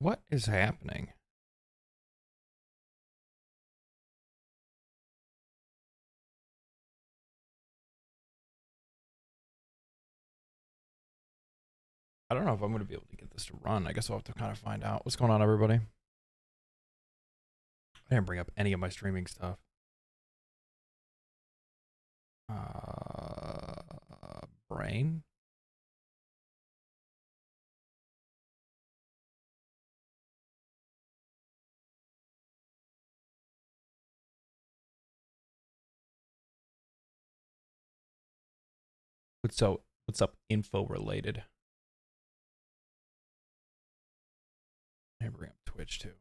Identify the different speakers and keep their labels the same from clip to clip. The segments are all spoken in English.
Speaker 1: What is happening? I don't know if I'm going to be able to get this to run. I guess we'll have to kind of find out. What's going on, everybody? I didn't bring up any of my streaming stuff. Brain? What's up info related? I didn't bring up Twitch too.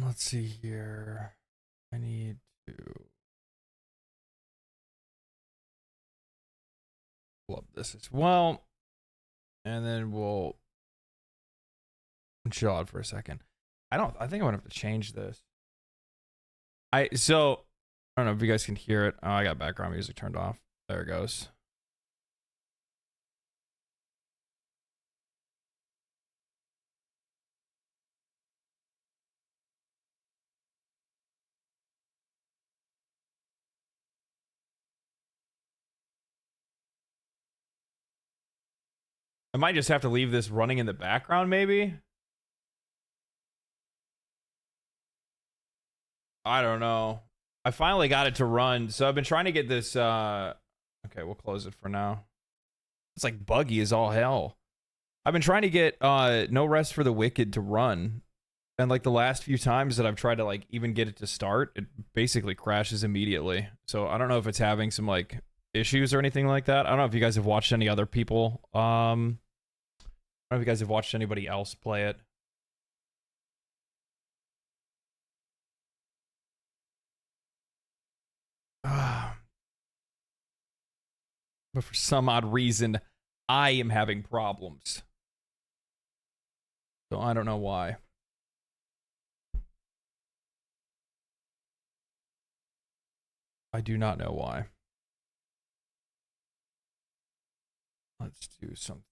Speaker 1: Let's see here. I need to pull up this as well, and then we'll chill out for a second. I think I'm gonna have to change this. I don't know if you guys can hear it. Oh, I got background music turned off. There it goes. I might just have to leave this running in the background, maybe. I don't know. I finally got it to run, so I've been trying to get this. Okay, we'll close it for now. It's like buggy as all hell. I've been trying to get No Rest for the Wicked to run, and like the last few times that I've tried to like even get it to start, it basically crashes immediately. So I don't know if it's having some like issues or anything like that. I don't know if you guys have watched any other people. I don't know if you guys have watched anybody else play it. But for some odd reason, I am having problems. So I don't know why. I do not know why. Let's do something.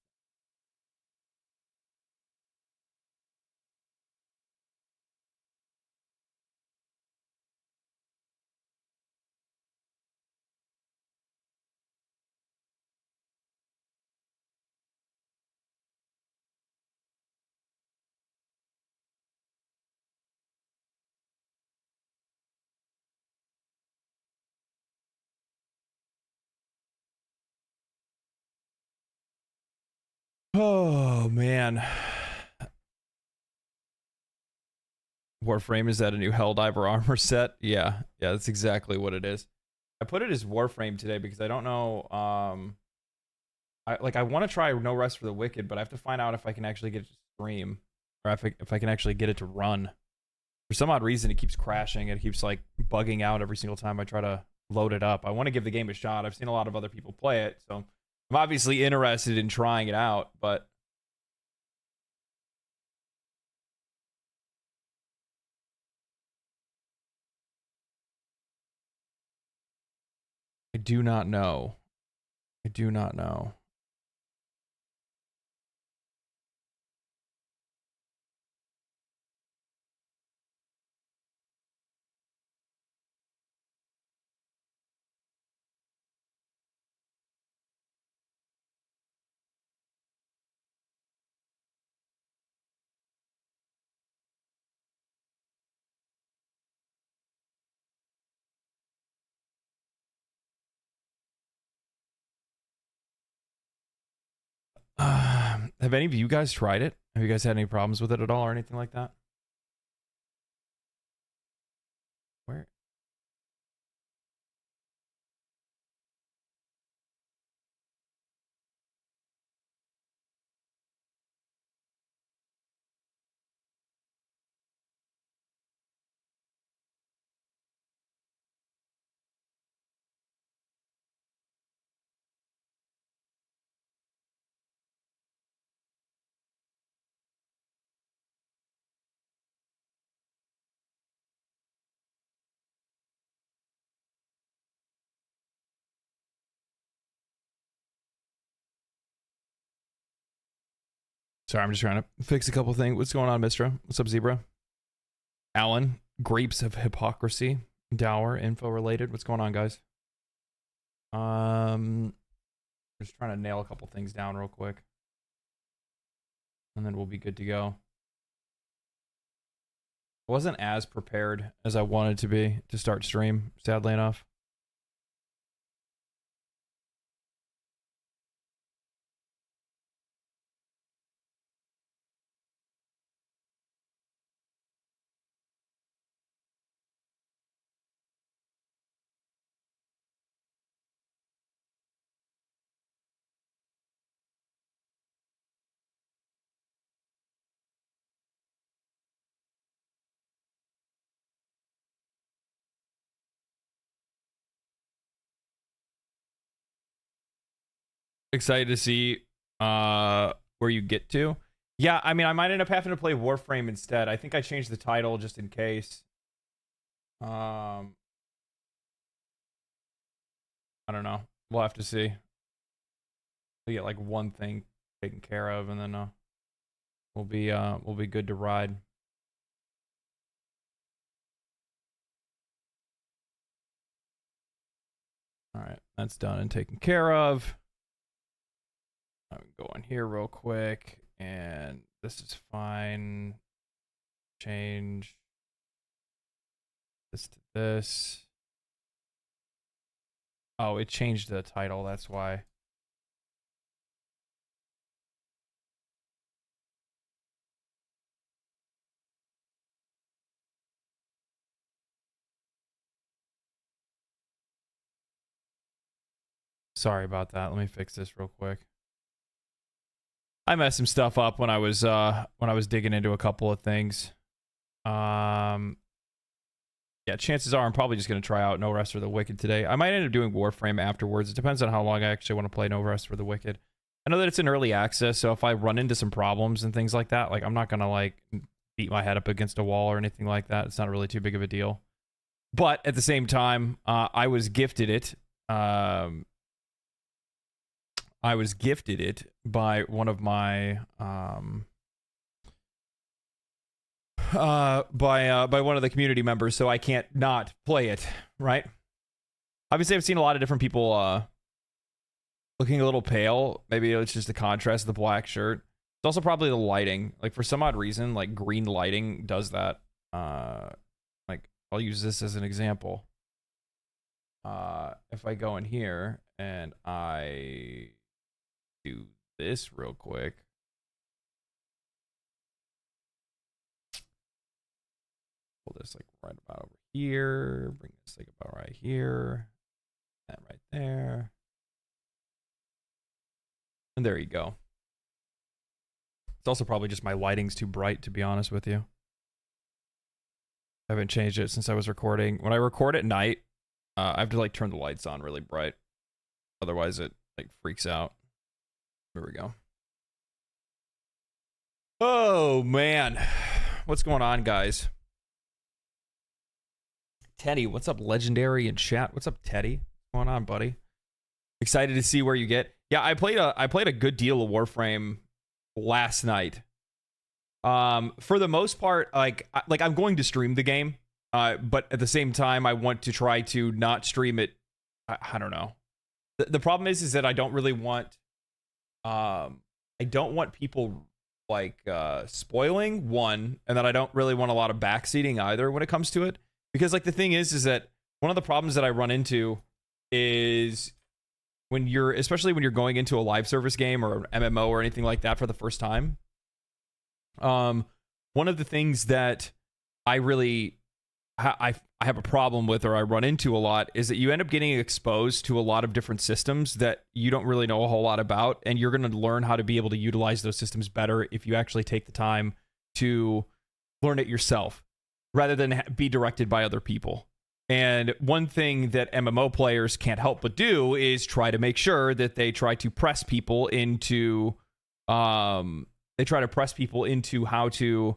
Speaker 1: Oh man. Warframe, is that a new Helldiver armor set? Yeah, that's exactly what it is. I put it as Warframe today because I don't know. I want to try No Rest for the Wicked, but I have to find out if I can actually get it to stream, or if I can actually get it to run. For some odd reason, it keeps crashing. It keeps like bugging out every single time I try to load it up. I want to give the game a shot. I've seen a lot of other people play it, so I'm obviously interested in trying it out, but I do not know. I do not know. Have any of you guys tried it? Have you guys had any problems with it at all or anything like that? Where? Sorry, I'm just trying to fix a couple things. What's going on, Mistra? What's up, Zebra? Alan, grapes of hypocrisy, dower, info related. What's going on, guys? Just trying to nail a couple things down real quick, and then we'll be good to go. I wasn't as prepared as I wanted to be to start stream, sadly enough. Excited to see where you get to. Yeah, I mean, I might end up having to play Warframe instead. I think I changed the title just in case. I don't know. We'll have to see. We get like one thing taken care of, and then we'll be good to ride. All right, that's done and taken care of. I'm going to go in here real quick, and this is fine. Change this to this. Oh, it changed the title, that's why. Sorry about that. Let me fix this real quick. I messed some stuff up when I was digging into a couple of things. Yeah, chances are I'm probably just gonna try out No Rest for the Wicked today. I might end up doing Warframe afterwards. It depends on how long I actually want to play No Rest for the Wicked. I know that it's in early access, so if I run into some problems and things like that, like I'm not gonna like beat my head up against a wall or anything like that. It's not really too big of a deal. But at the same time, I was gifted it. I was gifted it by one of my by one of the community members, so I can't not play it, right? Obviously, I've seen a lot of different people looking a little pale. Maybe it's just the contrast of the black shirt. It's also probably the lighting. Like for some odd reason, like green lighting does that. Like I'll use this as an example. If I go in here and I do this real quick. Pull this like right about over here. Bring this like about right here. That right there. And there you go. It's also probably just my lighting's too bright, to be honest with you. I haven't changed it since I was recording. When I record at night, I have to like turn the lights on really bright. Otherwise it like freaks out. There we go. Oh man. What's going on, guys? Teddy, what's up, legendary in chat? What's up, Teddy? What's going on, buddy? Excited to see where you get. Yeah, I played a good deal of Warframe last night. For the most part, like I'm going to stream the game, but at the same time, I want to try to not stream it. I don't know. The problem is that I don't really want. I don't want people like spoiling one, and that I don't really want a lot of backseating either when it comes to it. Because like the thing is that one of the problems that I run into is when you're, especially when you're going into a live service game or an MMO or anything like that for the first time. One of the things that I really I have a problem with, or I run into a lot, is that you end up getting exposed to a lot of different systems that you don't really know a whole lot about, and you're going to learn how to be able to utilize those systems better if you actually take the time to learn it yourself rather than be directed by other people. And one thing that MMO players can't help but do is try to make sure that they try to press people into how to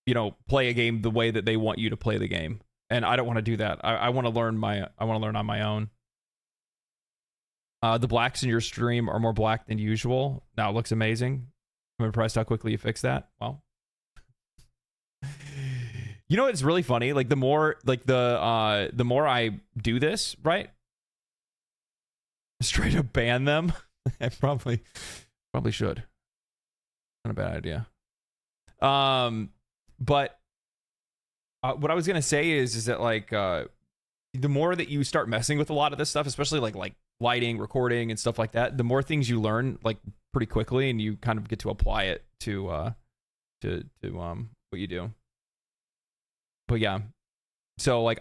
Speaker 1: you know, play a game the way that they want you to play the game. And I don't want to do that. I want to learn on my own. The blacks in your stream are more black than usual. Now it looks amazing. I'm impressed how quickly you fixed that. Well, you know what's really funny? Like the more I do this, right? Straight up ban them. I probably should. Not a bad idea. But what I was gonna say is that like the more that you start messing with a lot of this stuff, especially like lighting, recording, and stuff like that, the more things you learn like pretty quickly, and you kind of get to apply it to what you do. But yeah, so like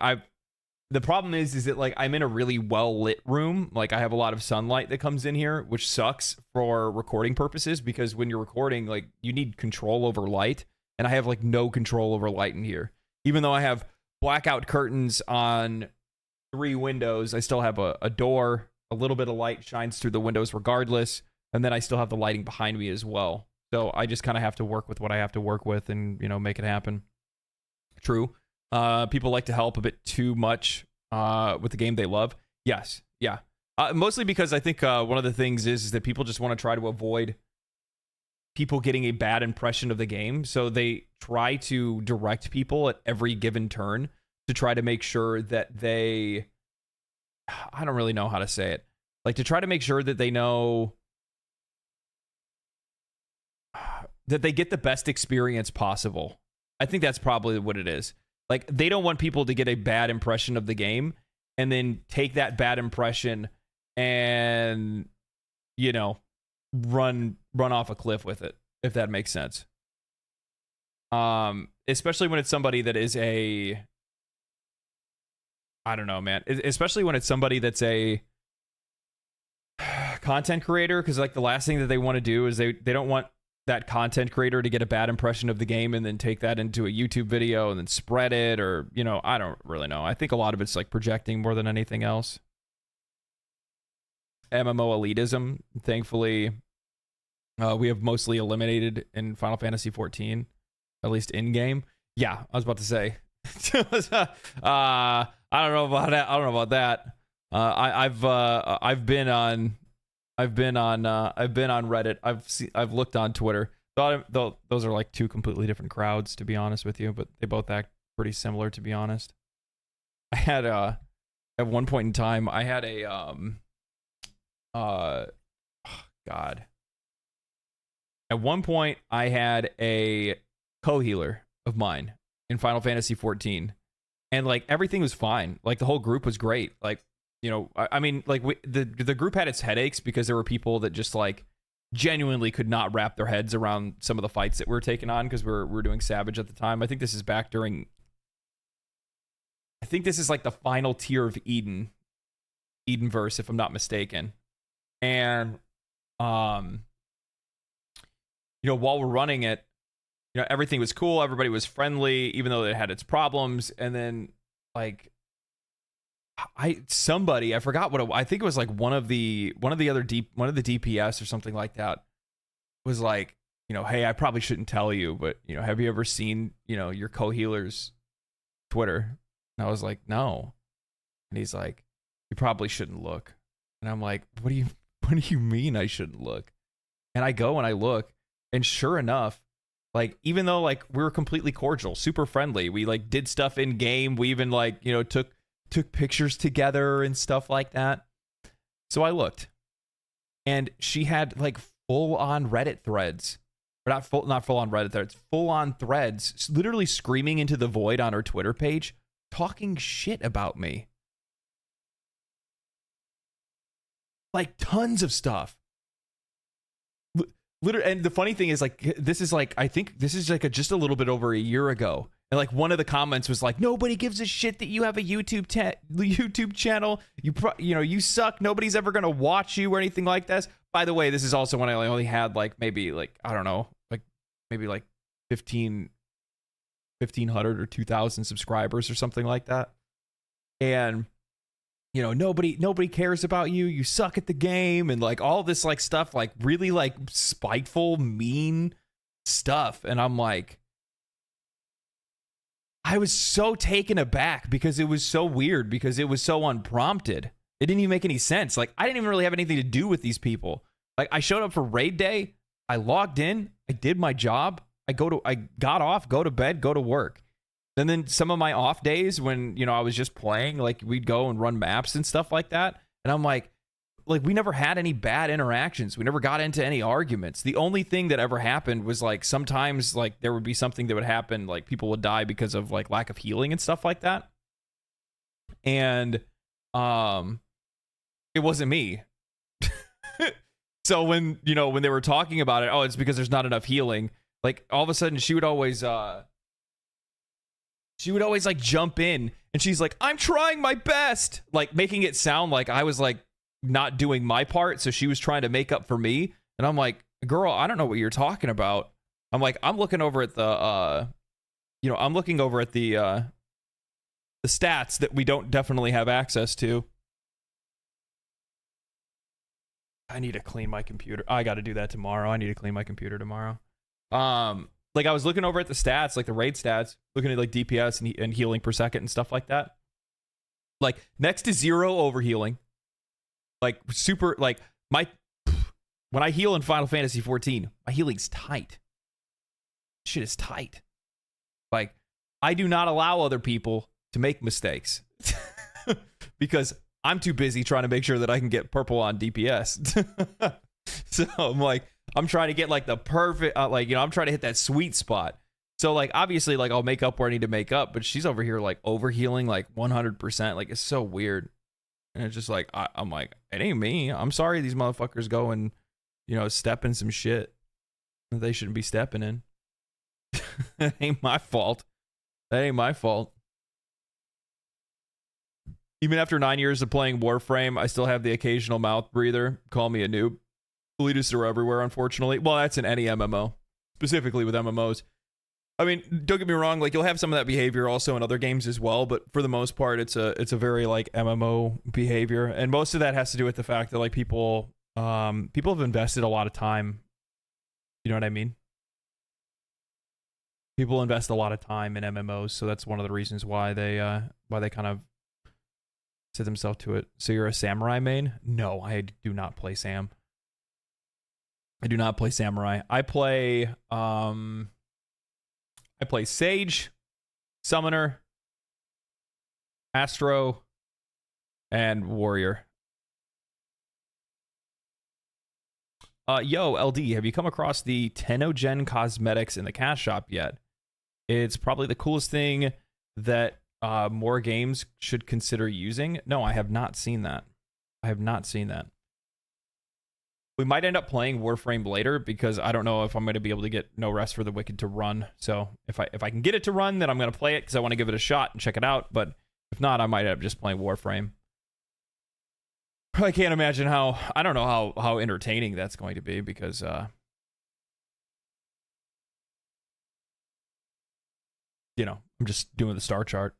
Speaker 1: the problem is that like I'm in a really well lit room. Like I have a lot of sunlight that comes in here, which sucks for recording purposes, because when you're recording, like you need control over light, and I have like no control over light in here. Even though I have blackout curtains on 3 windows, I still have a door. A little bit of light shines through the windows regardless, and then I still have the lighting behind me as well. So I just kind of have to work with what I have to work with, and make it happen. True. People like to help a bit too much with the game they love. Yes, yeah. Mostly because I think one of the things is that people just want to try to avoid people getting a bad impression of the game, so they try to direct people at every given turn to try to make sure that they, I don't really know how to say it, like to try to make sure that they know that they get the best experience possible. I think that's probably what it is. Like they don't want people to get a bad impression of the game and then take that bad impression and run off a cliff with it, if that makes sense. Especially when it's somebody that is I don't know, man. Especially when it's somebody that's a content creator, because like the last thing that they want to do is they don't want that content creator to get a bad impression of the game and then take that into a YouTube video and then spread it, or I don't really know. I think a lot of it's like projecting more than anything else. MMO elitism, thankfully, we have mostly eliminated in Final Fantasy XIV, at least in game. Yeah, I was about to say. I don't know about that. I don't know about that. I've been on Reddit. I've looked on Twitter. Those are like 2 completely different crowds, to be honest with you, but they both act pretty similar, to be honest. I had at one point in time, I had a God. At one point, I had a co-healer of mine in Final Fantasy XIV, and like everything was fine. Like the whole group was great. Like, I mean, like the group had its headaches because there were people that just like genuinely could not wrap their heads around some of the fights that we were taking on, because we were doing Savage at the time. I think this is back during. I think this is like the final tier of Edenverse, if I'm not mistaken. And while we're running it, everything was cool, everybody was friendly, even though it had its problems. And then like I forgot what I think it was like one of the DPS or something like that was like, hey, I probably shouldn't tell you, but have you ever seen your co-healer's Twitter? And I was like, no. And he's like, you probably shouldn't look. And I'm like, what do you mean I shouldn't look? And I go and I look, and sure enough, like even though like we were completely cordial, super friendly, we like did stuff in game, we even like took pictures together and stuff like that. So I looked, and she had like full on Reddit threads, or not full on Reddit threads, full on threads, literally screaming into the void on her Twitter page, talking shit about me. Like tons of stuff. Literally, and the funny thing is, like, this is like, I think this is like just a little bit over a year ago. And like one of the comments was like, nobody gives a shit that you have a YouTube channel. You suck. Nobody's ever going to watch you or anything like this. By the way, this is also when I only had like maybe like, I don't know, like maybe like 1,500 or 2,000 subscribers or something like that. And nobody cares about you. You suck at the game, and like all this like stuff, like really like spiteful, mean stuff. And I'm like, I was so taken aback because it was so weird, because it was so unprompted. It didn't even make any sense. Like, I didn't even really have anything to do with these people. Like, I showed up for raid day. I logged in. I did my job. I got off, go to bed, go to work. And then some of my off days when, you know, I was just playing, like, we'd go and run maps and stuff like that. And I'm like, we never had any bad interactions. We never got into any arguments. The only thing that ever happened was, like, sometimes, like, there would be something that would happen, like, people would die because of, like, lack of healing and stuff like that. And, it wasn't me. So when, you know, when they were talking about it, oh, it's because there's not enough healing. Like, all of a sudden, she would always like jump in, and she's like, I'm trying my best, like making it sound like I was like not doing my part, so she was trying to make up for me. And I'm like, girl, I don't know what you're talking about. I'm like, I'm looking over at the the stats that we don't definitely have access to. I need to clean my computer. I got to do that tomorrow. I need to clean my computer tomorrow. Like, I was looking over at the stats, like the raid stats, looking at like DPS and healing per second and stuff like that. Like, next to 0 overhealing. Like, super, like, when I heal in Final Fantasy 14, my healing's tight. Shit is tight. Like, I do not allow other people to make mistakes because I'm too busy trying to make sure that I can get purple on DPS. So I'm like, I'm trying to get like the perfect, like, you know, I'm trying to hit that sweet spot. So, like, obviously, like, I'll make up where I need to make up, but she's over here like overhealing like 100%. Like, it's so weird. And it's just like, I'm like, it ain't me. I'm sorry these motherfuckers go and, you know, step in some shit that they shouldn't be stepping in. That ain't my fault. That ain't my fault. Even after 9 years of playing Warframe, I still have the occasional mouth breather. Call me a noob. Elitists are everywhere, unfortunately. Well, that's in any MMO, specifically with MMOs. I mean, don't get me wrong. Like, you'll have some of that behavior also in other games as well, but for the most part, it's a very like MMO behavior, and most of that has to do with the fact that like people have invested a lot of time. You know what I mean? People invest a lot of time in MMOs, so that's one of the reasons why they kind of set themselves to it. So you're a samurai main? No, I do not play Sam. I do not play samurai. I play Sage, Summoner, Astro, and Warrior. Yo, LD, have you come across the Tenogen cosmetics in the cash shop yet? It's probably the coolest thing that more games should consider using. No, I have not seen that. I have not seen that. We might end up playing Warframe later because I don't know if I'm going to be able to get No Rest for the Wicked to run. So if I can get it to run, then I'm going to play it because I want to give it a shot and check it out. But if not, I might end up just playing Warframe. I can't imagine I don't know how entertaining that's going to be because you know, I'm just doing the star chart.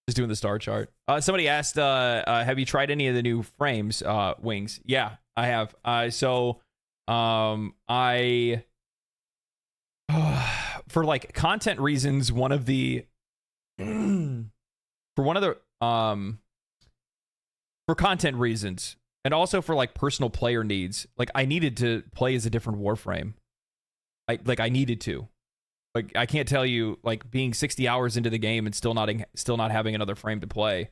Speaker 1: Just doing the star chart. Somebody asked, have you tried any of the new frames, wings? Yeah, I have. For like content reasons, for content reasons, and also for like personal player needs, like I needed to play as a different Warframe. I needed to. Like, I can't tell you, like, being 60 hours into the game and still not having another frame to play.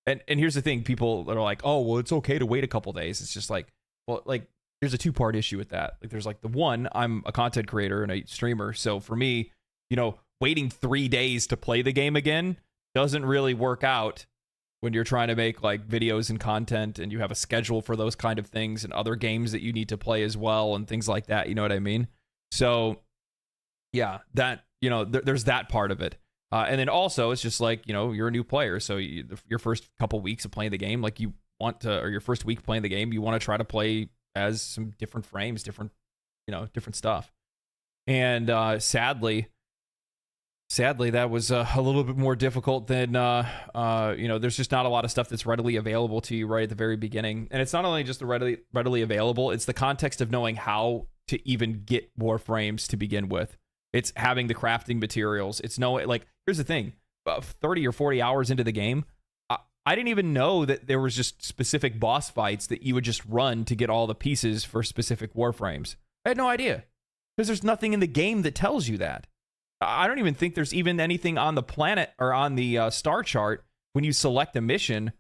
Speaker 1: And here's the thing, people are like, oh, well, it's okay to wait a couple days. It's just like, well, like, there's a two-part issue with that. Like, there's like the one, I'm a content creator and a streamer. So for me, you know, waiting 3 days to play the game again doesn't really work out when you're trying to make like videos and content and you have a schedule for those kind of things and other games that you need to play as well and things like that. You know what I mean? So yeah, that, you know, there's that part of it. And then also it's just like, you know, you're a new player. So your first couple weeks of playing the game, like you want to, or your first week playing the game, you want to try to play as some different frames, different stuff. And sadly, that was a little bit more difficult than, you know, there's just not a lot of stuff that's readily available to you right at the very beginning. And it's not only just the readily available, it's the context of knowing how to even get Warframes to begin with. It's having the crafting materials. It's like, here's the thing, 30 or 40 hours into the game, I didn't even know that there was just specific boss fights that you would just run to get all the pieces for specific warframes. I had no idea, because there's nothing in the game that tells you that. I don't even think there's even anything on the planet or on the star chart when you select a mission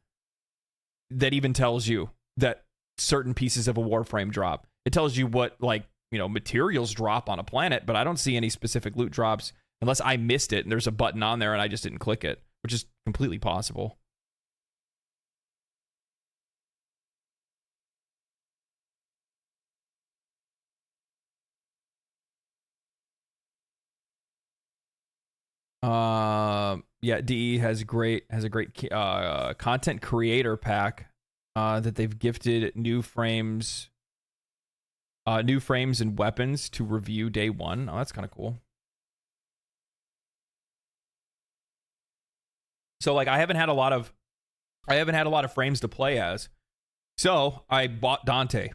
Speaker 1: that even tells you that certain pieces of a warframe drop. It tells you what, like, you know, materials drop on a planet, but I don't see any specific loot drops unless I missed it and there's a button on there and I just didn't click it, which is completely possible. Yeah, DE has a great content creator pack that they've gifted new frames and weapons to review day one. Oh, that's kind of cool. So like I haven't had a lot of frames to play as. So I bought Dante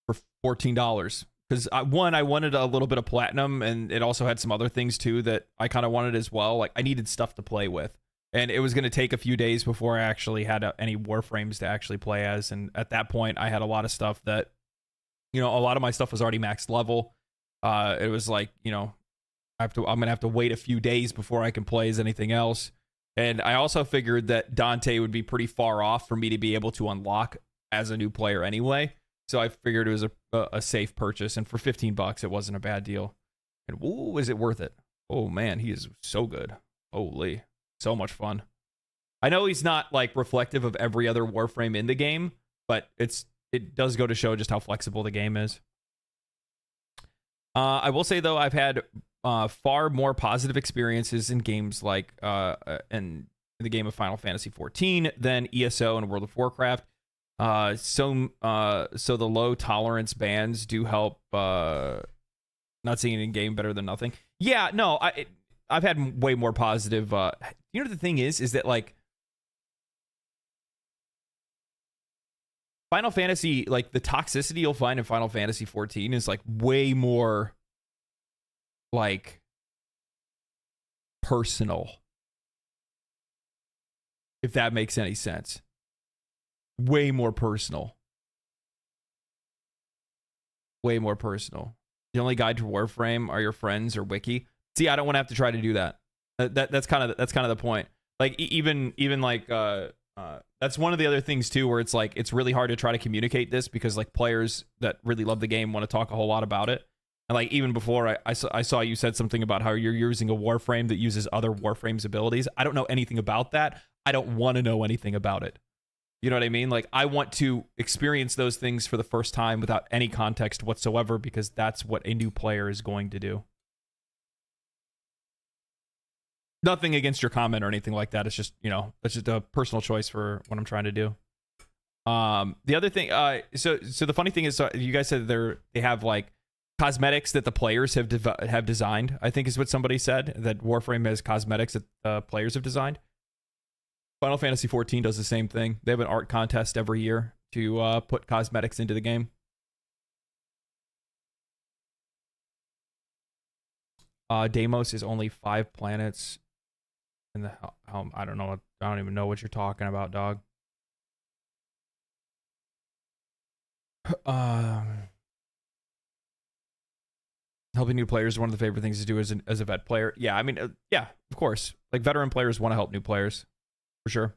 Speaker 1: for $14 because I wanted a little bit of platinum, and it also had some other things too that I kind of wanted as well. Like I needed stuff to play with, and it was going to take a few days before I actually had any warframes to actually play as. And at that point, I had a lot of stuff that, you know, a lot of my stuff was already maxed level. It was like, you know, I'm gonna have to wait a few days before I can play as anything else. And I also figured that Dante would be pretty far off for me to be able to unlock as a new player anyway. So I figured it was a safe purchase, and for $15, it wasn't a bad deal. And whoa, is it worth it? Oh man, he is so good. Holy, so much fun. I know he's not like reflective of every other Warframe in the game, but it does go to show just how flexible the game is. I will say though, I've had far more positive experiences in games like in the game of Final Fantasy XIV than ESO and World of Warcraft. So the low tolerance bans do help. Not seeing it in game better than nothing. Yeah, no, I've had way more positive. You know, the thing is that like Final Fantasy, like the toxicity you'll find in Final Fantasy XIV is like way more like personal, if that makes any sense. Way more personal. Way more personal. The only guide to Warframe are your friends or wiki. See, I don't want to have to try to do that. That's kind of the point. Like even like that's one of the other things too, where it's like it's really hard to try to communicate this because like players that really love the game want to talk a whole lot about it. And like even before I saw you said something about how you're using a Warframe that uses other Warframe's abilities. I don't know anything about that. I don't want to know anything about it. You know what I mean? Like, I want to experience those things for the first time without any context whatsoever, because that's what a new player is going to do. Nothing against your comment or anything like that. It's just, you know, that's just a personal choice for what I'm trying to do. The other thing, so the funny thing is, you guys said they have like cosmetics that the players have designed. I think is what somebody said, that Warframe has cosmetics that players have designed. Final Fantasy XIV does the same thing. They have an art contest every year to put cosmetics into the game. Deimos is only 5 planets. In the I don't know. I don't even know what you're talking about, dog. Helping new players is one of the favorite things to do as a vet player. Yeah, I mean, yeah, of course. Like veteran players want to help new players. For sure.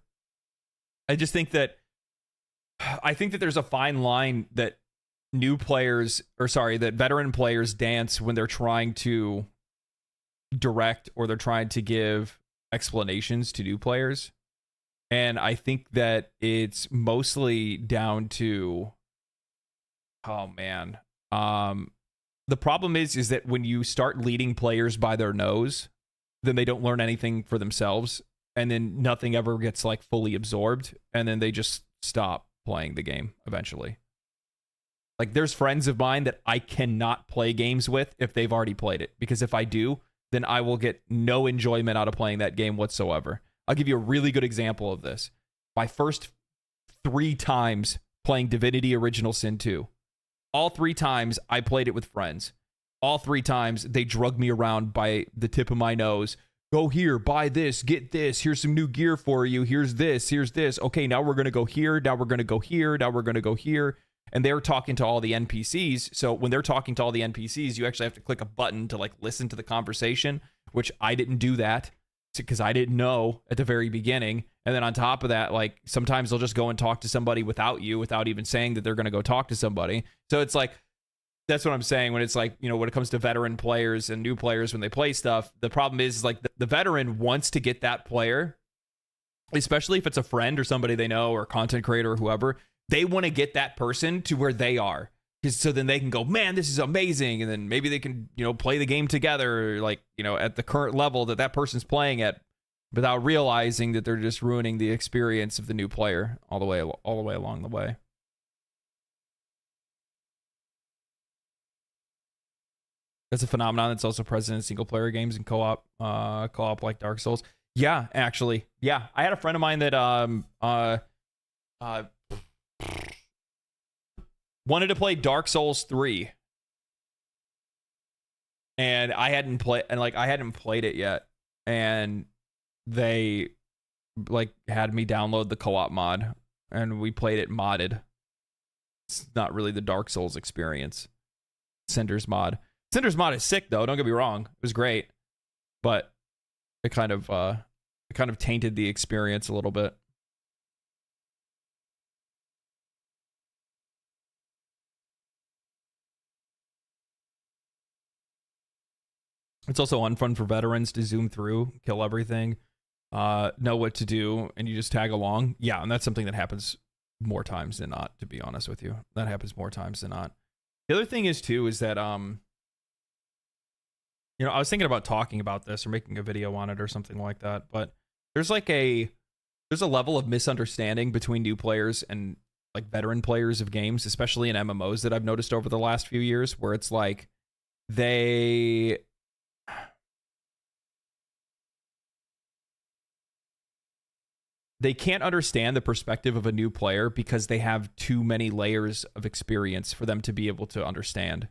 Speaker 1: I just think that there's a fine line that that veteran players dance when they're trying to direct or they're trying to give explanations to new players. And I think that it's mostly down to, oh man. The problem is that when you start leading players by their nose, then they don't learn anything for themselves. And then nothing ever gets like fully absorbed, and then they just stop playing the game eventually. Like there's friends of mine that I cannot play games with if they've already played it, because if I do, then I will get no enjoyment out of playing that game whatsoever. I'll give you a really good example of this. My first 3 times playing Divinity Original Sin 2. All 3 times I played it with friends. All 3 times they drug me around by the tip of my nose. go here, buy this, get this, here's some new gear for you, here's this, okay, now we're going to go here, now we're going to go here, now we're going to go here. And they're talking to all the NPCs. So when they're talking to all the NPCs, you actually have to click a button to like listen to the conversation, which I didn't do that because I didn't know at the very beginning. And then on top of that, like sometimes they'll just go and talk to somebody without you, without even saying that they're going to go talk to somebody. So it's like, that's what I'm saying when it's like, you know, when it comes to veteran players and new players when they play stuff, the problem is like the veteran wants to get that player, especially if it's a friend or somebody they know or a content creator or whoever. They want to get that person to where they are, so then they can go, man, this is amazing, and then maybe they can, you know, play the game together, like, you know, at the current level that that person's playing at, without realizing that they're just ruining the experience of the new player all the way along the way. That's a phenomenon that's also present in single player games and co-op like Dark Souls. Yeah, actually. Yeah. I had a friend of mine that wanted to play Dark Souls 3. And I hadn't played it yet. And they like had me download the co-op mod and we played it modded. It's not really the Dark Souls experience. Cinder's mod. Cinder's mod is sick though, don't get me wrong. It was great. But it kind of tainted the experience a little bit. It's also unfun for veterans to zoom through, kill everything, know what to do, and you just tag along. Yeah, and that's something that happens more times than not, to be honest with you. That happens more times than not. The other thing is, too, is that, you know, I was thinking about talking about this or making a video on it or something like that, but there's a level of misunderstanding between new players and, like, veteran players of games, especially in MMOs that I've noticed over the last few years, where it's like they can't understand the perspective of a new player because they have too many layers of experience for them to be able to understand.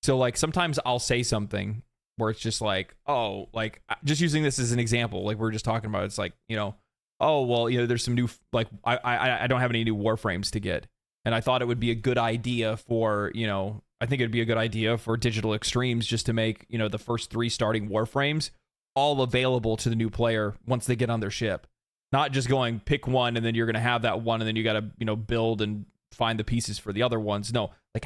Speaker 1: So like sometimes I'll say something where it's just like, oh, like just using this as an example, like we were just talking about, it's like, you know, oh, well, you know, there's some new, like I don't have any new Warframes to get. And I thought it would be a good idea for, you know, I think it'd be a good idea for Digital Extremes just to make, you know, the first 3 starting Warframes all available to the new player once they get on their ship. Not just going pick one and then you're going to have that one and then you got to, you know, build and find the pieces for the other ones. No, like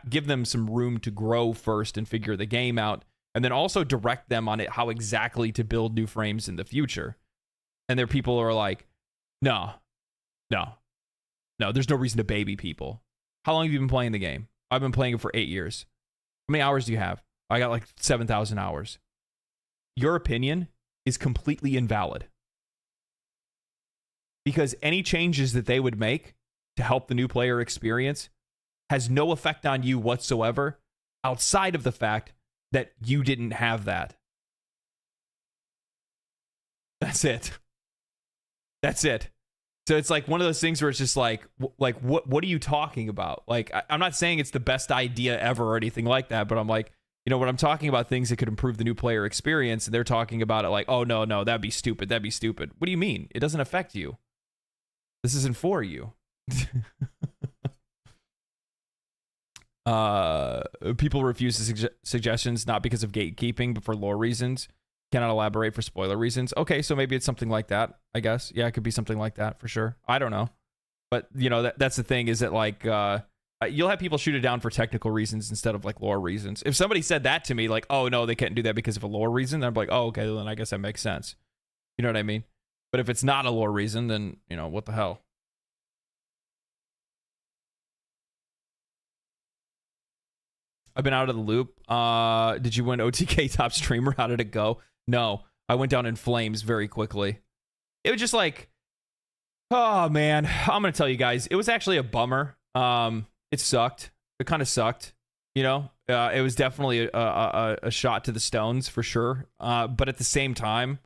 Speaker 1: give them some room to grow first and figure the game out, and then also direct them on it how exactly to build new frames in the future. And there are people who are like, no, there's no reason to baby people. How long have you been playing the game? I've been playing it for 8 years. How many hours do you have? I got like 7,000 hours. Your opinion is completely invalid. Because any changes that they would make to help the new player experience has no effect on you whatsoever outside of the fact that you didn't have that. That's it. So it's like one of those things where it's just like what are you talking about? Like, I'm not saying it's the best idea ever or anything like that, but I'm like, you know, when I'm talking about things that could improve the new player experience, and they're talking about it like, oh, no, that'd be stupid. What do you mean? It doesn't affect you. This isn't for you. People refuse suggestions not because of gatekeeping, but for lore reasons. Cannot elaborate for spoiler reasons. Okay, so maybe it's something like that, I guess. Yeah, it could be something like that for sure. I don't know. But, you know, that's the thing, is that, like, you'll have people shoot it down for technical reasons instead of, like, lore reasons. If somebody said that to me, like, oh, no, they can't do that because of a lore reason, then I'm like, oh, okay, then I guess that makes sense. You know what I mean? But if it's not a lore reason, then, you know, what the hell? I've been out of the loop. Did you win OTK top streamer? How did it go? No, I went down in flames very quickly. It was just like, oh man, I'm gonna tell you guys, it was actually a bummer. It sucked. It kind of sucked. You know, it was definitely a shot to the stones for sure. But at the same time,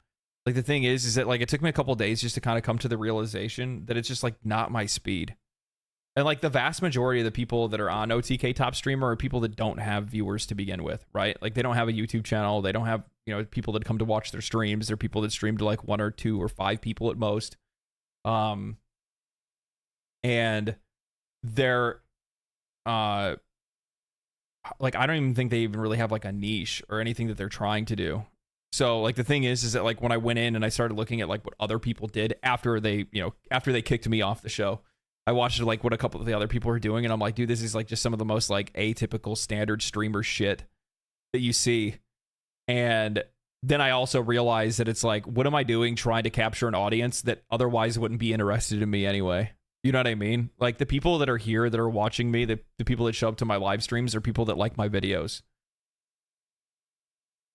Speaker 1: like the thing is that like it took me a couple days just to kind of come to the realization that it's just like not my speed. And like the vast majority of the people that are on OTK Top Streamer are people that don't have viewers to begin with, right? Like they don't have a YouTube channel. They don't have, you know, people that come to watch their streams. They're people that stream to like 1 or 2 or 5 people at most. And they're like, I don't even think they even really have like a niche or anything that they're trying to do. So like the thing is that like when I went in and I started looking at like what other people did after they, you know, after they kicked me off the show, I watched like what a couple of the other people were doing, and I'm like, dude, this is like just some of the most like atypical standard streamer shit that you see. And then I also realized that it's like, what am I doing trying to capture an audience that otherwise wouldn't be interested in me anyway? You know what I mean? Like the people that are here that are watching me, the people that show up to my live streams are people that like my videos.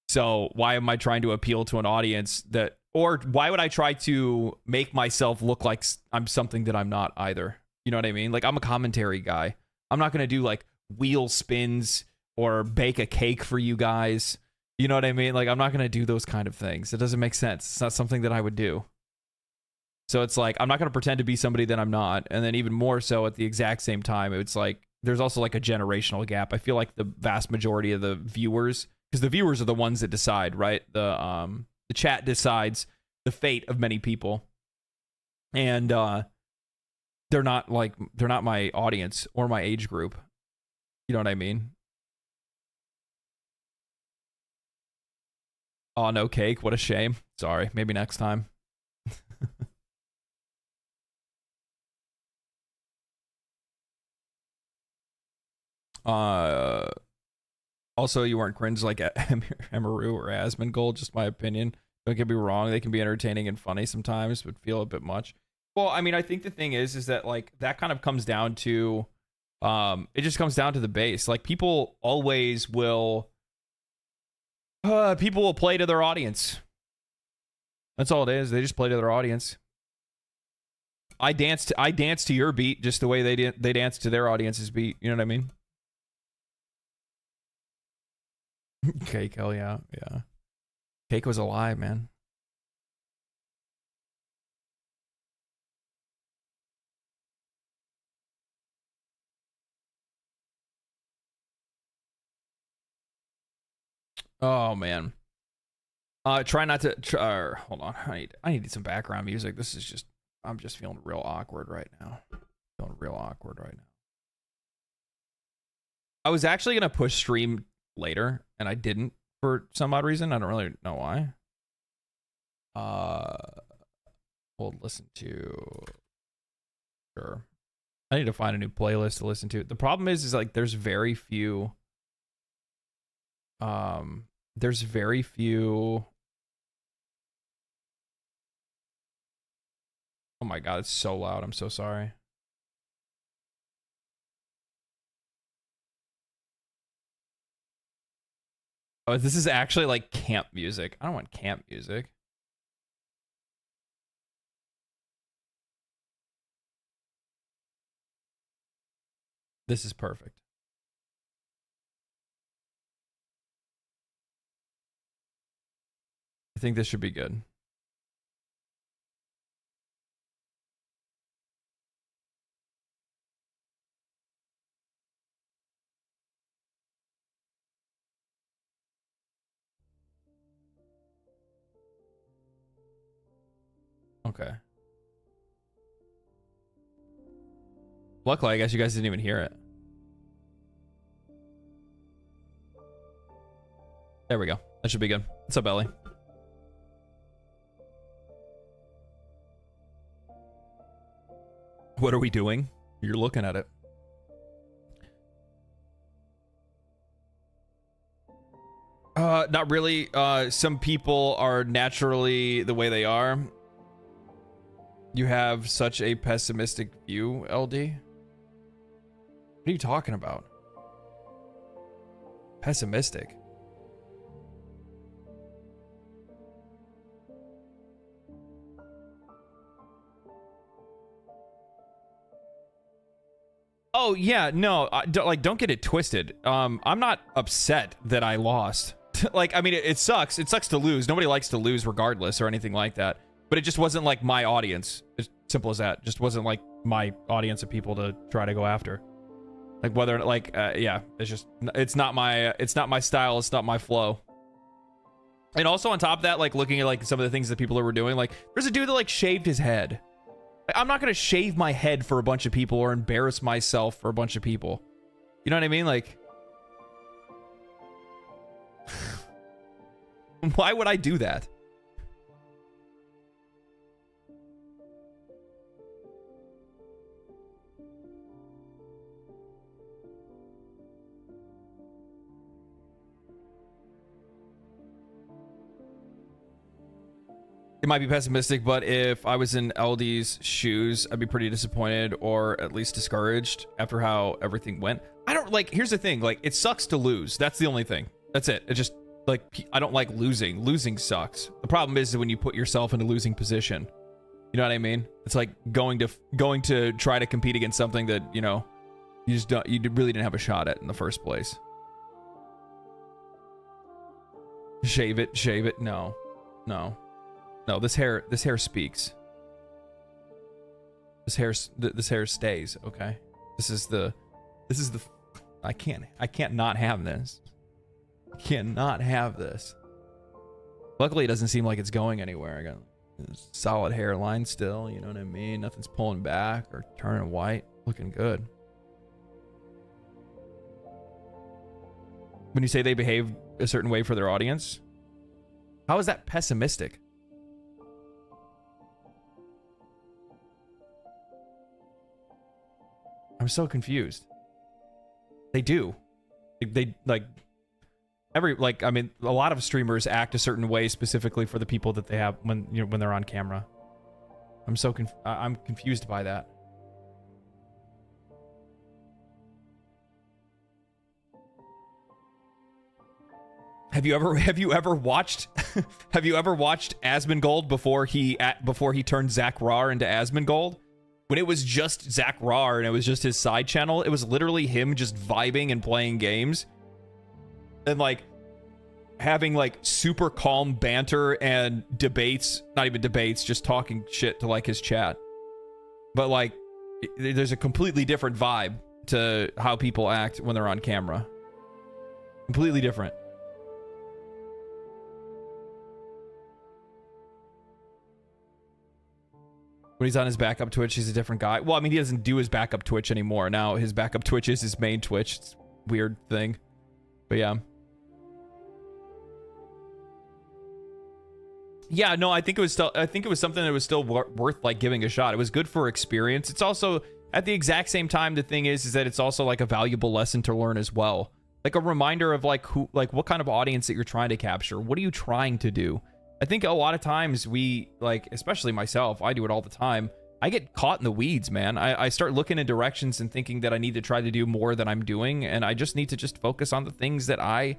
Speaker 1: So why am I trying to appeal to an audience that, or why would I try to make myself look like I'm something that I'm not either? You know what I mean? Like I'm a commentary guy. I'm not going to do like wheel spins or bake a cake for you guys. You know what I mean? Like I'm not going to do those kind of things. It doesn't make sense. It's not something that I would do. So it's like, I'm not going to pretend to be somebody that I'm not. And then even more so at the exact same time, it's like, there's also like a generational gap. I feel like the vast majority of the viewers, because the viewers are the ones that decide, right? The chat decides the fate of many people. And they're not my audience or my age group. You know what I mean? Oh, no cake. What a shame. Sorry. Maybe next time. Also, you weren't cringe like Emaru or Asmongold, just my opinion. Don't get me wrong, they can be entertaining and funny sometimes, but feel a bit much. Well, I mean, I think the thing is that like that kind of comes down to it just comes down to the base. Like people always will people will play to their audience. That's all it is. They just play to their audience. I dance to your beat just the way they dance to their audience's beat. You know what I mean? Cake, hell yeah, yeah. Cake was alive, man. Oh man. Try not to. Hold on, I need some background music. This is just. I'm just feeling real awkward right now. Feeling real awkward right now. I was actually gonna push stream later, and I didn't for some odd reason. I don't really know why. We'll listen to. Sure. I need to find a new playlist to listen to. The problem is like there's very few. There's very few. Oh my god, it's so loud. I'm so sorry. Oh, this is actually like camp music. I don't want camp music. This is perfect. I think this should be good. Okay. Luckily, I guess you guys didn't even hear it. There we go. That should be good. What's up, Ellie? What are we doing? You're looking at it. Not really. Some people are naturally the way they are. You have such a pessimistic view, LD. What are you talking about? Pessimistic? Oh yeah, no, don't get it twisted. I'm not upset that I lost. Like, I mean, it sucks. It sucks to lose. Nobody likes to lose regardless or anything like that. But it just wasn't like my audience. As simple as that. Just wasn't like my audience of people to try to go after. Like whether like yeah, it's not my style, it's not my flow. And also on top of that, like looking at like some of the things that people were doing, like there's a dude that like shaved his head. Like, I'm not gonna shave my head for a bunch of people or embarrass myself for a bunch of people. You know what I mean? Like, why would I do that? It might be pessimistic, but if I was in LD's shoes, I'd be pretty disappointed or at least discouraged after how everything went. I don't like, here's the thing, like it sucks to lose. That's the only thing. That's it. It just like, I don't like losing. Losing sucks. The problem is when you put yourself in a losing position. You know what I mean? It's like going to try to compete against something that, you know, you really didn't have a shot at in the first place. Shave it. No. No, this hair speaks. This hair stays, okay? This is the I can't not have this. I cannot have this. Luckily it doesn't seem like it's going anywhere. I got a solid hairline still, you know what I mean? Nothing's pulling back or turning white. Looking good. When you say they behave a certain way for their audience, how is that pessimistic? I'm so confused. They do. They like I mean, a lot of streamers act a certain way specifically for the people that they have when they're on camera. I'm confused by that. Have you ever watched Asmongold before he turned Zach Rar into Asmongold? When it was just Zach Rar and it was just his side channel, it was literally him just vibing and playing games and like having like super calm banter and debates, not even debates, just talking shit to like his chat. But like there's a completely different vibe to how people act when they're on camera. Completely different. When he's on his backup Twitch, he's a different guy. Well, I mean, he doesn't do his backup Twitch anymore. Now his backup Twitch is his main Twitch. It's a weird thing. But yeah. Yeah, no, I think it was something that was still worth like giving a shot. It was good for experience. It's also at the exact same time, the thing is that it's also like a valuable lesson to learn as well. Like a reminder of like what kind of audience that you're trying to capture. What are you trying to do? I think a lot of times we, like, especially myself, I do it all the time. I get caught in the weeds, man. I start looking in directions and thinking that I need to try to do more than I'm doing. And I just need to just focus on the things that I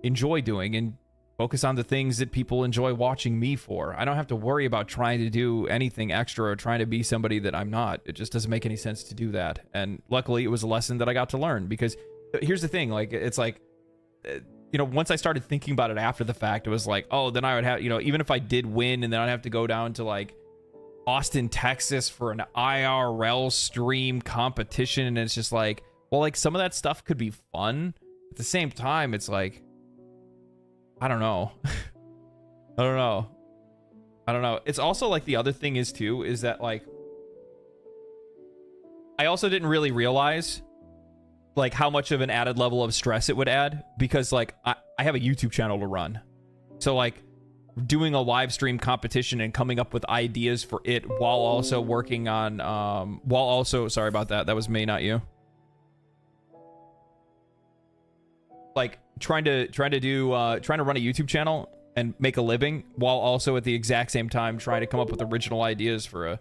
Speaker 1: enjoy doing and focus on the things that people enjoy watching me for. I don't have to worry about trying to do anything extra or trying to be somebody that I'm not. It just doesn't make any sense to do that. And luckily, it was a lesson that I got to learn because here's the thing. Like, it's like... you know, once I started thinking about it after the fact, it was like, oh, then I would have, you know, even if I did win and then I'd have to go down to like Austin, Texas for an IRL stream competition. And it's just like, well, like some of that stuff could be fun. At the same time, it's like, I don't know. I don't know. It's also like the other thing is too, is that like, I also didn't really realize like how much of an added level of stress it would add because like I have a YouTube channel to run. So like doing a live stream competition and coming up with ideas for it while also working on sorry about that. That was me, not you. Like trying to run a YouTube channel and make a living while also at the exact same time trying to come up with original ideas for a,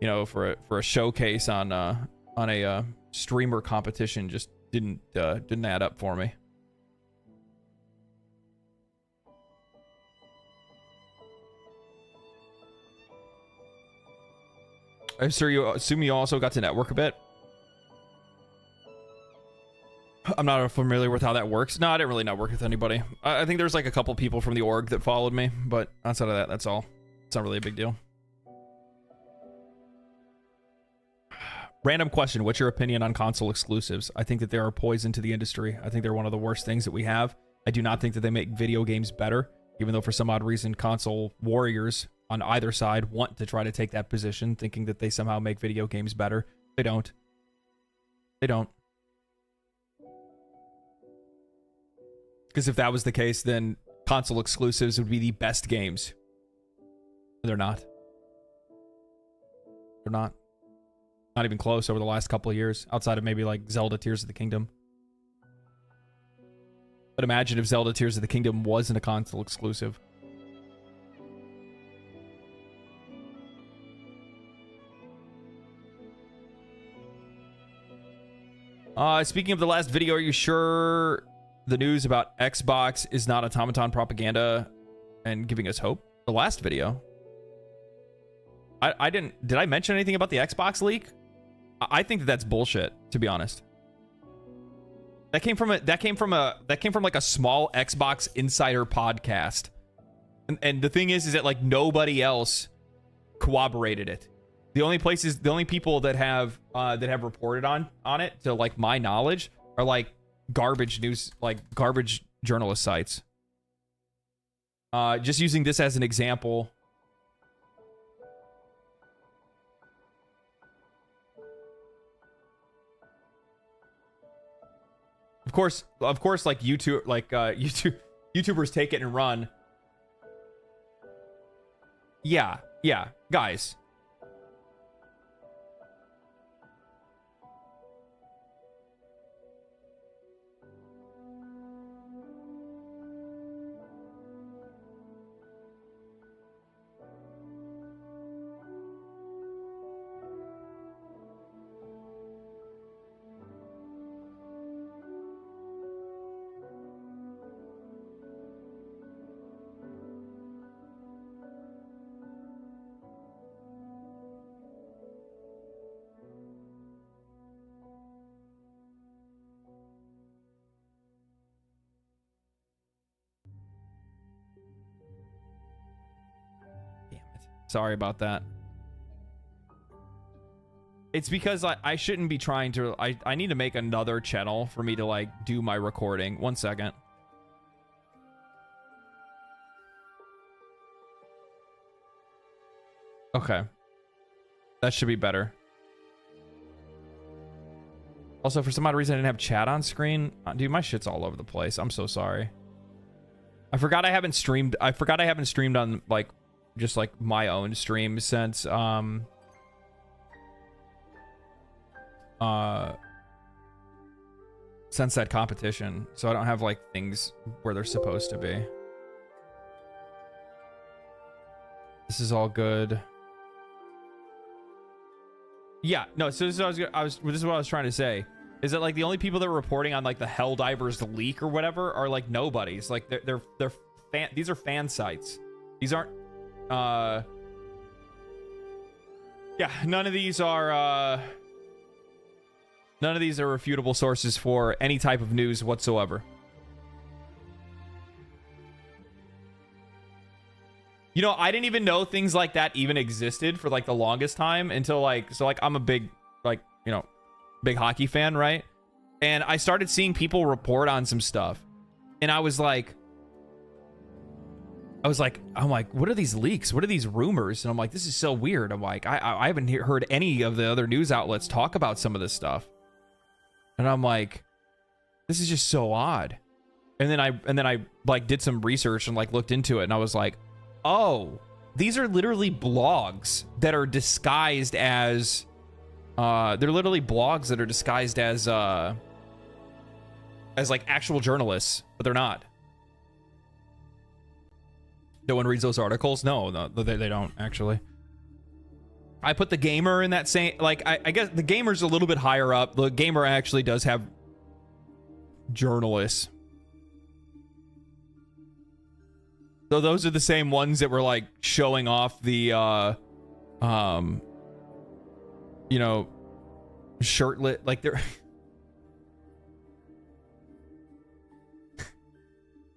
Speaker 1: you know, for a showcase on a streamer competition just didn't add up for me. I assume you also got to network a bit. I'm not familiar with how that works. No, I didn't really network with anybody. I think there's like a couple people from the org that followed me, but outside of that, that's all. It's not really a big deal. Random question. What's your opinion on console exclusives? I think that they are poison to the industry. I think they're one of the worst things that we have. I do not think that they make video games better, even though for some odd reason console warriors on either side want to try to take that position, thinking that they somehow make video games better. They don't. They don't. Because if that was the case, then console exclusives would be the best games. They're not. They're not. Not even close over the last couple of years, outside of maybe like Zelda Tears of the Kingdom. But imagine if Zelda Tears of the Kingdom wasn't a console exclusive. Speaking of the last video, are you sure the news about Xbox is not automaton propaganda and giving us hope? The last video. I didn't. Did I mention anything about the Xbox leak? I think that that's bullshit, to be honest. That came from like a small Xbox insider podcast. And the thing is that like nobody else corroborated it. The only people that have reported on it, to like my knowledge, are like garbage news, like garbage journalist sites. Just using this as an example. Of course, like YouTubers take it and run. Yeah, guys. Sorry about that. It's because I shouldn't be trying to... I need to make another channel for me to, like, do my recording. 1 second. Okay. That should be better. Also, for some odd reason, I didn't have chat on screen. Dude, my shit's all over the place. I'm so sorry. I forgot I haven't streamed on, like... just like my own stream since that competition, so I don't have like things where they're supposed to be. This is all good. Yeah, no, so this is what I was trying to say, is that like the only people that are reporting on like the Helldivers leak or whatever are like nobodies. Like these are fan sites. These aren't yeah, none of these are refutable sources for any type of news whatsoever. You know, I didn't even know things like that even existed for like the longest time until like, so like I'm a big, like, you know, big hockey fan, right? And I started seeing people report on some stuff, and I'm like, what are these leaks? What are these rumors? And I'm like, this is so weird. I'm like, I haven't heard any of the other news outlets talk about some of this stuff. And I'm like, this is just so odd. And then I like did some research and like looked into it, and I was like, oh, these are literally blogs that are disguised as like actual journalists, but they're not. No one reads those articles? No, they don't, actually. I put the gamer in that same... Like, I guess the gamer's a little bit higher up. The gamer actually does have journalists. So those are the same ones that were, like, showing off the, you know, shirtlet... Like, they're...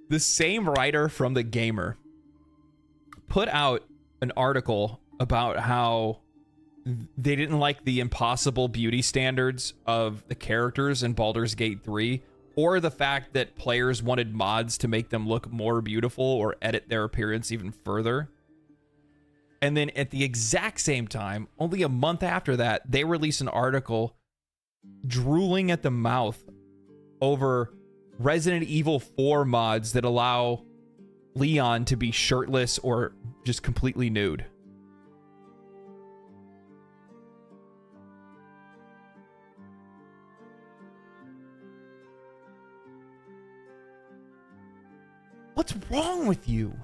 Speaker 1: The same writer from the gamer put out an article about how they didn't like the impossible beauty standards of the characters in Baldur's Gate 3, or the fact that players wanted mods to make them look more beautiful or edit their appearance even further. And then at the exact same time, only a month after that, they release an article drooling at the mouth over Resident Evil 4 mods that allow Leon to be shirtless or just completely nude. What's wrong with you?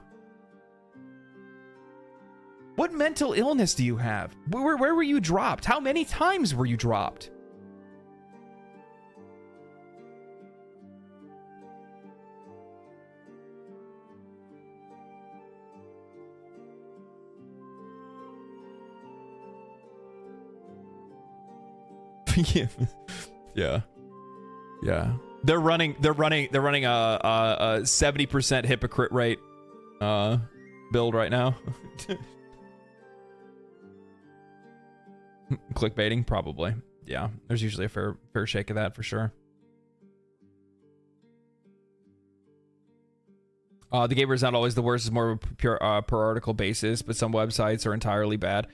Speaker 1: What mental illness do you have? Where were you dropped? How many times were you dropped? Yeah. They're running a 70% hypocrite rate build right now. Clickbaiting, probably. Yeah, there's usually a fair shake of that for sure. The gamer is not always the worst. It's more of a pure per article basis, but some websites are entirely bad.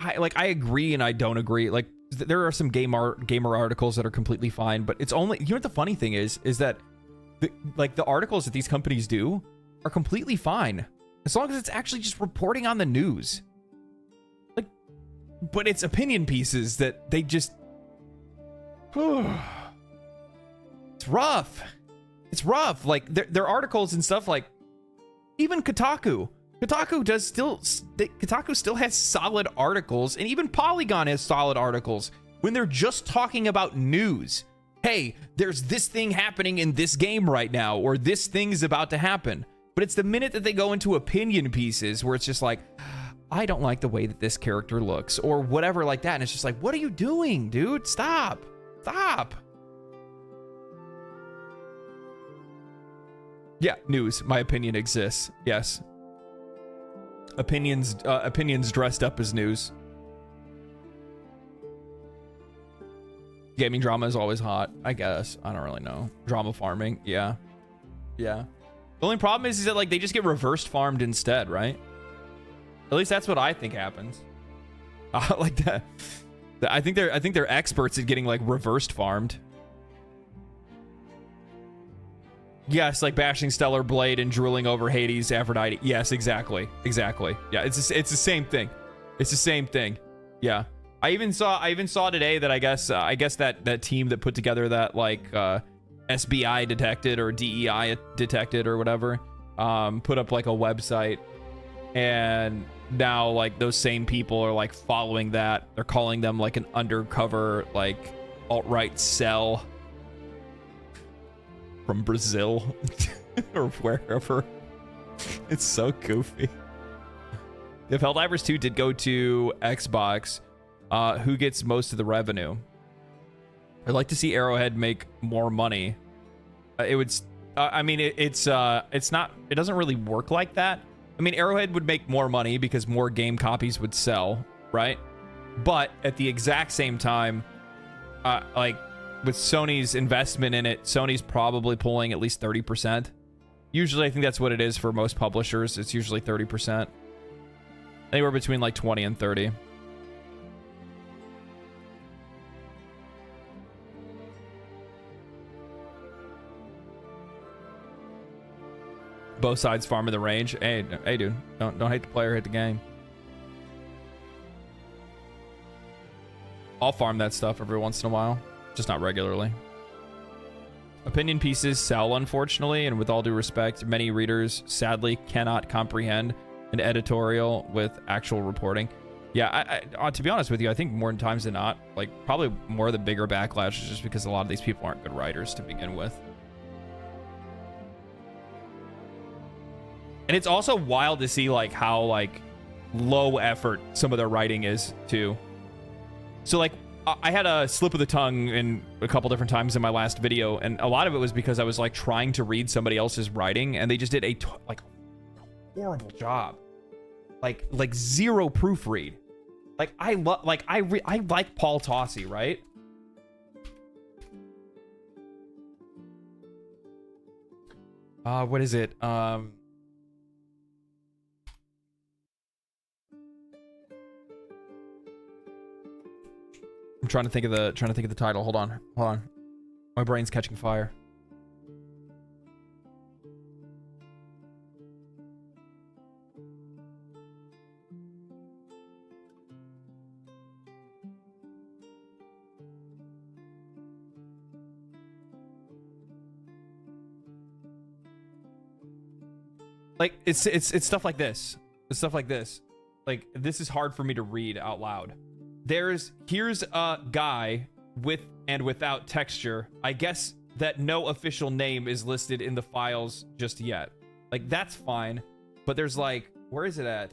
Speaker 1: I agree and I don't agree. Like, there are some gamer articles that are completely fine, but it's only, you know what the funny thing is that the articles that these companies do are completely fine as long as it's actually just reporting on the news. Like, but it's opinion pieces that they just, it's rough. It's rough. Like, their articles and stuff, like even Kotaku still has solid articles, and even Polygon has solid articles when they're just talking about news. Hey, there's this thing happening in this game right now, or this thing's about to happen. But it's the minute that they go into opinion pieces where it's just like, I don't like the way that this character looks, or whatever like that. And it's just like, what are you doing, dude? Stop. Yeah, news. My opinion exists. Yes. Opinions dressed up as news. Gaming drama is always hot, I guess. I don't really know. Drama farming, yeah. The only problem is that like they just get reversed farmed instead, right? At least that's what I think happens. Like that. I think they're experts at getting like reversed farmed. Yes, like bashing Stellar Blade and drooling over Hades, Aphrodite. Yes, exactly. Yeah, it's the same thing. It's the same thing. Yeah. I even saw today that I guess that team that put together that like SBI detected or DEI detected or whatever put up like a website, and now like those same people are like following that. They're calling them like an undercover like alt-right cell from Brazil or wherever. It's so goofy. If Helldivers 2 did go to Xbox, who gets most of the revenue? I'd like to see Arrowhead make more money. It would. I mean, it's not. It doesn't really work like that. I mean, Arrowhead would make more money because more game copies would sell, right? But at the exact same time, like with Sony's investment in it, Sony's probably pulling at least 30%. Usually, I think that's what it is for most publishers. It's usually 30%. Anywhere between like 20 and 30. Both sides farming the range. Hey, dude, don't hate the player, hate the game. I'll farm that stuff every once in a while, just not regularly. Opinion pieces sell, unfortunately, and with all due respect, many readers sadly cannot comprehend an editorial with actual reporting. Yeah, I to be honest with you, I think more times than not, like probably more of the bigger backlash is just because a lot of these people aren't good writers to begin with. And it's also wild to see like how like low effort some of their writing is too. So like I had a slip of the tongue in a couple different times in my last video, and a lot of it was because I was like trying to read somebody else's writing, and they just did a like horrible job. Like zero proofread. Like I like Paul Tossi, right? What is it? I'm trying to think of the title. Hold on. My brain's catching fire. Like it's stuff like this. It's stuff like this. Like this is hard for me to read out loud. Here's a guy with and without texture. I guess that no official name is listed in the files just yet. Like that's fine, but there's like, where is it at?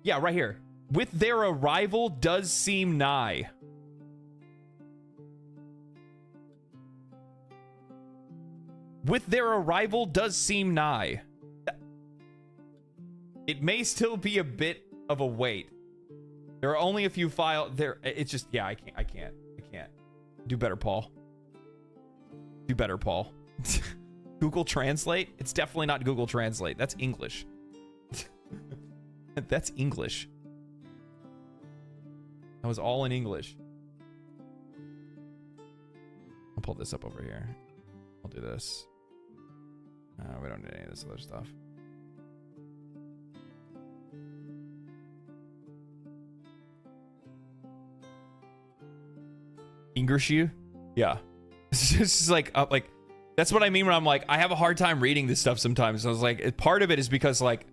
Speaker 1: Yeah, right here. With their arrival does seem nigh. With their arrival does seem nigh. It may still be a bit of a wait. There are only a few files there. It's just, yeah, I can't. Do better, Paul. Do better, Paul. Google Translate? It's definitely not Google Translate. That's English. That's English. That was all in English. I'll pull this up over here. I'll do this. We don't need any of this other stuff. English you? Yeah. It's just like that's what I mean when I'm like, I have a hard time reading this stuff sometimes. I was like, part of it is because like,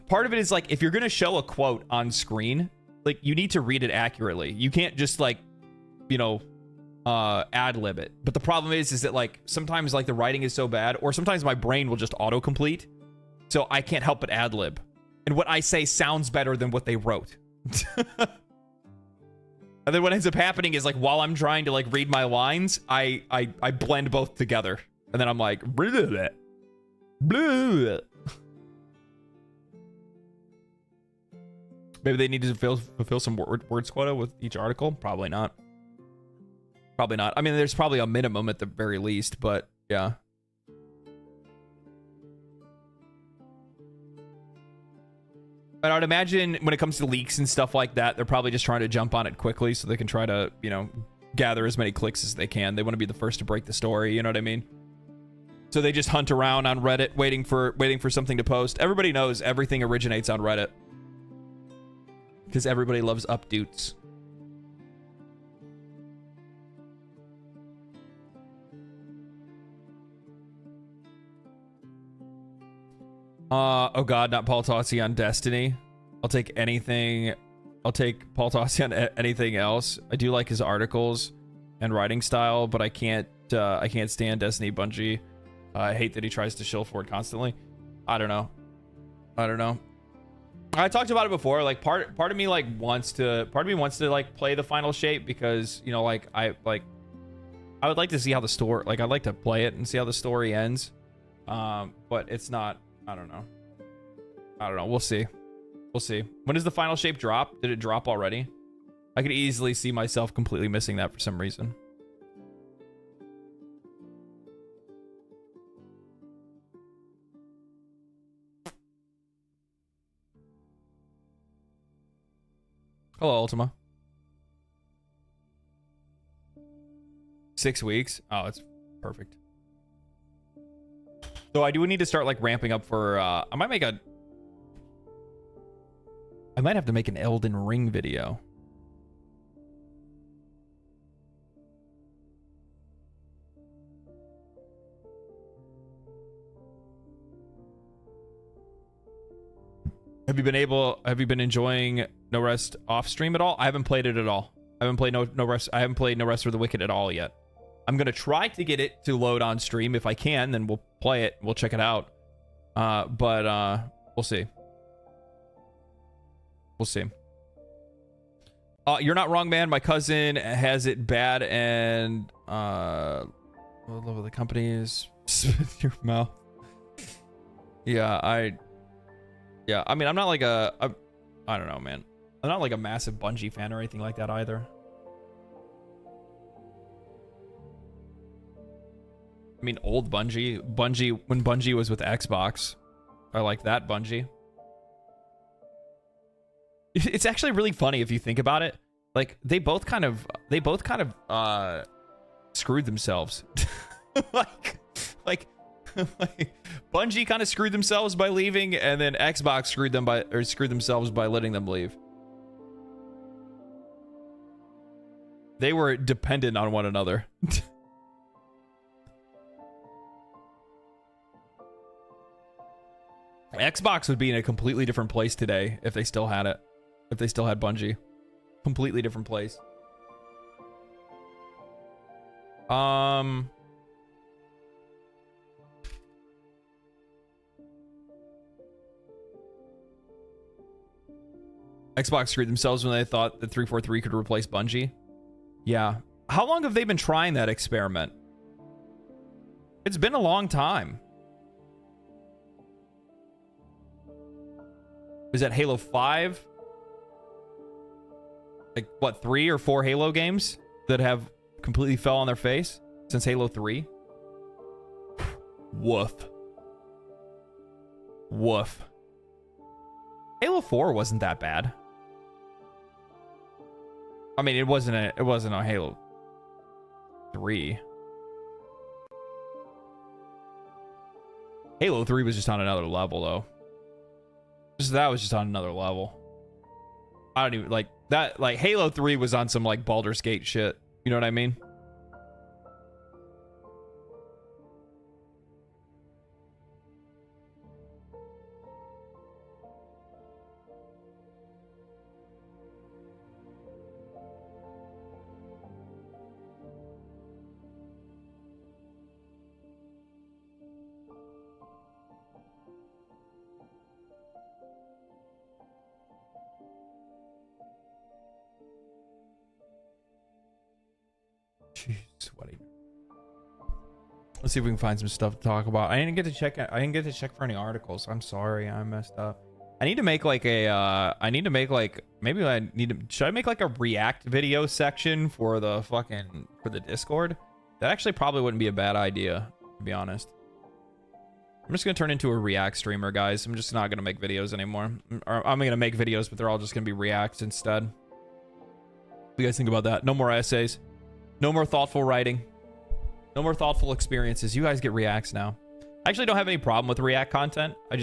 Speaker 1: part of it is like, if you're gonna show a quote on screen, like you need to read it accurately. You can't just like, you know, ad-lib it. But the problem is that like sometimes like the writing is so bad, or sometimes my brain will just autocomplete, so I can't help but ad-lib, and what I say sounds better than what they wrote. And then what ends up happening is like, while I'm trying to like read my lines, I blend both together, and then I'm like, blah, blah, blah. Maybe they need to fulfill some words quota with each article. Probably not. Probably not. I mean, there's probably a minimum at the very least, but yeah. But I would imagine when it comes to leaks and stuff like that, they're probably just trying to jump on it quickly so they can try to, you know, gather as many clicks as they can. They want to be the first to break the story, you know what I mean? So they just hunt around on Reddit waiting for something to post. Everybody knows everything originates on Reddit, because everybody loves updates. Oh god, not Paul Tossi on Destiny. I'll take anything. I'll take Paul Tossi on anything else. I do like his articles and writing style, but I can't stand Destiny Bungie. I hate that he tries to shill for it constantly. I don't know. I talked about it before. Like part of me like wants to like play the final shape, because, you know, like I would like to see how the story, like I'd like to play it and see how the story ends. But it's not. I don't know. We'll see. When does the final shape drop? Did it drop already? I could easily see myself completely missing that for some reason. Hello, Ultima. 6 weeks? Oh, it's perfect. So I do need to start like ramping up for I might have to make an Elden Ring video. Have you been enjoying No Rest off stream at all? I haven't played it at all. I haven't played No Rest for the Wicked at all yet. I'm gonna try to get it to load on stream. If I can, then we'll play it. We'll check it out. But we'll see. You're not wrong, man. My cousin has it bad, and the love of the company is Spit your mouth. Yeah, I mean, I'm not like I don't know, man. I'm not like a massive Bungie fan or anything like that either. I mean, old Bungie when Bungie was with Xbox. I like that Bungie. It's actually really funny if you think about it. Like they both kind of screwed themselves. like Bungie kind of screwed themselves by leaving, and then Xbox screwed themselves by letting them leave. They were dependent on one another. Xbox would be in a completely different place today if they still had it. If they still had Bungie. Completely different place. Xbox screwed themselves when they thought that 343 could replace Bungie. Yeah. How long have they been trying that experiment? It's been a long time. Is that Halo 5? Like, what, 3 or 4 Halo games that have completely fell on their face since Halo 3? Woof. Woof. Halo 4 wasn't that bad. I mean, it wasn't a Halo 3. Halo 3 was just on another level, though. That was just on another level. I don't even like that. Like Halo 3 was on some like Baldur's Gate shit. You know what I mean? Jeez, sweaty. Let's see if we can find some stuff to talk about. I didn't get to check for any articles. I'm sorry, I messed up. I need to make like a should I make like a React video section for the Discord? That actually probably wouldn't be a bad idea, to be honest. I'm just gonna turn into a React streamer, guys. I'm just not gonna make videos anymore. I'm gonna make videos, but they're all just gonna be Reacts instead. What do you guys think about that? No more essays. No more thoughtful writing. No more thoughtful experiences. You guys get Reacts now. I actually don't have any problem with React content. I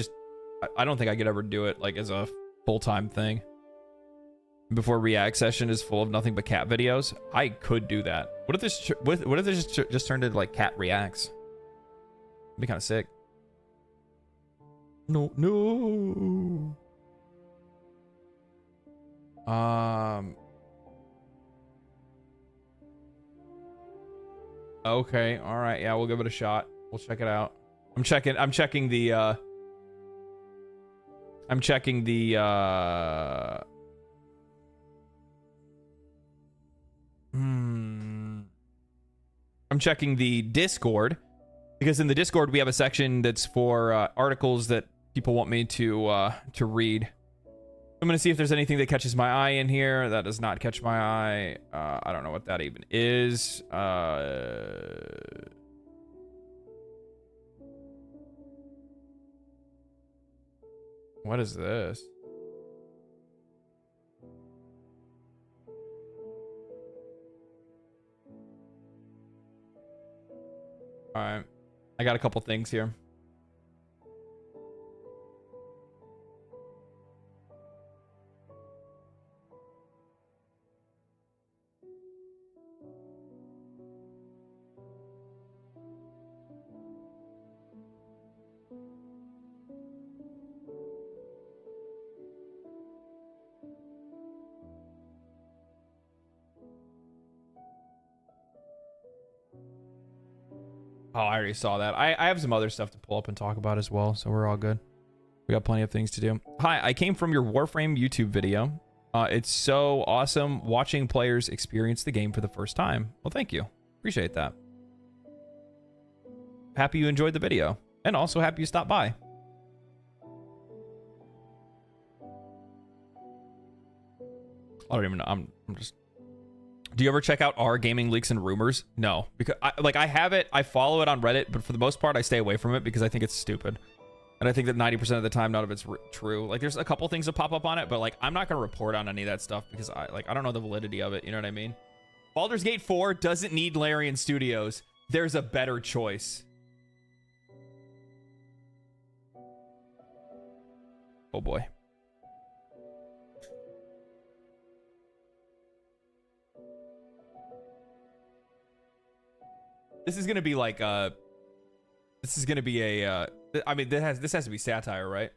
Speaker 1: don't think I could ever do it like as a full-time thing. Before React session is full of nothing but cat videos, I could do that. What if this just turned into like cat reacts? It'd be kind of sick. No. Okay, all right, yeah, we'll give it a shot. We'll check it out. I'm checking the I'm checking the Discord, because in the Discord we have a section that's for articles that people want me to read. I'm gonna see if there's anything that catches my eye in here. That does not catch my eye. I don't know what that even is. What is this? All right, I got a couple things here. Oh, I already saw that. I have some other stuff to pull up and talk about as well, so we're all good. We got plenty of things to do. Hi, I came from your Warframe YouTube video. It's so awesome watching players experience the game for the first time. Well, thank you. Appreciate that. happy you enjoyed the video, and also happy you stopped by. I don't even know. I'm just. Do you ever check out our gaming leaks and rumors? No, because I have it. I follow it on Reddit, but for the most part, I stay away from it because I think it's stupid, and I think that 90% of the time, none of it's true. Like, there's a couple things that pop up on it, but like, I'm not gonna report on any of that stuff because I don't know the validity of it. You know what I mean? Baldur's Gate 4 doesn't need Larian Studios. There's a better choice. Oh boy. This is gonna be like this is gonna be a I mean, this has to be satire, right?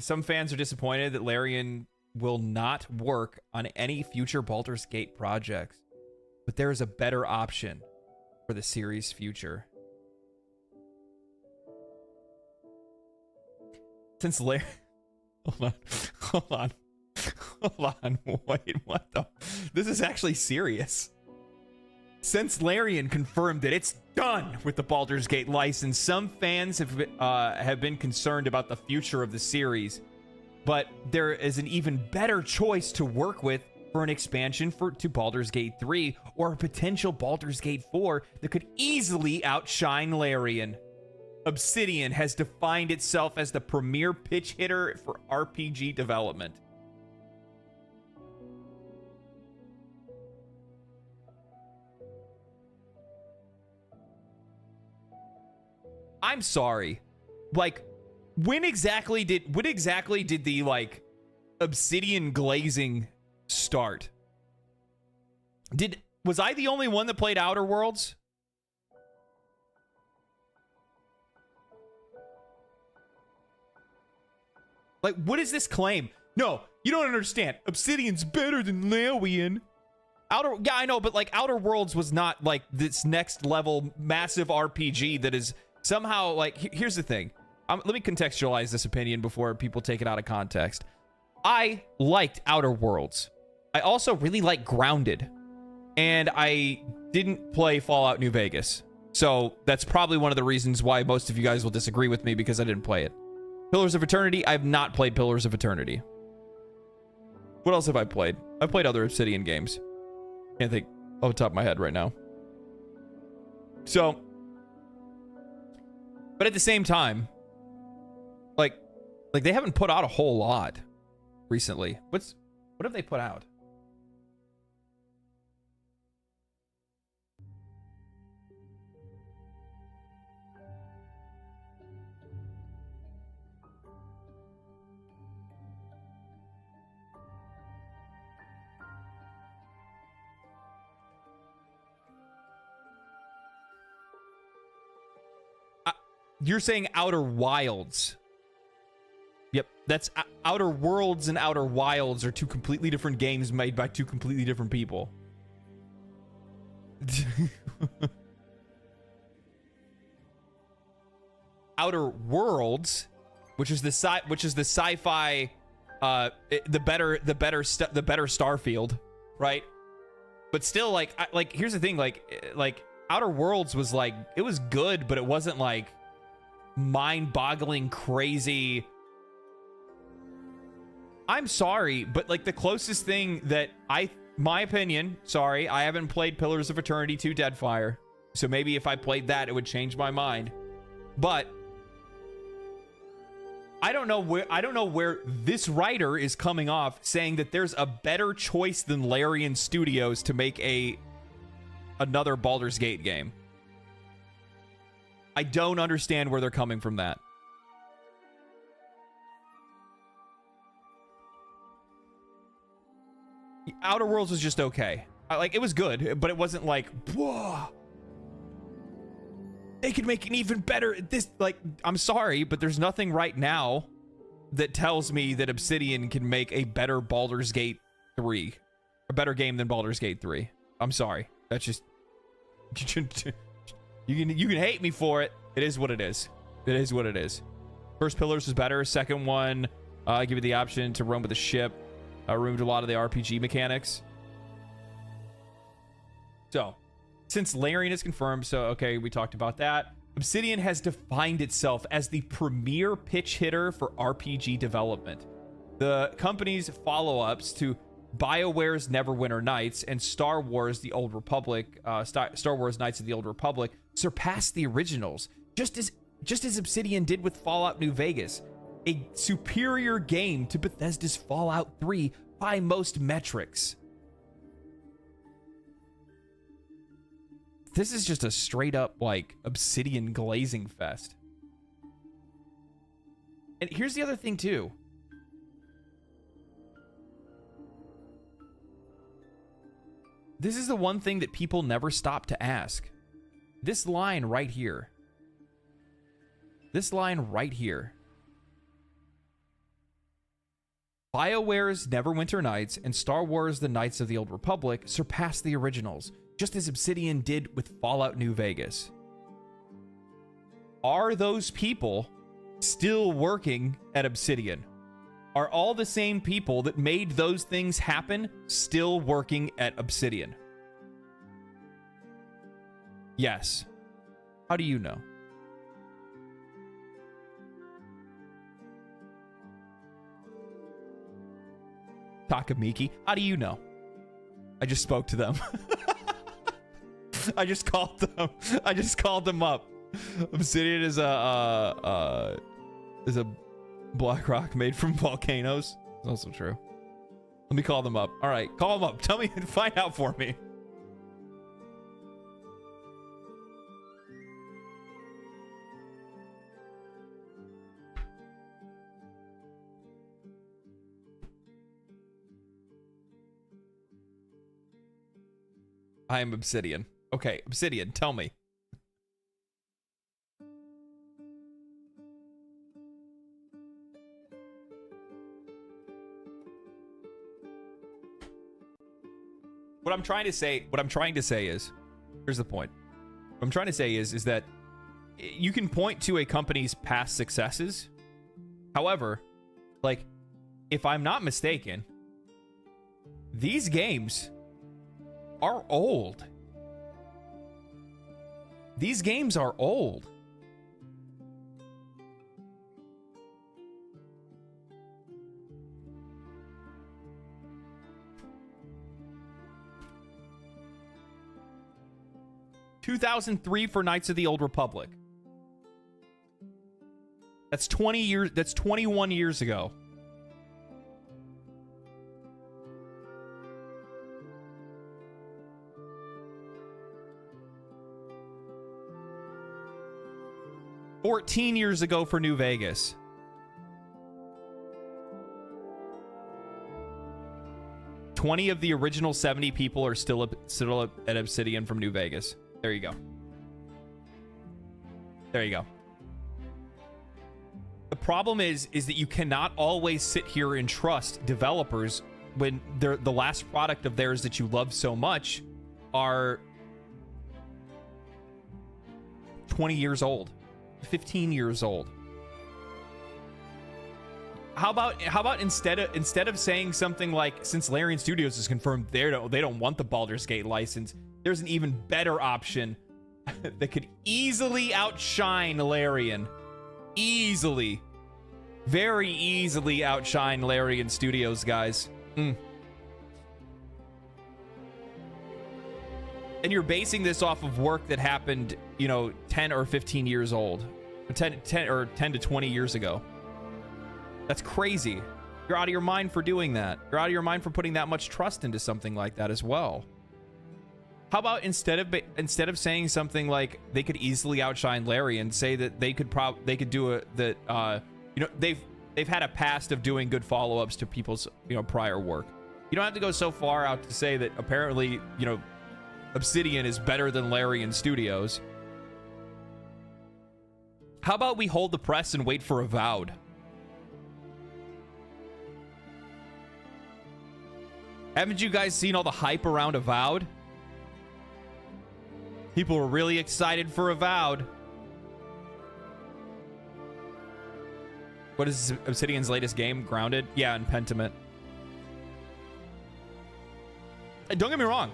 Speaker 1: Some fans are disappointed that Larian will not work on any future Baldur's Gate projects, but there is a better option for the series' future. Since Larian, hold on, wait, what the? This is actually serious. Since Larian confirmed that it's done with the Baldur's Gate license, some fans have been concerned about the future of the series, but there is an even better choice to work with for an expansion to Baldur's Gate 3 or a potential Baldur's Gate 4 that could easily outshine Larian. Obsidian has defined itself as the premier pitch hitter for RPG development. I'm sorry. Like, when exactly did the like Obsidian glazing start? Was I the only one that played Outer Worlds? Like, what is this claim? No, you don't understand. Obsidian's better than Larian. Yeah, I know, but like Outer Worlds was not like this next level massive RPG that is somehow like, here's the thing. Let me contextualize this opinion before people take it out of context. I liked Outer Worlds. I also really like Grounded. And I didn't play Fallout New Vegas. So that's probably one of the reasons why most of you guys will disagree with me, because I didn't play it. Pillars of Eternity, I have not played Pillars of Eternity. What else have I played? I've played other Obsidian games. Can't think off the top of my head right now. So, but at the same time, like they haven't put out a whole lot recently. What have they put out? You're saying Outer Wilds. Yep, that's Outer Worlds and Outer Wilds are two completely different games made by two completely different people. Outer Worlds, which is the sci-fi, the better Starfield, right? But still, like here's the thing, like Outer Worlds was like, it was good, but it wasn't like mind-boggling crazy. I'm sorry, but like the closest thing that my opinion, sorry, I haven't played Pillars of Eternity 2 Deadfire, so maybe if I played that it would change my mind, but I don't know where this writer is coming off saying that there's a better choice than Larian Studios to make another Baldur's Gate game. I don't understand where they're coming from that. Outer Worlds was just okay. Like, it was good, but it wasn't like, whoa, they could make an even better this. Like, I'm sorry, but there's nothing right now that tells me that Obsidian can make a better Baldur's Gate 3, a better game than Baldur's Gate 3. I'm sorry. That's just you can hate me for it. It is what it is. It is what it is. First Pillars was better. Second one, give you the option to roam with a ship. Removed a lot of the RPG mechanics. So, Since Larian is confirmed, so okay, we talked about that. Obsidian has defined itself as the premier pitch hitter for RPG development. The company's follow-ups to BioWare's Neverwinter Nights and Star Wars: The Old Republic, Star Wars: Knights of the Old Republic, surpassed the originals, just as Obsidian did with Fallout New Vegas, a superior game to Bethesda's Fallout 3 by most metrics. This is just a straight up like Obsidian glazing fest. And here's the other thing too. This is the one thing that people never stop to ask. This line right here. This line right here. BioWare's Neverwinter Nights and Star Wars: The Knights of the Old Republic surpassed the originals, just as Obsidian did with Fallout New Vegas. Are those people still working at Obsidian? Are all the same people that made those things happen still working at Obsidian? Yes. How do you know? Takamiki, how do you know? I just spoke to them. I just called them. I just called them up. Obsidian is a black rock made from volcanoes. It's also true. Let me call them up. All right, call them up. Tell me and find out for me. I am Obsidian. Okay, Obsidian, tell me. What I'm trying to say is, here's the point. What I'm trying to say is that you can point to a company's past successes. However, like, if I'm not mistaken, these games are old. These games are old. $2003 for Knights of the Old Republic. That's 20 years. That's 21 years ago. $14 years ago for New Vegas. $20 of the original 70 people are still at Obsidian from New Vegas. There you go. There you go. The problem is that you cannot always sit here and trust developers when they're the last product of theirs that you love so much are 20 years old, 15 years old. How about instead of saying something like, since Larian Studios is confirmed they don't want the Baldur's Gate license, there's an even better option that could easily outshine Larian. Easily. Very easily outshine Larian Studios, guys. And you're basing this off of work that happened, 10 or 15 years old. 10 to 20 years ago. That's crazy. You're out of your mind for doing that. You're out of your mind for putting that much trust into something like that as well. How about instead of saying something like they could easily outshine Larian, say that they could do they've had a past of doing good follow-ups to people's prior work. You don't have to go so far out to say that apparently Obsidian is better than Larian Studios. How about we hold the press and wait for Avowed? Haven't you guys seen all the hype around Avowed? People were really excited for Avowed. What is Obsidian's latest game? Grounded? Yeah, and Pentiment. Don't get me wrong.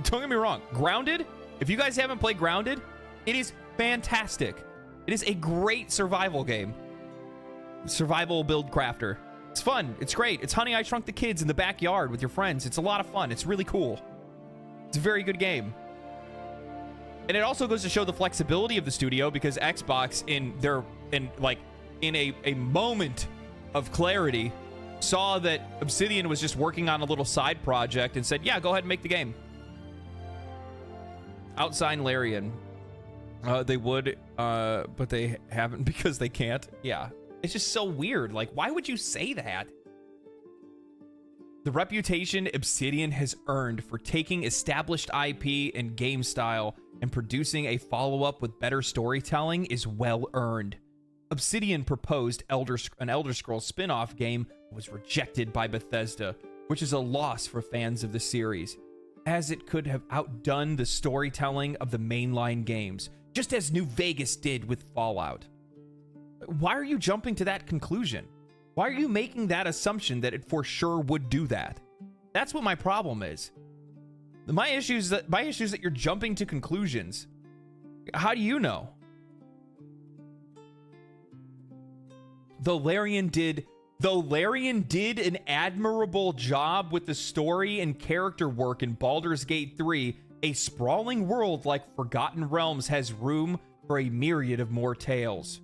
Speaker 1: Don't get me wrong. Grounded, if you guys haven't played Grounded, it is fantastic. It is a great survival game. Survival build crafter. It's fun. It's great. It's Honey, I Shrunk the Kids in the backyard with your friends. It's a lot of fun. It's really cool. It's a very good game. And it also goes to show the flexibility of the studio, because Xbox in a moment of clarity saw that Obsidian was just working on a little side project and said, yeah, go ahead and make the game. Outside Larian. They would, but they haven't because they can't. Yeah. It's just so weird. Like, why would you say that? The reputation Obsidian has earned for taking established IP and game style and producing a follow-up with better storytelling is well earned. Obsidian proposed an Elder Scrolls spin-off game was rejected by Bethesda, which is a loss for fans of the series, as it could have outdone the storytelling of the mainline games, just as New Vegas did with Fallout. Why are you jumping to that conclusion? Why are you making that assumption that it for sure would do that? That's what my problem is. My issue is that you're jumping to conclusions. How do you know? Though Larian did an admirable job with the story and character work in Baldur's Gate 3, a sprawling world like Forgotten Realms has room for a myriad of more tales.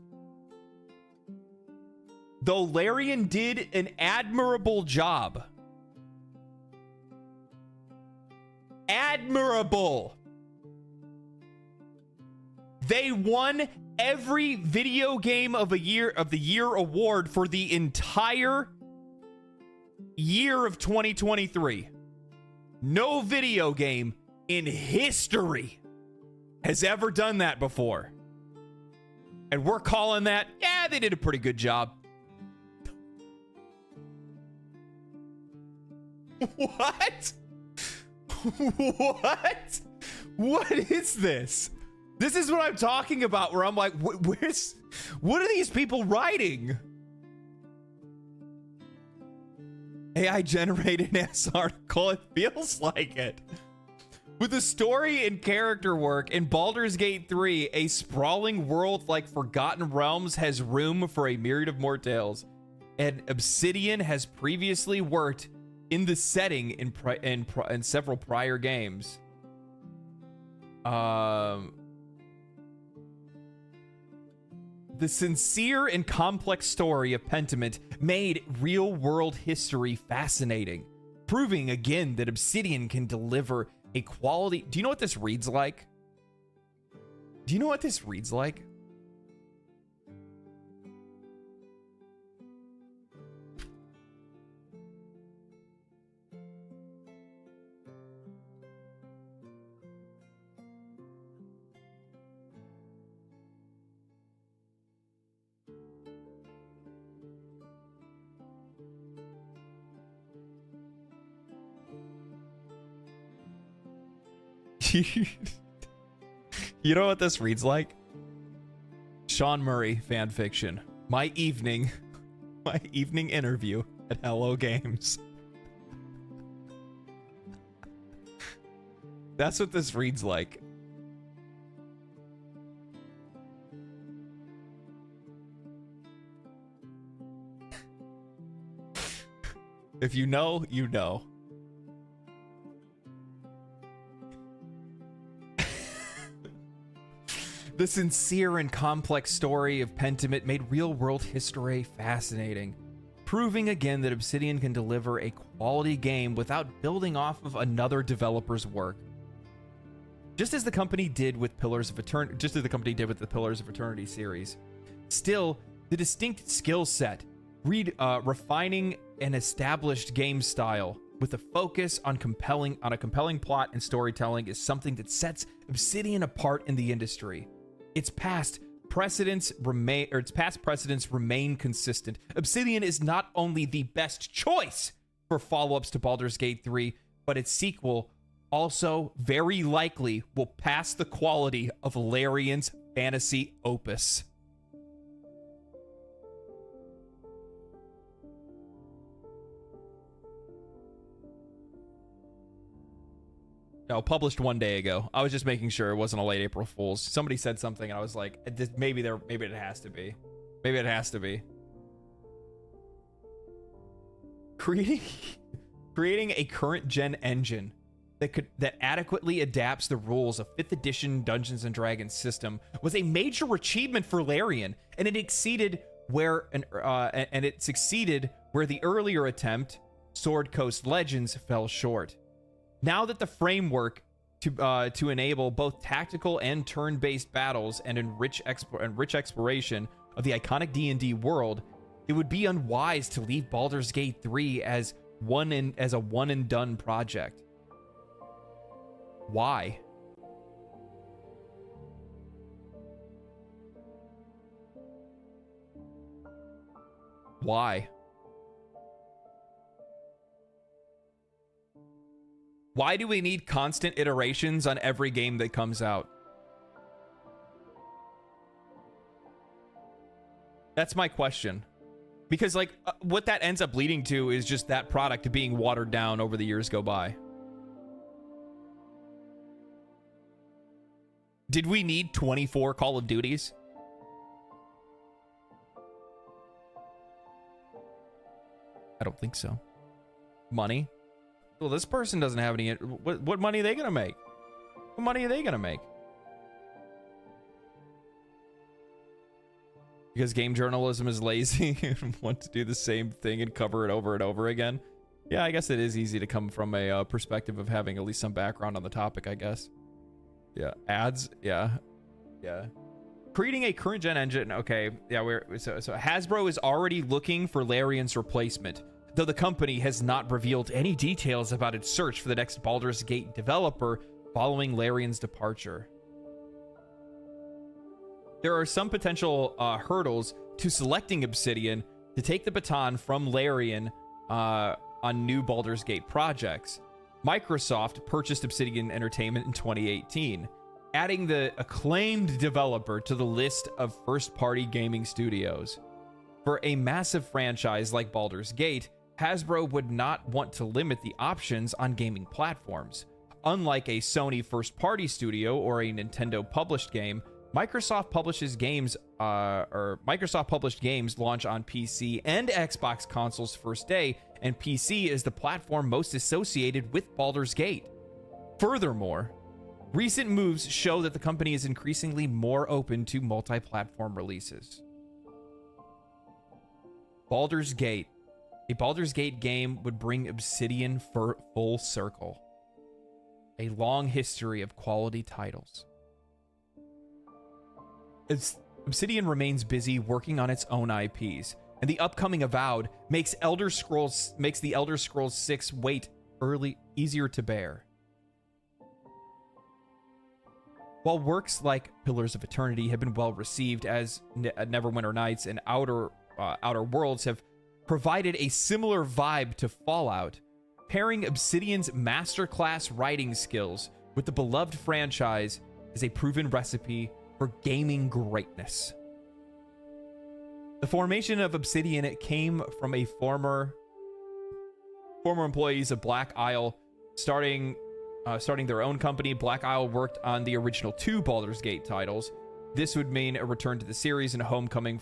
Speaker 1: Though Larian did an admirable job. Admirable. They won every video game of the year award for the entire year of 2023. No video game in history has ever done that before. And we're calling that, yeah, they did a pretty good job. What? What? What is this? This is what I'm talking about, where I'm like, what are these people writing? AI generated ass article, it feels like it. With the story and character work in Baldur's Gate 3, a sprawling world like Forgotten Realms has room for a myriad of more tales. And Obsidian has previously worked in the setting in several prior games. The sincere and complex story of Pentiment made real-world history fascinating, proving again that Obsidian can deliver a quality... Do you know what this reads like? Do you know what this reads like? You know what this reads like? Sean Murray fanfiction. My evening interview at Hello Games. That's what this reads like. If you know, you know. The sincere and complex story of Pentiment made real-world history fascinating, proving again that Obsidian can deliver a quality game without building off of another developer's work. Just as the company did with the Pillars of Eternity series. Still, the distinct skill set, refining an established game style with a focus on a compelling plot and storytelling is something that sets Obsidian apart in the industry. Its past precedents remain consistent. Obsidian is not only the best choice for follow-ups to Baldur's Gate 3, but its sequel also very likely will pass the quality of Larian's fantasy opus. No, published 1 day ago. I was just making sure it wasn't a late April Fool's. Somebody said something and I was like, maybe it has to be. Maybe it has to be. Creating a current gen engine that adequately adapts the rules of 5th edition Dungeons and Dragons system was a major achievement for Larian, and it succeeded where the earlier attempt, Sword Coast Legends, fell short. Now that the framework to enable both tactical and turn-based battles and rich exploration of the iconic D&D world, it would be unwise to leave Baldur's Gate 3 as a one and done project. Why? Why? Why do we need constant iterations on every game that comes out? That's my question. Because, like, what that ends up leading to is just that product being watered down over the years go by. Did we need 24 Call of Duties? I don't think so. Money? Well, this person doesn't have any... What money are they gonna make? What money are they gonna make? Because game journalism is lazy and want to do the same thing and cover it over and over again. Yeah, I guess it is easy to come from a perspective of having at least some background on the topic, I guess. Yeah, ads. Yeah. Creating a current gen engine. Okay, yeah, so Hasbro is already looking for Larian's replacement, though the company has not revealed any details about its search for the next Baldur's Gate developer following Larian's departure. There are some potential hurdles to selecting Obsidian to take the baton from Larian on new Baldur's Gate projects. Microsoft purchased Obsidian Entertainment in 2018, adding the acclaimed developer to the list of first-party gaming studios. For a massive franchise like Baldur's Gate, Hasbro would not want to limit the options on gaming platforms. Unlike a Sony first-party studio or a Nintendo-published game, Microsoft published games launch on PC and Xbox consoles first day, and PC is the platform most associated with Baldur's Gate. Furthermore, recent moves show that the company is increasingly more open to multi-platform releases. Baldur's Gate. A Baldur's Gate game would bring Obsidian full circle. A long history of quality titles. Obsidian remains busy working on its own IPs, and the upcoming Avowed makes the Elder Scrolls 6 wait easier to bear. While works like Pillars of Eternity have been well received, as Neverwinter Nights and Outer Worlds have provided a similar vibe to Fallout, pairing Obsidian's masterclass writing skills with the beloved franchise is a proven recipe for gaming greatness. The formation of Obsidian came from a former employees of Black Isle starting their own company. Black Isle worked on the original 2 Baldur's Gate titles. This would mean a return to the series and a homecoming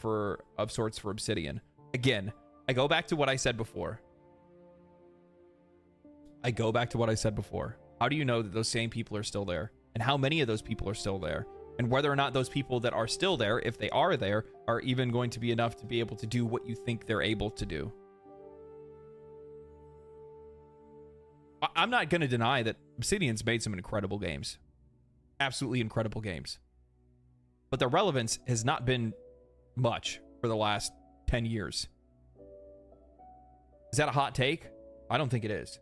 Speaker 1: of sorts for Obsidian. Again, I go back to what I said before. How do you know that those same people are still there? And how many of those people are still there? And whether or not those people that are still there, if they are there, are even going to be enough to be able to do what you think they're able to do. I'm not going to deny that Obsidian's made some incredible games. Absolutely incredible games. But their relevance has not been much for the last 10 years. Is that a hot take? I don't think it is.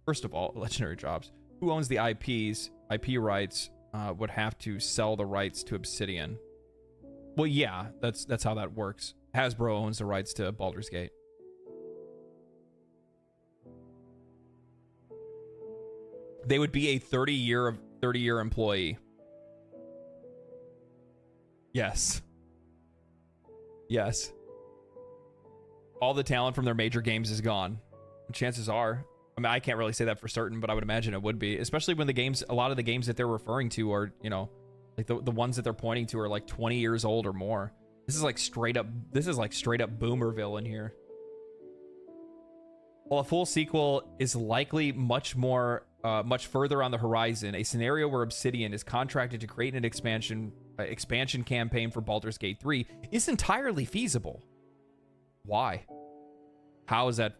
Speaker 1: First of all, Legendary Jobs. Who owns the IPs, IP rights, would have to sell the rights to Obsidian. Well, yeah, that's how that works. Hasbro owns the rights to Baldur's Gate. They would be a 30-year employee. Yes. All the talent from their major games is gone. Chances are I mean, I can't really say that for certain, but I would imagine it would be, especially when a lot of the games that they're referring to are, you know, like the ones that they're pointing to are like 20 years old or more. This is like straight up Boomerville in here. While a full sequel is likely much further on the horizon, a scenario where Obsidian is contracted to create an expansion campaign for Baldur's Gate 3 is entirely feasible. Why? How is that?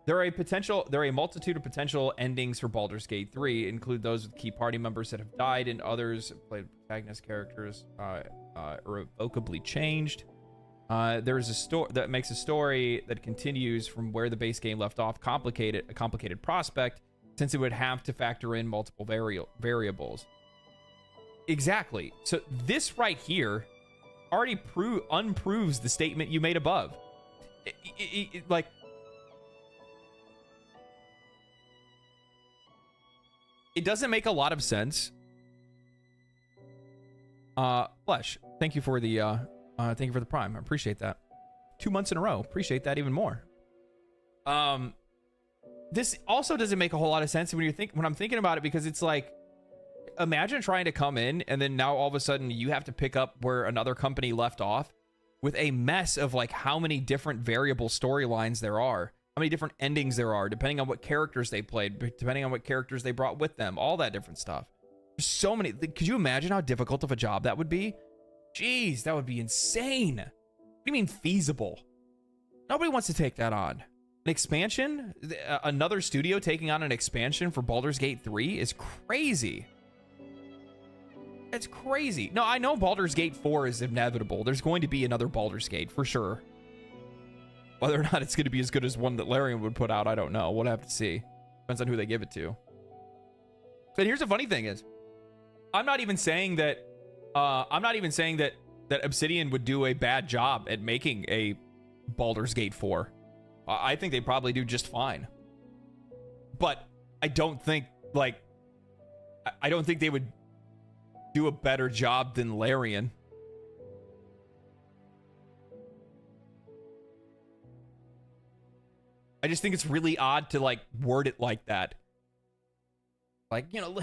Speaker 1: There are a multitude of potential endings for Baldur's Gate 3, include those with key party members that have died and others played protagonist characters irrevocably changed. There is a story that makes a story that continues from where the base game left off a complicated prospect, since it would have to factor in multiple variables. Exactly. So this right here already unproves the statement you made above. Like, it doesn't make a lot of sense. Flesh, thank you for the prime. I appreciate that. 2 months in a row. Appreciate that even more. This also doesn't make a whole lot of sense when I'm thinking about it, because it's like, imagine trying to come in and then now all of a sudden you have to pick up where another company left off with a mess of like how many different variable storylines there are, how many different endings there are, depending on what characters they played, depending on what characters they brought with them, all that different stuff. There's so many. Could you imagine how difficult of a job that would be? Jeez, that would be insane. What do you mean feasible? Nobody wants to take that on. An expansion? Another studio taking on an expansion for Baldur's Gate 3 is crazy. It's crazy. No, I know Baldur's Gate 4 is inevitable. There's going to be another Baldur's Gate for sure. Whether or not it's going to be as good as one that Larian would put out, I don't know. We'll have to see. Depends on who they give it to. But here's the funny thing is, I'm not even saying that Obsidian would do a bad job at making a Baldur's Gate 4. I think they probably do just fine. But I don't think they would do a better job than Larian. I just think it's really odd to like word it like that. Like, you know,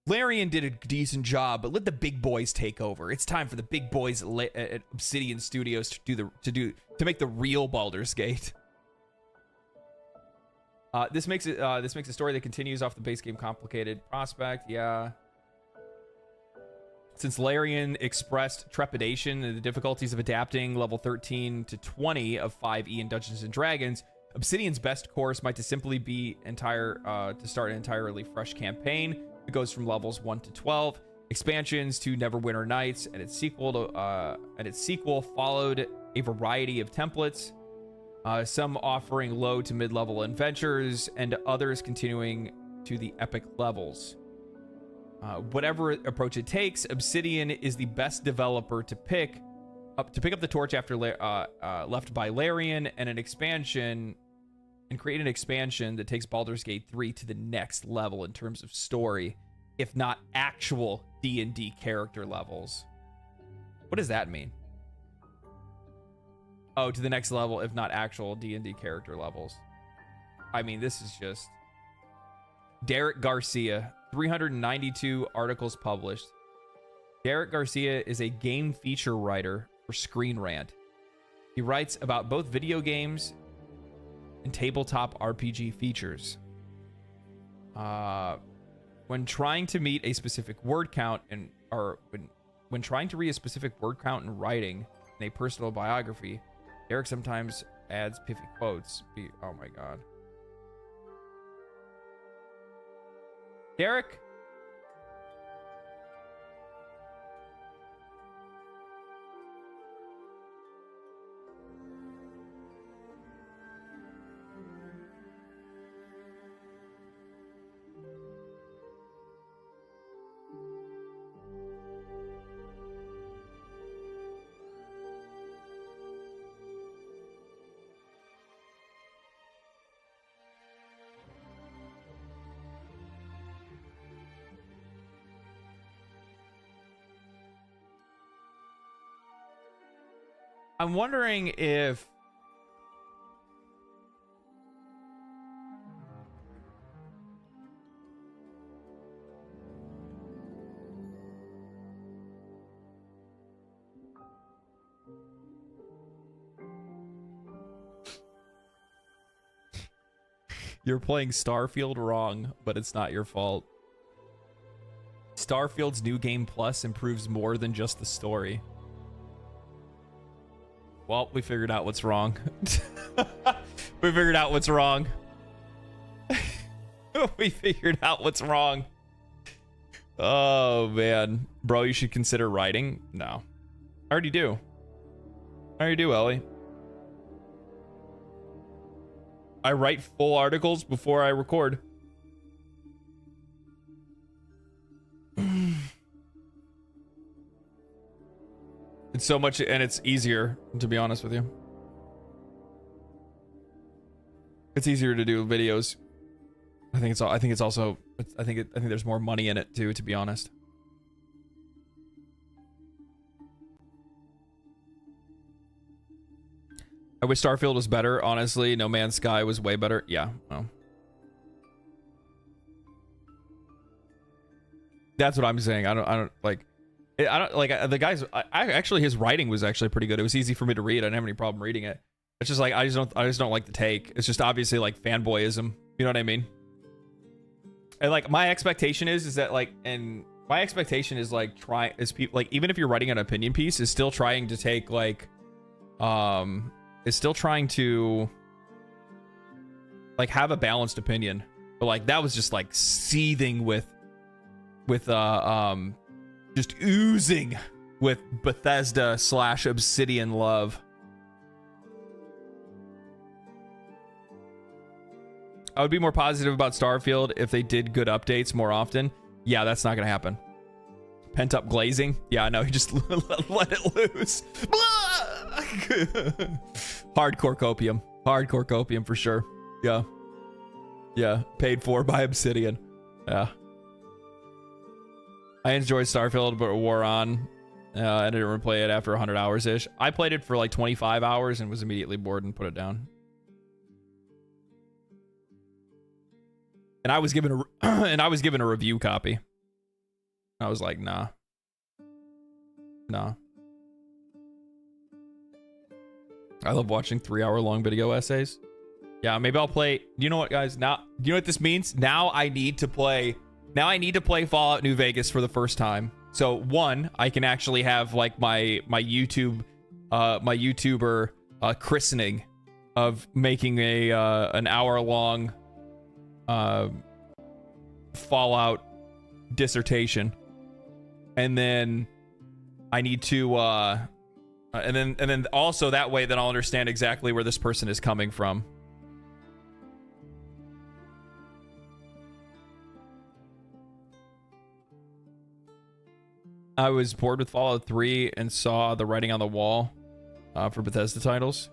Speaker 1: Larian did a decent job, but let the big boys take over. It's time for the big boys at Obsidian Studios to make the real Baldur's Gate. This makes a story that continues off the base game complicated prospect. Yeah. Since Larian expressed trepidation in the difficulties of adapting level 13 to 20 of 5e in Dungeons and Dragons, Obsidian's best course might to simply be to start an entirely fresh campaign. It goes from levels 1 to 12, expansions to Neverwinter Nights, and its sequel followed a variety of templates, some offering low to mid-level adventures, and others continuing to the epic levels. Whatever approach it takes, Obsidian is the best developer to pick up the torch after left by Larian, and create an expansion that takes Baldur's Gate 3 to the next level in terms of story, if not actual D&D character levels. What does that mean? Oh, to the next level, if not actual D&D character levels. I mean, this is just... Derek Garcia, 392 articles published. Derek Garcia is a game feature writer for Screen Rant. He writes about both video games and tabletop RPG features. When trying to meet a specific word count when trying to read a specific word count in writing in a personal biography, Derek sometimes adds pithy quotes. Oh my god. Derek? I'm wondering if You're playing Starfield wrong, but it's not your fault. Starfield's New Game Plus improves more than just the story. Well, we figured out what's wrong. We figured out what's wrong. We figured out what's wrong. Oh, man. Bro, you should consider writing. No. I already do. I already do, Ellie. I write full articles before I record. It's so much, and it's easier, to be honest with you. It's easier to do videos. I think there's more money in it too, to be honest. I wish Starfield was better. Honestly, No Man's Sky was way better. Yeah. Oh. That's what I'm saying. I don't like the guys. I actually, his writing was actually pretty good. It was easy for me to read. I didn't have any problem reading it. It's just like I just don't like the take. It's just obviously like fanboyism. You know what I mean? And like my expectation is that like, and my expectation is like people like, even if you're writing an opinion piece, is still trying to take like is still trying to like have a balanced opinion. But like that was just like seething with just oozing with Bethesda / Obsidian love. I would be more positive about Starfield if they did good updates more often. Yeah, that's not gonna happen. Pent up glazing. Yeah, no, you just let it loose. Hardcore copium. Hardcore copium for sure. Yeah. Yeah. Paid for by Obsidian. Yeah. I enjoyed Starfield, but wore on. I didn't replay it after 100 hours ish. I played it for like 25 hours and was immediately bored and put it down. And I was given a review copy. I was like, nah. Nah. I love watching 3-hour-long video essays. Yeah, maybe I'll play. You know what, guys? Now, you know what this means? Now I need to play Fallout New Vegas for the first time. So one, I can actually have like my YouTuber christening of making an hour-long Fallout dissertation, and then I need to and then also that way then I'll understand exactly where this person is coming from. I was bored with Fallout 3 and saw the writing on the wall for Bethesda titles.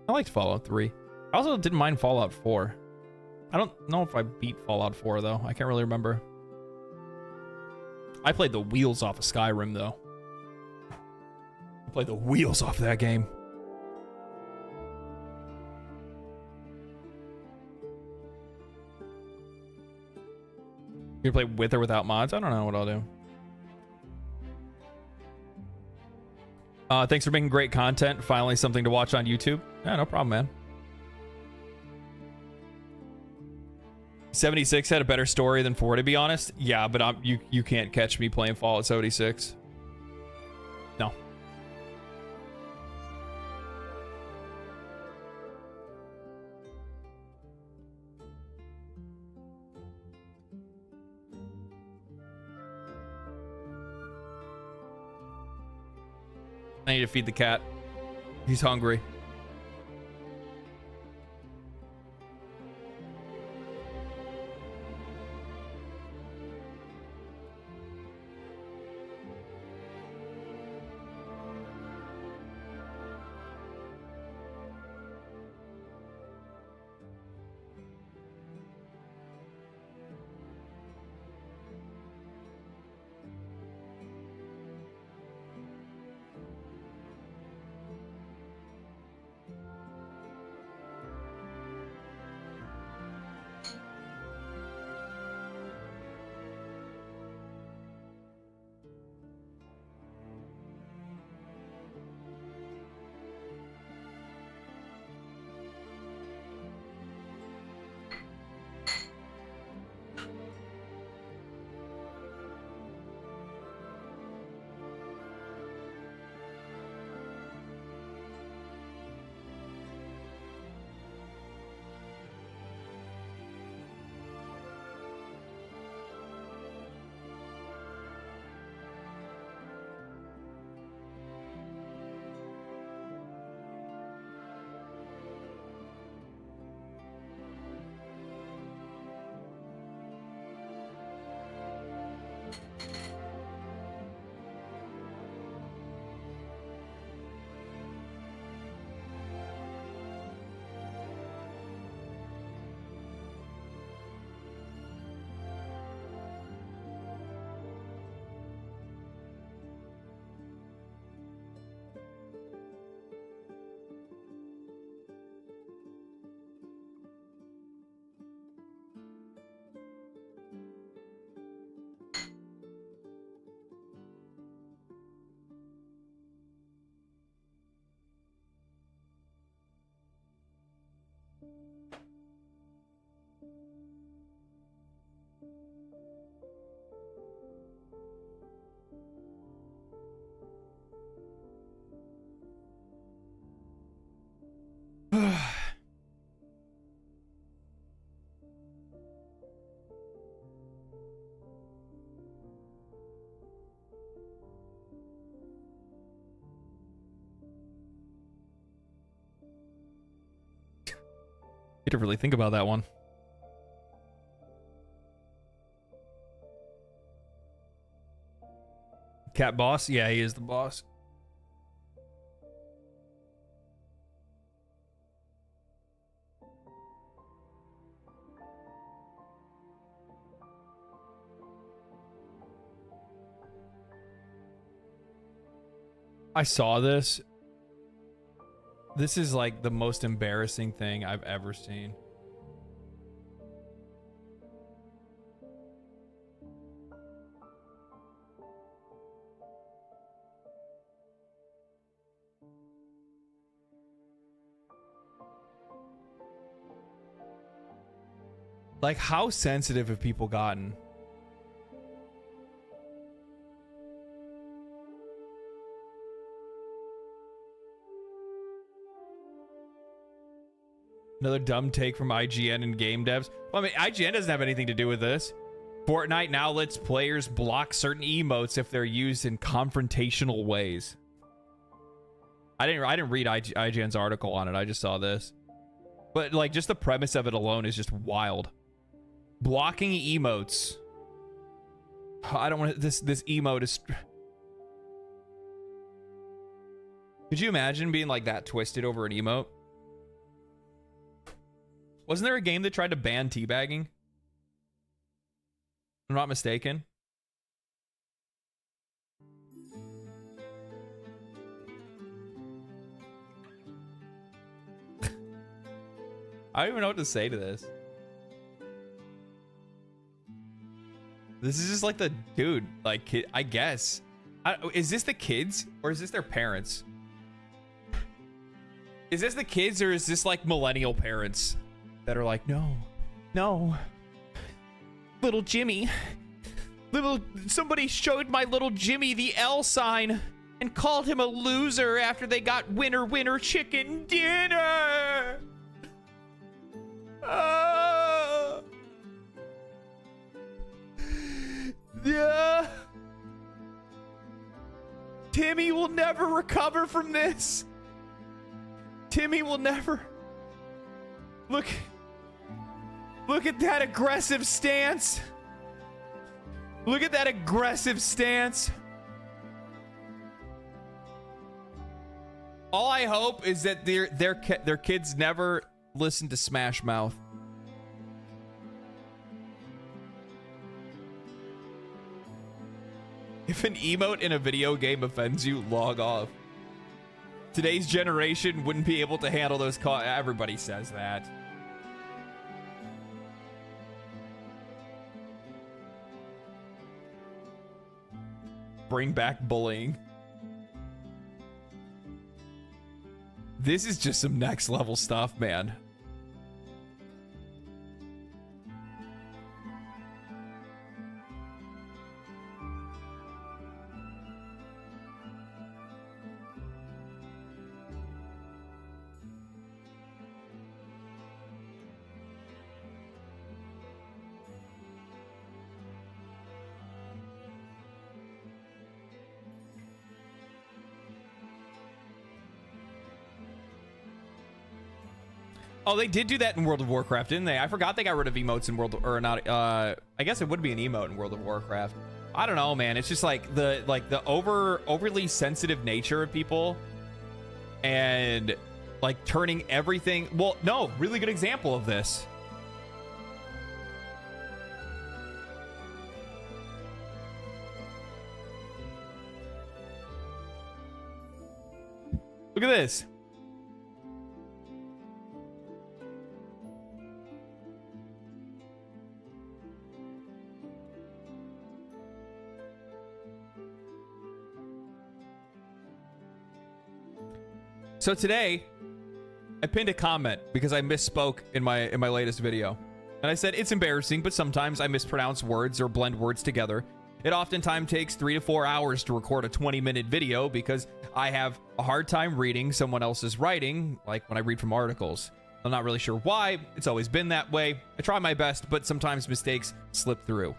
Speaker 1: I liked Fallout 3. I also didn't mind Fallout 4. I don't know if I beat Fallout 4, though. I can't really remember. I played the wheels off of Skyrim, though. I played the wheels off that game. You play with or without mods? I don't know what I'll do. Thanks for making great content. Finally, something to watch on YouTube. Yeah, no problem, man. 76 had a better story than 4, to be honest. Yeah, but you can't catch me playing Fallout 76. No. I need to feed the cat. He's hungry. had to really think about that one. Cat boss? Yeah, he is the boss. I saw this. This is like the most embarrassing thing I've ever seen. Like, how sensitive have people gotten? Another dumb take from IGN and game devs. Well, I mean, IGN doesn't have anything to do with this. Fortnite now lets players block certain emotes if they're used in confrontational ways. I didn't read IGN's article on it. I just saw this. But like, just the premise of it alone is just wild. Blocking emotes. I don't want this emote is. Could you imagine being like that twisted over an emote? Wasn't there a game that tried to ban teabagging? If I'm not mistaken. I don't even know what to say to this. This is just like the dude, like, kid, I guess. Is this the kids or is this their parents? Is this the kids or is this like millennial parents that are like, no, little Jimmy, somebody showed my little Jimmy the L sign and called him a loser after they got winner chicken dinner. Yeah. Timmy will never recover from this. Timmy will never. Look at that aggressive stance. Look at that aggressive stance. All I hope is that their kids never listen to Smash Mouth. If an emote in a video game offends you, log off. Today's generation wouldn't be able to handle those calls. Everybody says that. Bring back bullying. This is just some next level stuff, man. Oh, they did do that in World of Warcraft, didn't they? I forgot they got rid of emotes in World of, or not. I guess it would be an emote in World of Warcraft. I don't know, man. It's just like the overly sensitive nature of people, and like turning everything. Well, no, really good example of this. Look at this. So today, I pinned a comment because I misspoke in my latest video. And I said, it's embarrassing, but sometimes I mispronounce words or blend words together. It oftentimes takes 3 to 4 hours to record a 20-minute video because I have a hard time reading someone else's writing, like when I read from articles. I'm not really sure why. It's always been that way. I try my best, but sometimes mistakes slip through.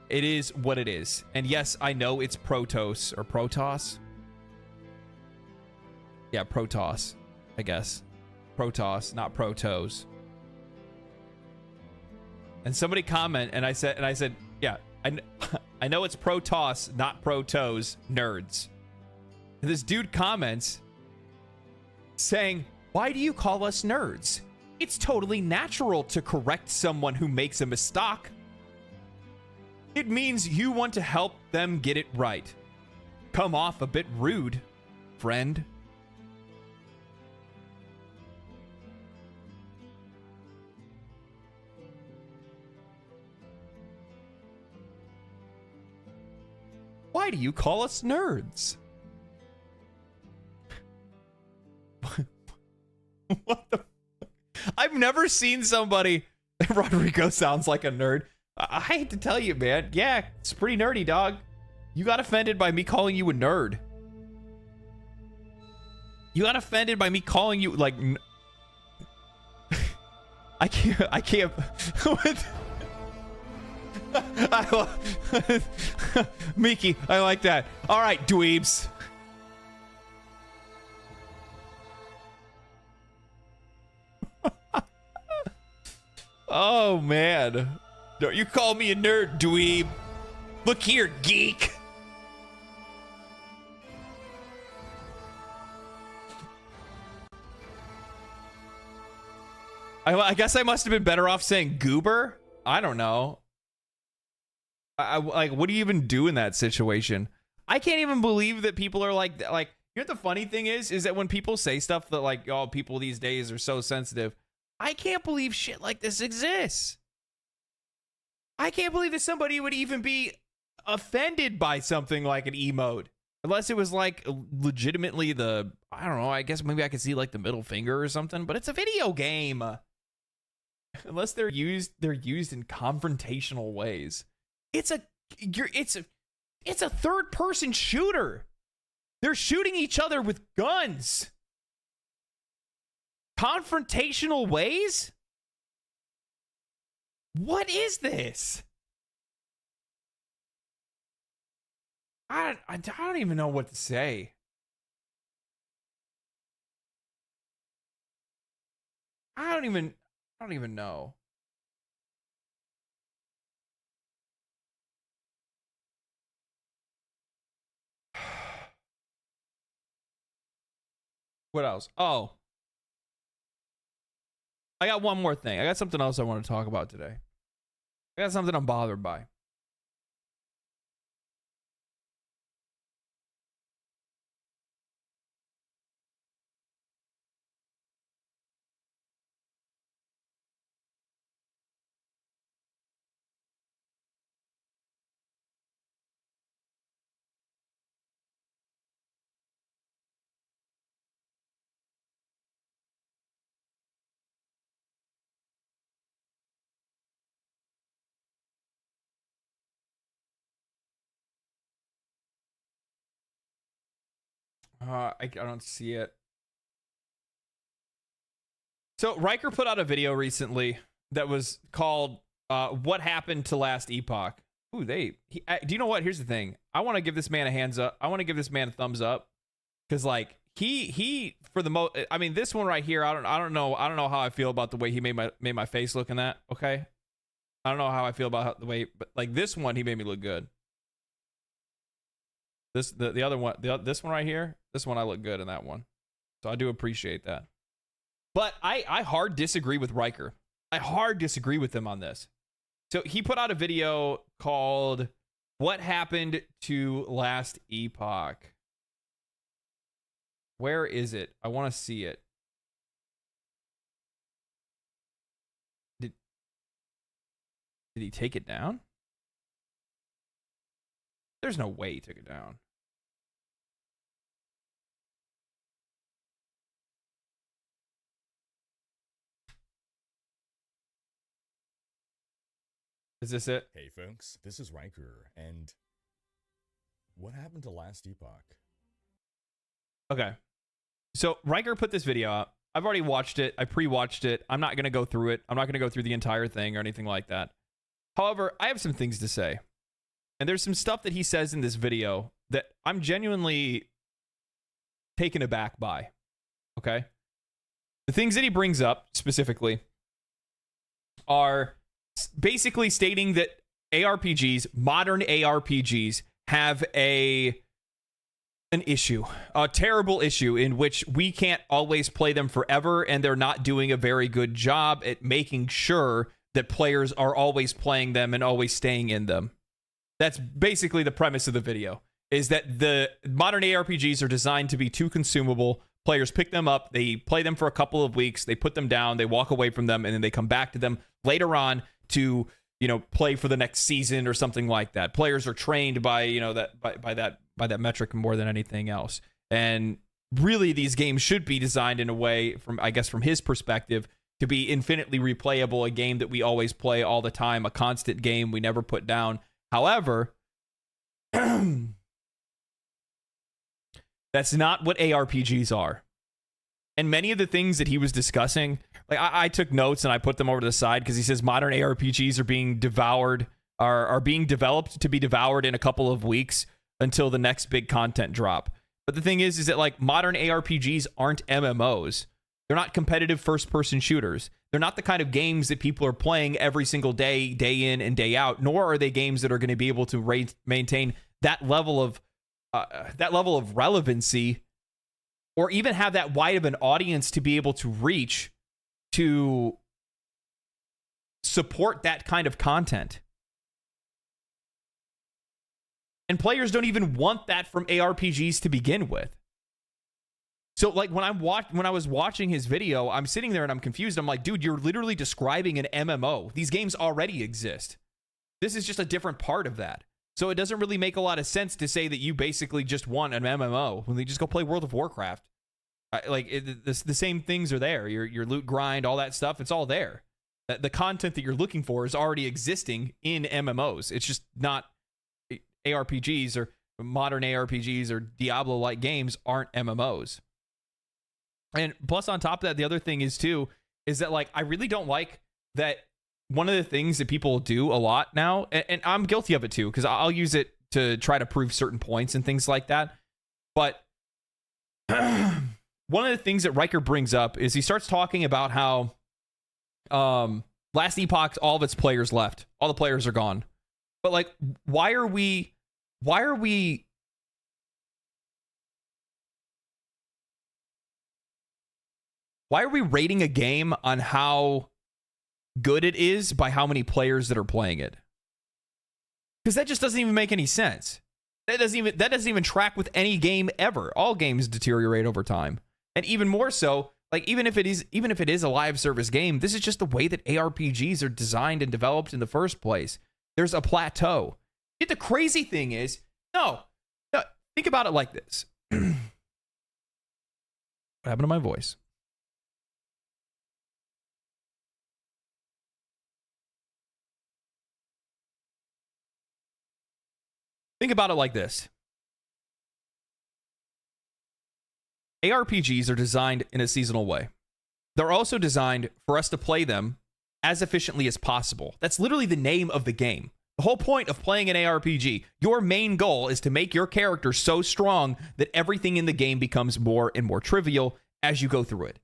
Speaker 1: It is what it is. And yes, I know it's Protoss or Protoss. Yeah, Protoss, I guess. Protoss, not Protos. and somebody comment, and I said, yeah, I know it's pro toss, not pro toes, nerds. And this dude comments saying, why do you call us nerds? It's totally natural to correct someone who makes a mistake. It means you want to help them get it right. Come off a bit rude, friend. Why do you call us nerds? What the fuck? I've never seen somebody. Rodrigo sounds like a nerd. I hate to tell you, man. Yeah, it's pretty nerdy, dog. You got offended by me calling you a nerd. You got offended by me calling you like. I can't. What? Miki, I like that. All right, dweebs. Oh man, don't you call me a nerd, dweeb. Look here, geek. I guess I must have been better off saying goober. I don't know. I like, what do you even do in that situation? I can't even believe that people are like, you know what the funny thing is that when people say stuff that like, oh, people these days are so sensitive. I can't believe shit like this exists. I can't believe that somebody would even be offended by something like an emote. Unless it was like legitimately the, I don't know, I guess maybe I could see like the middle finger or something, but it's a video game. Unless they're used in confrontational ways. It's a third person shooter. They're shooting each other with guns. Confrontational ways? What is this? I don't even know what to say. I don't even know. What else? Oh. I got one more thing. I got something else I want to talk about today. I got something I'm bothered by. I don't see it. So Riker put out a video recently that was called "What Happened to Last Epoch." Ooh, do you know what? Here's the thing. I want to give this man a hands up. I want to give this man a thumbs up because like he for the most. I mean, this one right here. I don't know how I feel about the way he made my face look in that. Okay, I don't know how I feel about the way, but like this one, he made me look good. The other one, this one right here, this one I look good in that one, so I do appreciate that. But I hard disagree with Riker. I hard disagree with him on this. So he put out a video called "What Happened to Last Epoch." Where is it? I want to see it. Did he take it down? There's no way he took it down. Is this it?
Speaker 2: Hey folks, this is Riker, and what happened to Last Epoch?
Speaker 1: Okay. So Riker put this video up. I've already watched it. I pre-watched it. I'm not going to go through it. I'm not going to go through the entire thing or anything like that. However, I have some things to say. And there's some stuff that he says in this video that I'm genuinely taken aback by. Okay? The things that he brings up specifically are basically stating that ARPGs, modern ARPGs, have an issue, a terrible issue in which we can't always play them forever, and they're not doing a very good job at making sure that players are always playing them and always staying in them. That's basically the premise of the video, is that the modern ARPGs are designed to be too consumable. Players pick them up, they play them for a couple of weeks, they put them down, they walk away from them, and then they come back to them later on to, you know, play for the next season or something like that. Players are trained by, you know, that by that metric more than anything else. And really, these games should be designed in a way, from his perspective, to be infinitely replayable, a game that we always play all the time, a constant game we never put down. However, that's not what ARPGs are. And many of the things that he was discussing, like I took notes and I put them over to the side, because he says modern ARPGs are being devoured, are being developed to be devoured in a couple of weeks until the next big content drop. But the thing is that like modern ARPGs aren't MMOs. They're not competitive first-person shooters. They're not the kind of games that people are playing every single day, day in and day out. Nor are they games that are going to be able to maintain that level of relevancy, or even have that wide of an audience to be able to reach to support that kind of content. And players don't even want that from ARPGs to begin with. So like when I was watching his video, I'm sitting there and I'm confused. I'm like, dude, you're literally describing an MMO. These games already exist. This is just a different part of that. So it doesn't really make a lot of sense to say that you basically just want an MMO when they just go play World of Warcraft. The same things are there. Your loot grind, all that stuff, it's all there. The content that you're looking for is already existing in MMOs. It's just not ARPGs, or modern ARPGs or Diablo-like games aren't MMOs. And plus, on top of that, the other thing is that like I really don't like that. One of the things that people do a lot now, and I'm guilty of it too, because I'll use it to try to prove certain points and things like that. But one of the things that Riker brings up is he starts talking about how last Epoch, all of its players left. All the players are gone. But like, why are we rating a game on how good it is by how many players that are playing it? Because that just doesn't even make any sense. That doesn't even track with any game ever. All games deteriorate over time. And even more so, like even if it is a live service game, this is just the way that ARPGs are designed and developed in the first place. There's a plateau. Yet the crazy thing is, no, think about it like this. What happened to my voice? Think about it like this. ARPGs are designed in a seasonal way. They're also designed for us to play them as efficiently as possible. That's literally the name of the game. The whole point of playing an ARPG, your main goal is to make your character so strong that everything in the game becomes more and more trivial as you go through it.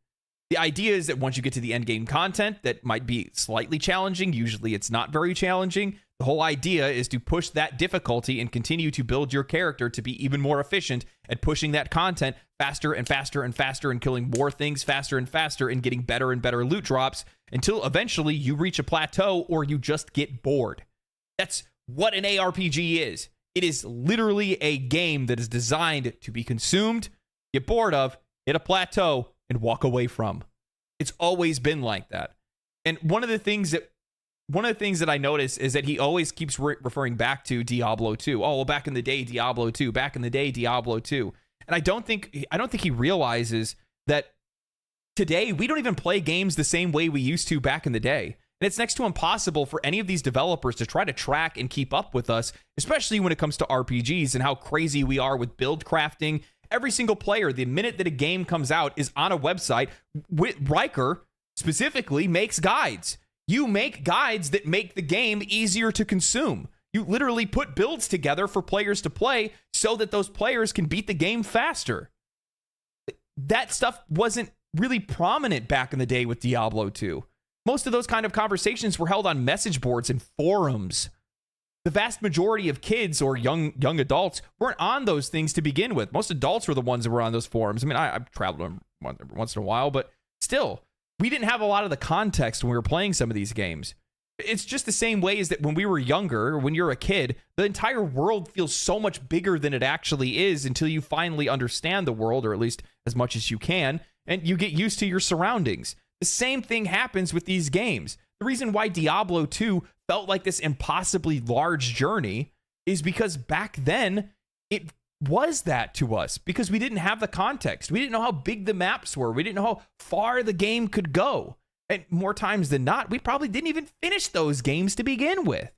Speaker 1: The idea is that once you get to the end game content that might be slightly challenging, usually it's not very challenging, the whole idea is to push that difficulty and continue to build your character to be even more efficient at pushing that content faster and faster and faster, and killing more things faster and faster, and getting better and better loot drops until eventually you reach a plateau or you just get bored. That's what an ARPG is. It is literally a game that is designed to be consumed, get bored of, hit a plateau, and walk away from. It's always been like that. And one of the things that I notice is that he always keeps referring back to Diablo 2. Oh, well, back in the day, Diablo 2. Back in the day, Diablo 2. And I don't think he realizes that today we don't even play games the same way we used to back in the day. And it's next to impossible for any of these developers to try to track and keep up with us, especially when it comes to RPGs and how crazy we are with build crafting. Every single player, the minute that a game comes out, is on a website. Riker specifically makes guides. You make guides that make the game easier to consume. You literally put builds together for players to play so that those players can beat the game faster. That stuff wasn't really prominent back in the day with Diablo 2. Most of those kind of conversations were held on message boards and forums. The vast majority of kids or young adults weren't on those things to begin with. Most adults were the ones that were on those forums. I mean, I've traveled them once in a while, but still, we didn't have a lot of the context when we were playing some of these games. It's just the same way as that when we were younger, when you're a kid, the entire world feels so much bigger than it actually is until you finally understand the world, or at least as much as you can, and you get used to your surroundings. The same thing happens with these games. The reason why Diablo 2 felt like this impossibly large journey is because back then it was that to us, because we didn't have the context. We didn't know how big the maps were. We didn't know how far the game could go. And more times than not, we probably didn't even finish those games to begin with.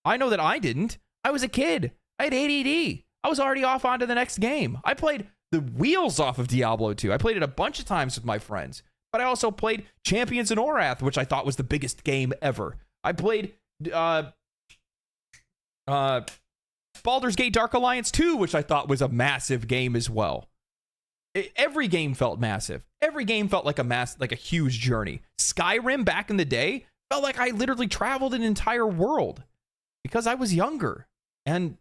Speaker 1: I know that I didn't. I was a kid. I had ADD. I was already off onto the next game. I played the wheels off of Diablo 2. I played it a bunch of times with my friends. But I also played Champions in Orath, which I thought was the biggest game ever. I played Baldur's Gate Dark Alliance 2, which I thought was a massive game as well. Every game felt massive. Every game felt like a huge journey. Skyrim back in the day felt like I literally traveled an entire world because I was younger, and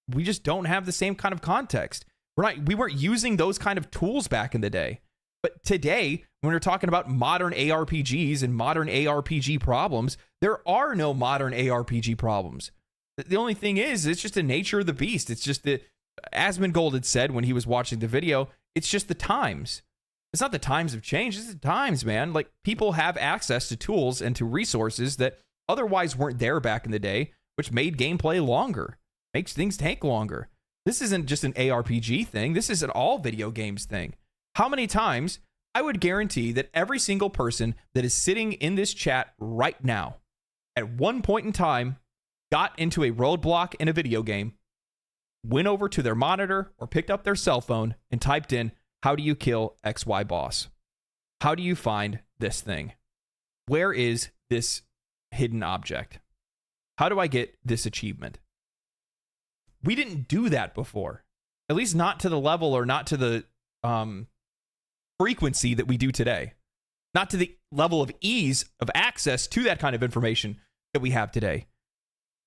Speaker 1: we just don't have the same kind of context. We weren't using those kind of tools back in the day. But today, when we're talking about modern ARPGs and modern ARPG problems, there are no modern ARPG problems. The only thing is, it's just the nature of the beast. It's just that, Asmongold had said when he was watching the video, it's just the times. It's not the times have changed. It's the times, man. Like, people have access to tools and to resources that otherwise weren't there back in the day, which made gameplay longer, makes things take longer. This isn't just an ARPG thing. This is an all video games thing. How many times, I would guarantee that every single person that is sitting in this chat right now, at one point in time, got into a roadblock in a video game, went over to their monitor or picked up their cell phone and typed in, how do you kill XY boss? How do you find this thing? Where is this hidden object? How do I get this achievement? We didn't do that before. At least not to the level or not to the frequency that we do today. Not to the level of ease of access to that kind of information that we have today.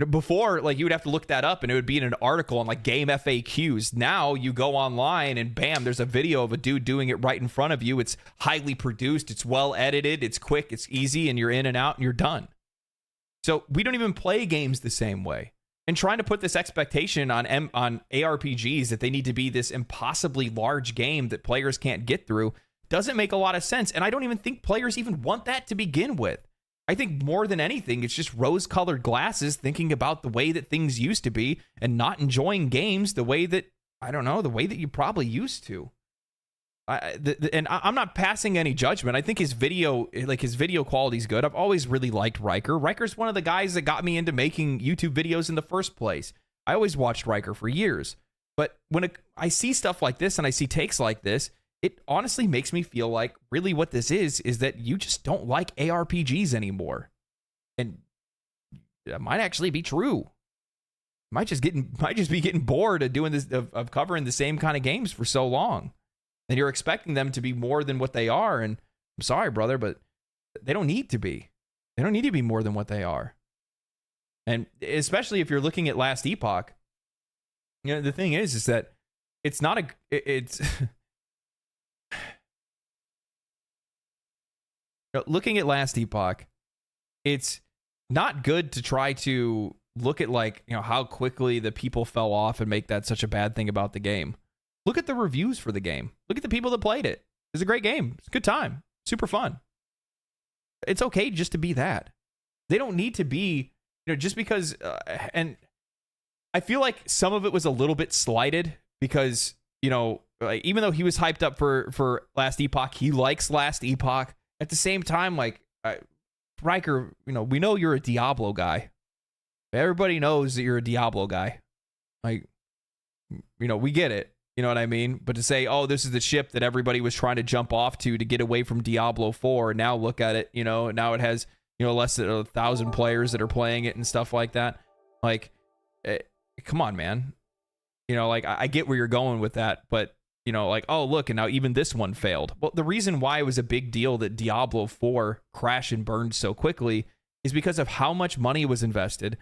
Speaker 1: Before, like, you would have to look that up and it would be in an article on like game FAQs. Now you go online and bam, there's a video of a dude doing it right in front of you. It's highly produced, it's well edited, it's quick, it's easy, and you're in and out and you're done. So we don't even play games the same way. And trying to put this expectation on ARPGs that they need to be this impossibly large game that players can't get through doesn't make a lot of sense. And I don't even think players even want that to begin with. I think more than anything, it's just rose-colored glasses thinking about the way that things used to be and not enjoying games the way that, I don't know, the way that you probably used to. And I'm not passing any judgment. I think his video quality is good. I've always really liked Riker. Riker's one of the guys that got me into making YouTube videos in the first place. I always watched Riker for years. But when I see stuff like this and I see takes like this, it honestly makes me feel like really what this is that you just don't like ARPGs anymore. And that might actually be true. Might just be getting bored of doing this, of covering the same kind of games for so long. And you're expecting them to be more than what they are. And I'm sorry, brother, but they don't need to be. They don't need to be more than what they are. And especially if you're looking at Last Epoch, you know, the thing is that it's not it's looking at Last Epoch, it's not good to try to look at, like, you know, how quickly the people fell off and make that such a bad thing about the game. Look at the reviews for the game. Look at the people that played it. It's a great game. It's a good time. Super fun. It's okay just to be that. They don't need to be, you know, just because, and I feel like some of it was a little bit slighted because, you know, like, even though he was hyped up for Last Epoch, he likes Last Epoch. At the same time, like, Riker, you know, we know you're a Diablo guy. Everybody knows that you're a Diablo guy. Like, you know, we get it. You know what I mean? But to say, oh, this is the ship that everybody was trying to jump off to get away from Diablo 4, and now look at it, you know, now it has, you know, less than 1,000 players that are playing it and stuff like that. Like, come on, man. You know, like, I get where you're going with that, but you know, like, oh, look, and now even this one failed. Well, the reason why it was a big deal that Diablo 4 crashed and burned so quickly is because of how much money was invested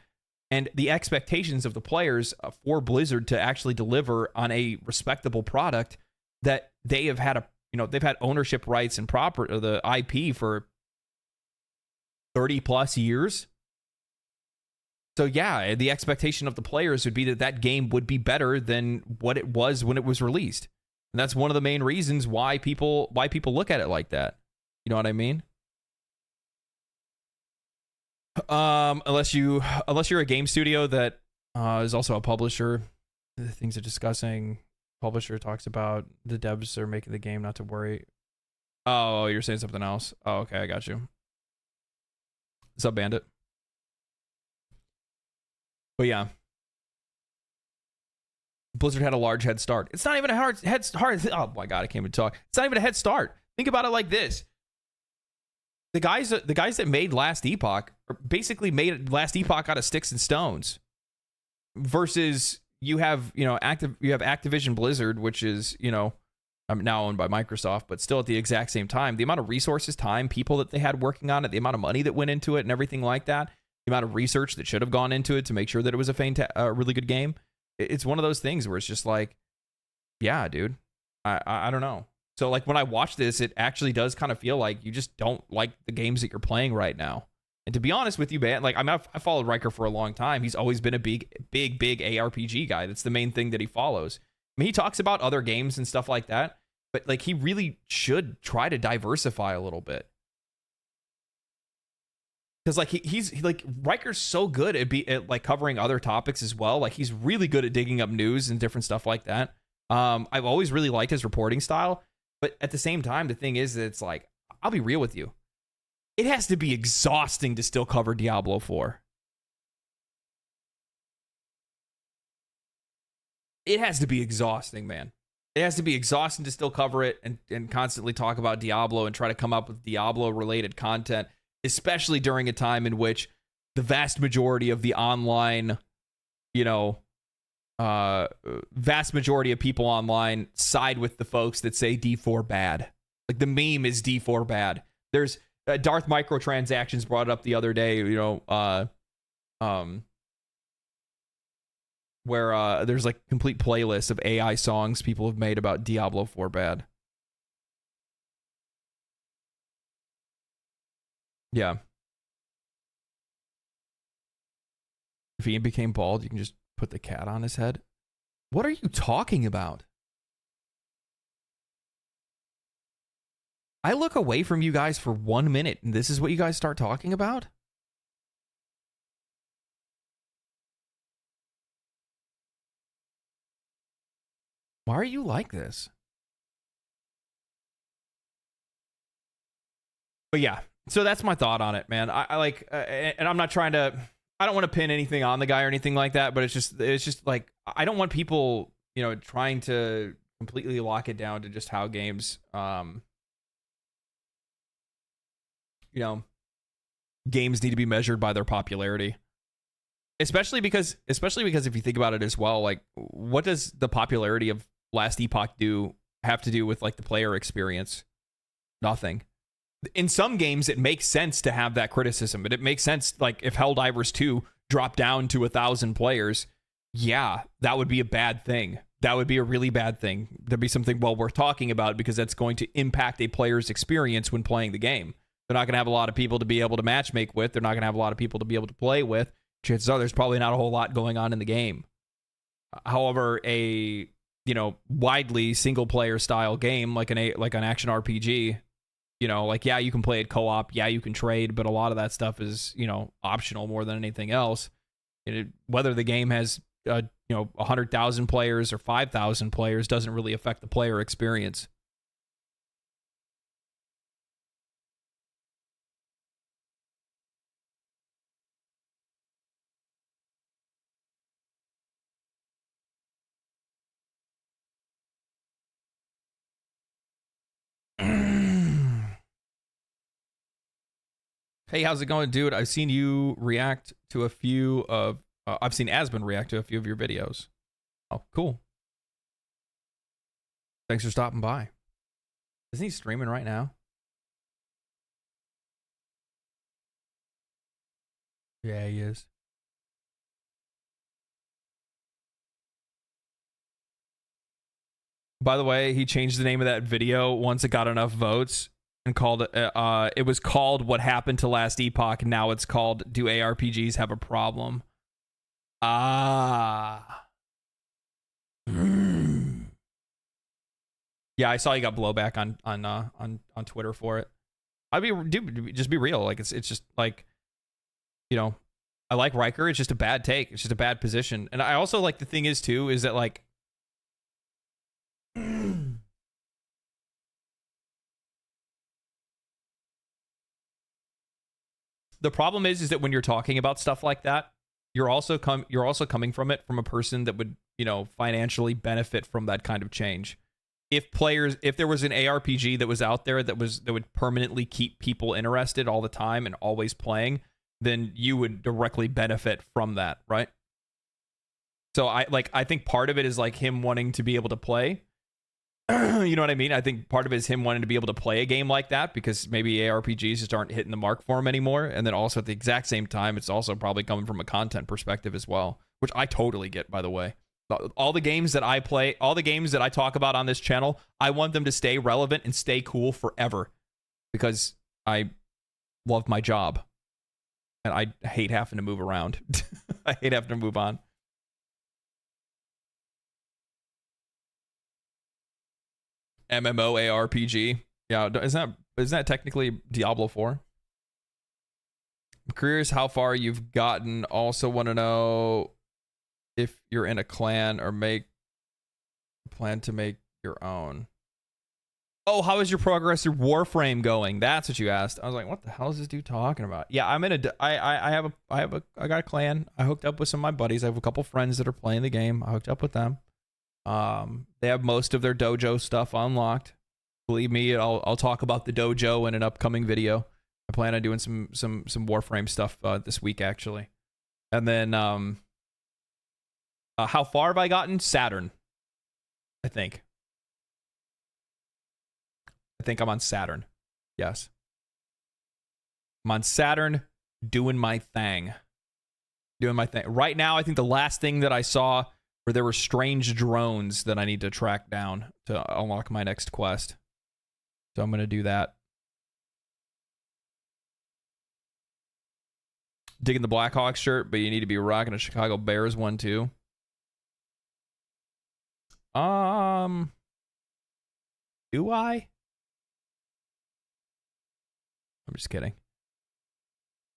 Speaker 1: and the expectations of the players for Blizzard to actually deliver on a respectable product that they have had they've had ownership rights and the IP for 30 plus years. So yeah, the expectation of the players would be that that game would be better than what it was when it was released. And that's one of the main reasons why people look at it like that. You know what I mean? Unless you're a game studio that is also a publisher, the things they're discussing, publisher talks about the devs are making the game not to worry. Oh, you're saying something else. Oh, okay, I got you. What's up, Bandit? But yeah, Blizzard had a large head start. It's not even a hard. Oh my god, I can't even talk. It's not even a head start. Think about it like this: the guys that made Last Epoch basically made Last Epoch out of sticks and stones. Versus you have Activision Blizzard, which is now owned by Microsoft, but still at the exact same time, the amount of resources, time, people that they had working on it, the amount of money that went into it, and everything like that. The amount of research that should have gone into it to make sure that it was a really good game. It's one of those things where it's just like, yeah, dude, I don't know. So like when I watch this, it actually does kind of feel like you just don't like the games that you're playing right now. And to be honest with you, man, like I followed Riker for a long time. He's always been a big ARPG guy. That's the main thing that he follows. I mean, he talks about other games and stuff like that, but like he really should try to diversify a little bit. Because like he's like Riker's so good at like covering other topics as well. Like he's really good at digging up news and different stuff like that. I've always really liked his reporting style, but at the same time, the thing is that it's like, I'll be real with you, it has to be exhausting to still cover Diablo 4. It has to be exhausting, man. It has to be exhausting to still cover it and constantly talk about Diablo and try to come up with Diablo related content, especially during a time in which the vast majority of the online, vast majority of people online side with the folks that say D4 bad. Like the meme is D4 bad. There's Darth Microtransactions brought it up the other day, where there's like complete playlists of AI songs people have made about Diablo 4 bad. Yeah. If Ian became bald, you can just put the cat on his head. What are you talking about? I look away from you guys for 1 minute, and this is what you guys start talking about? Why are you like this? But yeah, so that's my thought on it, man. I like, and I'm not trying to, I don't want to pin anything on the guy or anything like that, but it's just like, I don't want people, trying to completely lock it down to just how games, games need to be measured by their popularity. Especially because if you think about it as well, like, what does the popularity of Last Epoch have to do with like the player experience? Nothing. In some games, it makes sense to have that criticism, but it makes sense, like, if Helldivers 2 dropped down to 1,000 players, yeah, that would be a bad thing. That would be a really bad thing. There'd be something well worth talking about because that's going to impact a player's experience when playing the game. They're not going to have a lot of people to be able to matchmake with. They're not going to have a lot of people to be able to play with. Chances are there's probably not a whole lot going on in the game. However, a widely single player style game like an action RPG, yeah, you can play it co-op, yeah, you can trade, but a lot of that stuff is optional more than anything else. Whether the game has 100,000 players or 5,000 players doesn't really affect the player experience. Hey, how's it going, dude? I've seen you react to a few of... I've seen Asbin react to a few of your videos. Oh, cool. Thanks for stopping by. Isn't he streaming right now? Yeah, he is. By the way, he changed the name of that video once it got enough votes and called it, it was called What Happened to Last Epoch. Now it's called Do ARPGs Have a Problem? Ah. Yeah, I saw you got blowback on Twitter for it. Just be real. Like it's just like, you know, I like Riker. It's just a bad take. It's just a bad position. And I also like the thing is too is that like the problem is that when you're talking about stuff like that, you're also coming from it from a person that would, you know, financially benefit from that kind of change. If there was an ARPG that was out there that would permanently keep people interested all the time and always playing, then you would directly benefit from that, right? So I think part of it is like him wanting to be able to play. You know what I mean? I think part of it is him wanting to be able to play a game like that because maybe ARPGs just aren't hitting the mark for him anymore. And then also at the exact same time, it's also probably coming from a content perspective as well, which I totally get, by the way. All the games that I play, all the games that I talk about on this channel, I want them to stay relevant and stay cool forever because I love my job and I hate having to move around. I hate having to move on. MMO ARPG. Yeah, isn't that technically Diablo 4? I'm curious how far you've gotten. Also want to know if you're in a clan or plan to make your own. Oh, how is your progress through Warframe going? That's what you asked. I was like, what the hell is this dude talking about? Yeah, I got a clan. I hooked up with some of my buddies. I have a couple friends that are playing the game. I hooked up with them. They have most of their dojo stuff unlocked. Believe me, I'll talk about the dojo in an upcoming video. I plan on doing some Warframe stuff this week actually. And then how far have I gotten? Saturn, I think I'm on Saturn. Yes, I'm on Saturn doing my thing. Right now, I think the last thing that I saw where there were strange drones that I need to track down to unlock my next quest. So I'm going to do that. Digging the Blackhawks shirt, but you need to be rocking a Chicago Bears one too. Do I? I'm just kidding.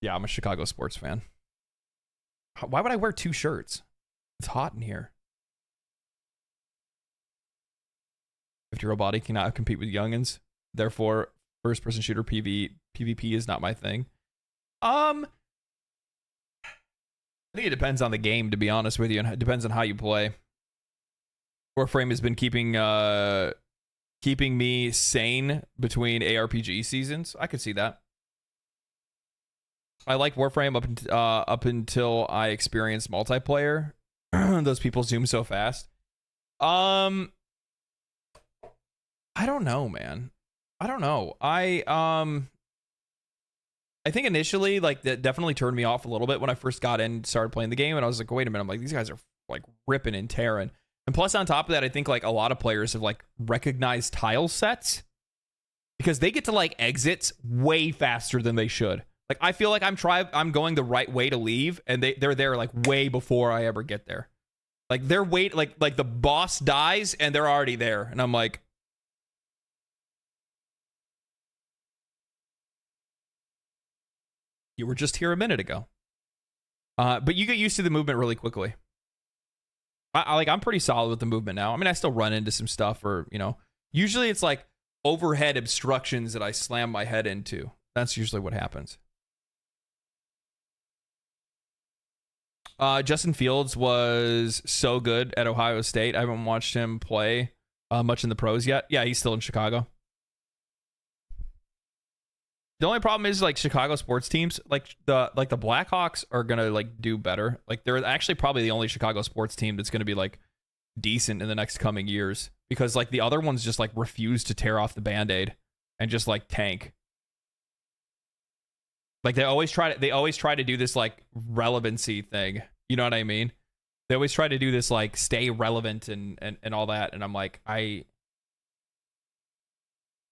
Speaker 1: Yeah, I'm a Chicago sports fan. Why would I wear two shirts? It's hot in here. 50-year-old body cannot compete with youngins. Therefore, first-person shooter PvP is not my thing. I think it depends on the game, to be honest with you, and it depends on how you play. Warframe has been keeping me sane between ARPG seasons. I could see that. I like Warframe up until I experienced multiplayer. Those people zoom so fast. I don't know, man. I don't know. I think initially, like, that definitely turned me off a little bit when I first got in and started playing the game, and I was like, wait a minute, I'm like, these guys are like ripping and tearing. And plus, on top of that, I think like a lot of players have like recognized tile sets because they get to like exits way faster than they should. Like, I feel like I'm going the right way to leave, and they're there like way before I ever get there. Like they're like the boss dies and they're already there, and I'm like, you were just here a minute ago. But you get used to the movement really quickly. I'm pretty solid with the movement now. I mean, I still run into some stuff, or usually it's like overhead obstructions that I slam my head into. That's usually what happens. Justin Fields was so good at Ohio State. I haven't watched him play much in the pros yet. Yeah, he's still in Chicago. The only problem is like Chicago sports teams, like the Blackhawks are gonna like do better. Like they're actually probably the only Chicago sports team that's gonna be like decent in the next coming years because like the other ones just like refuse to tear off the band-aid and just like tank. Like they always try to do this like relevancy thing. You know what I mean? They always try to do this like stay relevant and all that, and I'm like,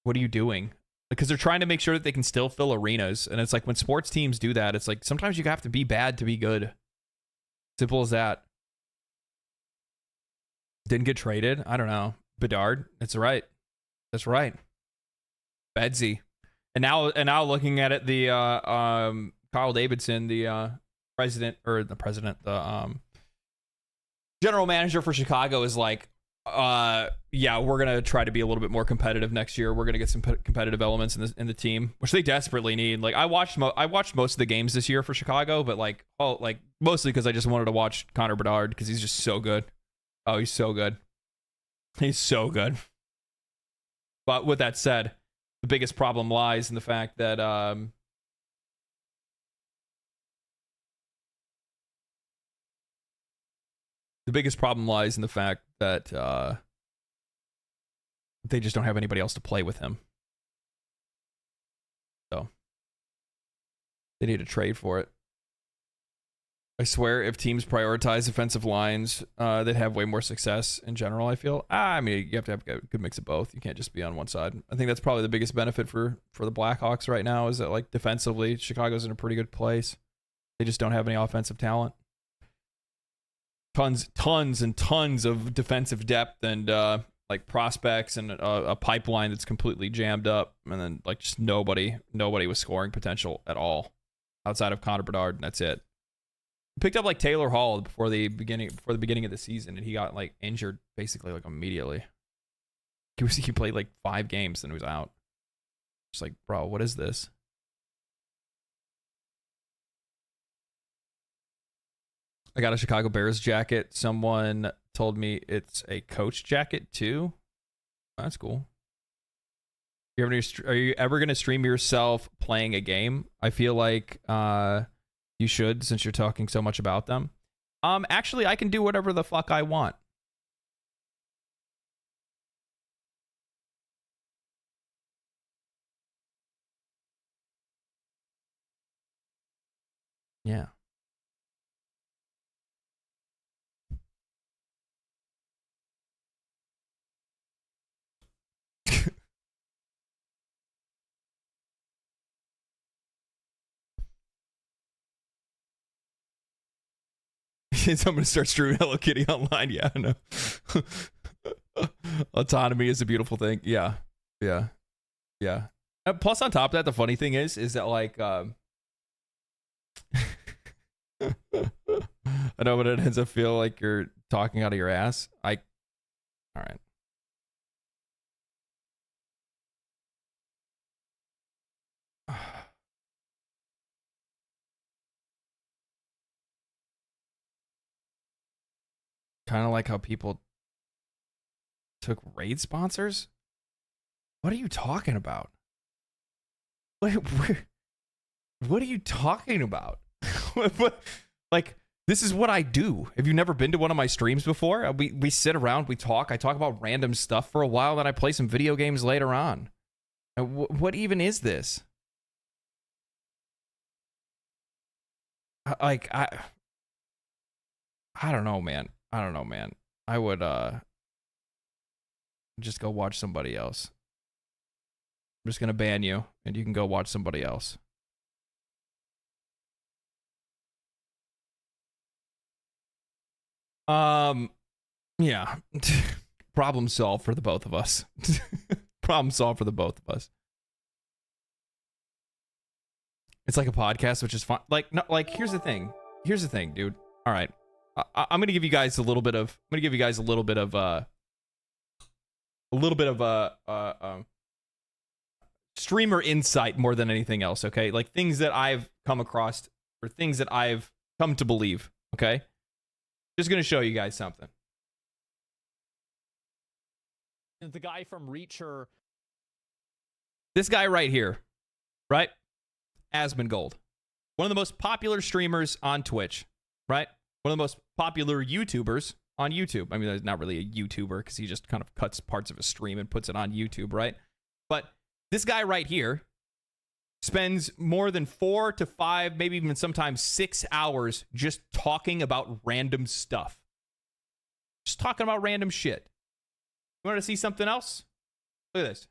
Speaker 1: what are you doing? Because they're trying to make sure that they can still fill arenas, and it's like when sports teams do that, it's like sometimes you have to be bad to be good. Simple as that. Didn't get traded. I don't know. Bedard. That's right. That's right. Bedsy. And now looking at it, the Kyle Davidson, the general manager for Chicago is like, yeah, we're gonna try to be a little bit more competitive next year. We're gonna get some competitive elements in the team, which they desperately need. Like I watched most of the games this year for Chicago, but like mostly because I just wanted to watch Connor Bedard because he's just so good. Oh, he's so good. He's so good. But with that said, the biggest problem lies in the fact that they just don't have anybody else to play with him. So they need to trade for it. I swear, if teams prioritize offensive lines, they'd have way more success in general, I feel. I mean, you have to have a good mix of both. You can't just be on one side. I think that's probably the biggest benefit for the Blackhawks right now is that, like, defensively, Chicago's in a pretty good place. They just don't have any offensive talent. Tons and tons of defensive depth and, like, prospects and a pipeline that's completely jammed up. And then, like, just nobody with scoring potential at all outside of Connor Bedard, and that's it. Picked up like Taylor Hall before the beginning of the season, and he got like injured basically like immediately. He played like 5 games and he was out. Just like, bro, what is this? I got a Chicago Bears jacket. Someone told me it's a coach jacket too. That's cool. Are you ever gonna stream yourself playing a game? I feel like you should, since you're talking so much about them. Actually, I can do whatever the fuck I want. Yeah. I'm gonna start streaming Hello Kitty online. Yeah, I know. Autonomy is a beautiful thing. Yeah. Plus, on top of that, the funny thing is that like, I know, but it ends up feel like you're talking out of your ass. All right. Kind of like how people took raid sponsors. What are you talking about? What are you talking about? Like, this is what I do. Have you never been to one of my streams before? We sit around, we talk. I talk about random stuff for a while, then I play some video games later on. What even is this? I don't know, man. I would just go watch somebody else. I'm just gonna ban you, and you can go watch somebody else. Yeah. Problem solved for the both of us. Problem solved for the both of us. It's like a podcast, which is fun. Like, no, like, here's the thing, dude. All right. I'm gonna give you guys a little bit of streamer insight more than anything else. Okay, like things that I've come across or things that I've come to believe. Okay, just gonna show you guys something. The guy from Reacher, this guy right here, right? Asmongold, one of the most popular streamers on Twitch, right? One of the most popular YouTubers on YouTube. I mean, he's not really a YouTuber because he just kind of cuts parts of a stream and puts it on YouTube, right? But this guy right here spends more than 4 to 5, maybe even sometimes 6 hours just talking about random stuff. Just talking about random shit. You want to see something else? Look at this.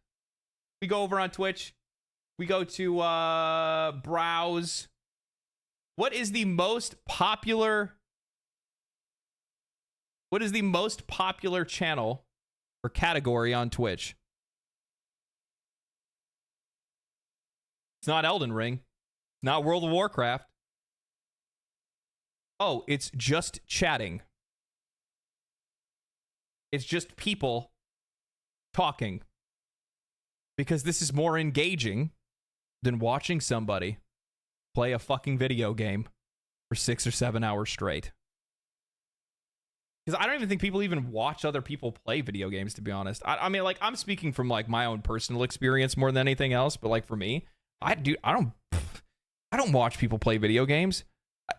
Speaker 1: We go over on Twitch. We go to browse. What is the most popular channel or category on Twitch? It's not Elden Ring. Not World of Warcraft. Oh, it's just chatting. It's just people talking. Because this is more engaging than watching somebody play a fucking video game for 6 or 7 hours straight. Because I don't even think people even watch other people play video games, to be honest. I mean, like, I'm speaking from, like, my own personal experience more than anything else, but, like, for me, I don't watch people play video games.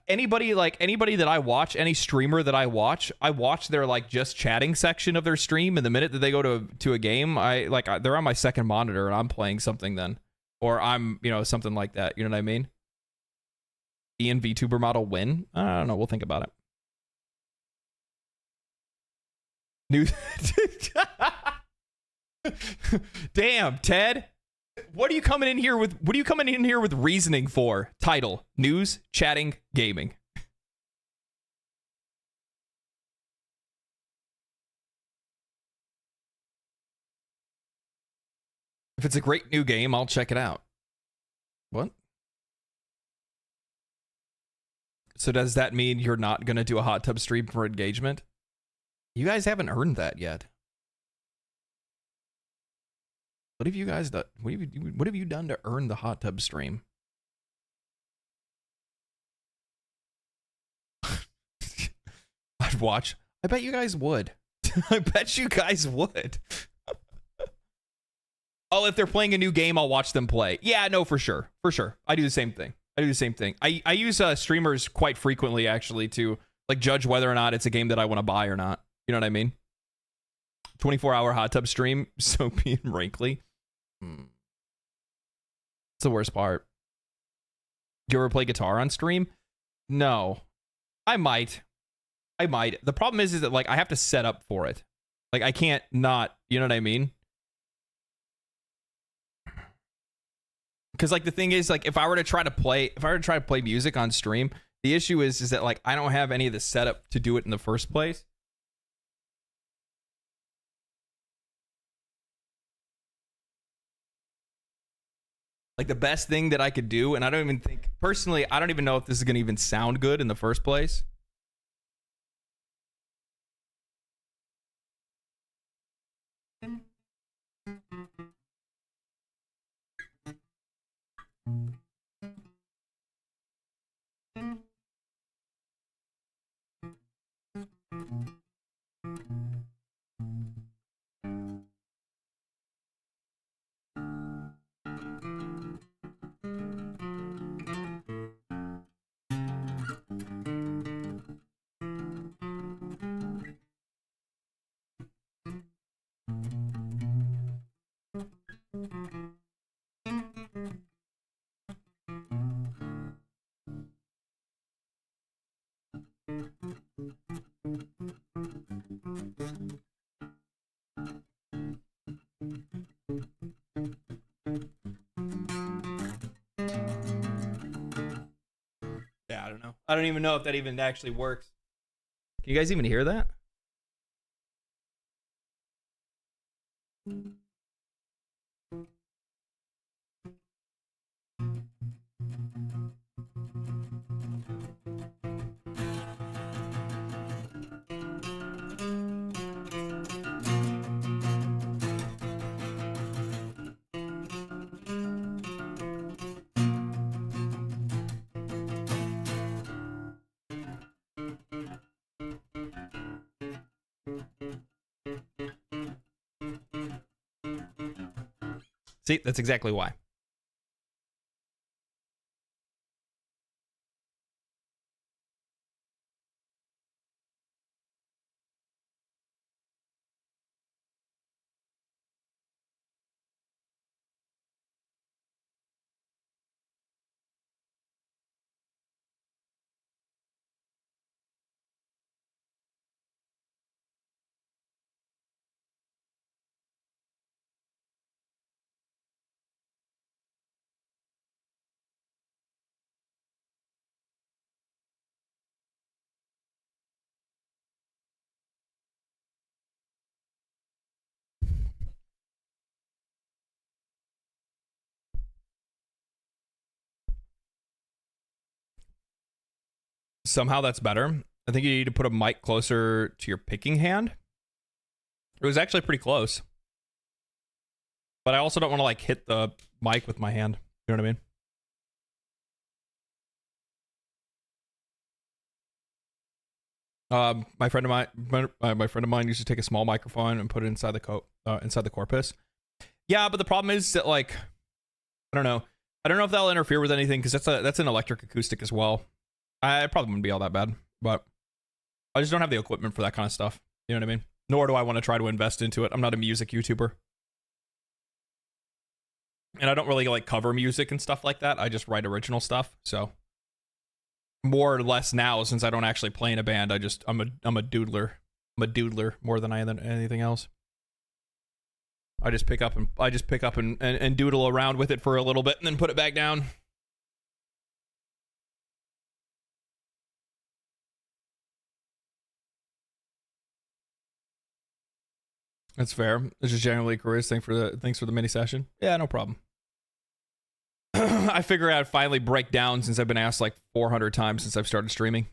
Speaker 1: Anybody that I watch, any streamer that I watch their, like, just chatting section of their stream, and the minute that they go to a game, they're on my second monitor and I'm playing something then. Or I'm, something like that. You know what I mean? Ian VTuber model win? I don't know. We'll think about it. Damn, Ted. What are you coming in here with reasoning for? Title: news, chatting, gaming. If it's a great new game, I'll check it out. What? So does that mean you're not going to do a hot tub stream for engagement? You guys haven't earned that yet. What have you guys done? What have you done to earn the hot tub stream? I'd watch. I bet you guys would. I bet you guys would. Oh, if they're playing a new game, I'll watch them play. Yeah, no, for sure. For sure. I do the same thing. I use streamers quite frequently, actually, to, like, judge whether or not it's a game that I want to buy or not. You know what I mean? 24-hour hot tub stream, Soapy and Wrinkly. It's the worst part. Do you ever play guitar on stream? No. I might. The problem is that, like, I have to set up for it. Like, I can't not, you know what I mean? Because, like, the thing is, like, if I were to try to play music on stream, the issue is that, like, I don't have any of the setup to do it in the first place. Like, the best thing that I could do, and I don't even think, personally, I don't even know if this is going to even sound good in the first place. Yeah, I don't know. I don't even know if that even actually works. Can you guys even hear that? See, that's exactly why. somehow that's better. I think you need to put a mic closer to your picking hand. It was actually pretty close. But I also don't want to like hit the mic with my hand. You know what I mean? My friend of mine used to take a small microphone and put it inside the corpus. Yeah, but the problem is that like, I don't know if that'll interfere with anything because that's an electric acoustic as well. I probably wouldn't be all that bad, but I just don't have the equipment for that kind of stuff. You know what I mean? Nor do I want to try to invest into it. I'm not a music YouTuber, and I don't really like cover music and stuff like that. I just write original stuff, so. More or less now, since I don't actually play in a band, I'm a doodler. I'm a doodler more than I am anything else. I just pick up and doodle around with it for a little bit and then put it back down. That's fair. It's just generally Chris. Thanks for the mini session. Yeah, no problem. I figure I'd finally break down since I've been asked like 400 times since I've started streaming.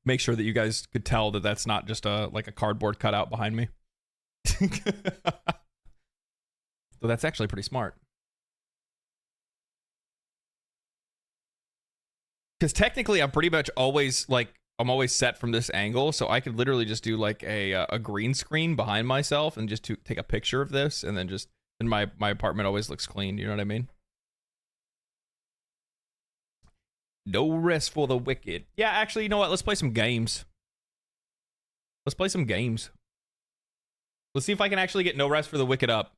Speaker 1: Make sure that you guys could tell that that's not just like a cardboard cutout behind me. So that's actually pretty smart. Because technically I'm pretty much always like, I'm always set from this angle, so I could literally just do like a green screen behind myself and just take a picture of this, and then just and my apartment always looks clean. You know what I mean? No rest for the wicked. Yeah, actually, you know what? Let's play some games. Let's play some games. Let's see if I can actually get No Rest for the Wicked up.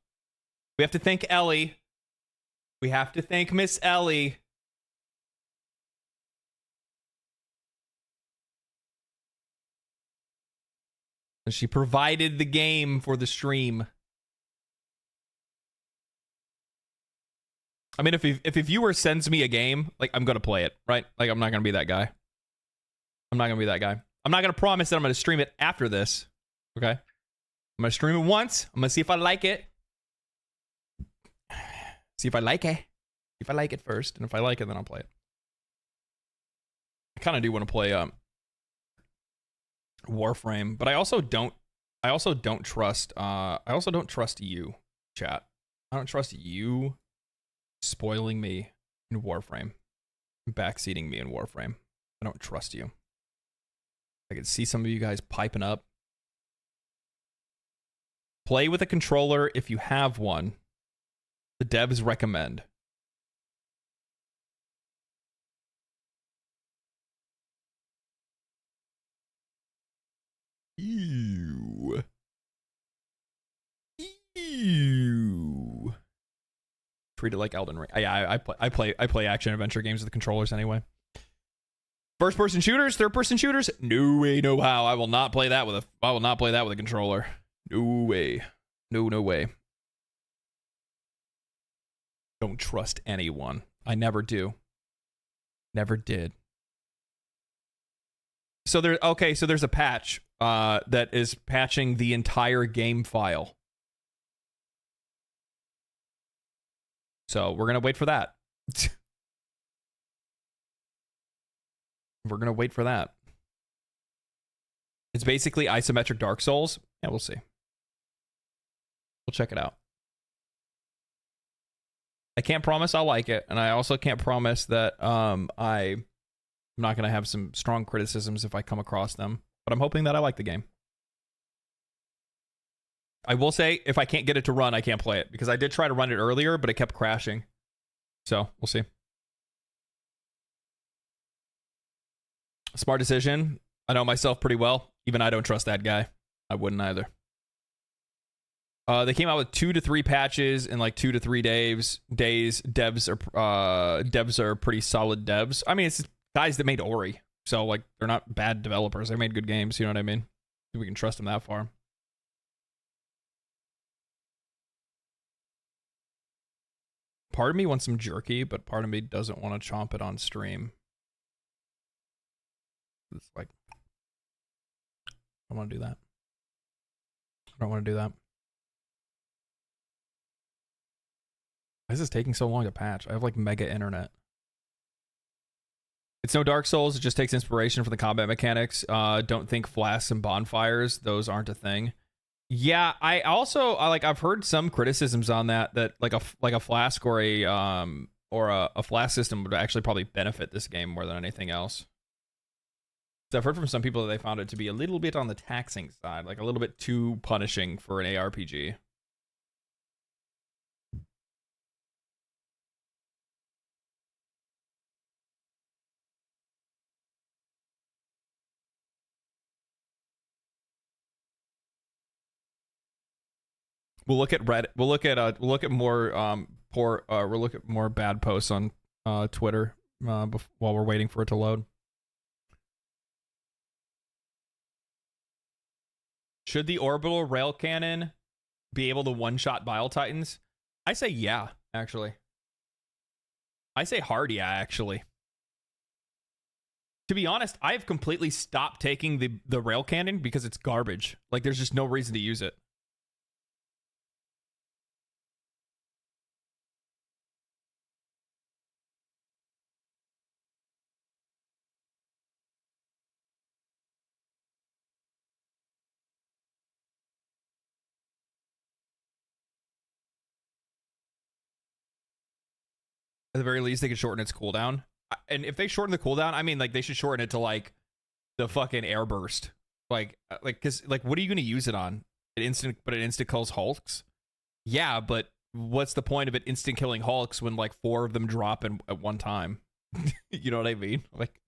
Speaker 1: We have to thank Ellie. We have to thank Miss Ellie. And she provided the game for the stream. I mean, if a viewer sends me a game, like, I'm going to play it, right? Like, I'm not going to be that guy. I'm not going to be that guy. I'm not going to promise that I'm going to stream it after this, okay? I'm going to stream it once. I'm going to see if I like it. See if I like it. See if I like it first. And if I like it, then I'll play it. I kind of do want to play Warframe, but I also don't trust you, chat. I don't trust you spoiling me in Warframe, backseating me in Warframe. I don't trust you. I can see some of you guys piping up. Play with a controller if you have one. The devs recommend. Ew. Ew. Treat it like Elden Ring. Yeah, I play action adventure games with the controllers anyway. First person shooters, third person shooters? No way, no how. I will not play that with a controller. No way. No way. Don't trust anyone. I never do. Never did. So there's a patch that is patching the entire game file. So we're gonna wait for that. We're gonna wait for that. It's basically isometric Dark Souls. Yeah, we'll see. We'll check it out. I can't promise I'll like it, and I also can't promise that I'm not gonna have some strong criticisms if I come across them. But I'm hoping that I like the game. I will say, if I can't get it to run, I can't play it. Because I did try to run it earlier, but it kept crashing. So, we'll see. Smart decision. I know myself pretty well. Even I don't trust that guy. I wouldn't either. They came out with 2 to 3 patches in like 2 to 3 days. Devs are pretty solid devs. I mean, it's guys that made Ori. So, like, they're not bad developers. They made good games. You know what I mean? We can trust them that far. Part of me wants some jerky, but part of me doesn't want to chomp it on stream. It's like, I don't want to do that. I don't want to do that. Why is this taking so long to patch? I have like mega internet. It's no Dark Souls. It just takes inspiration from the combat mechanics. Don't think flasks and bonfires. Those aren't a thing. Yeah, I also I've heard some criticisms on that like a flask or a flask system would actually probably benefit this game more than anything else. So I've heard from some people that they found it to be a little bit on the taxing side, like a little bit too punishing for an ARPG. We'll look at Reddit. We'll look at more bad posts on Twitter while we're waiting for it to load. Should the orbital rail cannon be able to one-shot Bile Titans? I say yeah, actually. I say hard yeah, actually. To be honest, I've completely stopped taking the rail cannon because it's garbage. Like, there's just no reason to use it. At the very least, they could shorten its cooldown. And if they shorten the cooldown, I mean, like, they should shorten it to, like, the fucking air burst. Because what are you going to use it on? It instant kills Hulks? Yeah, but what's the point of it instant killing Hulks when, like, 4 of them drop at one time? You know what I mean? Like,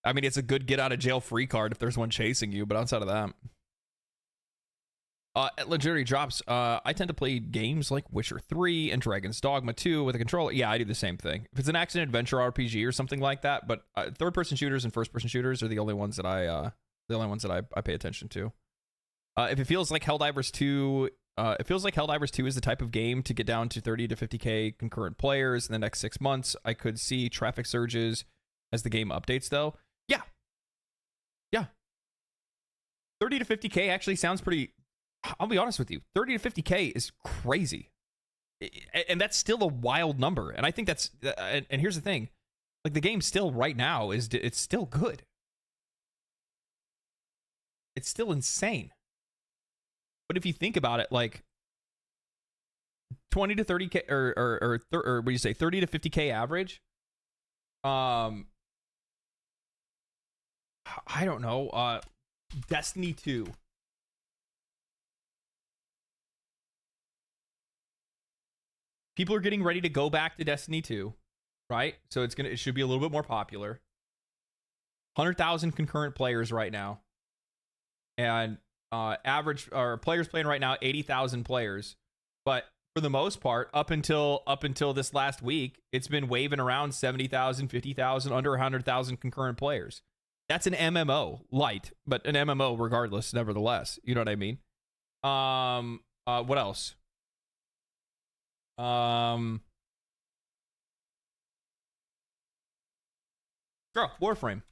Speaker 1: I mean, it's a good get out of jail free card if there's one chasing you, but outside of that. At legendary drops, I tend to play games like Witcher 3 and Dragon's Dogma 2 with a controller. Yeah, I do the same thing. If it's an action adventure RPG or something like that, but third-person shooters and first-person shooters are the only ones that I pay attention to. If it feels like Helldivers 2, is the type of game to get down to 30 to 50k concurrent players in the next 6 months. I could see traffic surges as the game updates, though. Yeah. 30 to 50k actually sounds pretty. I'll be honest with you, 30 to 50k is crazy. And that's still a wild number. And I think that's, and here's the thing, like, the game still right now it's still good. It's still insane. But if you think about it, like 20 to 30k or what do you say, 30 to 50k average, I don't know, Destiny 2. People are getting ready to go back to Destiny 2, right? So it should be a little bit more popular. 100,000 concurrent players right now, and average or players playing right now 80,000 players. But for the most part, up until this last week, it's been waving around 70,000, 50,000, under 100,000 concurrent players. That's an MMO light, but an MMO regardless, nevertheless. You know what I mean? What else? Warframe.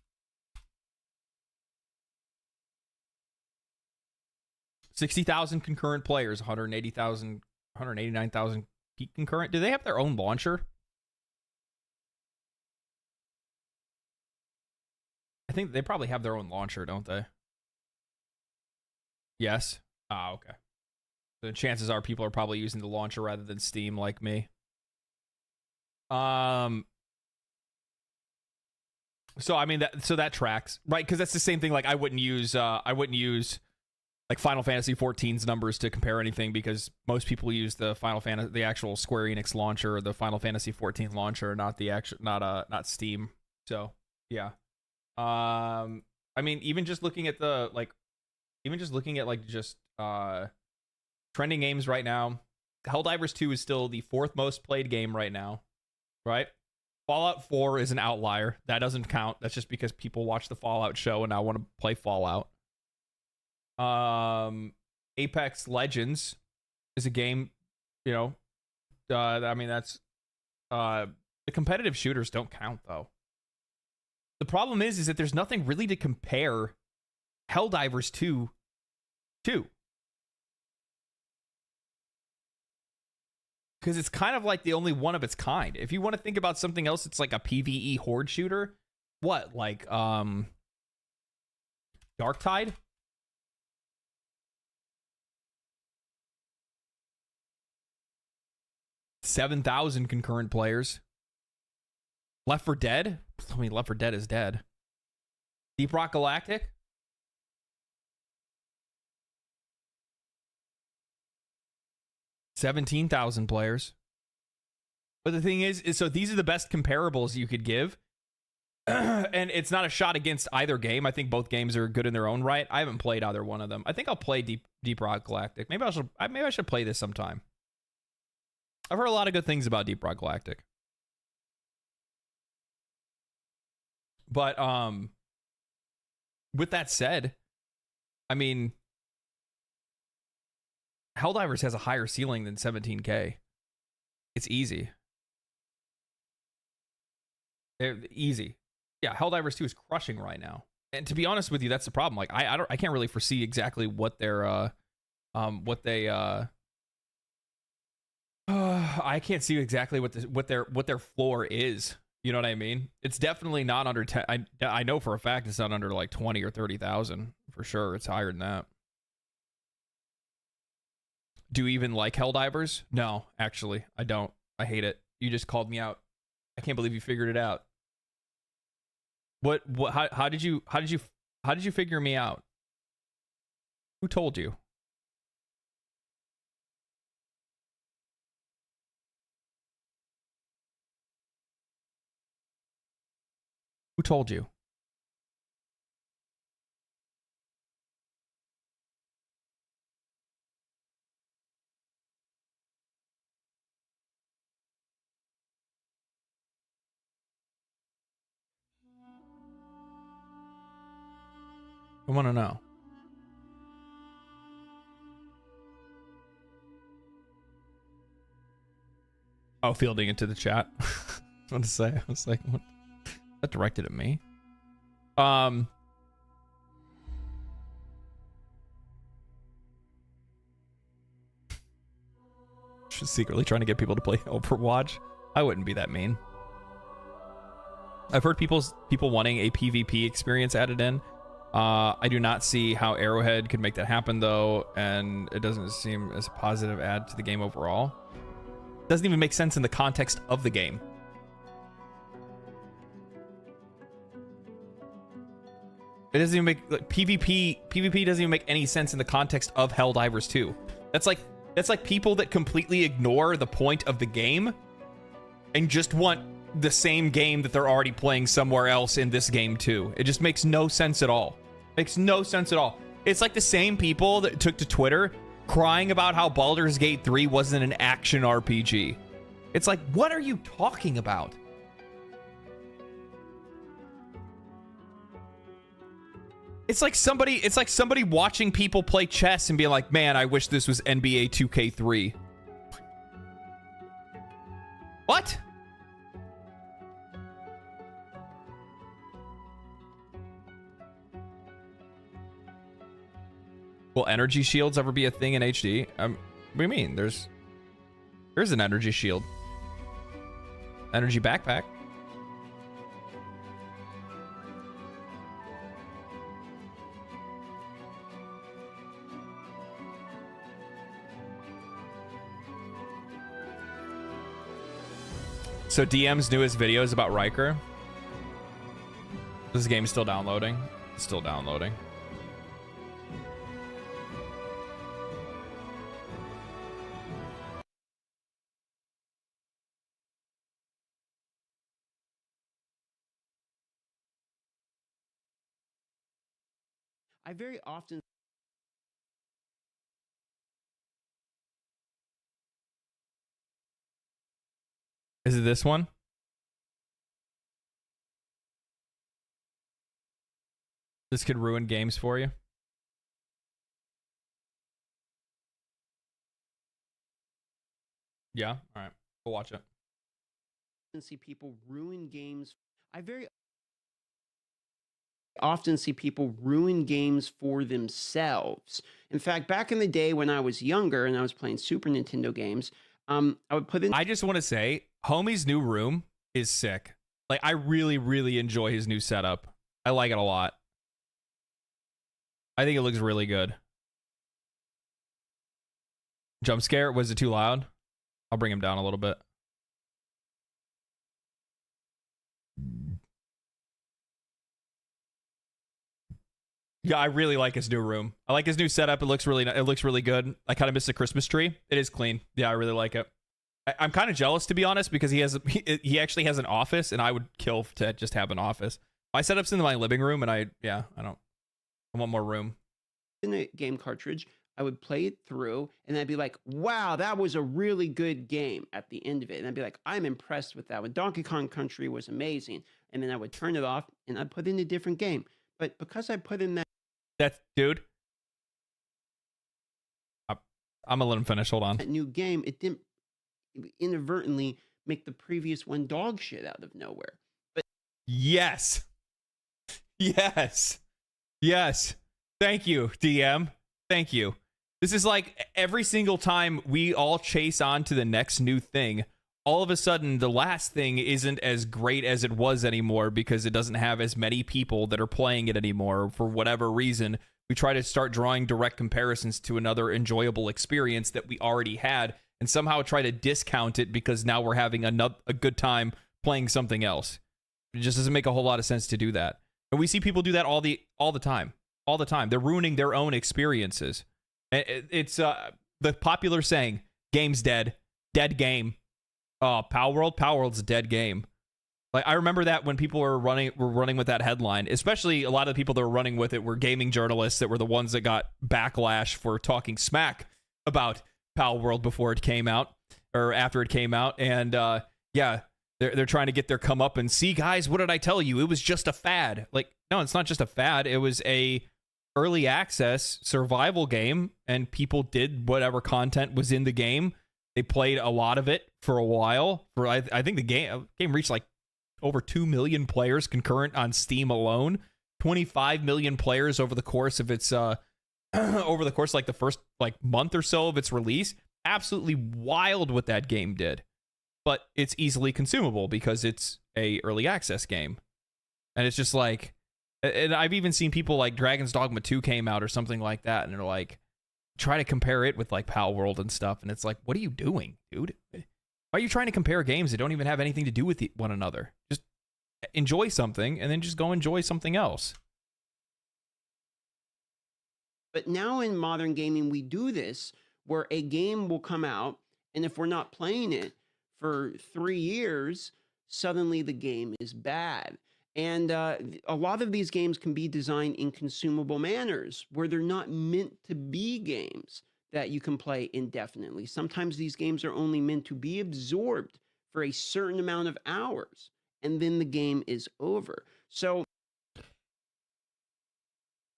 Speaker 1: 60,000 concurrent players, 189,000 peak concurrent. Do they have their own launcher? I think they probably have their own launcher, don't they? Yes. Ah, okay. The chances are people are probably using the launcher rather than Steam, like me. So I mean that tracks, right? Because that's the same thing. Like, I wouldn't use like Final Fantasy 14's numbers to compare anything, because most people use the actual Square Enix launcher, or the Final Fantasy 14 launcher, not not Steam. So yeah. I mean, even just looking at trending games right now, Helldivers 2 is still the 4th most played game right now, right? Fallout 4 is an outlier. That doesn't count. That's just because people watch the Fallout show and now want to play Fallout. Apex Legends is a game, you know, I mean, that's the competitive shooters don't count, though. The problem is that there's nothing really to compare Helldivers 2 to. Because it's kind of like the only one of its kind. If you want to think about something else, it's like a PvE horde shooter. what, like Dark Tide? $7,000 concurrent players. Left 4 Dead? I mean, Left 4 Dead is dead. Deep Rock Galactic? $17,000 players. But the thing is so these are the best comparables you could give. And it's not a shot against either game. I think both games are good in their own right. I haven't played either one of them. I think I'll play Deep Rock Galactic. Maybe I should play this sometime. I've heard a lot of good things about Deep Rock Galactic. But with that said, I mean, Helldivers has a higher ceiling than 17K. It's easy. Easy. Yeah, Helldivers 2 is crushing right now. And to be honest with you, that's the problem. Like I can't really foresee exactly what their I can't see exactly what their floor is. You know what I mean? It's definitely not under 10. I know for a fact it's not under like 20 or 30,000 for sure. It's higher than that. Do you even like Helldivers? No, actually, I don't. I hate it. You just called me out. I can't believe you figured it out. What how did you figure me out? Who told you? Who told you? I want to know. Oh, fielding into the chat. I was about to say. I was like, what? That directed at me. Just secretly trying to get people to play Overwatch. I wouldn't be that mean. I've heard people wanting a PvP experience added in. I do not see how Arrowhead could make that happen though, and it doesn't seem as a positive add to the game overall. Doesn't even make sense in the context of the game. It doesn't even make like, PvP doesn't even make any sense in the context of Helldivers 2. That's like people that completely ignore the point of the game and just want the same game that they're already playing somewhere else in this game too. It just makes no sense at all. Makes no sense at all. It's like the same people that took to Twitter crying about how Baldur's Gate 3 wasn't an action RPG. It's like, what are you talking about? It's like somebody watching people play chess and being like, man, I wish this was NBA 2K3. What? Will energy shields ever be a thing in HD? What do you mean? There's an energy shield. Energy backpack. So DM's newest video is about Riker. This game's still downloading. It's still downloading.
Speaker 3: I very often
Speaker 1: Is it this one? This could ruin games for you. Yeah? All right. We'll watch it.
Speaker 3: see people ruin games. I very often see people ruin games for themselves. In fact, back in the day when I was younger and I was playing Super Nintendo games, I would put in.
Speaker 1: I just want to say, Homie's new room is sick. Like, I really, really enjoy his new setup. I like it a lot. I think it looks really good. Jump scare? Was it too loud? I'll bring him down a little bit. Yeah, I really like his new room. I like his new setup. It looks really good. I kind of miss the Christmas tree. It is clean. Yeah, I really like it. I'm kind of jealous, to be honest, because he actually has an office, and I would kill to just have an office. My setup's in my living room, and I want more room.
Speaker 3: In a game cartridge, I would play it through, and I'd be like, wow, that was a really good game at the end of it. And I'd be like, I'm impressed with that one. Donkey Kong Country was amazing. And then I would turn it off, and I'd put in a different game. But because I put in
Speaker 1: that dude, I'm gonna let him finish. Hold on.
Speaker 3: that new game, it didn't inadvertently make the previous one dog shit out of nowhere. But
Speaker 1: yes. Thank you, DM. Thank you. This is like every single time we all chase on to the next new thing, all of a sudden the last thing isn't as great as it was anymore because it doesn't have as many people that are playing it anymore for whatever reason. We try to start drawing direct comparisons to another enjoyable experience that we already had and somehow try to discount it because now we're having a good time playing something else. It just doesn't make a whole lot of sense to do that. And we see people do that all the time. They're ruining their own experiences. It's the popular saying, game's dead game. Oh, Palworld's a dead game. Like, I remember that when people were running with that headline, especially a lot of the people that were running with it were gaming journalists that were the ones that got backlash for talking smack about Palworld before it came out or after it came out. And yeah, they're trying to get their come up and see, guys, what did I tell you? It was just a fad. Like, no, it's not just a fad. It was a early access survival game, and people did whatever content was in the game. They played a lot of it for a while. I think the game reached like over 2 million players concurrent on Steam alone. 25 million players over the course of its like the first like month or so of its release. Absolutely wild what that game did. But it's easily consumable because it's a early access game. And it's just like, and I've even seen people like Dragon's Dogma 2 came out or something like that, and they're like, try to compare it with like Palworld and stuff, and it's like, what are you doing, dude? Why are you trying to compare games that don't even have anything to do with one another? Just enjoy something and then just go enjoy something else.
Speaker 3: But now in modern gaming, we do this where a game will come out, and if we're not playing it for 3 years, suddenly the game is bad. And a lot of these games can be designed in consumable manners where they're not meant to be games that you can play indefinitely. Sometimes these games are only meant to be absorbed for a certain amount of hours, and then the game is over. So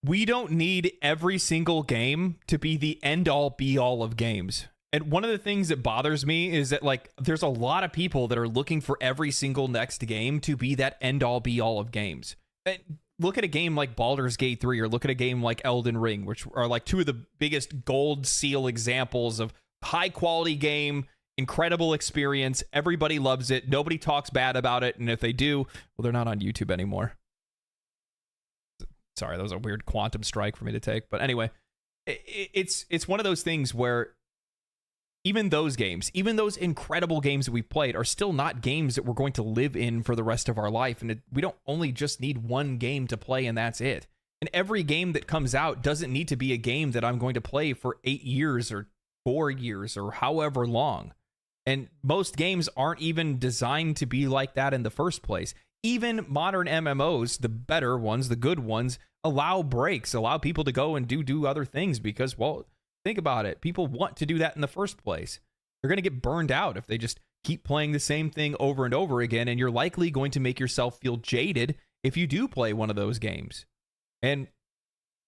Speaker 1: we don't need every single game to be the end-all be-all of games. And one of the things that bothers me is that, like, there's a lot of people that are looking for every single next game to be that end-all be-all of games. And look at a game like Baldur's Gate 3 or look at a game like Elden Ring, which are like two of the biggest gold seal examples of high-quality game, incredible experience. Everybody loves it. Nobody talks bad about it. And if they do, well, they're not on YouTube anymore. Sorry, that was a weird quantum strike for me to take. But anyway, it's one of those things where even those games, even those incredible games that we've played are still not games that we're going to live in for the rest of our life. And we don't only just need one game to play and that's it. And every game that comes out doesn't need to be a game that I'm going to play for 8 years or 4 years or however long. And most games aren't even designed to be like that in the first place. Even modern MMOs, the better ones, the good ones, allow breaks, allow people to go and do other things because, well, think about it. People want to do that in the first place. They're going to get burned out if they just keep playing the same thing over and over again, and you're likely going to make yourself feel jaded if you do play one of those games. And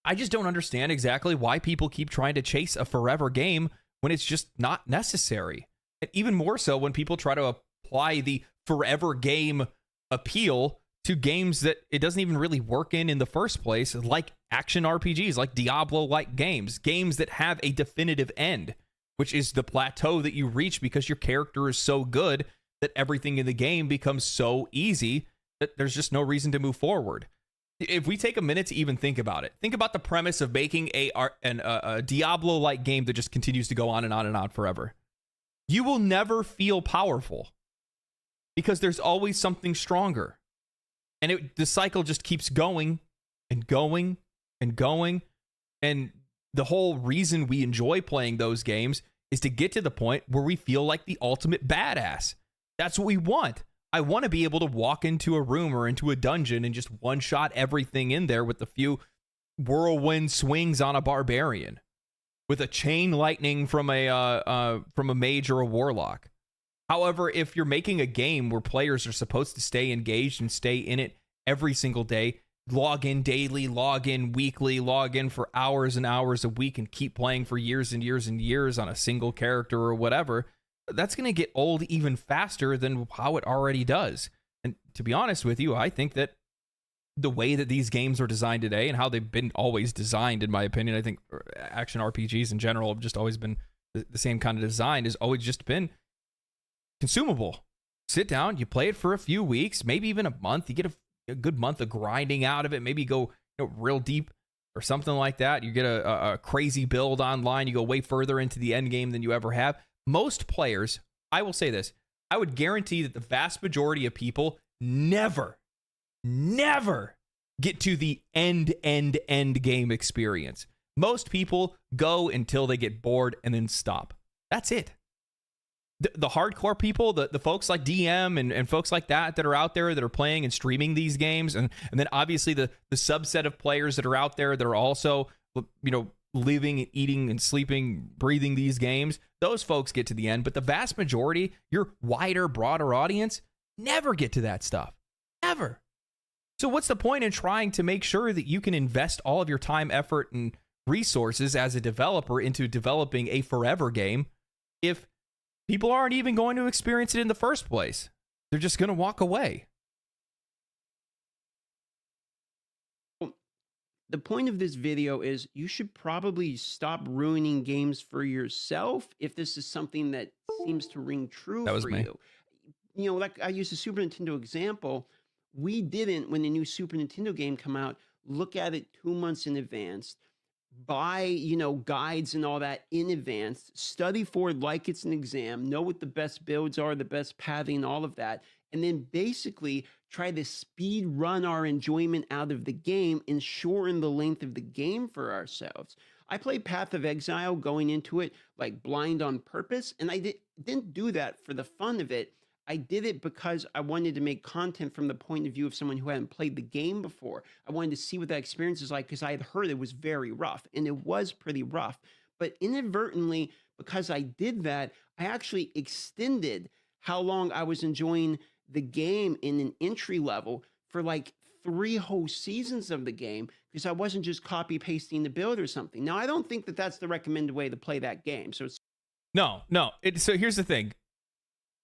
Speaker 1: I just don't understand exactly why people keep trying to chase a forever game when it's just not necessary. And even more so when people try to apply the forever game appeal to games that it doesn't even really work in the first place, like action RPGs, like Diablo-like games that have a definitive end, which is the plateau that you reach because your character is so good that everything in the game becomes so easy There's just no reason to move forward. If we take a minute to even think about it, think about the premise of making a Diablo-like game that just continues to go on and on and on forever. You will never feel powerful because there's always something stronger. And the cycle just keeps going and going and going. And the whole reason we enjoy playing those games is to get to the point where we feel like the ultimate badass. That's what we want. I want to be able to walk into a room or into a dungeon and just one-shot everything in there with a few whirlwind swings on a barbarian, with a chain lightning from a mage or a warlock. However, if you're making a game where players are supposed to stay engaged and stay in it every single day, log in daily, log in weekly, log in for hours and hours a week, and keep playing for years and years and years on a single character or whatever, that's going to get old even faster than how it already does. And to be honest with you, I think that the way that these games are designed today and how they've been always designed, in my opinion, I think action RPGs in general have just always been the same kind of design, has always just been consumable. Sit down, you play it for a few weeks, maybe even a month. You get a good month of grinding out of it. Maybe go real deep or something like that. You get a crazy build online. You go way further into the end game than you ever have. Most players, I will say this, I would guarantee that the vast majority of people never get to the end game experience. Most people go until they get bored and then stop. That's it. The hardcore people, the folks like DM and folks like that are out there that are playing and streaming these games, and then obviously the subset of players that are out there that are also, living and eating and sleeping, breathing these games, those folks get to the end. But the vast majority, your wider, broader audience, never get to that stuff. Never. So what's the point in trying to make sure that you can invest all of your time, effort, and resources as a developer into developing a forever game if people aren't even going to experience it in the first place? They're just going to walk away.
Speaker 3: The point of this video is you should probably stop ruining games for yourself if this is something that seems to ring true for you. Like I used the Super Nintendo example. We didn't, when the new Super Nintendo game come out, look at it 2 months in advance, buy, guides and all that in advance, study for it like it's an exam, know what the best builds are, the best pathing, all of that, and then basically try to speed run our enjoyment out of the game and shorten the length of the game for ourselves. I played Path of Exile going into it like blind on purpose, and I didn't do that for the fun of it. I did it because I wanted to make content from the point of view of someone who hadn't played the game before. I wanted to see what that experience is like because I had heard it was very rough, and it was pretty rough. But inadvertently, because I did that, I actually extended how long I was enjoying the game in an entry level for like 3 whole seasons of the game because I wasn't just copy pasting the build or something. Now, I don't think that that's the recommended way to play that game. So it's
Speaker 1: no. So here's the thing.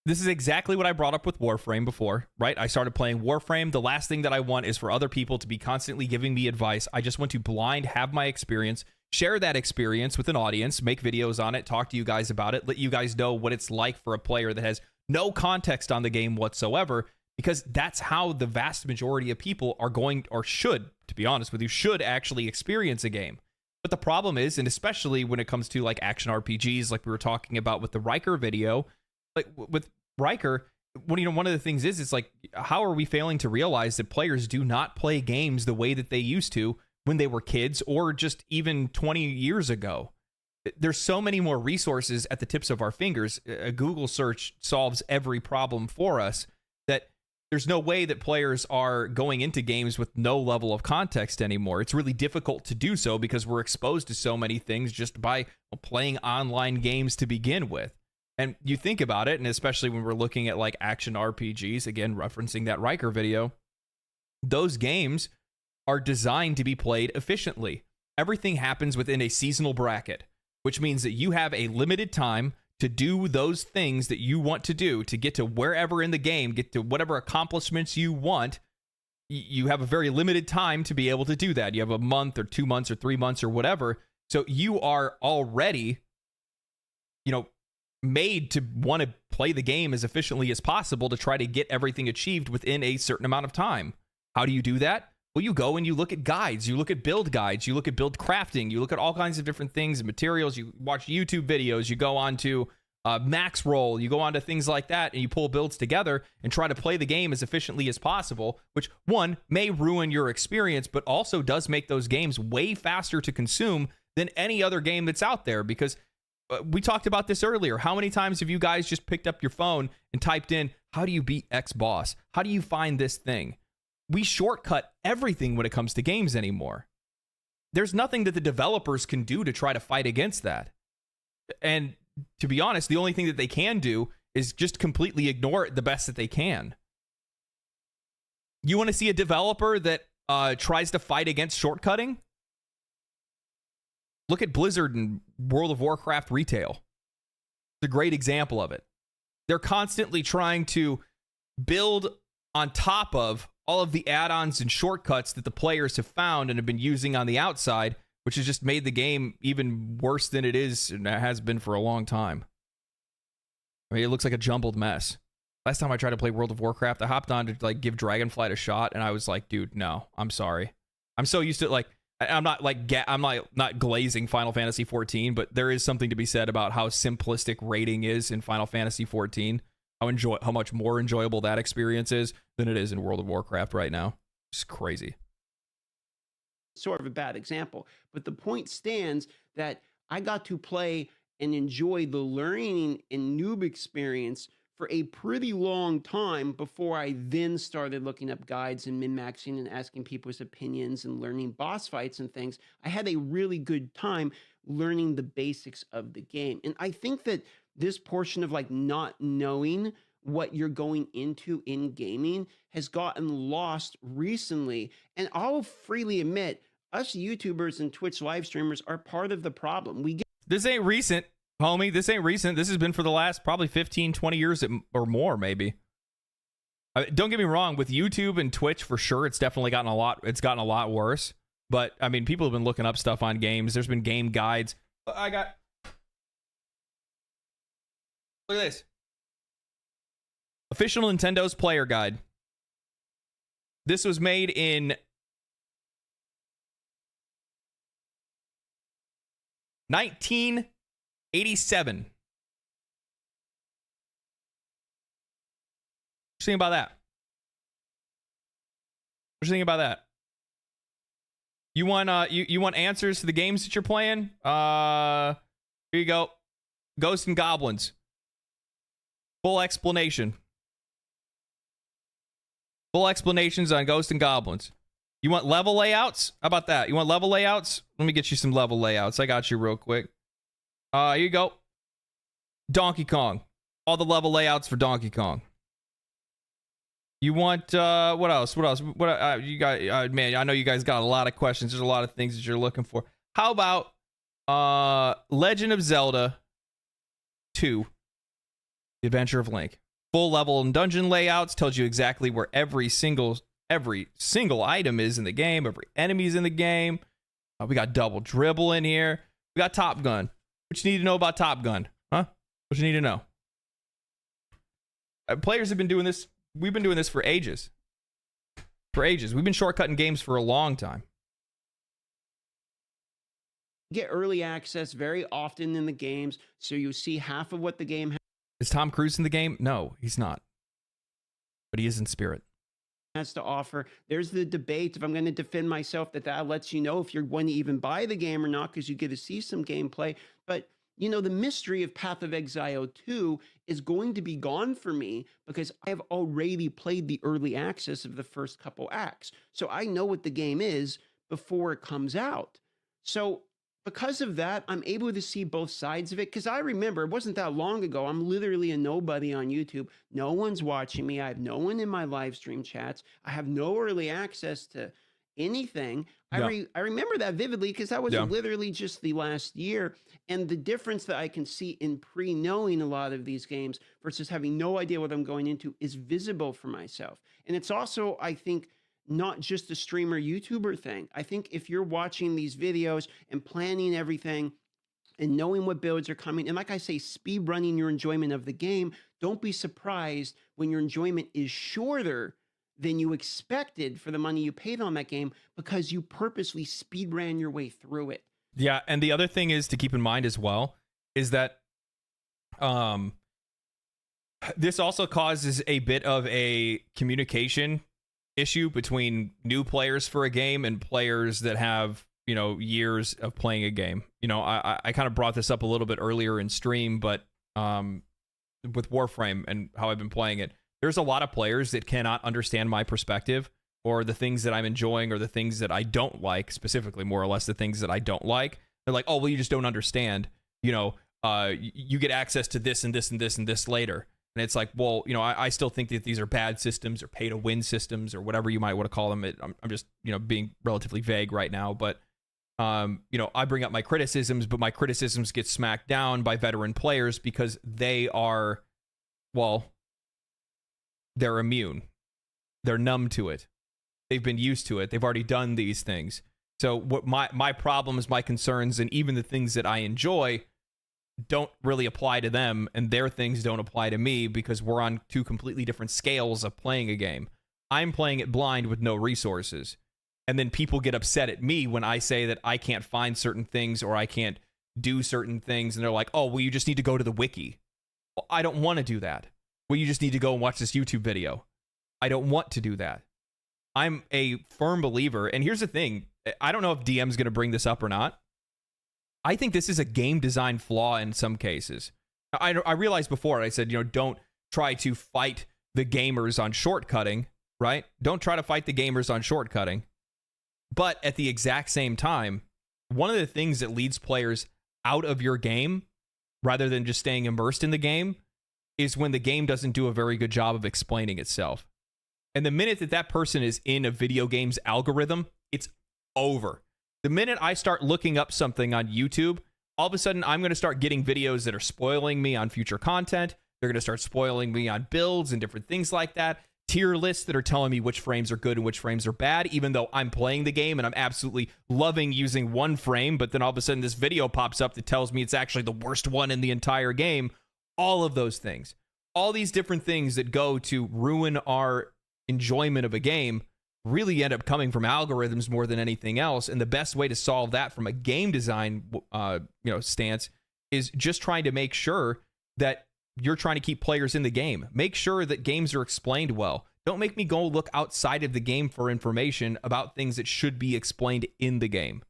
Speaker 1: This is exactly what I brought up with Warframe before, right? I started playing Warframe. The last thing that I want is for other people to be constantly giving me advice. I just want to blind have my experience, share that experience with an audience, make videos on it, talk to you guys about it, let you guys know what it's like for a player that has no context on the game whatsoever, because that's how the vast majority of people are going, or should, to be honest with you, should actually experience a game. But the problem is, and especially when it comes to like action RPGs, like we were talking about with the Riker video, like with Riker, one of the things is, it's like, how are we failing to realize that players do not play games the way that they used to when they were kids or just even 20 years ago? There's so many more resources at the tips of our fingers. A Google search solves every problem for us, that there's no way that players are going into games with no level of context anymore. It's really difficult to do so because we're exposed to so many things just by playing online games to begin with. And you think about it, and especially when we're looking at like action RPGs, again, referencing that Riker video, those games are designed to be played efficiently. Everything happens within a seasonal bracket, which means that you have a limited time to do those things that you want to do to get to wherever in the game, get to whatever accomplishments you want. You have a very limited time to be able to do that. You have a month or 2 months or 3 months or whatever. So you are already, made to want to play the game as efficiently as possible to try to get everything achieved within a certain amount of time. How do you do that? Well, you go and you look at guides, you look at build guides, you look at build crafting, you look at all kinds of different things and materials, you watch YouTube videos, you go on to max roll, you go on to things like that, and you pull builds together and try to play the game as efficiently as possible, which, one, may ruin your experience, but also does make those games way faster to consume than any other game that's out there. Because we talked about this earlier. How many times have you guys just picked up your phone and typed in, how do you beat X boss? How do you find this thing? We shortcut everything when it comes to games anymore. There's nothing that the developers can do to try to fight against that. And to be honest, the only thing that they can do is just completely ignore it the best that they can. You want to see a developer that tries to fight against shortcutting? Look at Blizzard and World of Warcraft retail. It's a great example of it. They're constantly trying to build on top of all of the add-ons and shortcuts that the players have found and have been using on the outside, which has just made the game even worse than it is and has been for a long time. I mean, it looks like a jumbled mess. Last time I tried to play World of Warcraft, I hopped on to like give Dragonflight a shot, and I was like, dude, no, I'm sorry. I'm so used to like, I'm not like not glazing Final Fantasy 14, but there is something to be said about how simplistic raiding is in Final Fantasy 14. How much more enjoyable that experience is than it is in World of Warcraft right now. It's crazy.
Speaker 3: Sort of a bad example, but the point stands that I got to play and enjoy the learning and noob experience for a pretty long time before I then started looking up guides and min-maxing and asking people's opinions and learning boss fights and things. I had a really good time learning the basics of the game. And I think that this portion of like not knowing what you're going into in gaming has gotten lost recently. And I'll freely admit, us YouTubers and Twitch live streamers are part of the problem.
Speaker 1: This ain't recent, homie. This ain't recent. This has been for the last probably 15, 20 years or more, maybe. Don't get me wrong, with YouTube and Twitch, for sure, it's definitely gotten a lot worse. But, I mean, people have been looking up stuff on games. There's been game guides. Look at this. Official Nintendo's player guide. This was made in 1987. What you think about that? What you think about that? You want you want answers to the games that you're playing? Here you go. Ghosts and Goblins. Full explanation. Full explanations on Ghosts and Goblins. You want level layouts? How about that? You want level layouts? Let me get you some level layouts. I got you real quick. Here you go. Donkey Kong. All the level layouts for Donkey Kong. You want what else? What else? What you got? Man, I know you guys got a lot of questions. There's a lot of things that you're looking for. How about Legend of Zelda 2: The Adventure of Link? Full level and dungeon layouts, tells you exactly where every single item is in the game, every enemy's in the game. We got double dribble in here. We got Top Gun. What you need to know about Top Gun? Huh? What you need to know? Players have been doing this. We've been doing this for ages. For ages. We've been shortcutting games for a long time.
Speaker 3: Get early access very often in the games, so you see half of what the game
Speaker 1: Is Tom Cruise in the game? No, he's not. But he is in spirit.
Speaker 3: has to offer. There's the debate, if I'm going to defend myself, that lets you know if you're going to even buy the game or not, because you get to see some gameplay. But you know, the mystery of Path of Exile 2 is going to be gone for me because I have already played the early access of the first couple acts. So I know what the game is before it comes out. So because of that, I'm able to see both sides of it. Because I remember, it wasn't that long ago, I'm literally a nobody on YouTube. No one's watching me. I have no one in my live stream chats. I have no early access to anything.
Speaker 1: Yeah.
Speaker 3: I remember that vividly because that was literally just the last year. And the difference that I can see in pre-knowing a lot of these games versus having no idea what I'm going into is visible for myself. And it's also, I think, not just a streamer YouTuber thing. I think if you're watching these videos and planning everything and knowing what builds are coming. And like I say, speed running your enjoyment of the game. Don't be surprised when your enjoyment is shorter than you expected for the money you paid on that game, because you purposely speed ran your way through it.
Speaker 1: Yeah, and the other thing is to keep in mind as well is that this also causes a bit of a communication issue between new players for a game and players that have, you know, years of playing a game. You know, I kind of brought this up a little bit earlier in stream, but with Warframe and how I've been playing it, there's a lot of players that cannot understand my perspective or the things that I'm enjoying or the things that I don't like, specifically more or less the things that I don't like. They're like, oh, well, you just don't understand. You know, you get access to this and this and this and this later. And it's like, well, you know, I still think that these are bad systems or pay to win systems or whatever you might want to call them. I'm just, you know, being relatively vague right now. But, you know, I bring up my criticisms, but my criticisms get smacked down by veteran players because they are, well, they're immune. They're numb to it. They've been used to it. They've already done these things. So what my problems, my concerns, and even the things that I enjoy don't really apply to them, and their things don't apply to me because we're on two completely different scales of playing a game. I'm playing it blind with no resources. And then people get upset at me when I say that I can't find certain things or I can't do certain things. And they're like, oh, well, you just need to go to the wiki. Well, I don't want to do that. Well, you just need to go and watch this YouTube video. I don't want to do that. I'm a firm believer. And here's the thing. I don't know if DM's going to bring this up or not. I think this is a game design flaw in some cases. I realized before, I said, you know, don't try to fight the gamers on shortcutting, right? Don't try to fight the gamers on shortcutting. But at the exact same time, one of the things that leads players out of your game, rather than just staying immersed in the game, is when the game doesn't do a very good job of explaining itself. And the minute that that person is in a video game's algorithm, it's over. The minute I start looking up something on YouTube, all of a sudden I'm going to start getting videos that are spoiling me on future content. They're going to start spoiling me on builds and different things like that. Tier lists that are telling me which frames are good and which frames are bad, even though I'm playing the game and I'm absolutely loving using one frame, but then all of a sudden this video pops up that tells me it's actually the worst one in the entire game. All of those things. All these different things that go to ruin our enjoyment of a game really end up coming from algorithms more than anything else. And the best way to solve that from a game design stance is just trying to make sure that you're trying to keep players in the game. Make sure that games are explained well. Don't make me go look outside of the game for information about things that should be explained in the game.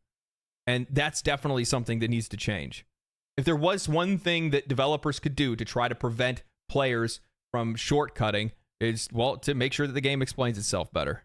Speaker 1: And that's definitely something that needs to change. If there was one thing that developers could do to try to prevent players from shortcutting, is, well, to make sure that the game explains itself better.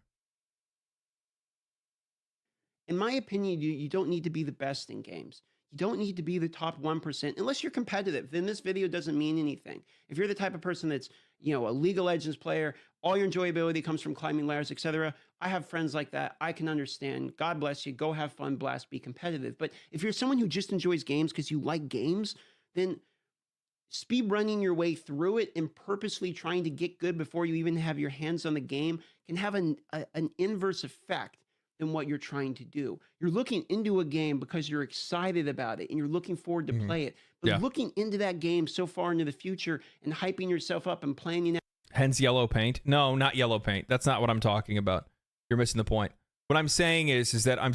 Speaker 3: In my opinion, you don't need to be the best in games. You don't need to be the top 1% unless you're competitive. Then this video doesn't mean anything. If you're the type of person that's, you know, a League of Legends player, all your enjoyability comes from climbing ladders, etc. I have friends like that. I can understand. God bless you. Go have fun, blast, be competitive. But if you're someone who just enjoys games because you like games, then speed running your way through it and purposely trying to get good before you even have your hands on the game can have an inverse effect than what you're trying to do. You're looking into a game because you're excited about it and you're looking forward to play it. But looking into that game so far into the future and hyping yourself up and planning out.
Speaker 1: Hence yellow paint. No, not yellow paint. That's not what I'm talking about. You're missing the point. What I'm saying is that I'm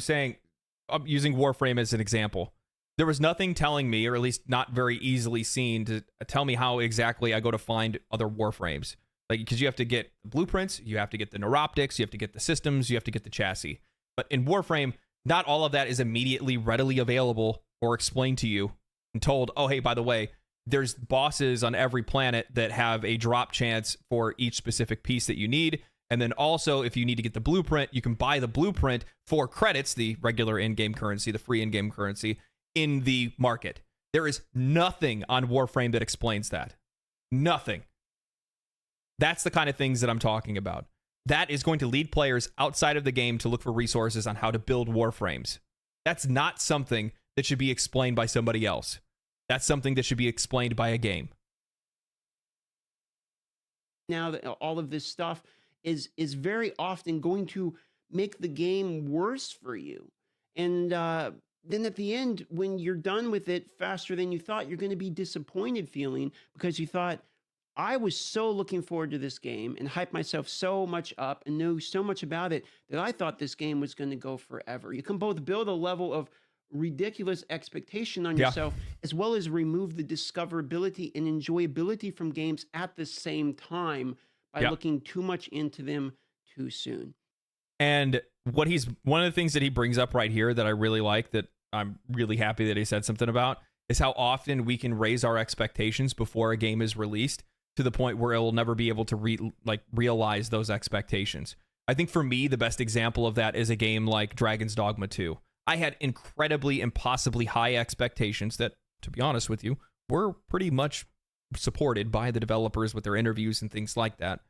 Speaker 1: using Warframe as an example. There was nothing telling me, or at least not very easily seen, to tell me how exactly I go to find other Warframes. Like, because you have to get blueprints, you have to get the neuroptics, you have to get the systems, you have to get the chassis. But in Warframe, not all of that is immediately readily available or explained to you and told, oh, hey, by the way, there's bosses on every planet that have a drop chance for each specific piece that you need. And then also, if you need to get the blueprint, you can buy the blueprint for credits, the regular in-game currency, the free in-game currency, in the market. There is nothing on Warframe that explains that. Nothing. That's the kind of things that I'm talking about. That is going to lead players outside of the game to look for resources on how to build Warframes. That's not something that should be explained by somebody else. That's something that should be explained by a game.
Speaker 3: Now that all of this stuff is very often going to make the game worse for you. And then at the end, when you're done with it faster than you thought, you're going to be disappointed feeling because you thought, I was so looking forward to this game and hyped myself so much up and knew so much about it that I thought this game was going to go forever. You can both build a level of ridiculous expectation on yourself as well as remove the discoverability and enjoyability from games at the same time by looking too much into them too soon.
Speaker 1: And one of the things that he brings up right here that I really like, that I'm really happy that he said something about, is how often we can raise our expectations before a game is released to the point where it will never be able to realize those expectations. I think for me, the best example of that is a game like Dragon's Dogma 2. I had incredibly, impossibly high expectations that, to be honest with you, were pretty much supported by the developers with their interviews and things like that.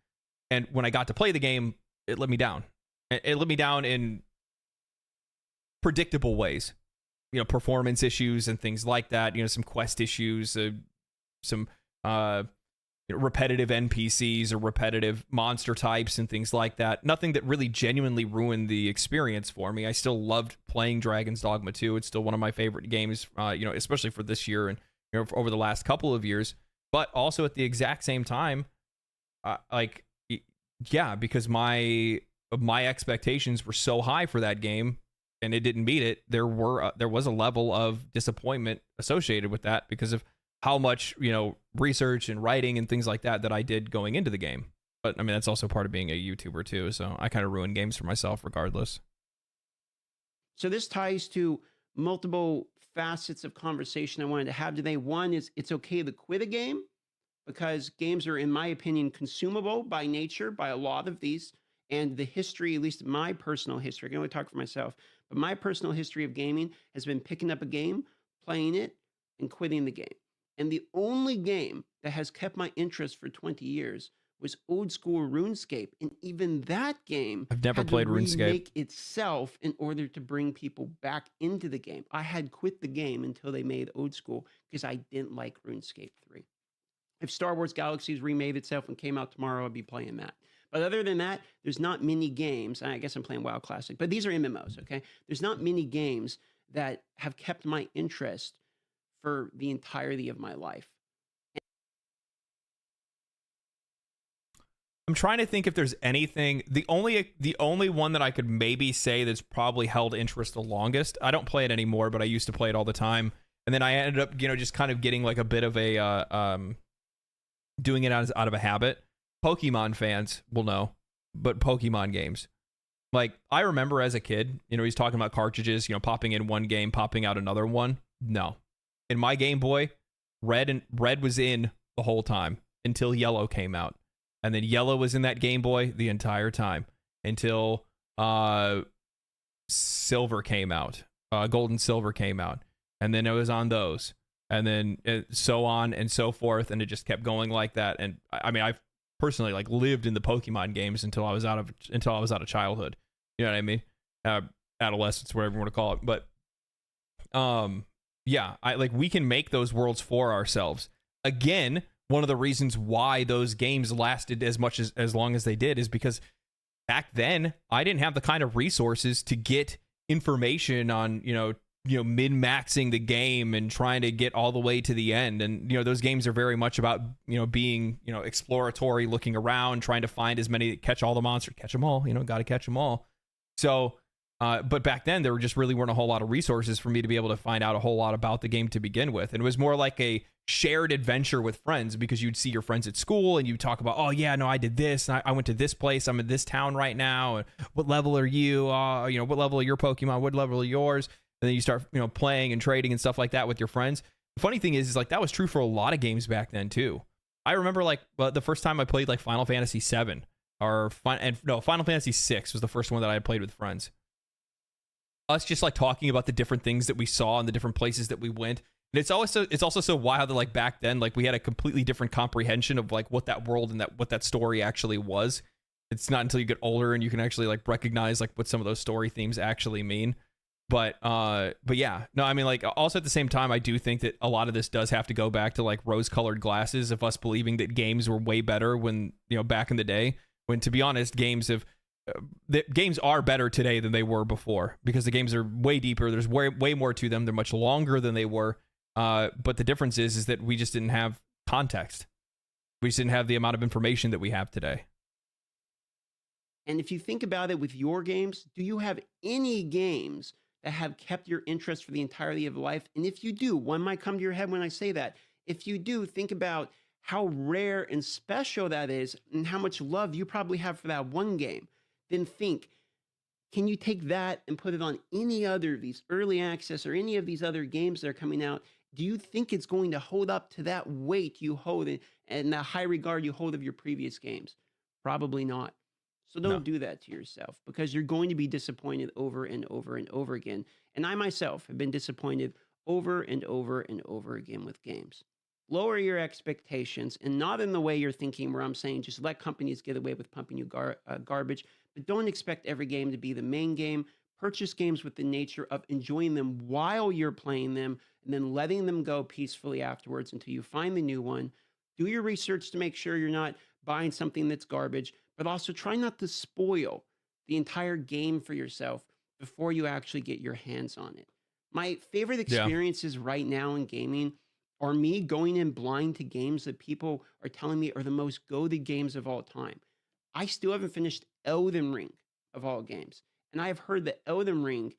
Speaker 1: And when I got to play the game, it let me down. It let me down in predictable ways. You know, performance issues and things like that. You know, some quest issues, some repetitive NPCs or repetitive monster types and things like that. Nothing that really genuinely ruined the experience for me. I still loved playing Dragon's Dogma 2. It's still one of my favorite games, you know, especially for this year and, you know, over the last couple of years. But also at the exact same time, because my expectations were so high for that game and it didn't meet it, there was a level of disappointment associated with that because of how much, you know, research and writing and things like that I did going into the game. But I mean, that's also part of being a YouTuber too, so I kind of ruin games for myself regardless.
Speaker 3: So this ties to multiple facets of conversation I wanted to have today. One is it's okay to quit a game because games are, in my opinion, consumable by nature, by a lot of these. And the history, at least my personal history, I can only talk for myself, but my personal history of gaming has been picking up a game, playing it, and quitting the game. And the only game that has kept my interest for 20 years was old school RuneScape. And even that game
Speaker 1: I've never played RuneScape.
Speaker 3: Remake itself in order to bring people back into the game. I had quit the game until they made old school because I didn't like RuneScape 3. If Star Wars Galaxies remade itself and came out tomorrow, I'd be playing that. But other than that, there's not many games. I guess I'm playing WoW Classic, but these are MMOs, okay? There's not many games that have kept my interest for the entirety of my life.
Speaker 1: I'm trying to think if there's anything. The only one that I could maybe say that's probably held interest the longest. I don't play it anymore, but I used to play it all the time. And then I ended up, you know, just kind of getting like a bit of a doing it out of a habit. Pokemon fans will know, but Pokemon games. Like, I remember as a kid, you know, he's talking about cartridges, you know, popping in one game, popping out another one. No. In my Game Boy, red was in the whole time until yellow came out. And then yellow was in that Game Boy the entire time until silver came out. Gold and silver came out. And then it was on those. And then so on and so forth. And it just kept going like that. And I mean, I've personally like lived in the Pokemon games until I was out of childhood. You know what I mean? Adolescence, whatever you want to call it. But yeah, we can make those worlds for ourselves. Again, one of the reasons why those games lasted as long as they did is because back then I didn't have the kind of resources to get information on, you know, min-maxing the game and trying to get all the way to the end. And, you know, those games are very much about, you know, being, you know, exploratory, looking around, trying to find as many, catch all the monsters, catch them all, you know, got to catch them all. So, but back then there just really weren't a whole lot of resources for me to be able to find out a whole lot about the game to begin with. And it was more like a shared adventure with friends because you'd see your friends at school and you'd talk about, oh yeah, no, I did this. And I went to this place. I'm in this town right now. And what level are you? You know, what level are your Pokemon? What level are yours? And then you start, you know, playing and trading and stuff like that with your friends. The funny thing is like that was true for a lot of games back then too. I remember like the first time I played like Final Fantasy VII Final Fantasy VI was the first one that I had played with friends. Us just like talking about the different things that we saw and the different places that we went. And it's also so wild that like back then, like we had a completely different comprehension of like what that world and what that story actually was. It's not until you get older and you can actually like recognize like what some of those story themes actually mean. But yeah, no, I mean, like also at the same time, I do think that a lot of this does have to go back to like rose-colored glasses of us believing that games were way better when, you know, back in the day, when to be honest, games have the games are better today than they were before because the games are way deeper. There's way more to them. They're much longer than they were. But the difference is that we just didn't have context. We just didn't have the amount of information that we have today.
Speaker 3: And if you think about it with your games, do you have any games that have kept your interest for the entirety of life? And if you do, one might come to your head when I say that. If you do, think about how rare and special that is and how much love you probably have for that one game. Then think, can you take that and put it on any other of these early access or any of these other games that are coming out? Do you think it's going to hold up to that weight you hold and that high regard you hold of your previous games? Probably not. So don't do that to yourself because you're going to be disappointed over and over and over again. And I myself have been disappointed over and over and over again with games. Lower your expectations, and not in the way you're thinking where I'm saying just let companies get away with pumping you garbage, but don't expect every game to be the main game. Purchase games with the nature of enjoying them while you're playing them and then letting them go peacefully afterwards until you find the new one. Do your research to make sure you're not buying something that's garbage, but also try not to spoil the entire game for yourself before you actually get your hands on it. My favorite experiences right now in gaming are me going in blind to games that people are telling me are the most goated games of all time. I still haven't finished Elden Ring of all games. And I have heard that Elden Ring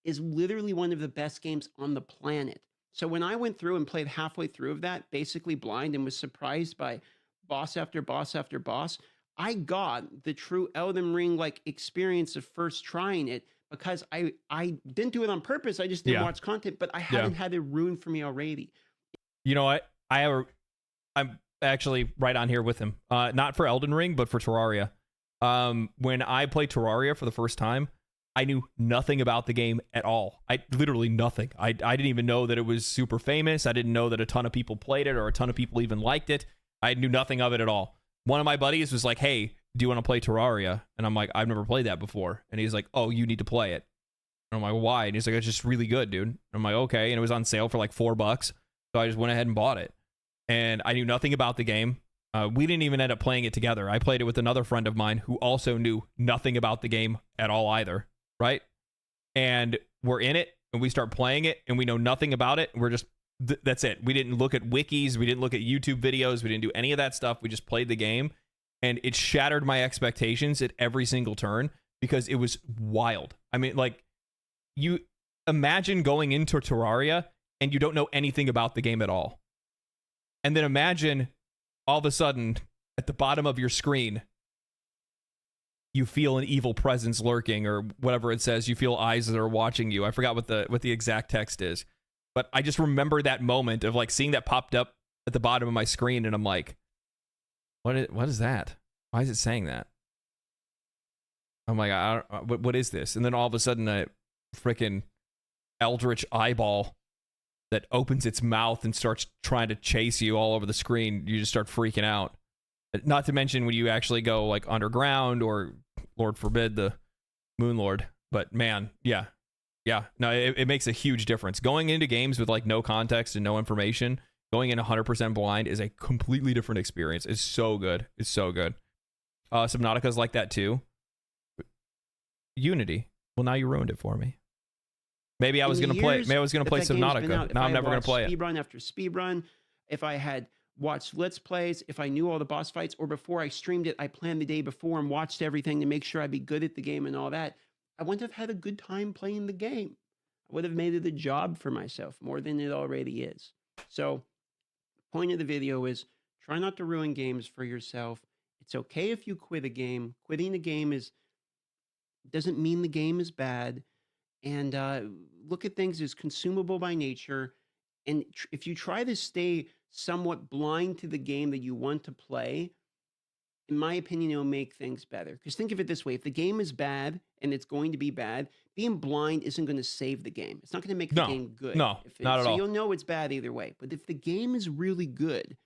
Speaker 3: is literally one of the best games on the planet. So when I went through and played halfway through of that, basically blind, and was surprised by boss after boss after boss, I got the true Elden Ring like experience of first trying it because I didn't do it on purpose. I just didn't watch content, but I hadn't had it ruined for me already.
Speaker 1: You know what? I'm actually right on here with him. Not for Elden Ring, but for Terraria. When I played Terraria for the first time, I knew nothing about the game at all. Literally nothing. I didn't even know that it was super famous. I didn't know that a ton of people played it or a ton of people even liked it. I knew nothing of it at all. One of my buddies was like, hey, do you want to play Terraria? And I'm like, I've never played that before. And he's like, oh, you need to play it. And I'm like, why? And he's like, it's just really good, dude. And I'm like, okay. And it was on sale for like $4. So I just went ahead and bought it. And I knew nothing about the game. We didn't even end up playing it together. I played it with another friend of mine who also knew nothing about the game at all either, right? And we're in it, and we start playing it, and we know nothing about it. We're just, that's it. We didn't look at wikis. We didn't look at YouTube videos. We didn't do any of that stuff. We just played the game, and it shattered my expectations at every single turn because it was wild. I mean, like, you imagine going into Terraria, and you don't know anything about the game at all. And then imagine all of a sudden at the bottom of your screen, you feel an evil presence lurking or whatever it says. You feel eyes that are watching you. I forgot what the exact text is, but I just remember that moment of like seeing that popped up at the bottom of my screen. And I'm like, what is that? Why is it saying that? I'm like, what is this? And then all of a sudden a freaking eldritch eyeball that opens its mouth and starts trying to chase you all over the screen. You just start freaking out. Not to mention when you actually go like underground or, Lord forbid, the Moon Lord. But man, yeah. No, it makes a huge difference. Going into games with like no context and no information, going in 100% blind is a completely different experience. It's so good. It's so good. Subnautica's like that too. Unity. Well, now you ruined it for me. Maybe I was going to play Subnautica. Now I'm never going to play it.
Speaker 3: Speedrun after speedrun. If I had watched Let's Plays, if I knew all the boss fights, or before I streamed it, I planned the day before and watched everything to make sure I'd be good at the game and all that, I wouldn't have had a good time playing the game. I would have made it a job for myself more than it already is. So, point of the video is try not to ruin games for yourself. It's okay if you quit a game. Quitting a game doesn't mean the game is bad. And look at things as consumable by nature. And if you try to stay somewhat blind to the game that you want to play, in my opinion, it'll make things better. Because think of it this way. If the game is bad, and it's going to be bad, being blind isn't going to save the game. It's not going to make the game good.
Speaker 1: No, not at all.
Speaker 3: So you'll know it's bad either way. But if the game is really good,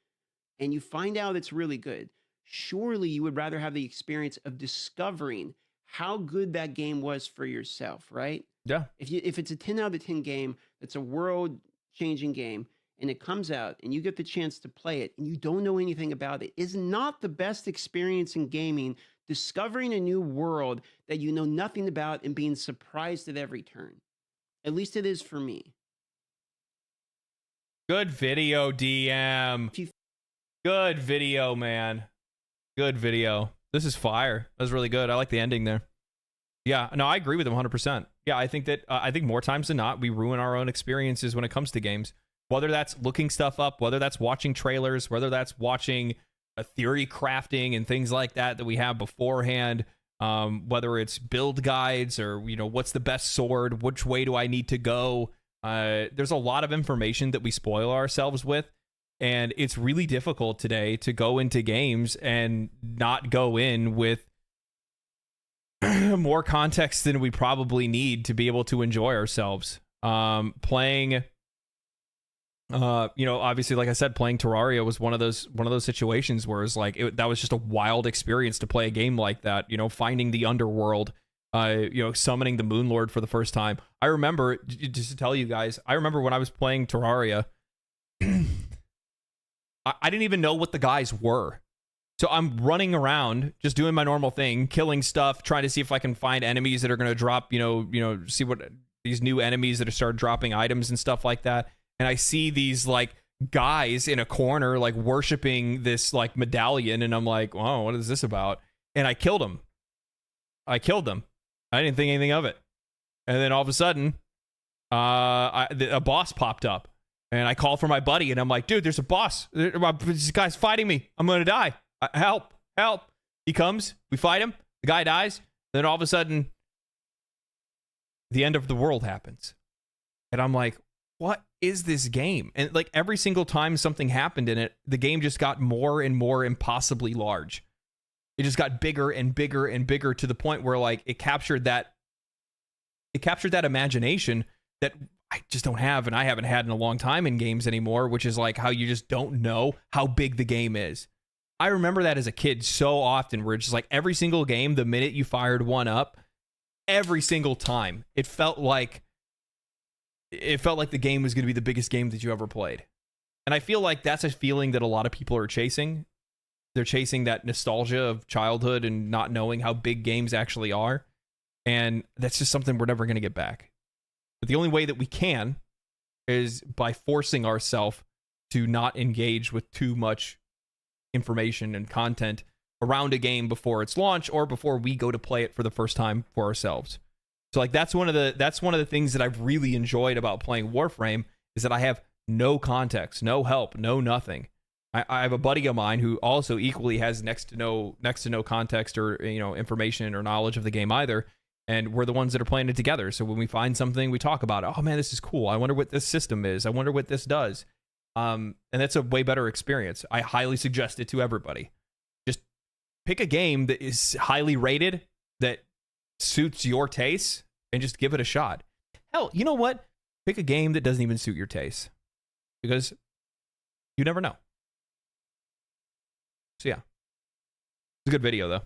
Speaker 3: and you find out it's really good, surely you would rather have the experience of discovering how good that game was for yourself, right?
Speaker 1: Yeah.
Speaker 3: If it's a 10 out of 10 game, that's a world-changing game, and it comes out, and you get the chance to play it, and you don't know anything about it, is not the best experience in gaming discovering a new world that you know nothing about and being surprised at every turn. At least it is for me.
Speaker 1: Good video, DM. Good video, man. Good video. This is fire. That was really good. I like the ending there. Yeah, no, I agree with him 100%. Yeah, I think that I think more times than not, we ruin our own experiences when it comes to games. Whether that's looking stuff up, whether that's watching trailers, whether that's watching a theory crafting and things like that we have beforehand, whether it's build guides or, you know, what's the best sword, which way do I need to go? There's a lot of information that we spoil ourselves with, and it's really difficult today to go into games and not go in with more context than we probably need to be able to enjoy ourselves. Playing, you know, obviously, like I said, playing Terraria was one of those situations where it's like that was just a wild experience to play a game like that. You know, finding the underworld. You know, summoning the Moon Lord for the first time. I remember, just to tell you guys, I remember when I was playing Terraria, I didn't even know what the guys were. So I'm running around, just doing my normal thing, killing stuff, trying to see if I can find enemies that are going to drop, you know, see what these new enemies that are start dropping items and stuff like that. And I see these like guys in a corner, like worshiping this like medallion. And I'm like, oh, what is this about? And I killed them. I didn't think anything of it. And then all of a sudden, a boss popped up. And I called for my buddy, and I'm like, dude, there's a boss. This guy's fighting me. I'm going to die. Help. He comes. We fight him. The guy dies. Then all of a sudden, the end of the world happens. And I'm like, what is this game? And like every single time something happened in it, the game just got more and more impossibly large. It just got bigger and bigger and bigger to the point where like it captured that imagination that I just don't have, and I haven't had in a long time in games anymore, which is like how you just don't know how big the game is. I remember that as a kid so often where it's just like every single game, the minute you fired one up, every single time, it felt like the game was going to be the biggest game that you ever played. And I feel like that's a feeling that a lot of people are chasing. They're chasing that nostalgia of childhood and not knowing how big games actually are. And that's just something we're never going to get back. But the only way that we can is by forcing ourselves to not engage with too much information and content around a game before its launch or before we go to play it for the first time for ourselves. So like that's one of the things that I've really enjoyed about playing Warframe is that I have no context, no help, no nothing. I have a buddy of mine who also equally has next to no context or, you know, information or knowledge of the game either. And we're the ones that are playing it together. So when we find something, we talk about it. Oh man, this is cool. I wonder what this system is. I wonder what this does. And that's a way better experience. I highly suggest it to everybody. Just pick a game that is highly rated, that suits your taste, and just give it a shot. Hell, you know what? Pick a game that doesn't even suit your taste. Because you never know. So yeah. It's a good video though.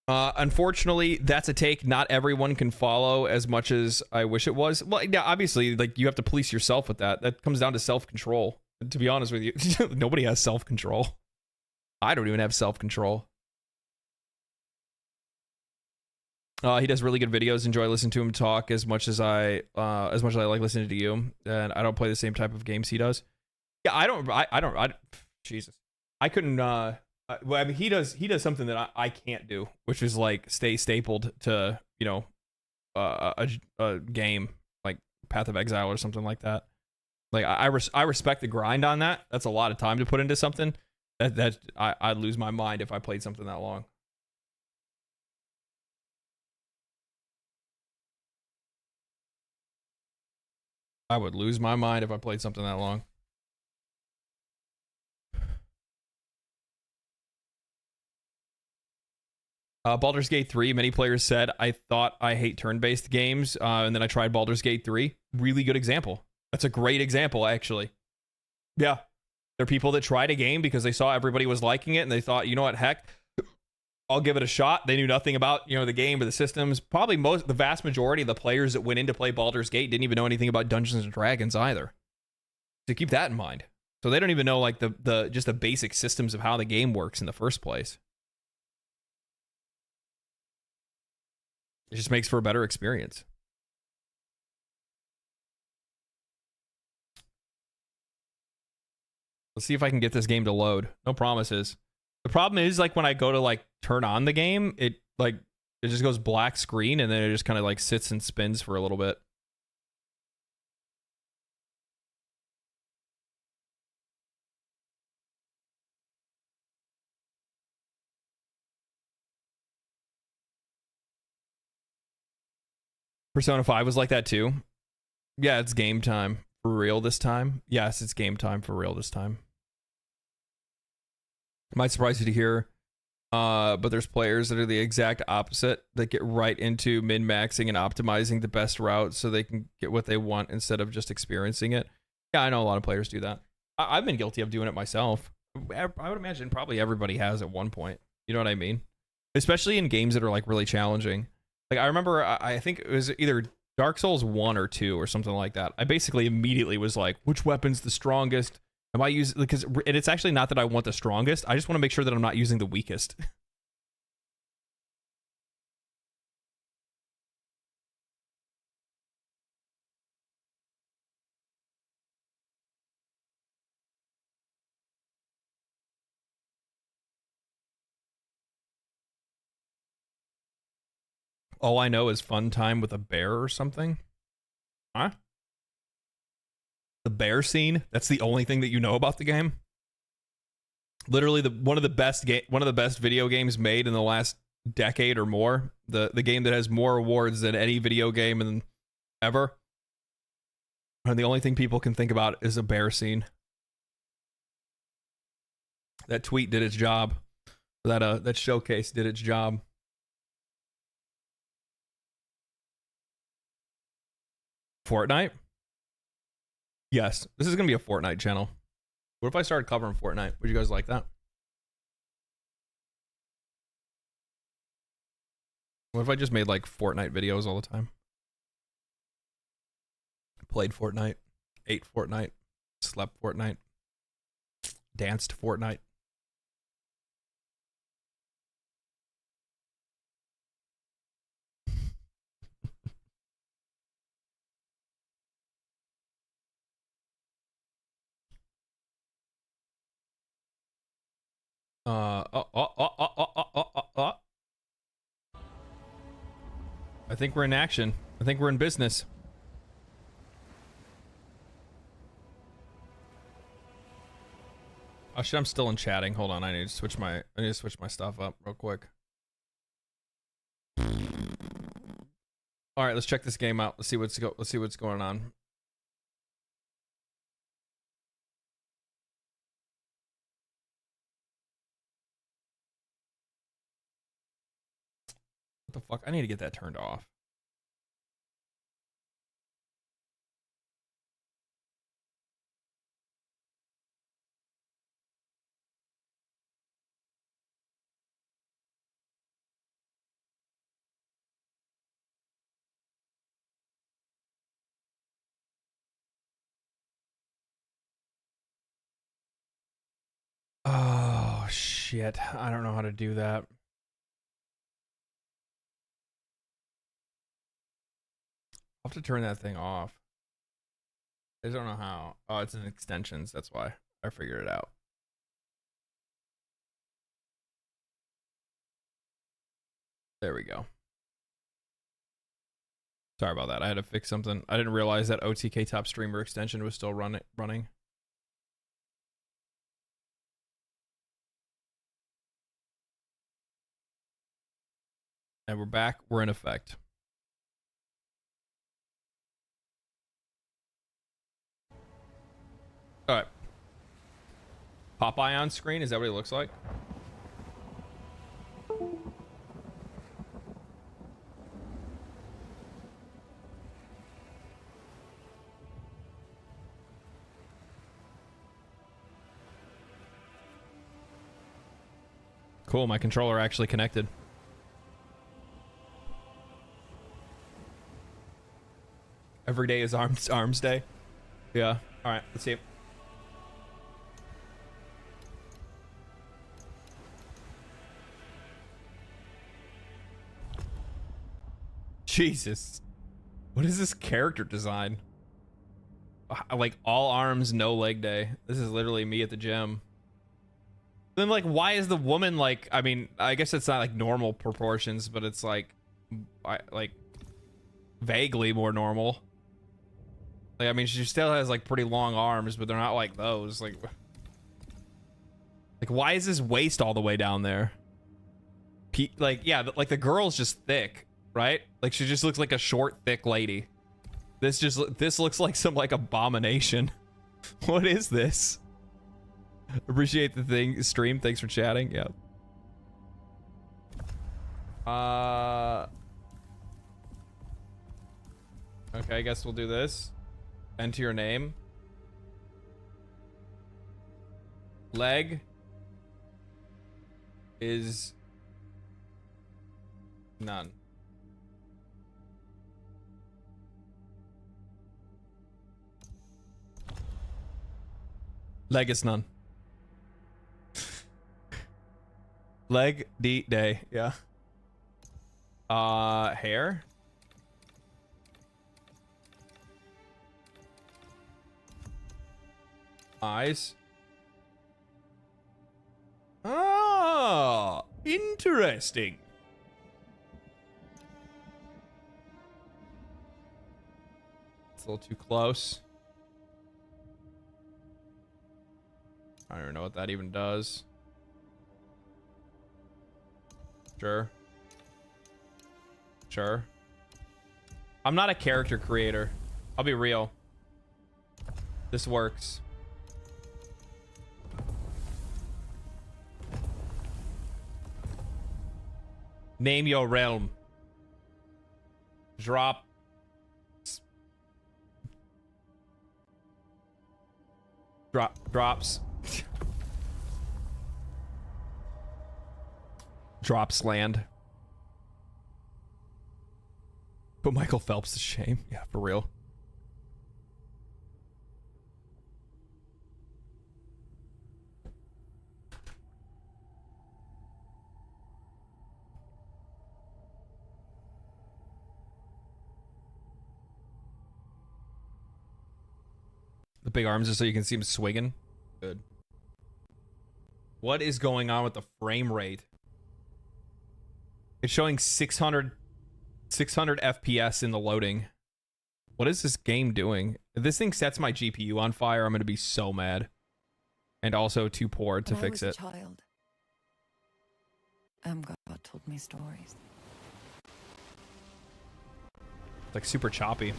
Speaker 1: Unfortunately, that's a take not everyone can follow as much as I wish it was. Well, yeah, obviously, like you have to police yourself with that. That comes down to self-control. To be honest with you, nobody has self-control. I don't even have self-control. He does really good videos. Enjoy listening to him talk as much as I like listening to you. And I don't play the same type of games he does. Yeah, I don't. Jesus, I couldn't. Well, I mean, he does something that I can't do, which is like stay stapled to, you know, a game like Path of Exile or something like that. Like I respect the grind on that. That's a lot of time to put into something. I'd lose my mind if I played something that long. I would lose my mind if I played something that long. Baldur's Gate 3, many players said, I thought I hate turn-based games, and then I tried Baldur's Gate 3. Really good example. That's a great example, actually. Yeah. There are people that tried a game because they saw everybody was liking it, and they thought, you know what, heck, I'll give it a shot. They knew nothing about, you know, the game or the systems. Probably the vast majority of the players that went in to play Baldur's Gate didn't even know anything about Dungeons & Dragons either. So keep that in mind. So they don't even know like the just the basic systems of how the game works in the first place. It just makes for a better experience. Let's see if I can get this game to load. No promises. The problem is like when I go to like turn on the game, it just goes black screen and then it just kind of like sits and spins for a little bit. Persona 5 was like that too. Yeah, it's game time for real this time. Yes, it's game time for real this time. Might surprise you to hear, but there's players that are the exact opposite that get right into min-maxing and optimizing the best route so they can get what they want instead of just experiencing it. Yeah, I know a lot of players do that. I've been guilty of doing it myself. I would imagine probably everybody has at one point. You know what I mean? Especially in games that are like really challenging. Like I remember, I think it was either Dark Souls 1 or 2 or something like that. I basically immediately was like, which weapon's the strongest? Am I using, because and it's actually not that I want the strongest. I just want to make sure that I'm not using the weakest. All I know is fun time with a bear or something. Huh? The bear scene? That's the only thing that you know about the game? Literally one of the best video games made in the last decade or more. The game that has more awards than any video game ever. And the only thing people can think about is a bear scene. That tweet did its job. That showcase did its job. Fortnite? Yes, this is gonna be a Fortnite channel. What if I started covering Fortnite? Would you guys like that? What if I just made like Fortnite videos all the time? Played Fortnite, ate Fortnite, slept Fortnite, danced Fortnite. I think we're in action. I think we're in business. Oh shit, I'm still in chatting. Hold on, I need to switch my stuff up real quick. All right, let's check this game out. Let's see what's going on. What the fuck? I need to get that turned off. Oh shit, I don't know how to do that. I'll have to turn that thing off. I just don't know how. Oh, it's in extensions, that's why. I figured it out. There we go. Sorry about that. I had to fix something. I didn't realize that OTK Top Streamer extension was still running. And we're back. We're in effect. All right. Popeye on screen. Is that what he looks like? Cool. My controller actually connected. Every day is arms day. Yeah. All right. Let's see. Jesus. What is this character design? Like all arms, no leg day. This is literally me at the gym. Then like, why is the woman like, I mean, I guess it's not like normal proportions, but it's like vaguely more normal. Like, I mean, she still has like pretty long arms, but they're not like those. Like why is this waist all the way down there? Like, yeah, like the girl's just thick, right? Like she just looks like a short, thick lady. This looks like some like abomination. What is this? Appreciate the stream. Thanks for chatting. Yeah. Okay, I guess we'll do this. Enter your name. Leg is none. Leg is none. Leg D day, yeah. Hair. Eyes. Ah, interesting. It's a little too close. I don't even know what that even does. Sure. Sure. I'm not a character creator. I'll be real. This works. Name your realm. Drop. Drops. Drops land. Put Michael Phelps to shame. Yeah, for real. The big arms are so you can see him swinging. Good. What is going on with the frame rate? It's showing 600 FPS in the loading. What is this game doing? If this thing sets my GPU on fire, I'm going to be so mad. And also too poor to fix it.
Speaker 4: When I was a child, God told me stories.
Speaker 1: Like super choppy.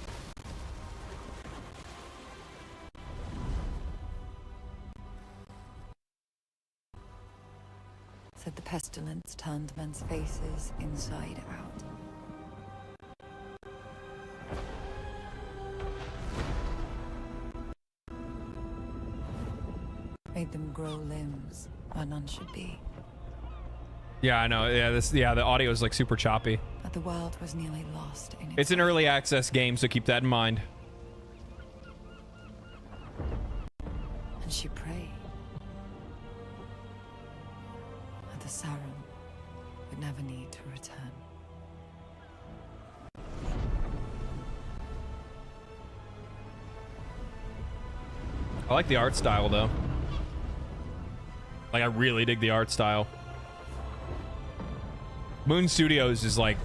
Speaker 4: Said the pestilence turned men's faces inside out. Made them grow limbs where none should be.
Speaker 1: Yeah, I know. Yeah, the audio is like super choppy.
Speaker 4: But the world was nearly lost in
Speaker 1: It's an early access game, so keep that in mind.
Speaker 4: And she prayed that the Sauron would never need to return.
Speaker 1: I like the art style though. Like I really dig the art style. Moon Studios is like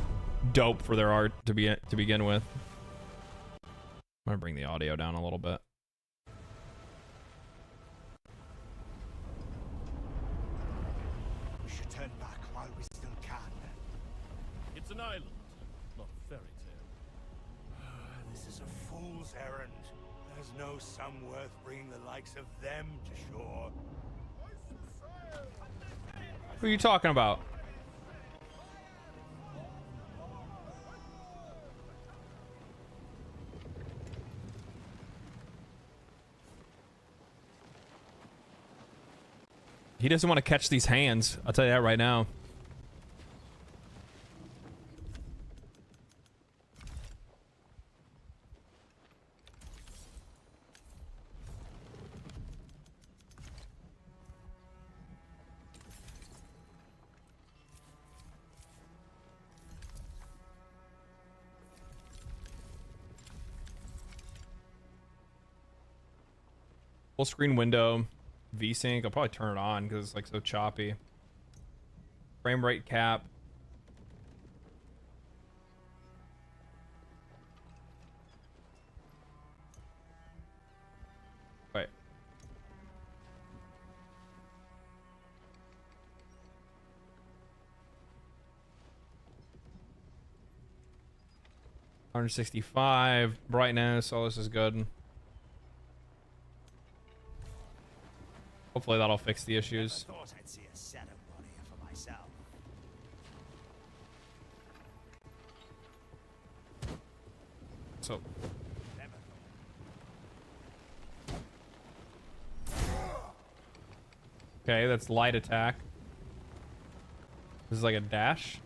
Speaker 1: dope for their art to begin with. I'm gonna bring the audio down a little bit.
Speaker 5: We should turn back while we still can.
Speaker 6: It's an island, not a fairy tale.
Speaker 5: This is a fool's errand. There's no sum worth bringing the likes of them to shore.
Speaker 1: Who are you talking about? He doesn't want to catch these hands. I'll tell you that right now. Full screen window, VSync. I'll probably turn it on because it's like so choppy. Frame rate cap. Wait. $165 brightness. All this is good. Hopefully that'll fix the issues.
Speaker 5: I thought I'd see a setup on here for myself.
Speaker 1: So
Speaker 5: Never
Speaker 1: okay, that's light attack. This is like a dash.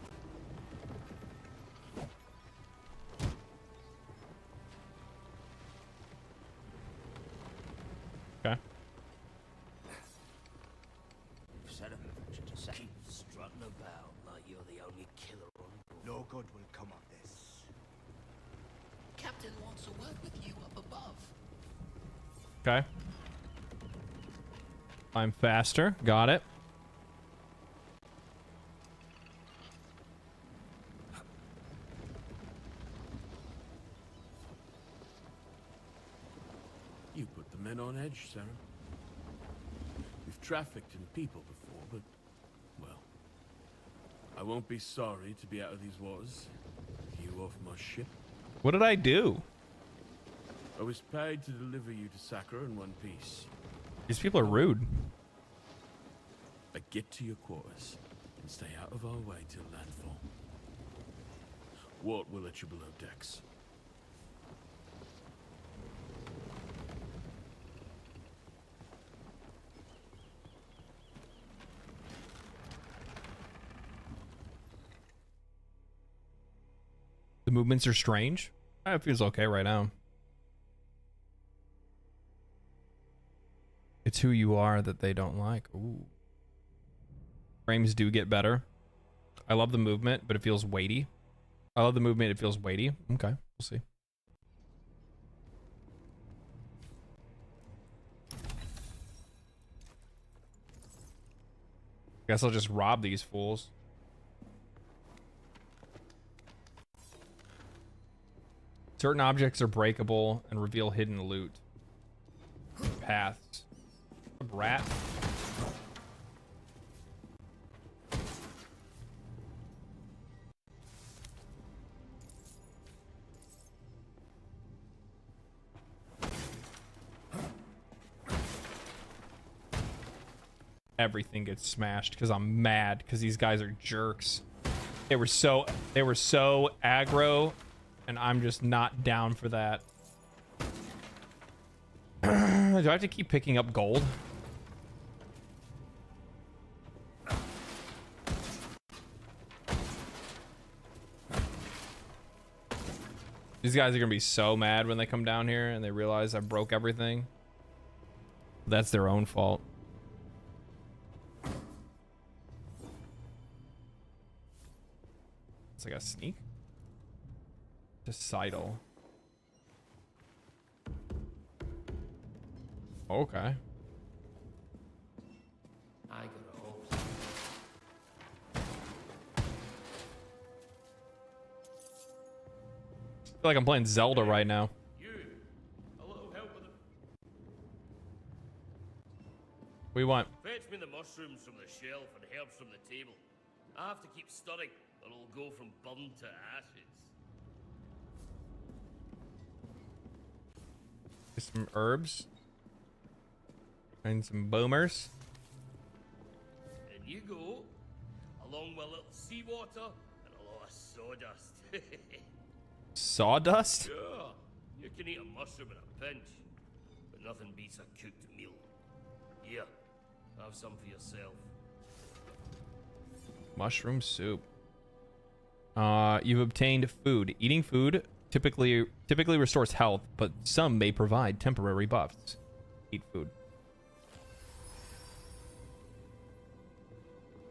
Speaker 1: Okay.
Speaker 5: Set up should just keep strutting about like you're the only killer on board. No good will come of this.
Speaker 7: Captain wants to work with you up above.
Speaker 1: Okay. I'm faster. Got it.
Speaker 6: You put the men on edge, Sarah. We've trafficked in people before, but, well, I won't be sorry to be out of these waters. You off my ship.
Speaker 1: What did I do?
Speaker 6: I was paid to deliver you to Sakura in one piece.
Speaker 1: These people are rude.
Speaker 6: I get to your quarters and stay out of our way till landfall. Wart will let you below decks.
Speaker 1: The movements are strange. It feels okay right now. It's who you are that they don't like. Ooh. Frames do get better. I love the movement, but it feels weighty. I love the movement, it feels weighty. Okay, we'll see. Guess I'll just rob these fools. Certain objects are breakable and reveal hidden loot. Paths. A rat. Everything gets smashed because I'm mad because these guys are jerks. They were so aggro, and I'm just not down for that. Do I have to keep picking up gold? These guys are gonna be so mad when they come down here and they realize I broke everything. That's their own fault. It's like a sneak. Decidal. Okay.
Speaker 7: I got a whole
Speaker 1: I feel like I'm playing Zelda right now.
Speaker 6: You, a little help with the...
Speaker 1: We want.
Speaker 6: Fetch me the mushrooms from the shelf and herbs from the table. I have to keep stirring, or it'll go from burned to ashes.
Speaker 1: Some herbs. And some boomers.
Speaker 6: And you go, along with a little seawater and a lot of sawdust.
Speaker 1: Sawdust?
Speaker 6: Yeah, you can eat a mushroom in a pinch, but nothing beats a cooked meal. Here, have some for yourself.
Speaker 1: Mushroom soup. You've obtained food. Eating food typically restores health, but some may provide temporary buffs. Eat food.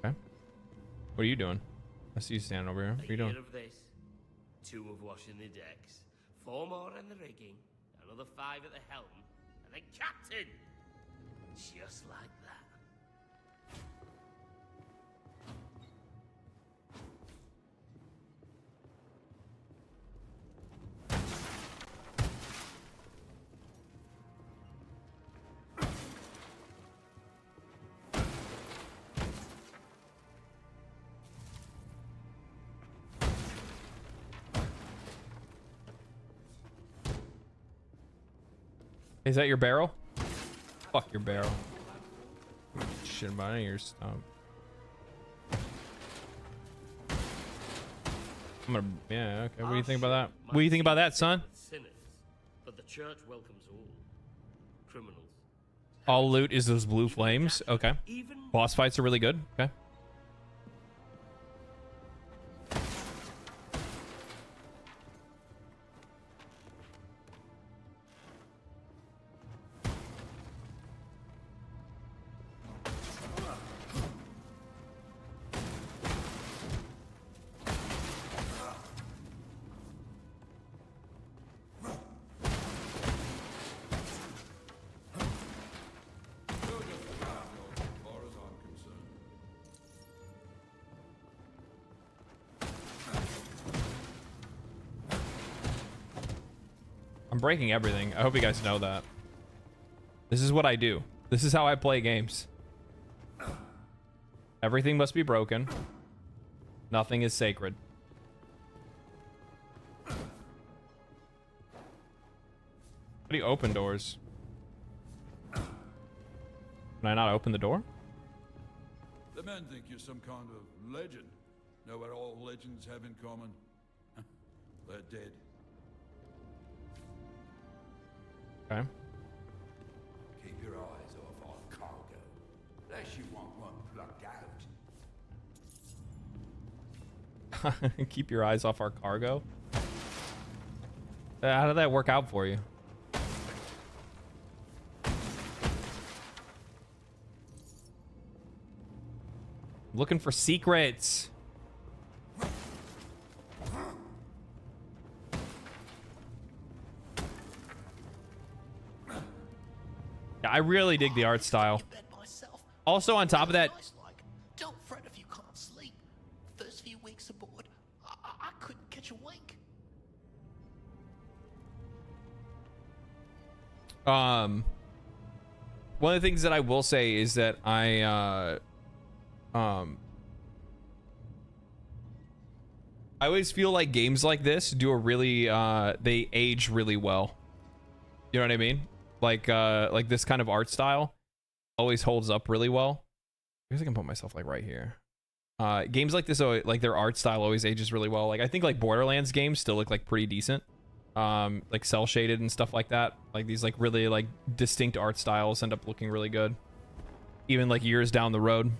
Speaker 1: Okay. What are you doing? I see you standing over here. What are you doing?
Speaker 6: Of this. 2 of washing the decks, 4 more in the rigging, another 5 at the helm, and then captain.
Speaker 5: Just like that.
Speaker 1: Is that your barrel? Fuck your barrel. Shit about any of your stump. I'm gonna, yeah, okay. What do you think about that? What do you think about that, son?
Speaker 5: Sinners, but the church welcomes all criminals.
Speaker 1: All loot is those blue flames. Okay.
Speaker 5: Even
Speaker 1: Boss fights are really good. Okay. I'm breaking everything. I hope you guys know that. This is what I do. This is how I play games. Everything must be broken. Nothing is sacred. How do you open doors? Can I not open the door?
Speaker 8: The men think you're some kind of legend. Know what all legends have in common? They're dead.
Speaker 1: Okay.
Speaker 8: Keep your eyes off our cargo, unless you want one plucked out.
Speaker 1: Keep your eyes off our cargo. How did that work out for you? Looking for secrets. Yeah, I really dig the art style. Also, on top of that,
Speaker 7: Don't fret if you can't sleep. First few weeks aboard, I couldn't catch a wink.
Speaker 1: one of the things that I will say is that I always feel like games like this do a really they age really well. You know what I mean? Like this kind of art style always holds up really well. I guess I can put myself like right here. Games like this, like their art style always ages really well. Like I think like Borderlands games still look like pretty decent. Like cell shaded and stuff like that. Like these like really like distinct art styles end up looking really good, even like years down the road.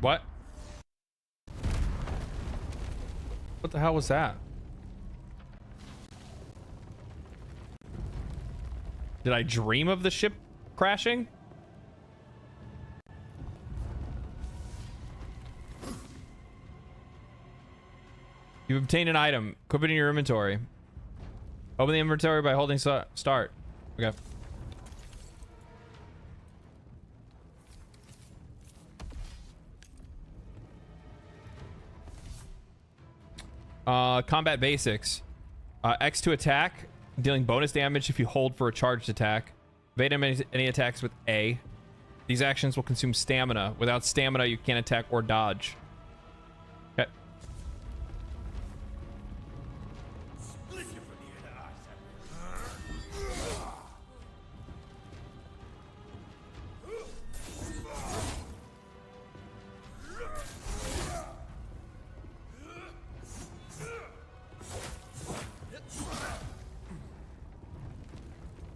Speaker 1: What? What the hell was that? Did I dream of the ship crashing? You've obtained an item. Equip it in your inventory. Open the inventory by holding start. Okay. Combat basics. X to attack, dealing bonus damage if you hold for a charged attack. Evade any attacks with A. These actions will consume stamina. Without stamina, you can't attack or dodge. Okay.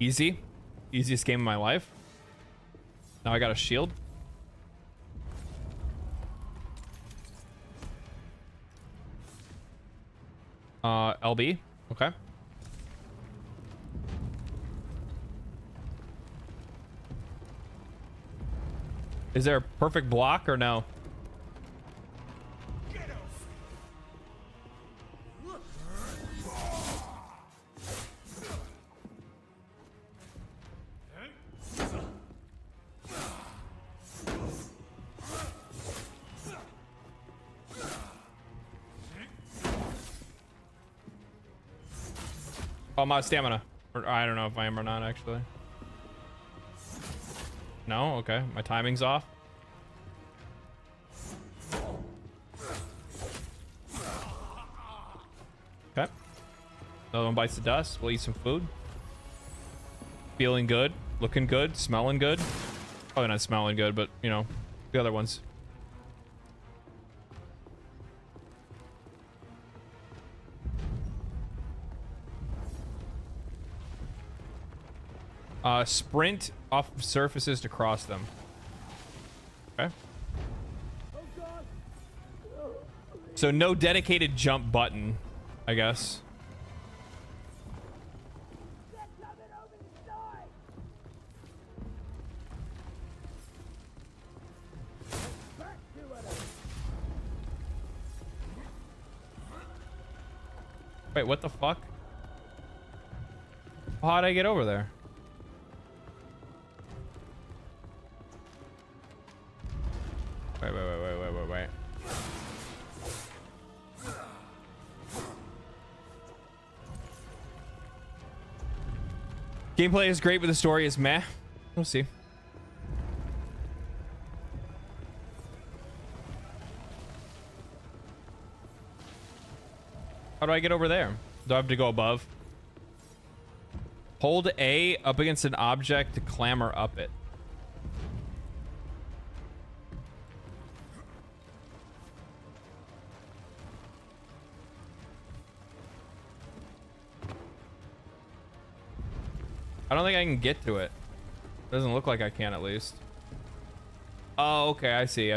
Speaker 1: Easy. Easiest game of my life. Now I got a shield. LB. Okay. Is there a perfect block or no? Oh, my stamina. Or, I don't know if I am or not, actually. No? Okay. My timing's off. Okay. Another one bites the dust. We'll eat some food. Feeling good. Looking good. Smelling good. Probably not smelling good, but, you know, the other ones. Sprint off of surfaces to cross them. Okay. So no dedicated jump button, I guess. Wait, what the fuck? How'd I get over there? Wait. Gameplay is great, but the story is meh. We'll see. How do I get over there? Do I have to go above? Hold A up against an object to clamber up it. I don't think I can get to it. Doesn't look like I can, at least. Oh, okay. I see.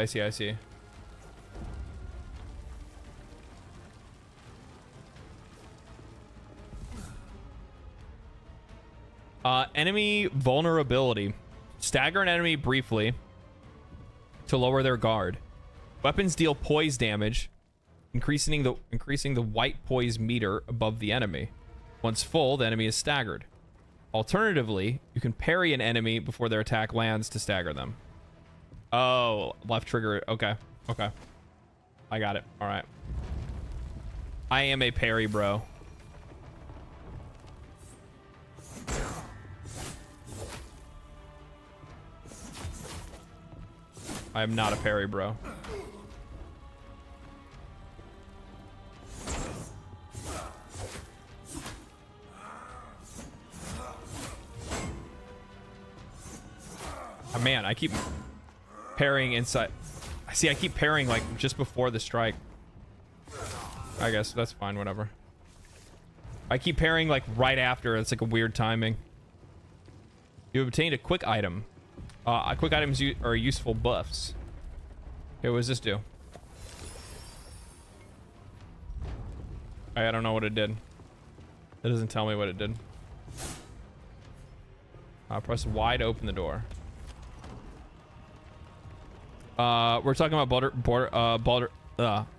Speaker 1: Enemy vulnerability. Stagger an enemy briefly to lower their guard. Weapons deal poise damage, increasing the white poise meter above the enemy. Once full, the enemy is staggered. Alternatively, you can parry an enemy before their attack lands to stagger them. Oh, left trigger. Okay. I got it. All right. I am a parry, bro. I am not a parry, bro. Oh, man, I keep parrying inside. See, I keep parrying like just before the strike. I guess that's fine, whatever. I keep parrying like right after. It's like a weird timing. You obtained a quick item. Quick items are useful buffs. Okay, what does this do? I don't know what it did. It doesn't tell me what it did. Press Y to open the door. We're talking about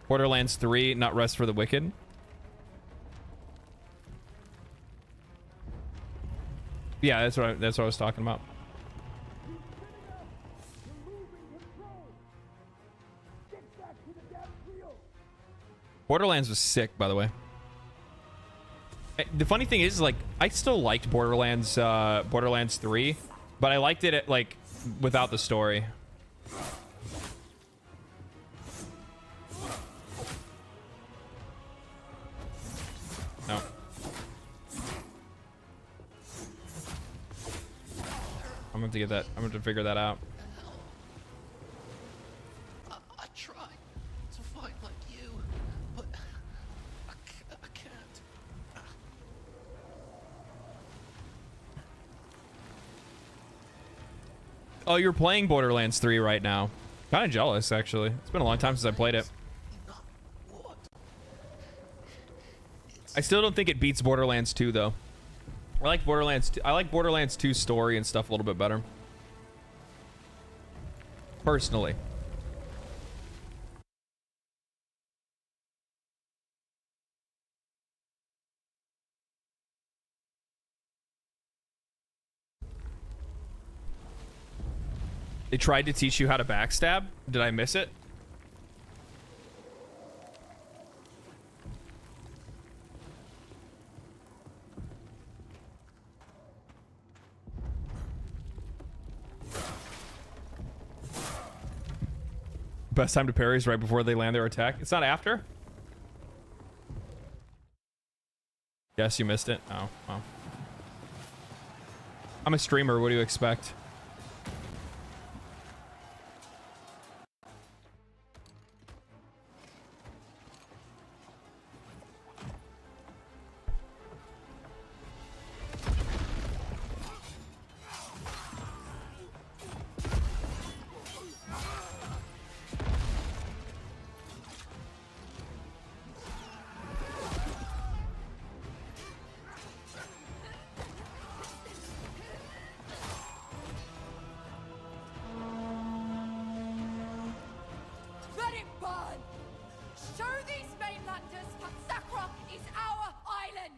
Speaker 1: Borderlands 3, not Rest for the Wicked. Yeah, that's what I was talking about. Borderlands was sick, by the way. The funny thing is, like, I still liked Borderlands 3, but I liked it like without the story. No. I'm gonna have to get that. I'm gonna have to figure that out.
Speaker 7: I tried to fight like you, but I can't.
Speaker 1: Oh, you're playing Borderlands 3 right now. Kind of jealous, actually. It's been a long time since I played it. I still don't think it beats Borderlands 2, though. I like Borderlands 2. I like Borderlands 2 story and stuff a little bit better. Personally. They tried to teach you how to backstab. Did I miss it? Best time to parry is right before they land their attack. It's not after? Guess you missed it. Oh, well. I'm a streamer. What do you expect?
Speaker 9: Let it burn! Show these mainlanders that Sakra is our island!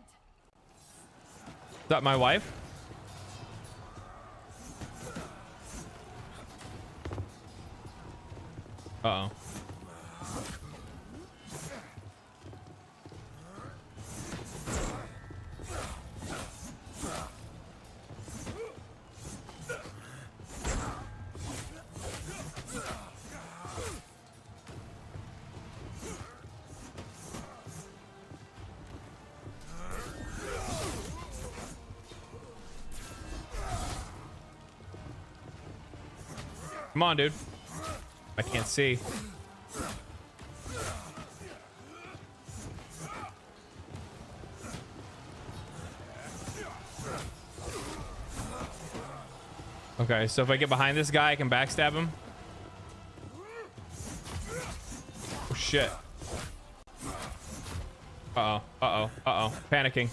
Speaker 1: Is that my wife? Uh-oh. Come on, dude. I can't see. Okay, so if I get behind this guy, I can backstab him. Oh, shit. Uh-oh, uh-oh, uh-oh. Panicking.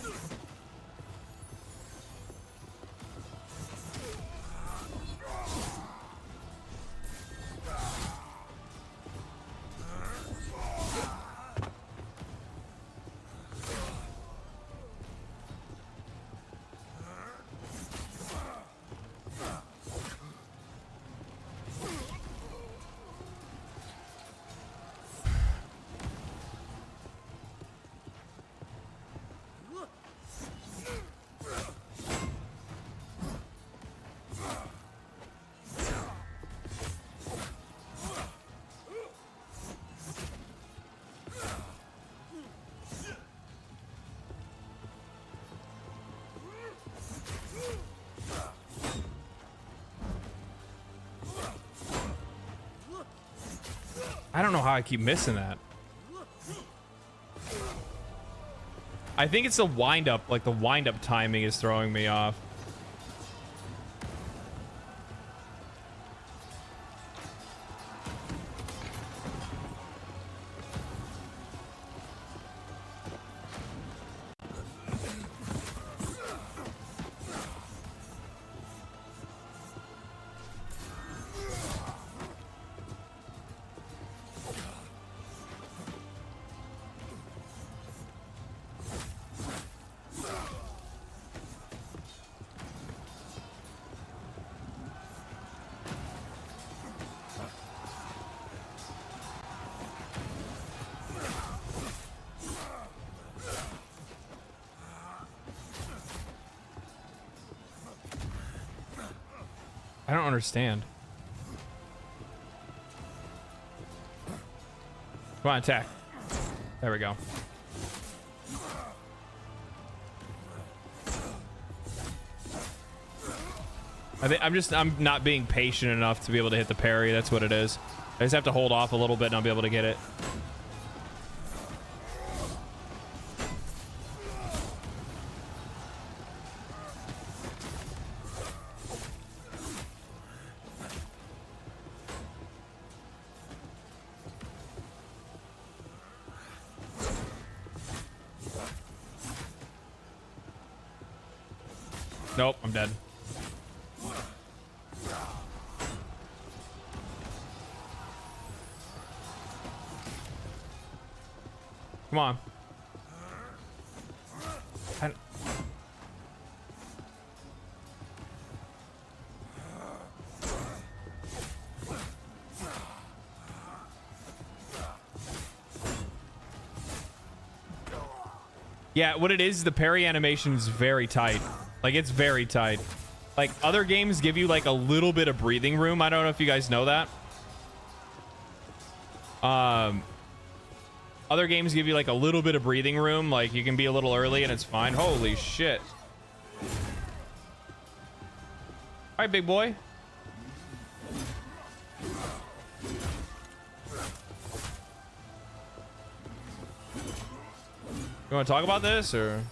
Speaker 1: I don't know how I keep missing that. I think it's the wind up, like the wind up timing is throwing me off. I don't understand. Come on, attack. There we go. I'm not being patient enough to be able to hit the parry. That's what it is. I just have to hold off a little bit and I'll be able to get it. Nope, I'm dead. Come on. Yeah, what it is, the parry animation is very tight. Like, it's very tight. Like, other games give you, like, a little bit of breathing room. I don't know if you guys know that. Other games give you, like, a little bit of breathing room. Like, you can be a little early and it's fine. Holy shit. All right, big boy. You want to talk about this, or?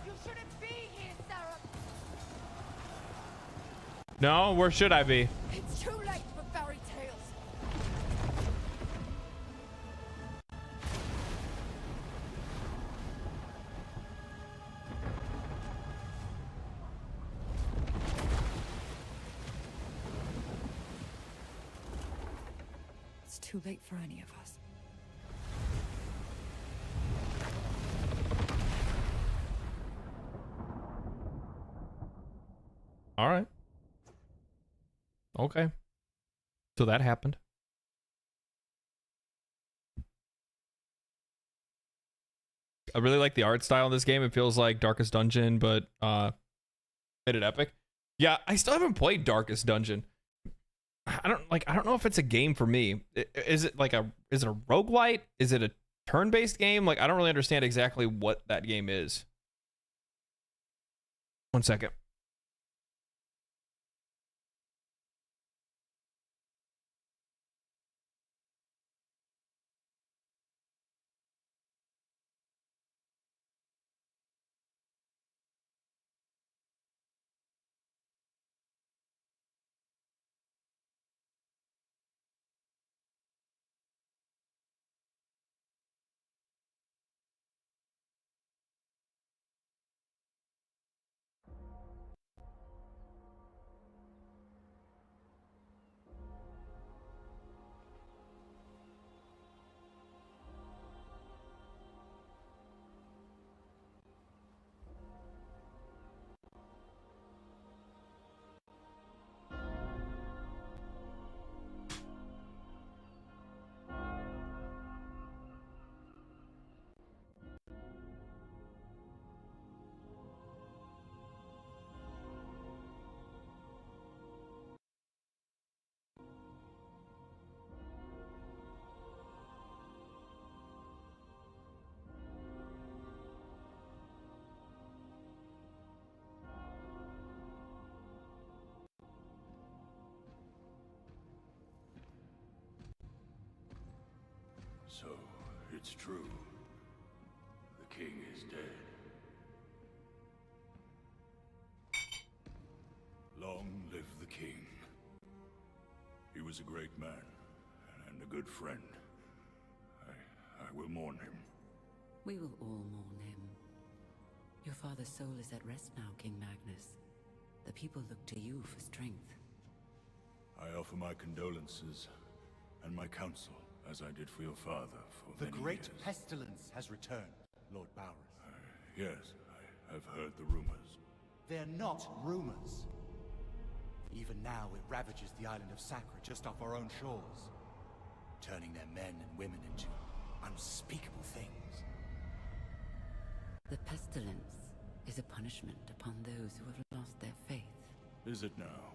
Speaker 9: You shouldn't be here, Sarah.
Speaker 1: No, where should I be?
Speaker 9: It's too late for fairy tales.
Speaker 4: It's too late for any of us.
Speaker 1: All right. Okay. So that happened. I really like the art style in this game. It feels like Darkest Dungeon, but made it epic. Yeah, I still haven't played Darkest Dungeon. I don't know if it's a game for me. Is it a roguelite? Is it a turn-based game? Like, I don't really understand exactly what that game is. One second.
Speaker 8: So, it's true. The king is dead. Long live the king. He was a great man and a good friend. I will mourn him.
Speaker 10: We will all mourn him. Your father's soul is at rest now, King Magnus. The people look to you for strength.
Speaker 8: I offer my condolences and my counsel, as I did for your father for
Speaker 11: The
Speaker 8: many
Speaker 11: great
Speaker 8: years.
Speaker 11: pestilence has returned, Lord Baldur.
Speaker 8: Yes, I have heard the rumors.
Speaker 11: They're not rumors. Even now it ravages the island of Sacra just off our own shores, turning their men and women into unspeakable things.
Speaker 10: The pestilence is a punishment upon those who have lost their faith.
Speaker 8: Is it now?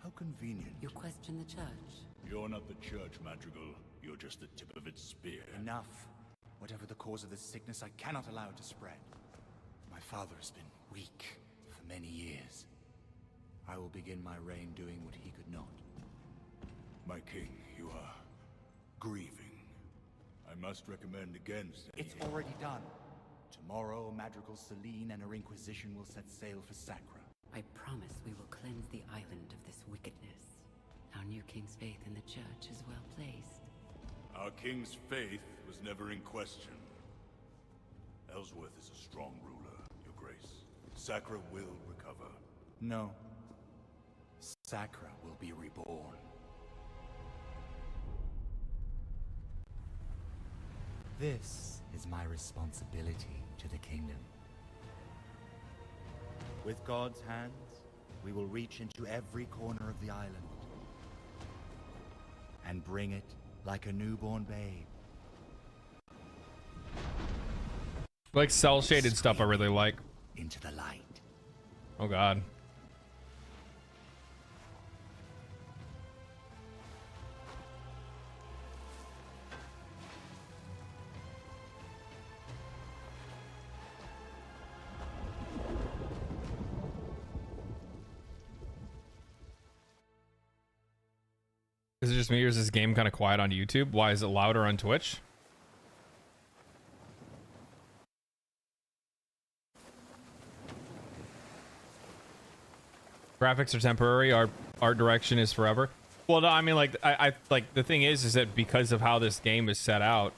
Speaker 8: How convenient.
Speaker 10: You question the church?
Speaker 8: You're not the church, Madrigal. You're just the tip of its spear.
Speaker 11: Enough. Whatever the cause of this sickness, I cannot allow it to spread. My father has been weak for many years. I will begin my reign doing what he could not.
Speaker 8: My king, you are grieving. I must recommend against any...
Speaker 11: It's already done. Tomorrow, Madrigal Celine and her Inquisition will set sail for Sacra.
Speaker 10: I promise we will cleanse the island of this wickedness. Our new king's faith in the church is well placed.
Speaker 8: Our king's faith was never in question. Ellsworth is a strong ruler, Your Grace. Sacra will recover.
Speaker 11: No. Sacra will be reborn. This is my responsibility to the kingdom. With God's hands, we will reach into every corner of the island and bring it like a newborn babe.
Speaker 1: Like cell-shaded stuff I really like.
Speaker 11: Into the light.
Speaker 1: Oh god. Is it just me or is this game kind of quiet on YouTube? Why is it louder on Twitch? Graphics are temporary, art direction is forever. Well, no, I mean, like, I like the thing is that because of how this game is set out,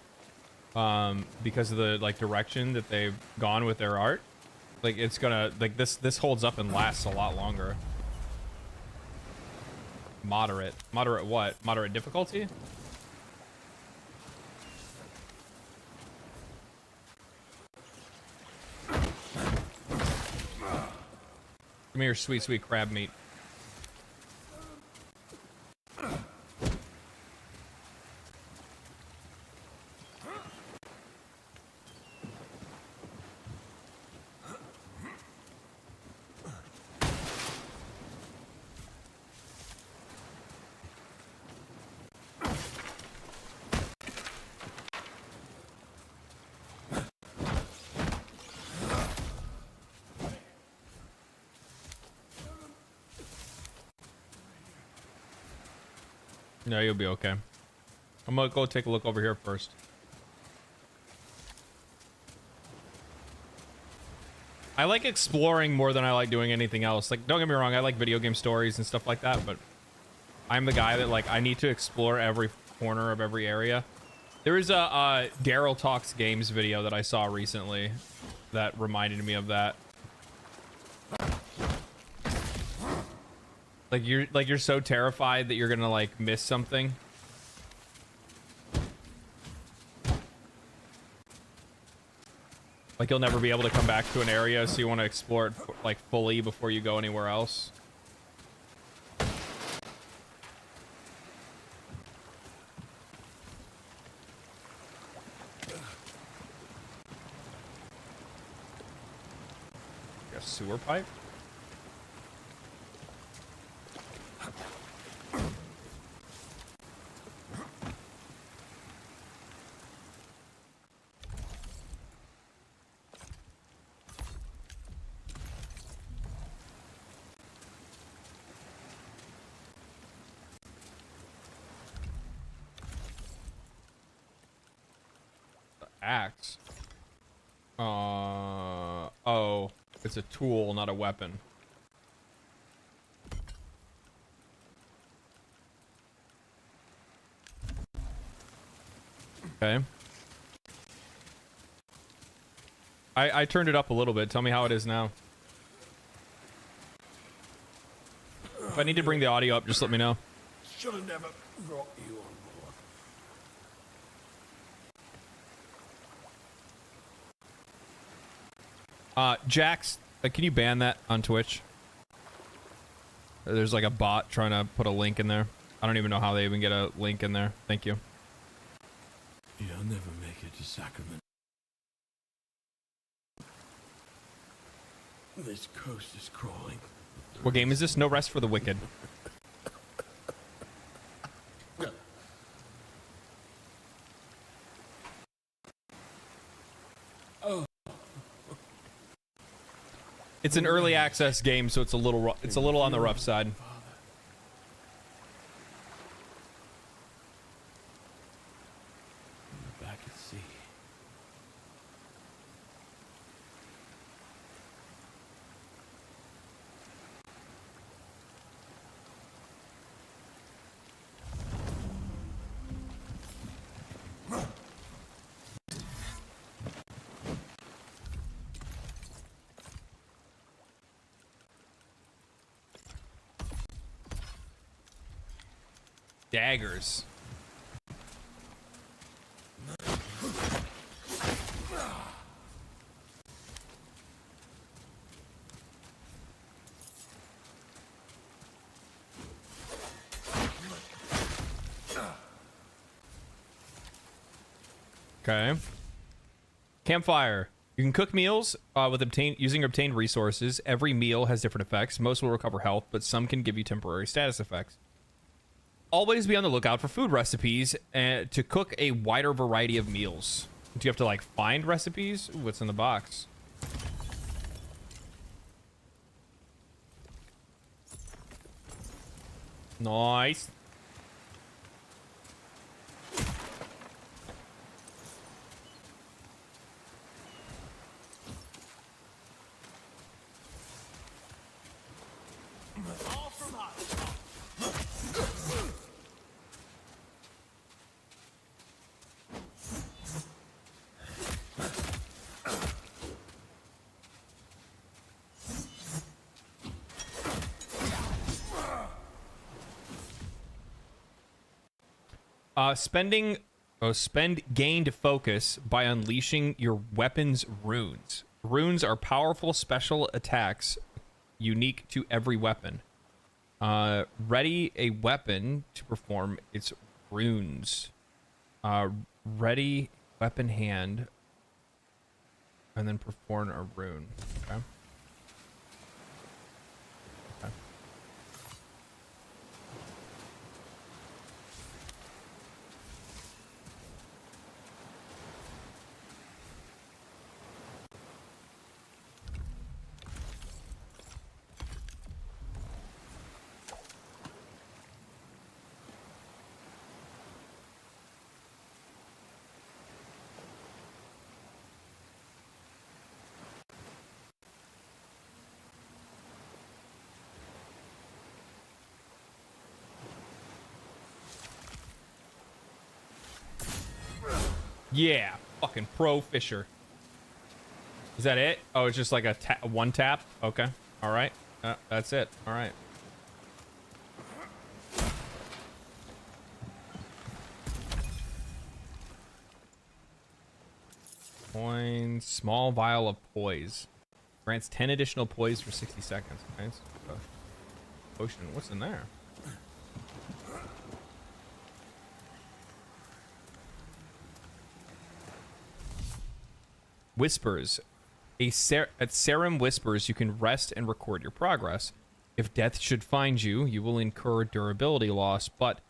Speaker 1: because of the like direction that they've gone with their art, like it's gonna like this holds up and lasts a lot longer. Moderate what? Moderate difficulty? Give me your sweet, sweet crab meat. No, you'll be okay. I'm gonna go take a look over here first. I like exploring more than I like doing anything else. Like, don't get me wrong, I like video game stories and stuff like that, but I'm the guy that, like, I need to explore every corner of every area. There is a Daryl Talks Games video that I saw recently that reminded me of that. Like you're so terrified that you're gonna like miss something. Like you'll never be able to come back to an area, so you want to explore it like fully before you go anywhere else. A sewer pipe? Axe. Oh, it's a tool, not a weapon. Okay. I turned it up a little bit. Tell me how it is now. If I need to bring the audio up, just let me know.
Speaker 6: Should have never brought you on board.
Speaker 1: Jax, can you ban that on Twitch? There's like a bot trying to put a link in there. I don't even know how they even get a link in there. Thank you.
Speaker 6: You'll never make it to Sacrament. This coast is crawling.
Speaker 1: What game is this? No Rest for the Wicked.
Speaker 6: Oh.
Speaker 1: It's an early access game, so it's a little on the rough side.
Speaker 6: Back at sea.
Speaker 1: Daggers. Okay. Campfire. You can cook meals using obtained resources. Every meal has different effects. Most will recover health, but some can give you temporary status effects. Always be on the lookout for food recipes to cook a wider variety of meals. Do you have to like find recipes? Ooh, what's in the box? Nice. Spend gained focus by unleashing your weapon's runes. Runes are powerful special attacks unique to every weapon. Ready a weapon to perform its runes. Ready weapon hand and then perform a rune. Okay. Okay. Yeah, fucking pro fisher. Is that it? Oh, it's just like a one tap? Okay. All right. That's it. All right. Coins. Small vial of poise. Grants 10 additional poise for 60 seconds. Okay. So, potion. What's in there? Whispers. At Serum Whispers, you can rest and record your progress. If death should find you, you will incur durability loss, but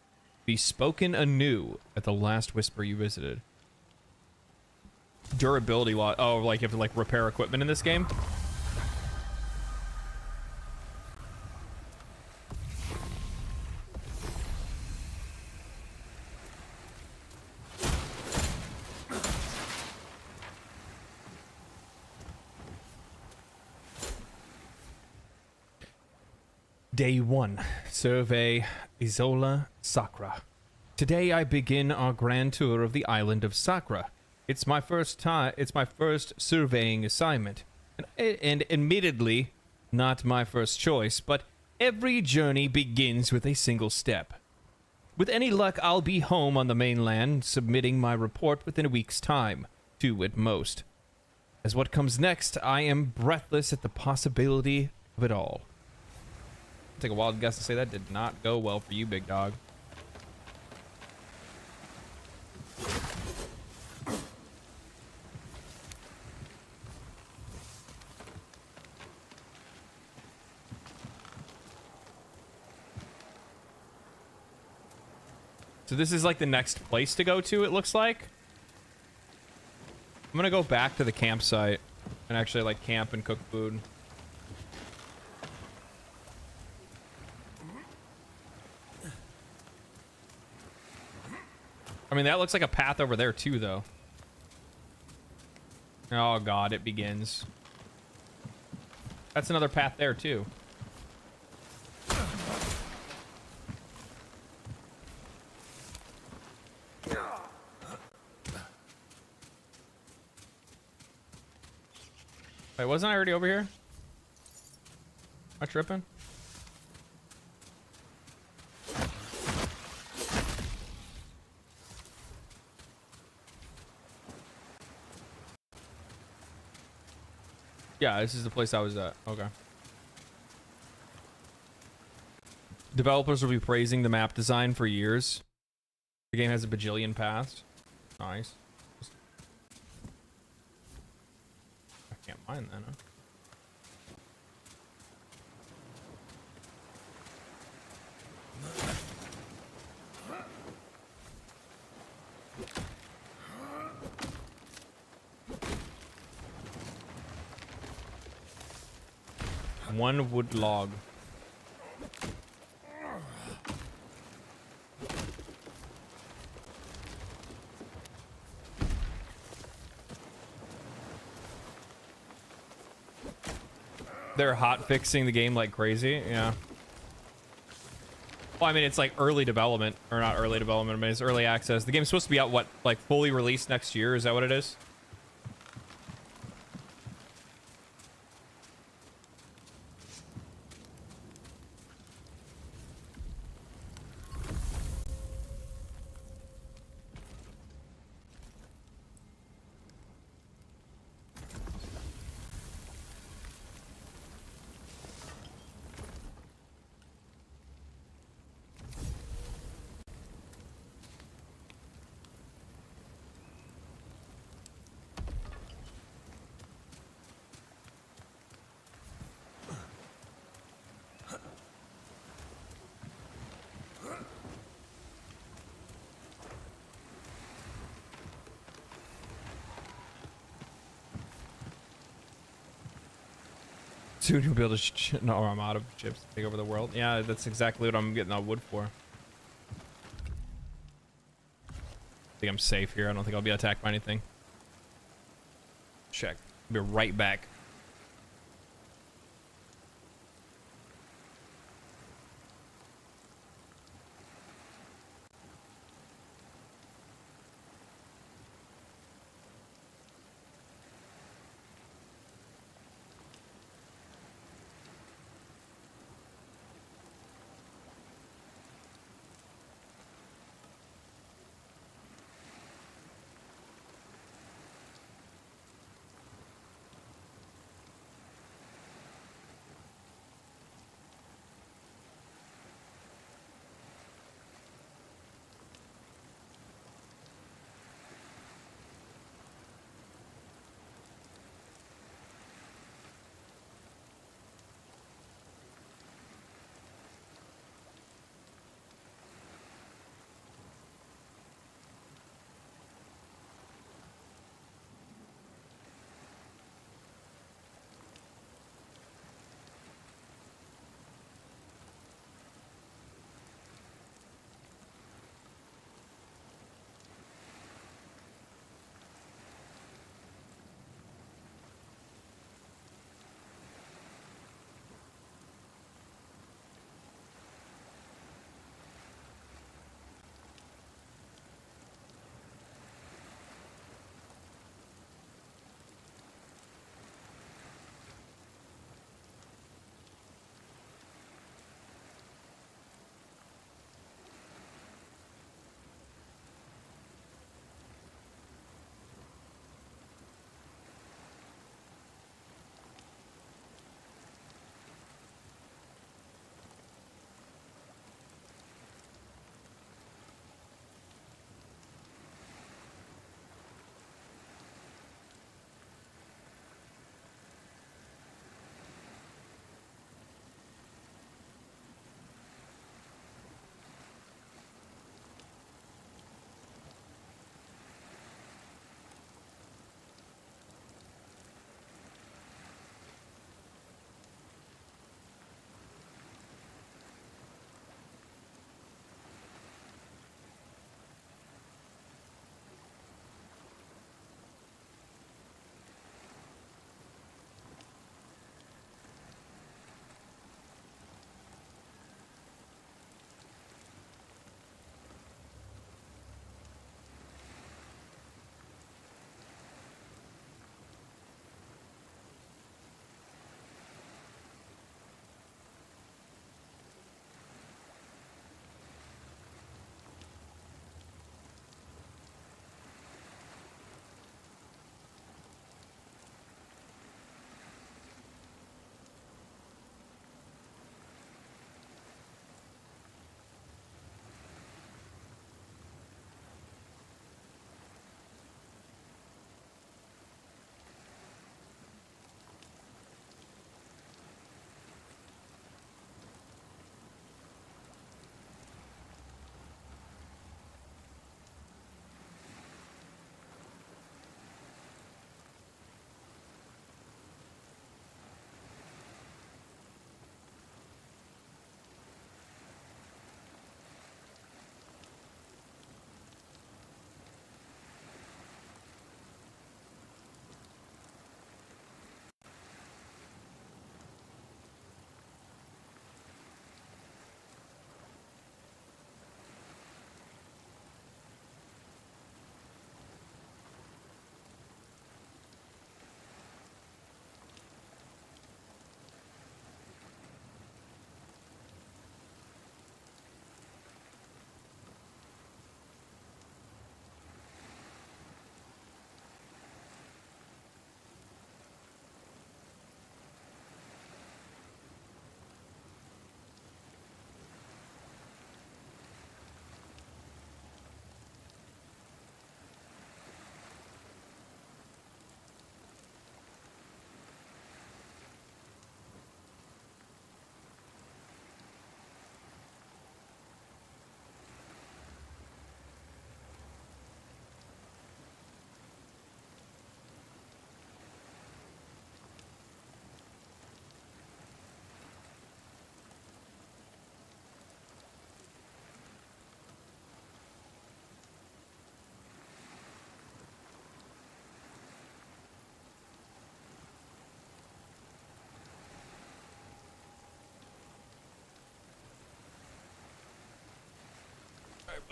Speaker 1: be spoken anew at the last whisper you visited. Durability loss. Oh, like you have to like repair equipment in this game? Day 1. Survey Isola Sacra. Today I begin our grand tour of the island of Sacra. It's my first surveying assignment, and admittedly not my first choice, but every journey begins with a single step. With any luck, I'll be home on the mainland, submitting my report within a week's time, 2 at most. As what comes next, I am breathless at the possibility of it all. Take a wild guess to say that did not go well for you, big dog. So this is like the next place to go to, it looks like. I'm gonna go back to the campsite and actually like camp and cook food. I mean, that looks like a path over there too, though. Oh god, it begins. That's another path there too. Wait, wasn't I already over here? Am I tripping? Yeah, this is the place I was at. Okay. Developers will be praising the map design for years. The game has a bajillion paths. Nice. I can't mind that, huh? One wood log. They're hot fixing the game like crazy. Yeah. Well, I mean, it's like early development, or not early development. I mean, it's early access. The game's supposed to be out, what, like fully released next year? Is that what it is? Soon you'll be able to no, I'm out of chips to take over the world. Yeah, that's exactly what I'm getting that wood for. I think I'm safe here. I don't think I'll be attacked by anything. Check. I'll be right back.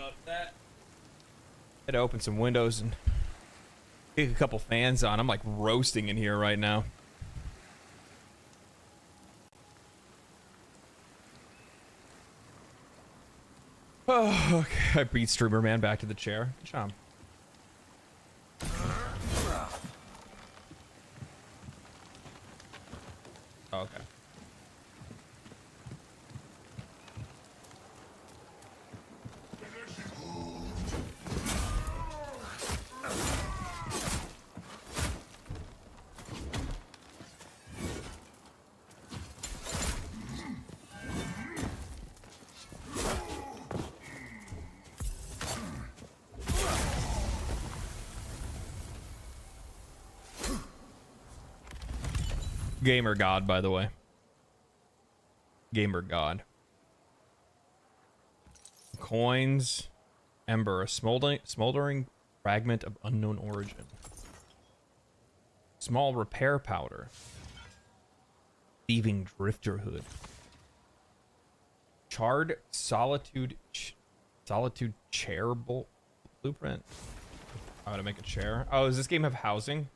Speaker 1: about that. Had to open some windows and kick a couple fans on. I'm like roasting in here right now. Oh, okay. I beat Streamer Man back to the chair. Good job. Oh, okay. Gamer God, by the way. Gamer God. Coins. Ember. A smoldering fragment of unknown origin. Small repair powder. Thieving drifter hood. Charred solitude chair blueprint. How to make a chair. Oh, does this game have housing?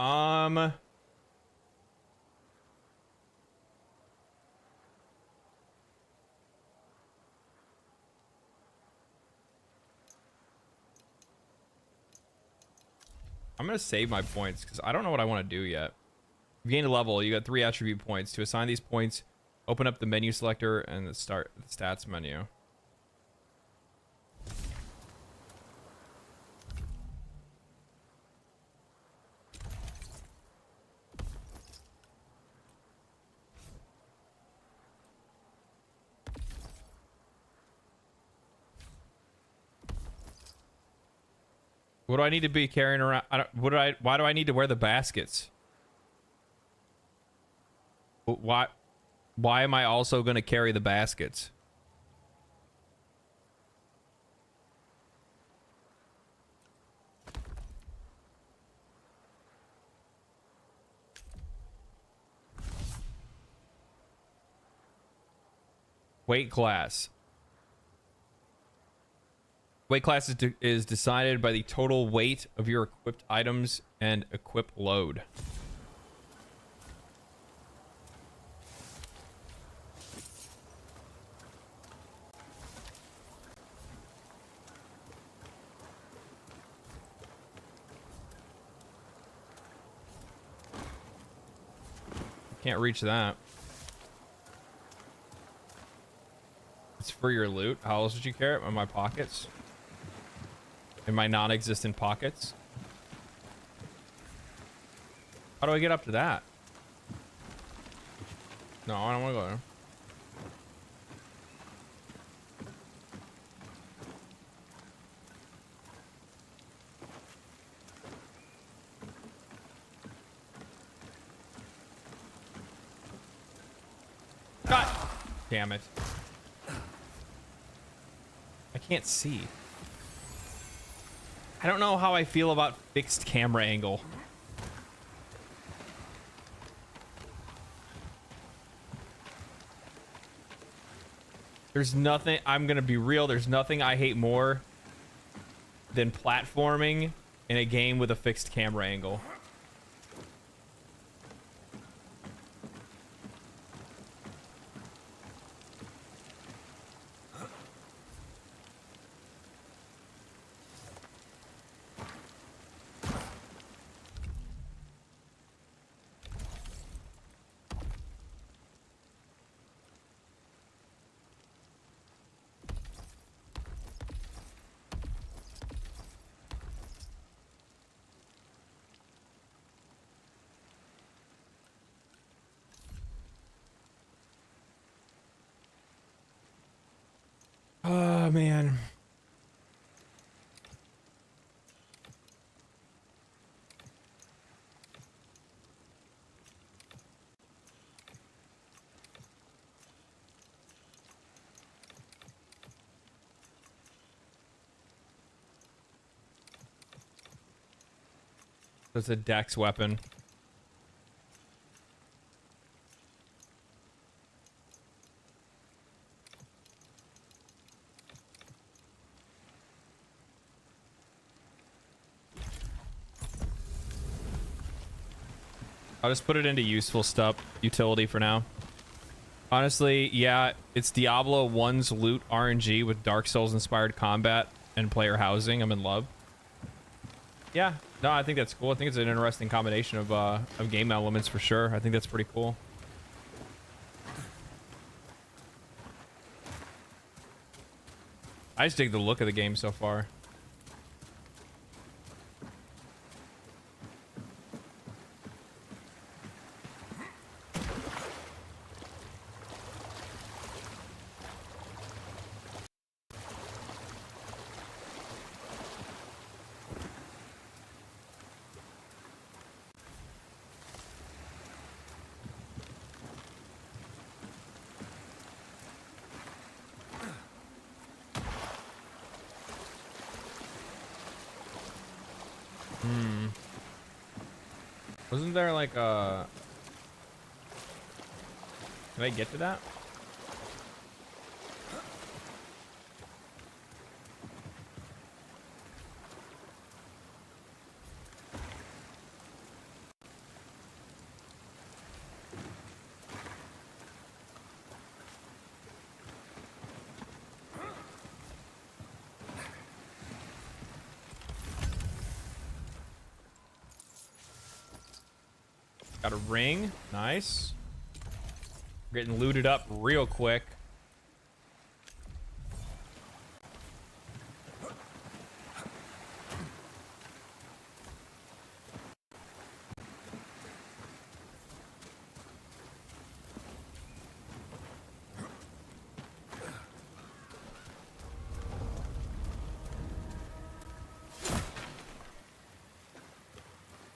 Speaker 1: I'm gonna save my points because I don't know what I want to do yet. You gained a level. You got 3 attribute points. To assign these points, open up the menu selector and the stats menu. What do I need to be carrying around? Why do I need to wear the baskets? Why am I also going to carry the baskets? Weight class. Weight class is decided by the total weight of your equipped items and equip load. Can't reach that. It's for your loot. How else would you care? In my pockets? In my non-existent pockets? How do I get up to that? No, I don't want to go there. God damn it. I can't see. I don't know how I feel about fixed camera angle. There's nothing, I'm gonna be real, there's nothing I hate more than platforming in a game with a fixed camera angle. Oh, man. It's a dex weapon. I'll just put it into useful stuff, utility for now. Honestly, yeah, it's Diablo 1's loot RNG with Dark Souls inspired combat and player housing. I'm in love. Yeah, no, I think that's cool. I think it's an interesting combination of game elements for sure. I think that's pretty cool. I just dig the look of the game so far. Wasn't there like a... Can I get to that? Got a ring. Nice. We're getting looted up real quick.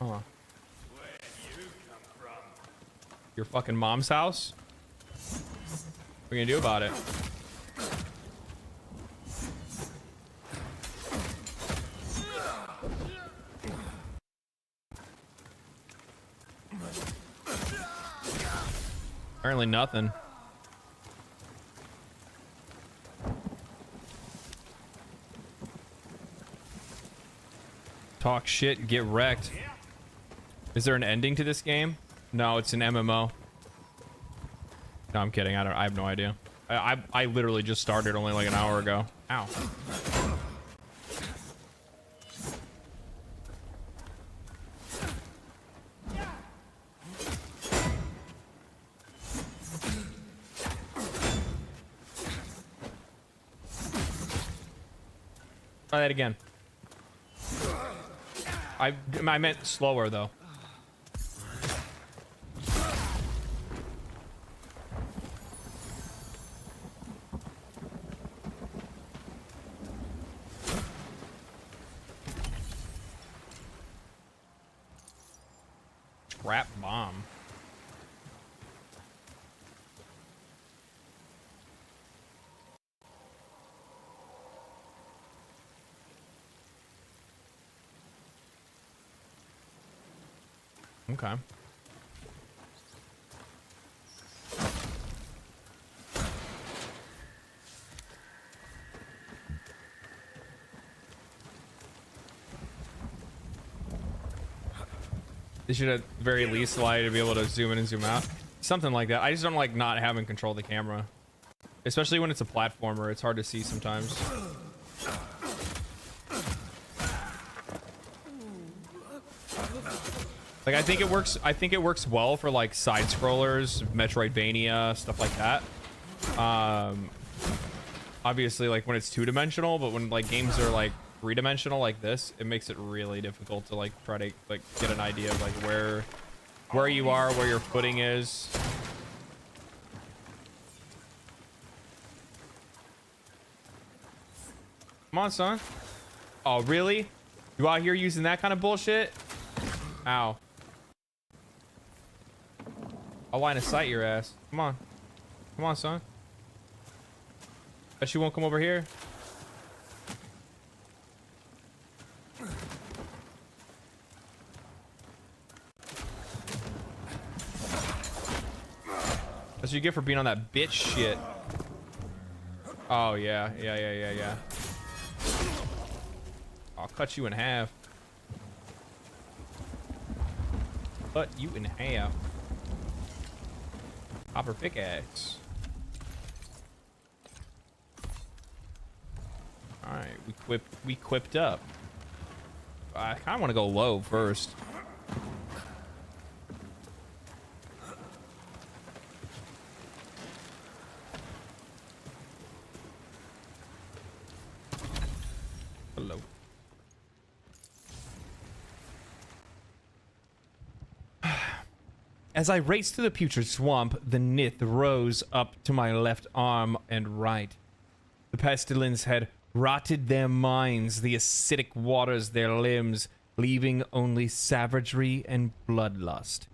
Speaker 1: Huh. Your fucking mom's house? What are you gonna do about it? Apparently nothing. Talk shit, get wrecked. Is there an ending to this game? No, it's an MMO. No, I'm kidding. I have no idea. I literally just started only like an hour ago. Ow. Try that again. I meant slower though. Trap bomb. Okay. They should at the very least allow you to be able to zoom in and zoom out. Something like that. I just don't like not having control of the camera. Especially when it's a platformer. It's hard to see sometimes. Like I think it works well for like side scrollers, Metroidvania, stuff like that. Obviously like when it's two-dimensional, but when like games are like three-dimensional like this, it makes it really difficult to like try to like get an idea of like where you are, where your footing is. Come on, son. Oh, really? You out here using that kind of bullshit? Ow. I'll line of sight your ass. Come on. Come on, son. Bet you won't come over here. That's what you get for being on that bitch shit. Oh, yeah. Yeah. I'll cut you in half. Cut you in half. Copper pickaxe. Alright, we equipped up. I kinda wanna go low first. Hello. As I raced through the putrid swamp, the nith rose up to my left arm and right. The pestilence had rotted their minds, the acidic waters their limbs, leaving only savagery and bloodlust.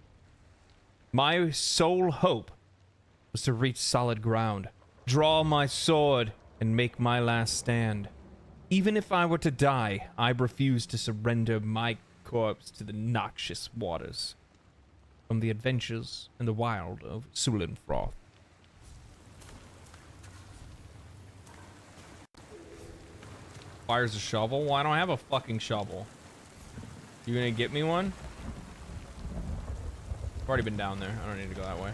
Speaker 1: My sole hope was to reach solid ground, draw my sword, and make my last stand. Even if I were to die, I refused to surrender my corpse to the noxious waters. From the adventures in the wild of Sulenfroth. Fires a shovel? Well, I don't have a fucking shovel. You gonna get me one? I've already been down there. I don't need to go that way.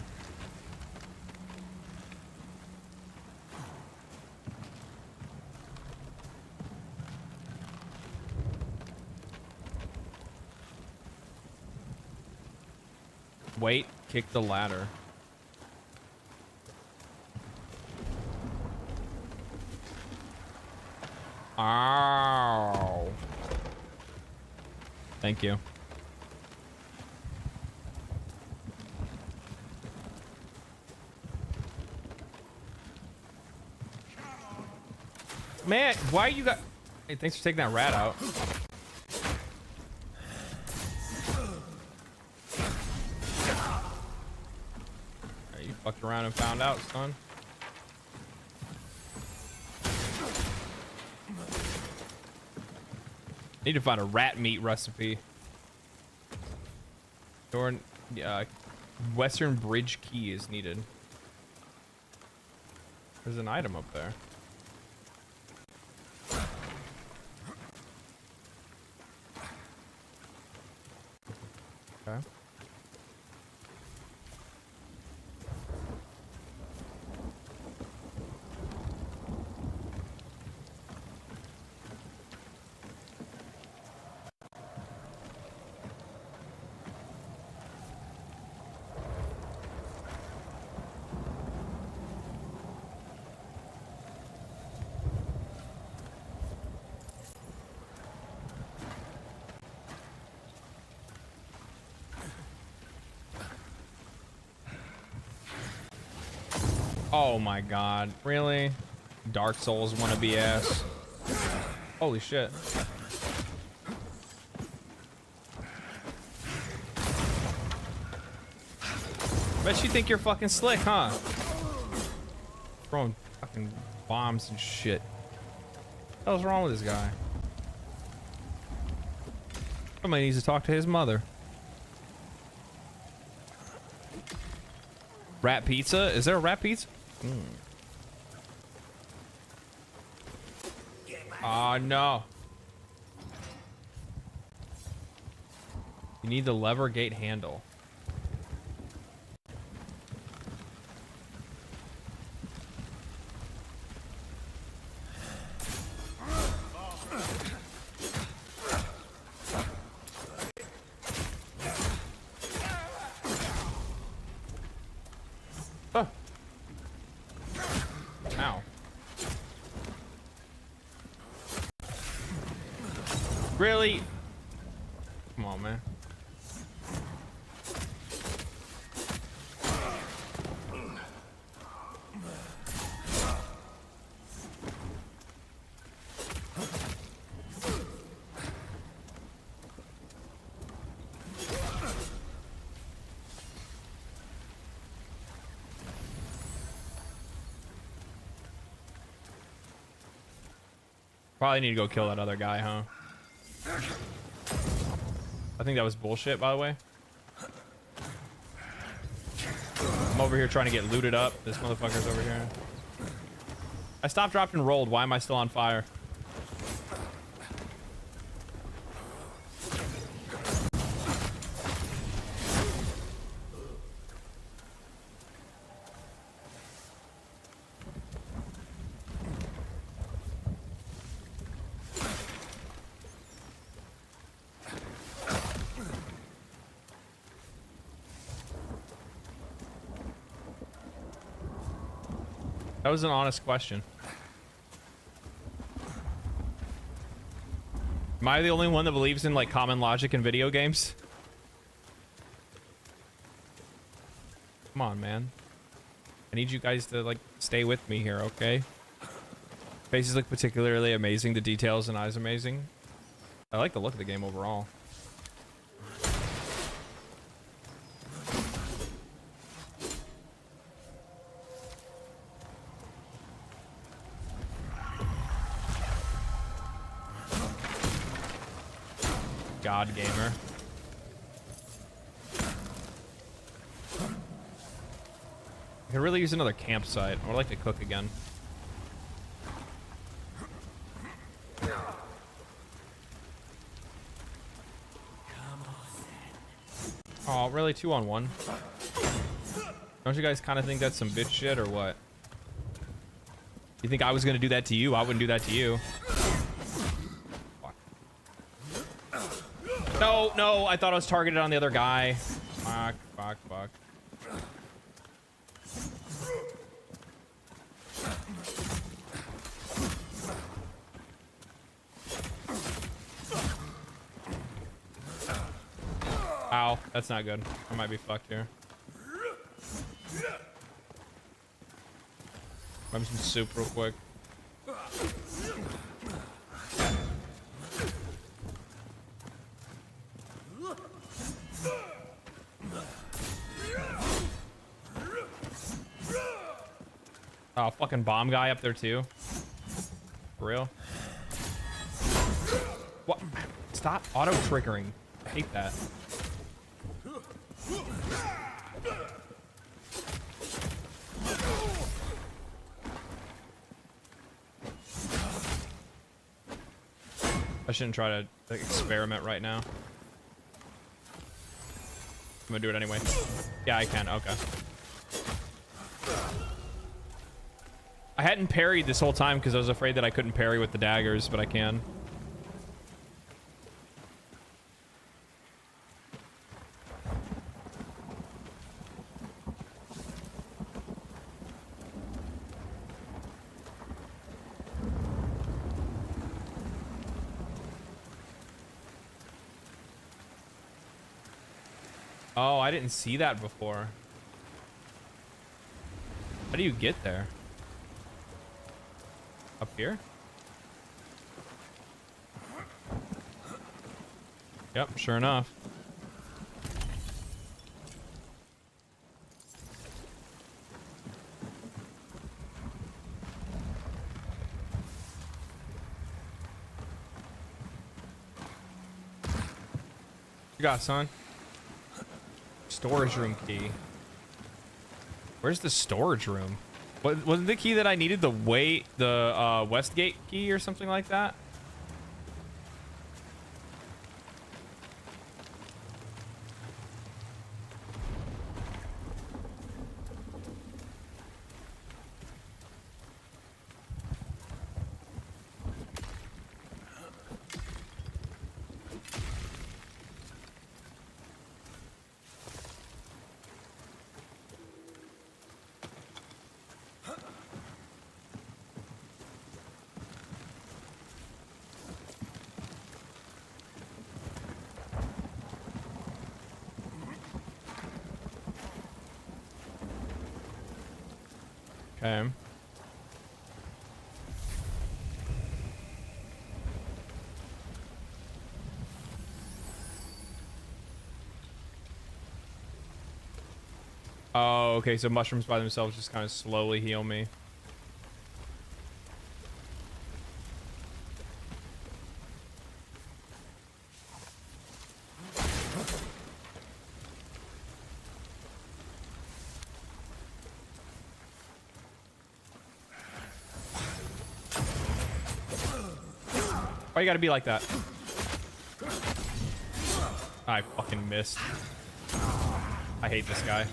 Speaker 1: Wait, kick the ladder. Ow. Thank you. Man, why you got... Hey, thanks for taking that rat out. You fucked around and found out, son. Need to find a rat meat recipe. Western Bridge key is needed. There's an item up there. Okay. Oh my god, really? Dark Souls wannabe ass. Holy shit. Bet you think you're fucking slick, huh? Throwing fucking bombs and shit. What the hell's wrong with this guy? Somebody needs to talk to his mother. Rat pizza? Is there a rat pizza? Oh no. You need the lever gate handle. Really? Come on, man. Probably need to go kill that other guy, huh? I think that was bullshit, by the way. I'm over here trying to get looted up. This motherfucker's over here. I stopped, dropped, and rolled. Why am I still on fire? That was an honest question. Am I the only one that believes in like common logic in video games? Come on, man. I need you guys to like stay with me here, okay? Faces look particularly amazing. The details and eyes amazing. I like the look of the game overall. God gamer. I could really use another campsite. I would like to cook again. Oh, really? 2-on-1? Don't you guys kind of think that's some bitch shit or what? You think I was gonna do that to you? I wouldn't do that to you. Fuck. No, no, I thought I was targeted on the other guy. Fuck, fuck, fuck. Ow, that's not good. I might be fucked here. Grab some soup real quick. Oh, fucking bomb guy up there too. For real? What? Stop auto triggering. I hate that. I shouldn't try to like, experiment right now. I'm gonna do it anyway. Yeah, I can. Okay. I hadn't parried this whole time because I was afraid that I couldn't parry with the daggers, but I can. Oh, I didn't see that before. How do you get there? Up here? Yep, sure enough. You got, son? Storage room key. Where's the storage room? Wasn't the key that I needed the Westgate key or something like that? Okay. Oh, okay, so mushrooms by themselves just kind of slowly heal me. Why you gotta be like that? I fucking missed. I hate this guy.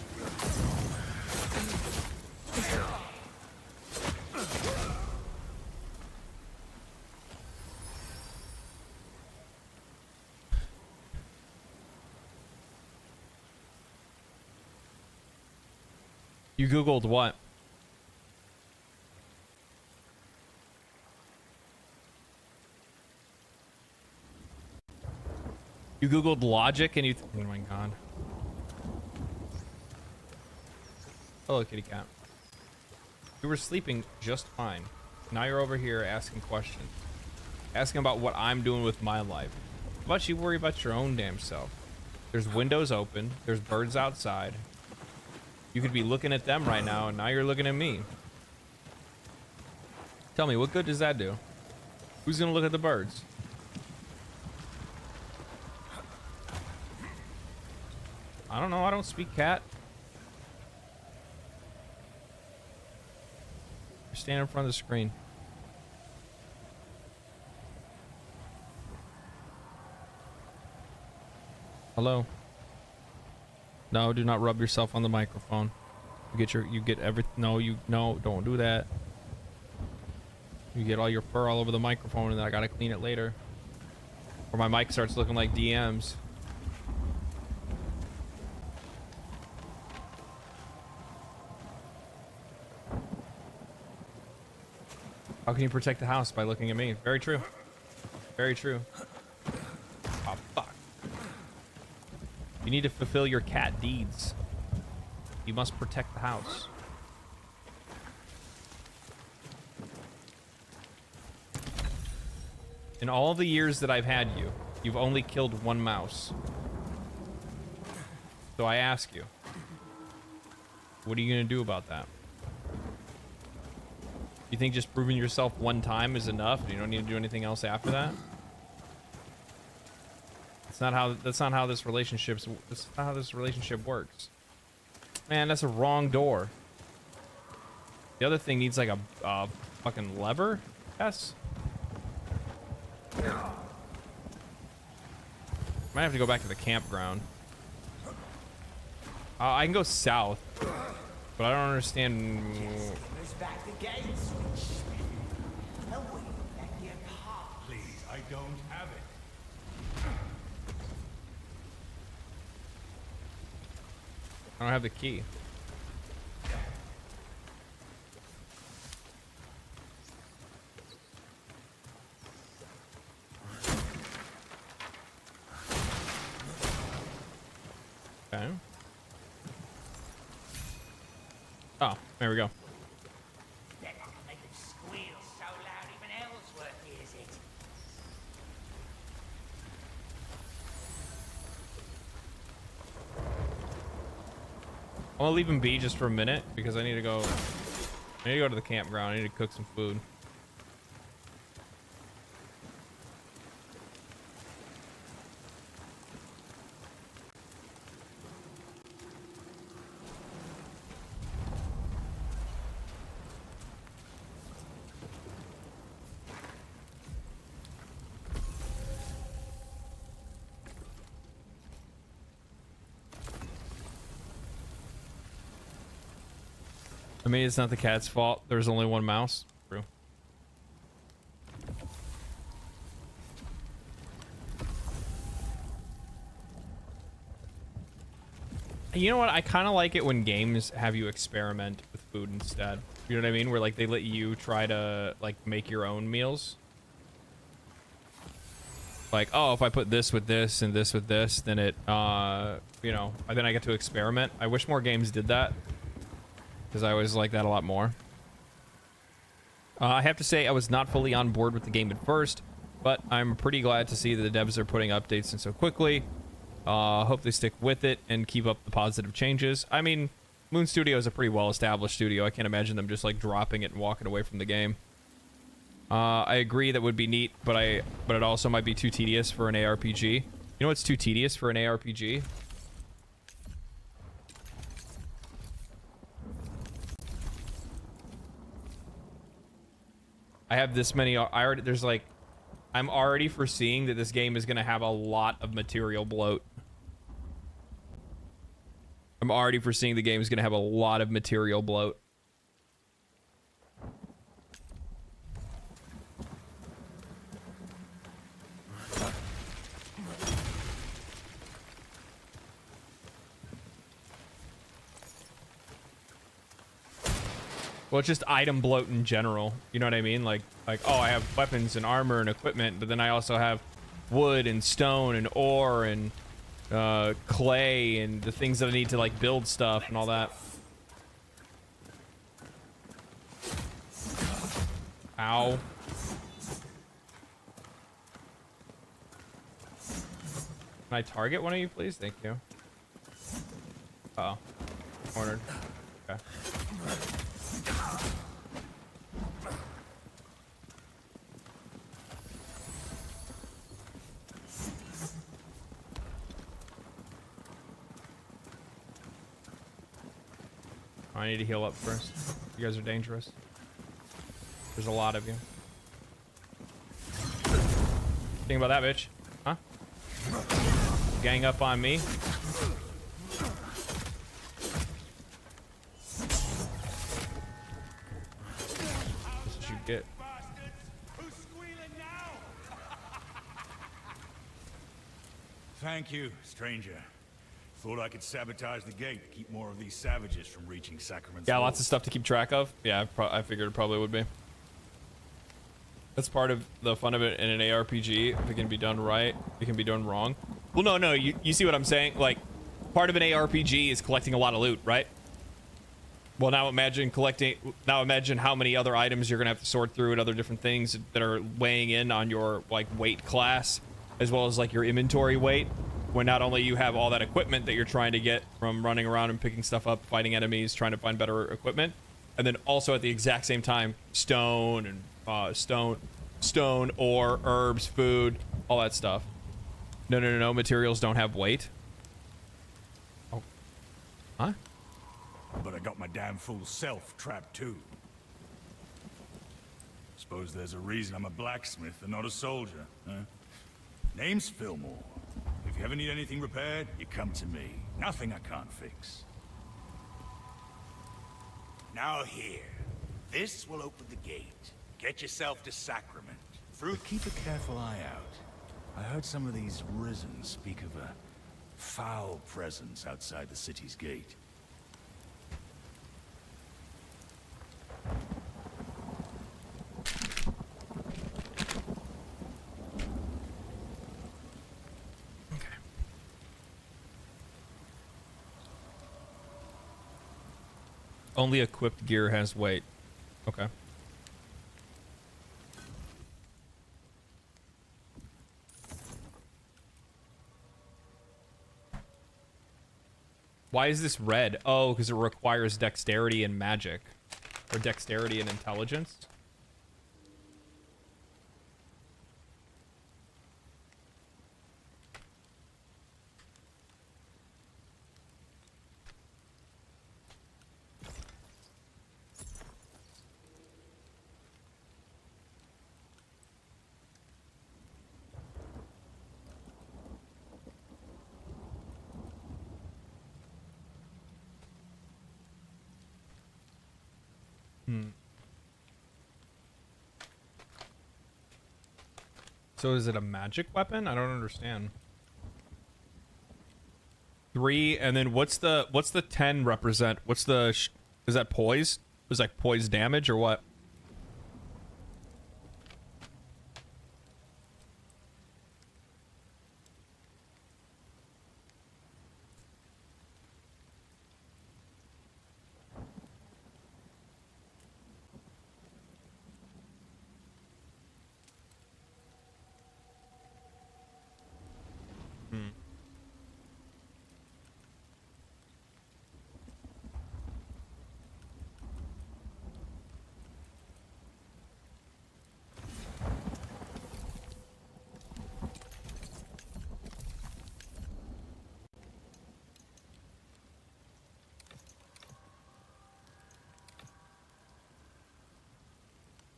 Speaker 1: You Googled what? You Googled logic and you... oh my god. Hello, kitty cat. You were sleeping just fine. Now you're over here asking questions. Asking about what I'm doing with my life. How about you worry about your own damn self? There's windows open. There's birds outside. You could be looking at them right now, and now you're looking at me. Tell me, what good does that do? Who's gonna look at the birds? I don't know. I don't speak cat. You're standing in front of the screen. Hello. No, do not rub yourself on the microphone. You get every, no, don't do that. You get all your fur all over the microphone and then I gotta clean it later. Or my mic starts looking like DMs. How can you protect the house? By looking at me. Very true. Very true. Oh, fuck. You need to fulfill your cat deeds. You must protect the house. In all the years that I've had you, you've only killed one mouse. So I ask you, what are you gonna do about that? You think just proving yourself one time is enough? You don't need to do anything else after that? That's not how this relationship works. Man, that's a wrong door. The other thing needs like a fucking lever? Yes. Might have to go back to the campground. I can go south, but I don't understand.
Speaker 11: Please, I don't have it.
Speaker 1: I don't have the key. Okay. Oh, there we go.
Speaker 5: Better not make it squeal so loud even Ellsworth hears it.
Speaker 1: I'm gonna leave him be just for a minute because I need to go to the campground. I need to cook some food. I mean, it's not the cat's fault. There's only one mouse. True. You know what? I kind of like it when games have you experiment with food instead. You know what I mean? Where like they let you try to like make your own meals. Like, oh, if I put this with this and this with this, then it, you know, then I get to experiment. I wish more games did that. Because I always like that a lot more. I have to say I was not fully on board with the game at first, but I'm pretty glad to see that the devs are putting updates in so quickly. Hope they stick with it and keep up the positive changes. I mean, Moon Studio is a pretty well-established studio. I can't imagine them just like dropping it and walking away from the game. I agree that would be neat, but it also might be too tedious for an ARPG. You know what's too tedious for an ARPG? I have this many. I'm already foreseeing that this game is going to have a lot of material bloat. I'm already foreseeing the game is going to have a lot of material bloat. Well, it's just item bloat in general. You know what I mean? Like, oh, I have weapons and armor and equipment, but then I also have wood and stone and ore and clay and the things that I need to like build stuff and all that. Ow. Can I target one of you, please? Thank you. Uh-oh. Cornered. Okay. I need to heal up first. You guys are dangerous. There's a lot of you. Think about that, bitch. Huh? Gang up on me. This is what you get.
Speaker 8: Thank you, stranger. Thought I could sabotage the gate to keep more of these savages from reaching Sacrament's
Speaker 1: Yeah,
Speaker 8: Law.
Speaker 1: lots of stuff to keep track of. Yeah, I figured it probably would be. That's part of the fun of it in an ARPG. If it can be done right, it can be done wrong. Well, no, you see what I'm saying? Like, part of an ARPG is collecting a lot of loot, right? Well, now imagine how many other items you're gonna have to sort through and other different things that are weighing in on your like weight class, as well as like your inventory weight. When not only you have all that equipment that you're trying to get from running around and picking stuff up, fighting enemies, trying to find better equipment, and then also at the exact same time, stone and stone, ore, herbs, food, all that stuff. No, materials don't have weight. Oh. Huh?
Speaker 8: But I got my damn fool self trapped too. Suppose there's a reason I'm a blacksmith and not a soldier, huh? Name's Fillmore. If you ever need anything repaired, you come to me. Nothing I can't fix.
Speaker 11: Now here. This will open the gate. Get yourself to Sacrament.
Speaker 8: But keep a careful eye out. I heard some of these Risen speak of a foul presence outside the city's gate.
Speaker 1: Only equipped gear has weight. Okay. Why is this red? Oh, because it requires dexterity and magic. Or dexterity and intelligence. So is it a magic weapon? I don't understand. 3, and then what's the 10 represent? What's the is that poise? Is that poise damage or what?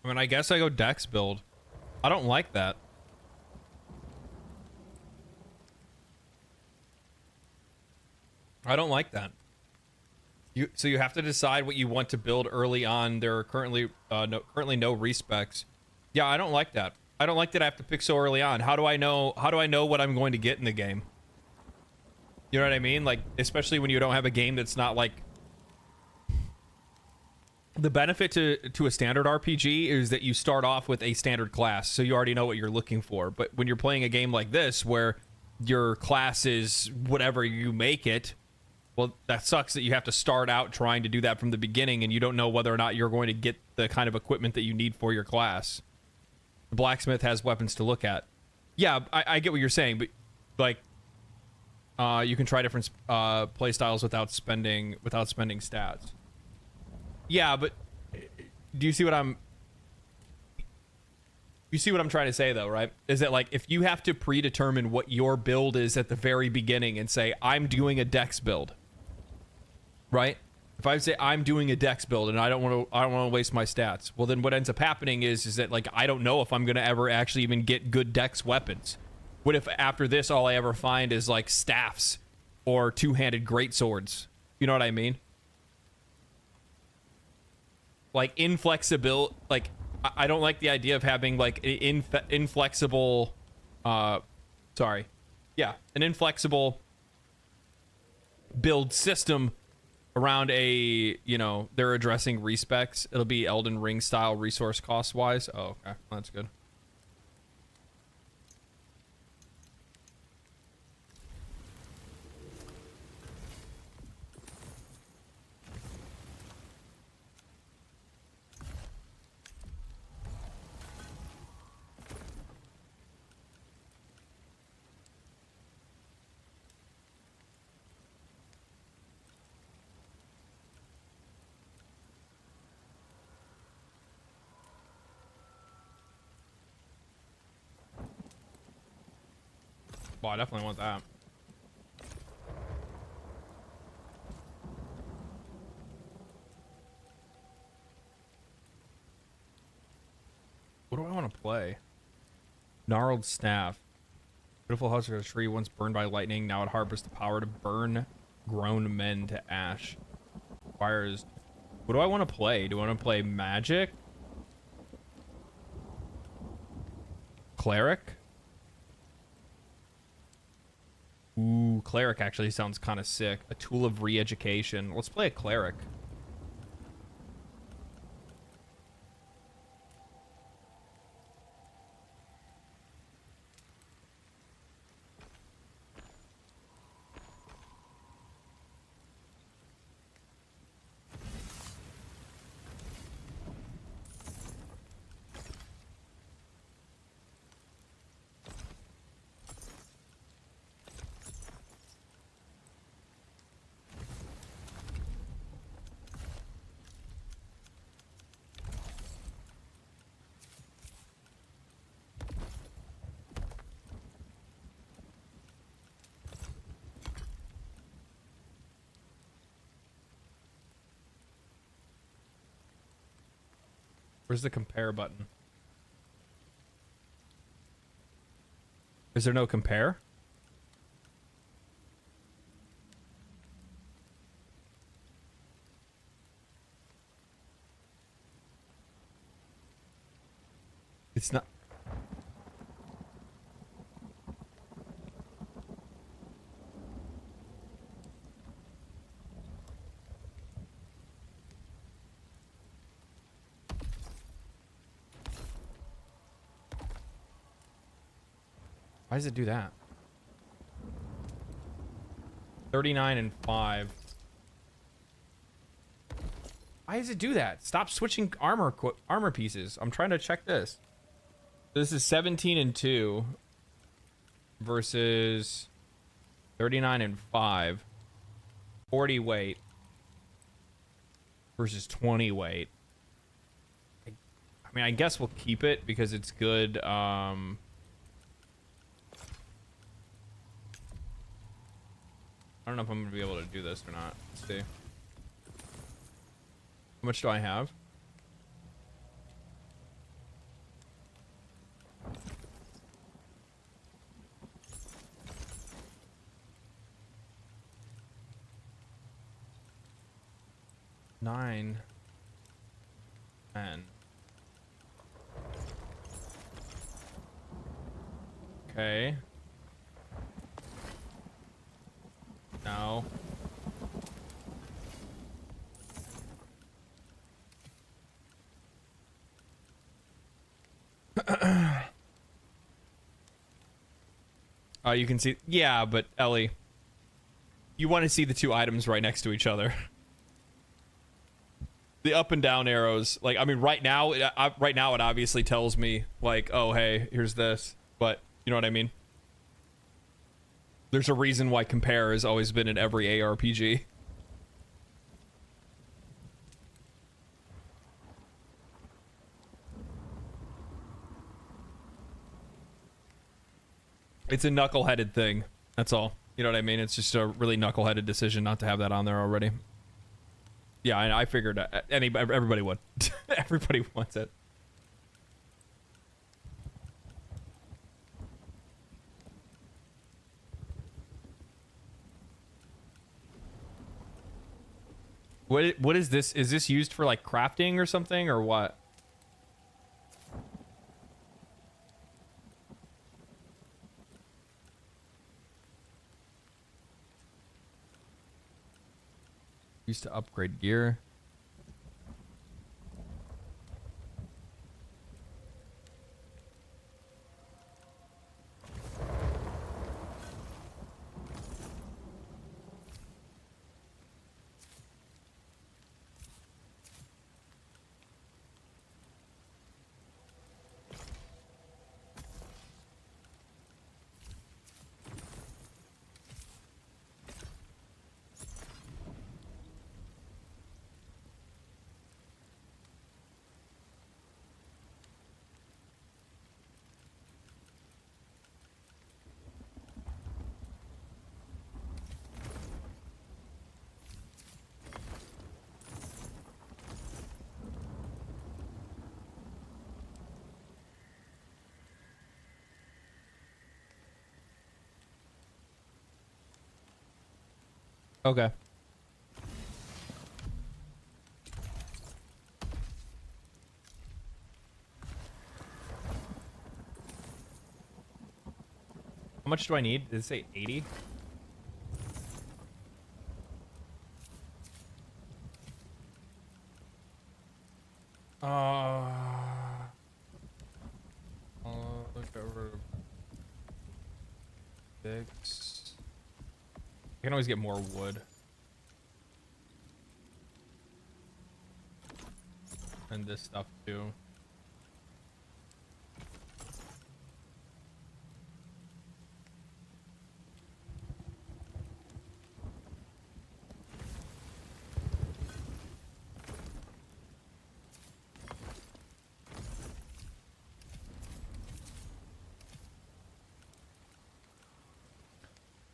Speaker 1: I mean, I guess I go dex build. I don't like that. I don't like that. So you have to decide what you want to build early on. There are currently no respecs. Yeah, I don't like that. I don't like that I have to pick so early on. How do I know what I'm going to get in the game? You know what I mean? Like, especially when you don't have a game that's not like the benefit to a standard RPG is that you start off with a standard class, so you already know what you're looking for. But when you're playing a game like this, where your class is whatever you make it, well, that sucks that you have to start out trying to do that from the beginning, and you don't know whether or not you're going to get the kind of equipment that you need for your class. The blacksmith has weapons to look at. Yeah, I get what you're saying, but like, you can try different play styles without spending stats. Yeah, but do you see what I'm trying to say though, right? Is that like, if you have to predetermine what your build is at the very beginning and say, I'm doing a dex build, right? If I say I'm doing a dex build and I don't want to waste my stats, well then what ends up happening is that like, I don't know if I'm going to ever actually even get good dex weapons. What if after this all I ever find is like staffs or two-handed greatswords? You know what I mean? Like inflexible, like I don't like the idea of having like an inflexible an inflexible build system around a, you know, they're addressing respecs. It'll be Elden Ring style resource cost wise. Oh, okay, well, that's good. Well, I definitely want that. What do I want to play? Gnarled Staff. Beautiful husk of a tree once burned by lightning. Now it harbors the power to burn grown men to ash. Requires... What do I want to play? Do I want to play magic? Cleric? Ooh, cleric actually sounds kind of sick. A tool of re-education. Let's play a cleric. Where's the compare button? Is there no compare? It's not. Why does it do that? 39 and 5. Why does it do that? Stop switching armor pieces. I'm trying to check this. This is 17 and 2 versus 39 and 5. 40 weight versus 20 weight. I mean, I guess we'll keep it because it's good. I don't know if I'm going to be able to do this or not. Let's see. How much do I have? Nine. 10. Okay. No. You can see. Yeah, but Ellie, you want to see the two items right next to each other. The up and down arrows. Like, I mean, right now it obviously tells me like, oh, hey, here's this. But you know what I mean? There's a reason why compare has always been in every ARPG. It's a knuckleheaded thing. That's all. You know what I mean? It's just a really knuckleheaded decision not to have that on there already. Yeah, I figured everybody would. Everybody wants it. What is this? Is this used for like crafting or something or what? Used to upgrade gear. Okay. How much do I need? Did it say 80? Look over 6. I can always get more wood. And this stuff too.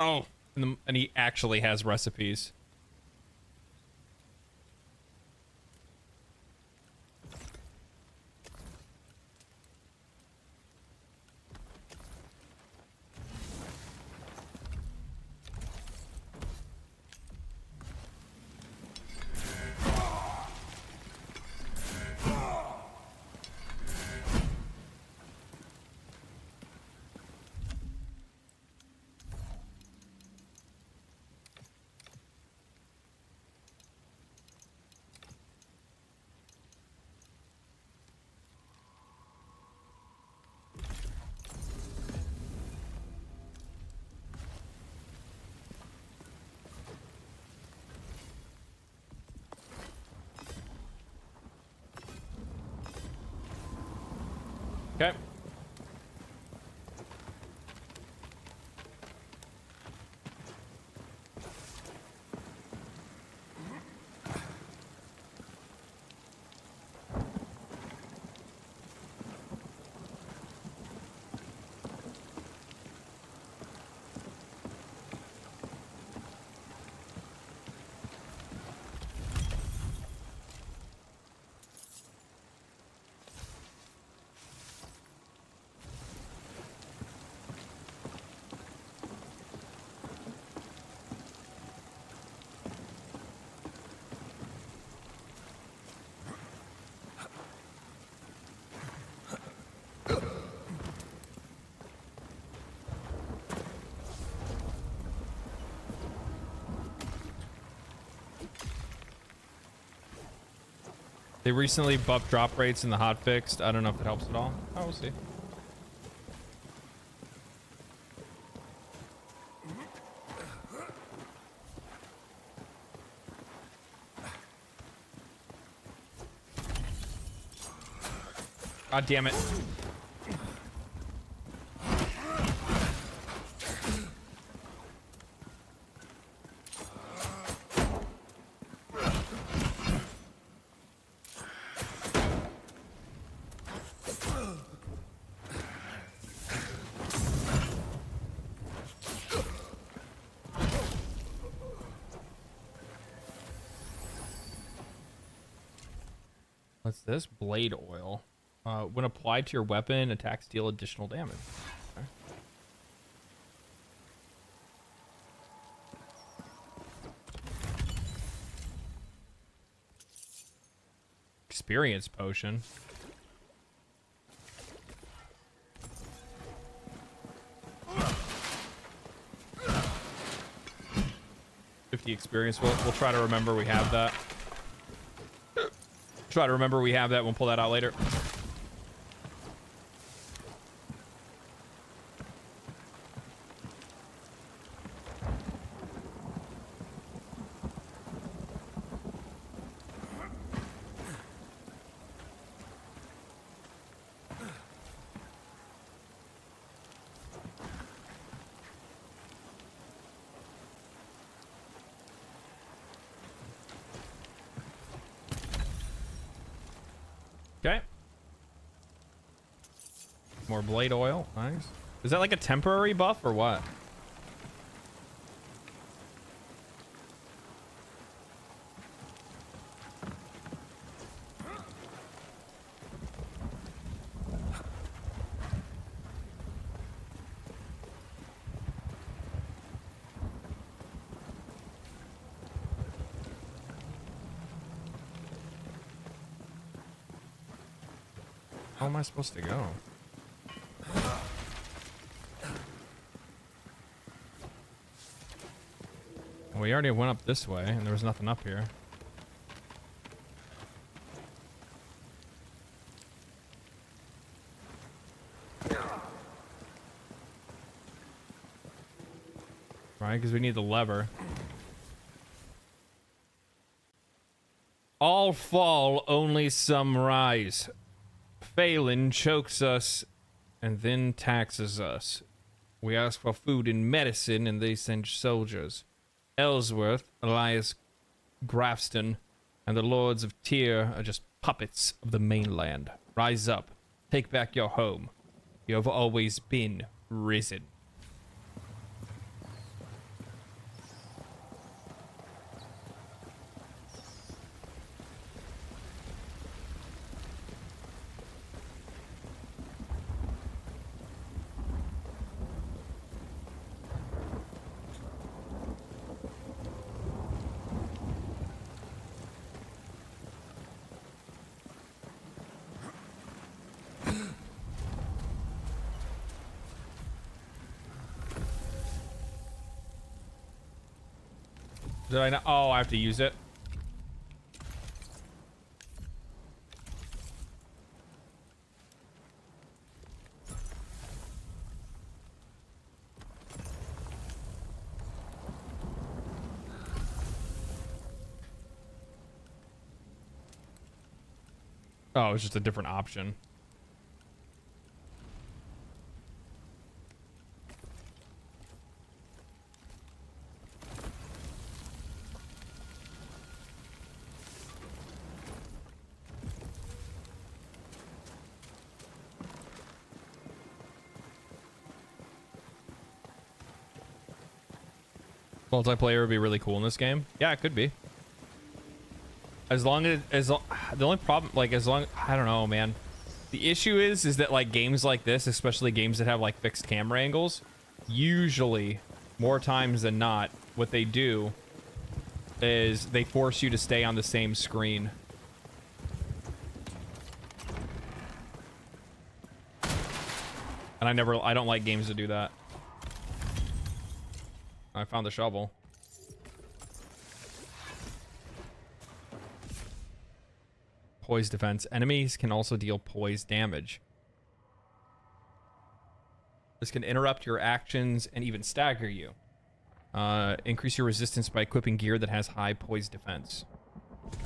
Speaker 1: Oh, and he actually has recipes. Okay. They recently buffed drop rates in the hotfix. I don't know if it helps at all. Oh, we'll see. God damn it. What's this? Blade oil. When applied to your weapon, attacks deal additional damage. Okay. Experience potion. $50 experience. We'll try to remember we have that. Try to remember we have that. We'll pull that out later. Okay. More blade oil. Nice. Is that like a temporary buff or what? How am I supposed to go? We already went up this way, and there was nothing up here. Right, because we need the lever. All fall, only some rise. Phelan chokes us and then taxes us. We ask for food and medicine, and they send soldiers. Ellsworth, Elias Grafston, and the lords of Tyr are just puppets of the mainland. Rise up. Take back your home. You have always been risen. Did I not? Oh, I have to use it. Oh, it's just a different option. Multiplayer would be really cool in this game. Yeah, it could be. As long as the only problem, like, as long, I don't know, man. The issue is that like games like this, especially games that have like fixed camera angles, usually more times than not, what they do is they force you to stay on the same screen. And I don't like games that do that. I found the shovel. Poise defense. Enemies can also deal poise damage. This can interrupt your actions and even stagger you. Increase your resistance by equipping gear that has high poise defense. Okay.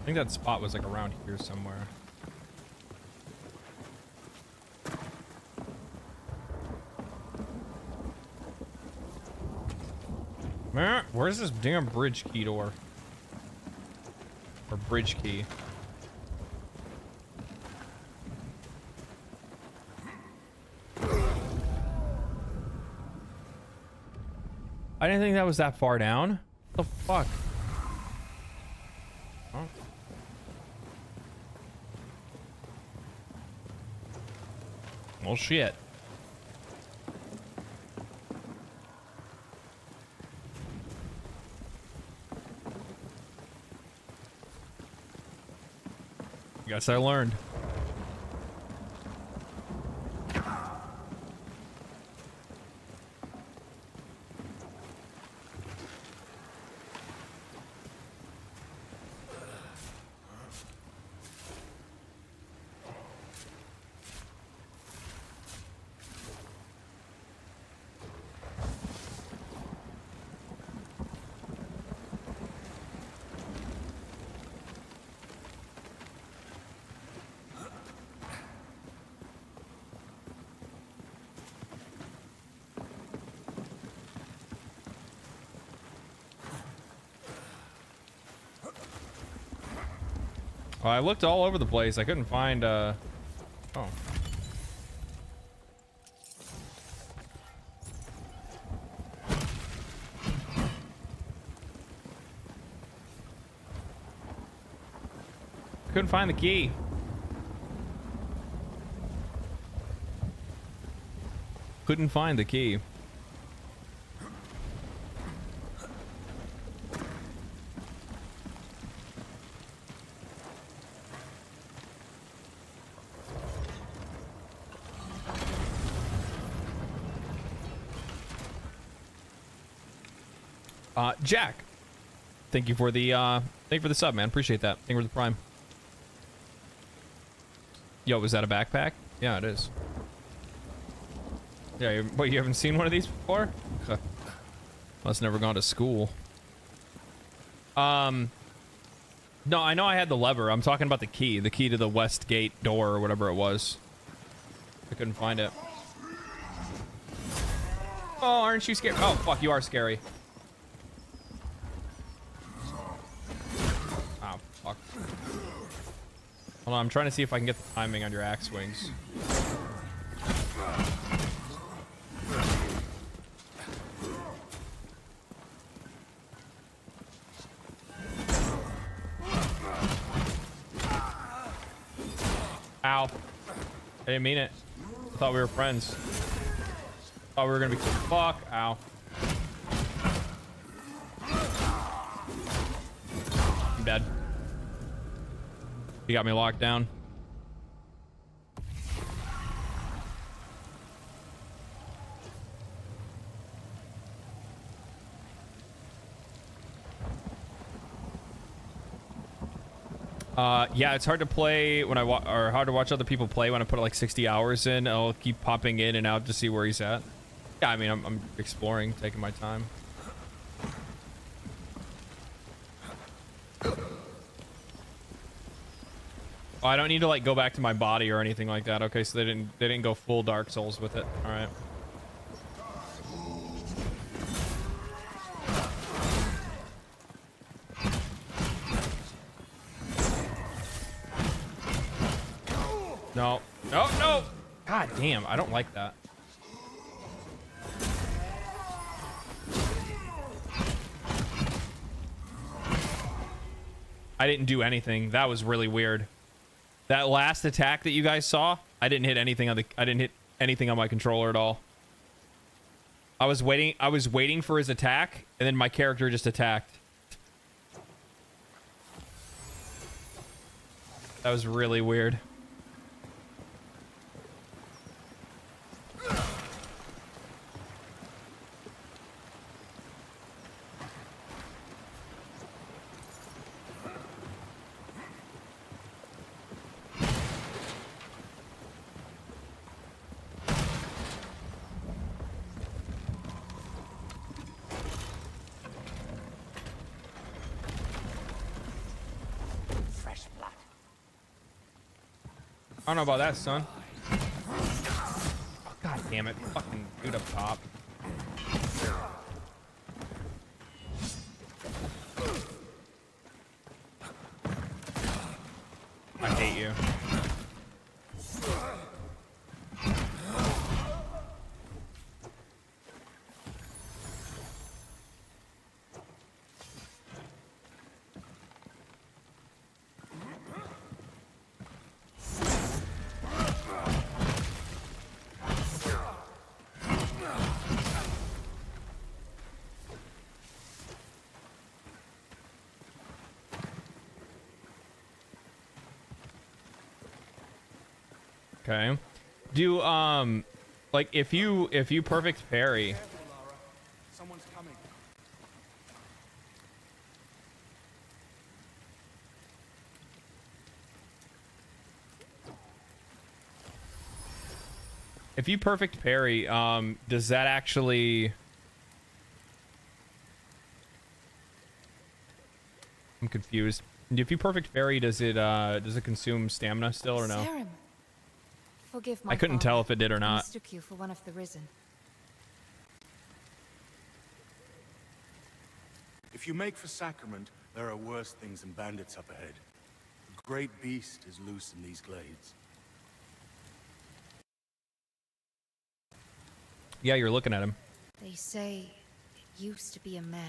Speaker 1: think that spot was like around here somewhere. Man, where's this damn bridge key door? Or bridge key? I didn't think that was that far down. What the fuck? Oh. Well, shit. Guess I learned. Oh, I looked all over the place. I couldn't find, oh. Couldn't find the key. Couldn't find the key. Jack, thank you for the sub, man. Appreciate that. Thank you for the prime. Yo, was that a backpack? Yeah, it is. Yeah, what, you haven't seen one of these before? Must never gone to school. No, I know I had the lever. I'm talking about the key to the west gate door or whatever it was. I couldn't find it. Oh, aren't you scared? Oh, fuck, you are scary. Hold on, I'm trying to see if I can get the timing on your axe wings. Ow. I didn't mean it. I thought we were friends. Thought we were gonna be fuck. Ow. I'm dead. You got me locked down. Yeah, it's hard to play when or hard to watch other people play when I put like 60 hours in. I'll keep popping in and out to see where he's at. Yeah, I mean, I'm exploring, taking my time. Oh, I don't need to like go back to my body or anything like that. Okay, so they didn't go full Dark Souls with it. All right. No. No, no. God damn, I don't like that. I didn't do anything. That was really weird. That last attack that you guys saw, I didn't hit anything on my controller at all. I was waiting for his attack, and then my character just attacked. That was really weird. I don't know about that, son. Oh, God damn it. Fucking dude up top. I hate you. Okay. Do like if you perfect parry.
Speaker 11: Someone's coming.
Speaker 1: If you perfect parry, does that actually? I'm confused. If you perfect parry, does it consume stamina still or no?
Speaker 9: Saren, forgive my
Speaker 1: I couldn't tell if it did or
Speaker 9: I
Speaker 1: not.
Speaker 9: mistook you for one of the risen.
Speaker 11: If you make for sacrament, there are worse things than bandits up ahead. A great beast is loose in these glades.
Speaker 1: Yeah, you're looking at him.
Speaker 9: They say it used to be a man.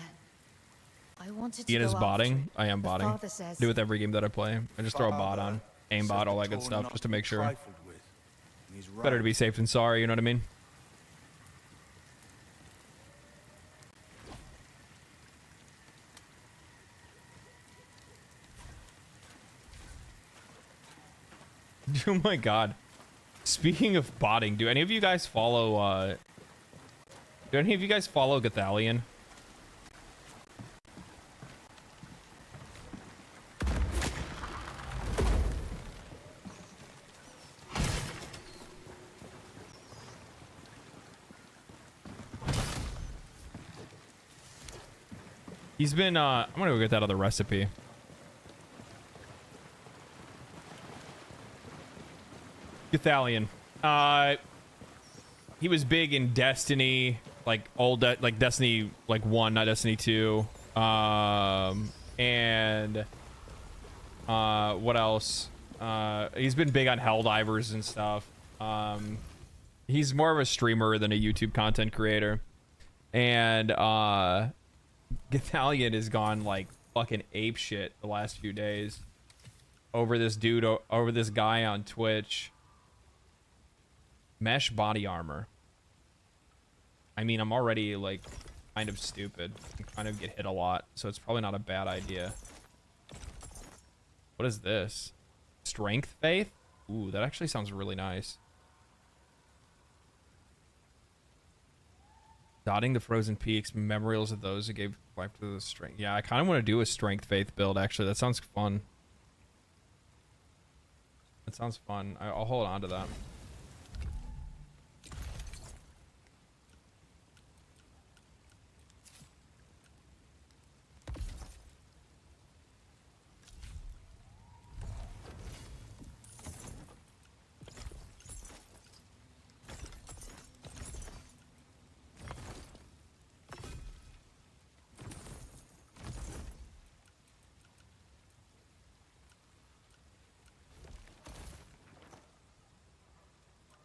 Speaker 9: I wanted to
Speaker 1: Ian
Speaker 9: go
Speaker 1: is
Speaker 9: after
Speaker 1: botting.
Speaker 9: him.
Speaker 1: I am
Speaker 9: The
Speaker 1: botting.
Speaker 9: father says
Speaker 1: Do with every game that I play. I just throw a bot on, aim bot, all that good
Speaker 11: Said the
Speaker 1: stuff,
Speaker 11: torn
Speaker 1: just to
Speaker 11: not
Speaker 1: make sure.
Speaker 11: trifled with, and he's
Speaker 1: Better to
Speaker 11: right.
Speaker 1: be safe than sorry. You know what I mean? Oh my god. Speaking of botting, do any of you guys follow Gathalion? He's been I'm gonna go get that other recipe. Gathalion. He was big in Destiny, like like Destiny like 1, not Destiny 2. And what else? He's been big on Helldivers and stuff. He's more of a streamer than a YouTube content creator. And Gathalion has gone like fucking ape shit the last few days over this dude, over this guy on Twitch. Mesh body armor. I mean, I'm already like kind of stupid and kind of get hit a lot, so it's probably not a bad idea. What is this? Strength faith? Ooh, that actually sounds really nice. Dotting the frozen peaks, memorials of those who gave life to the strength. Yeah, I kind of want to do a strength faith build, actually. That sounds fun. That sounds fun. I'll hold on to that.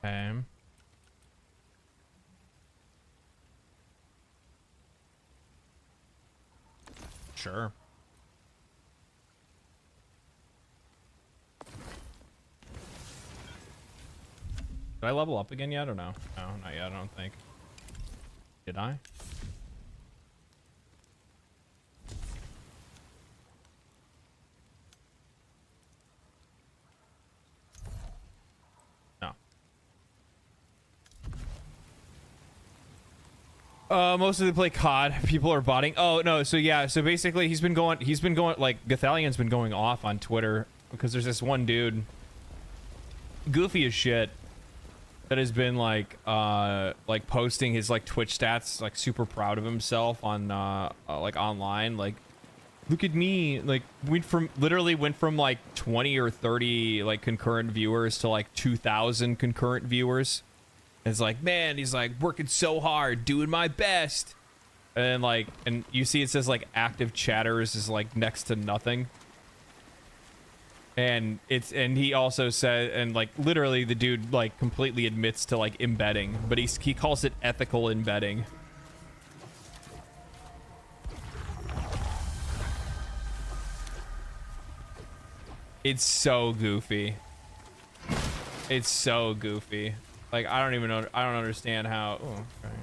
Speaker 1: Okay. Sure. Did I level up again yet or no? No, not yet, I don't think. Did I? Mostly they play COD. People are botting. Oh no, so yeah, so basically he's been going like Gathalion's been going off on Twitter because there's this one dude, goofy as shit, that has been like posting his like Twitch stats, like super proud of himself on like online, like Look at me, like literally went from like 20 or 30 like concurrent viewers to like 2,000 concurrent viewers. And it's like, man, he's like working so hard, doing my best. And like, and you see it says like active chatters is like next to nothing. And he also said, and like literally the dude like completely admits to like embedding, but he calls it ethical embedding. It's so goofy. It's so goofy. Like, I don't even know. I don't understand how. Oh, okay.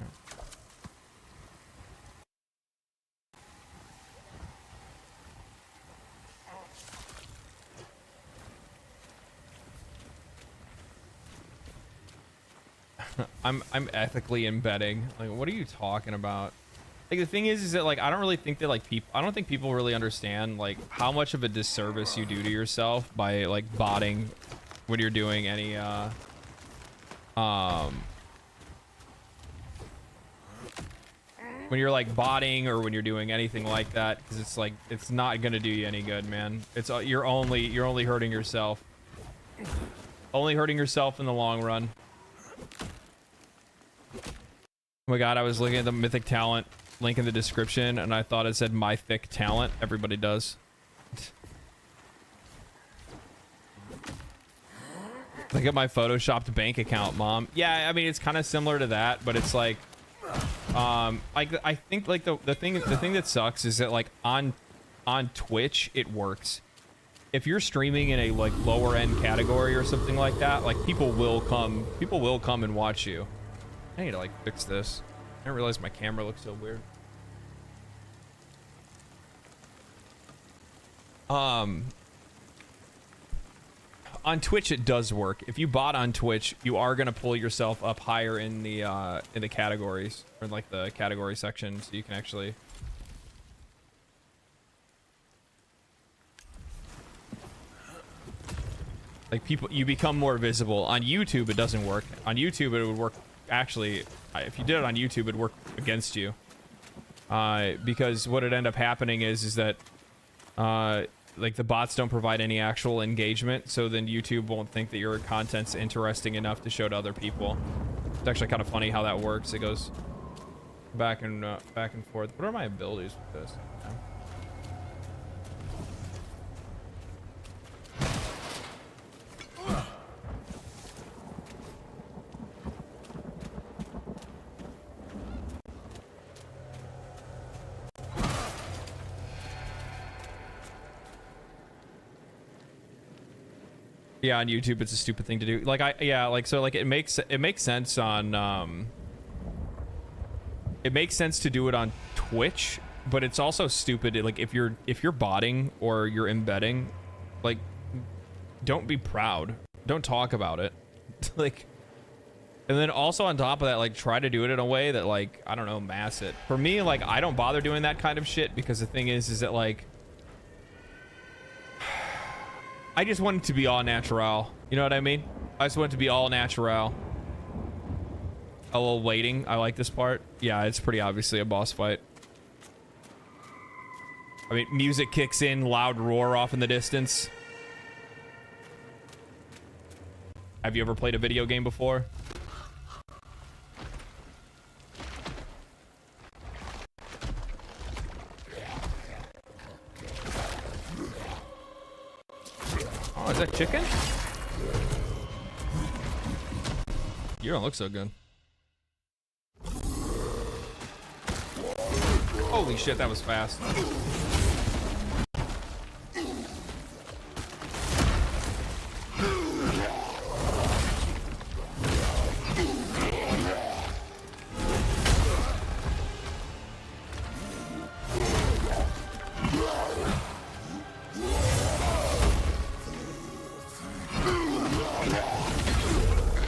Speaker 1: I'm ethically embedding. Like, what are you talking about? Like, the thing is that like I don't really think that like people. I don't think people really understand like how much of a disservice you do to yourself by like botting when you're doing any when you're like botting or when you're doing anything like that, because it's like it's not gonna do you any good, man. It's you're only hurting yourself. Only hurting yourself in the long run. Oh my god, I was looking at the mythic talent link in the description and I thought it said my thick talent. Everybody does. Look at my photoshopped bank account, mom. Yeah, I mean it's kind of similar to that, but it's like I think like the thing that sucks is that like on Twitch it works. If you're streaming in a like lower end category or something like that, like people will come and watch you. I need to like fix this. I didn't realize my camera looks so weird. On Twitch it does work. If you bot on Twitch, you are gonna pull yourself up higher in the categories, or like the category section, so you can actually like you become more visible. On YouTube it doesn't work. On YouTube it would work. Actually, if you did it on YouTube, it'd work against you. Because what would end up happening is that like the bots don't provide any actual engagement, so then YouTube won't think that your content's interesting enough to show to other people. It's actually kind of funny how that works. It goes back and forth. What are my abilities with this? Okay. Yeah, on YouTube it's a stupid thing to do. Like it makes sense on it makes sense to do it on Twitch, but it's also stupid like if you're botting or you're embedding, like don't be proud. Don't talk about it. Like, and then also on top of that, like try to do it in a way that like, I don't know, mass it. For me, like I don't bother doing that kind of shit because the thing is that like I just want it to be all natural. You know what I mean? I just want it to be all natural. A little waiting. I like this part. Yeah, it's pretty obviously a boss fight. I mean, music kicks in, loud roar off in the distance. Have you ever played a video game before? Oh, is that chicken? You don't look so good. Holy shit, that was fast.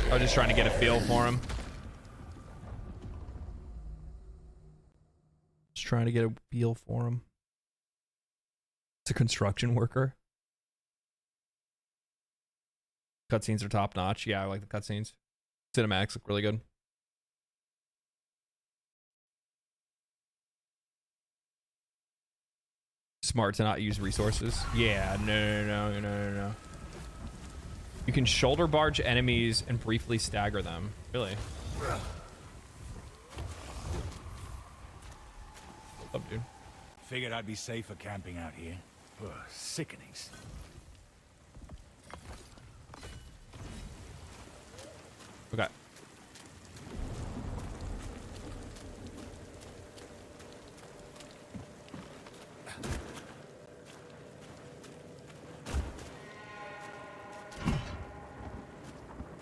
Speaker 1: I was just trying to get a feel for him. Just trying to get a feel for him. It's a construction worker. Cutscenes are top notch. Yeah, I like the cutscenes. Cinematics look really good. Smart to not use resources. Yeah, no. You can shoulder barge enemies and briefly stagger them. Really? What's up, dude?
Speaker 8: Figured I'd be safer camping out here. Ugh, sickenings.
Speaker 1: Okay.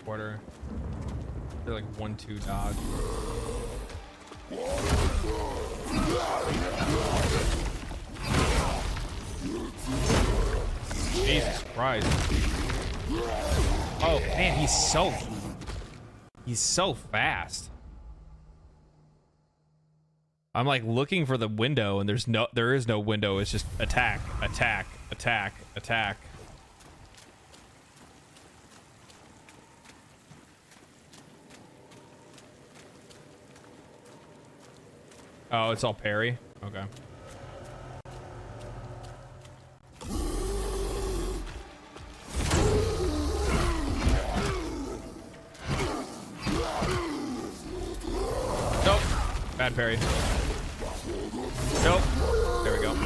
Speaker 1: Quarter. They're like 1-2 dodge. Jesus Christ. Oh man, he's so fast. I'm like looking for the window and there is no window. It's just attack, attack, attack, attack. Oh, it's all parry? Okay. Nope. Bad parry. Nope. There we go.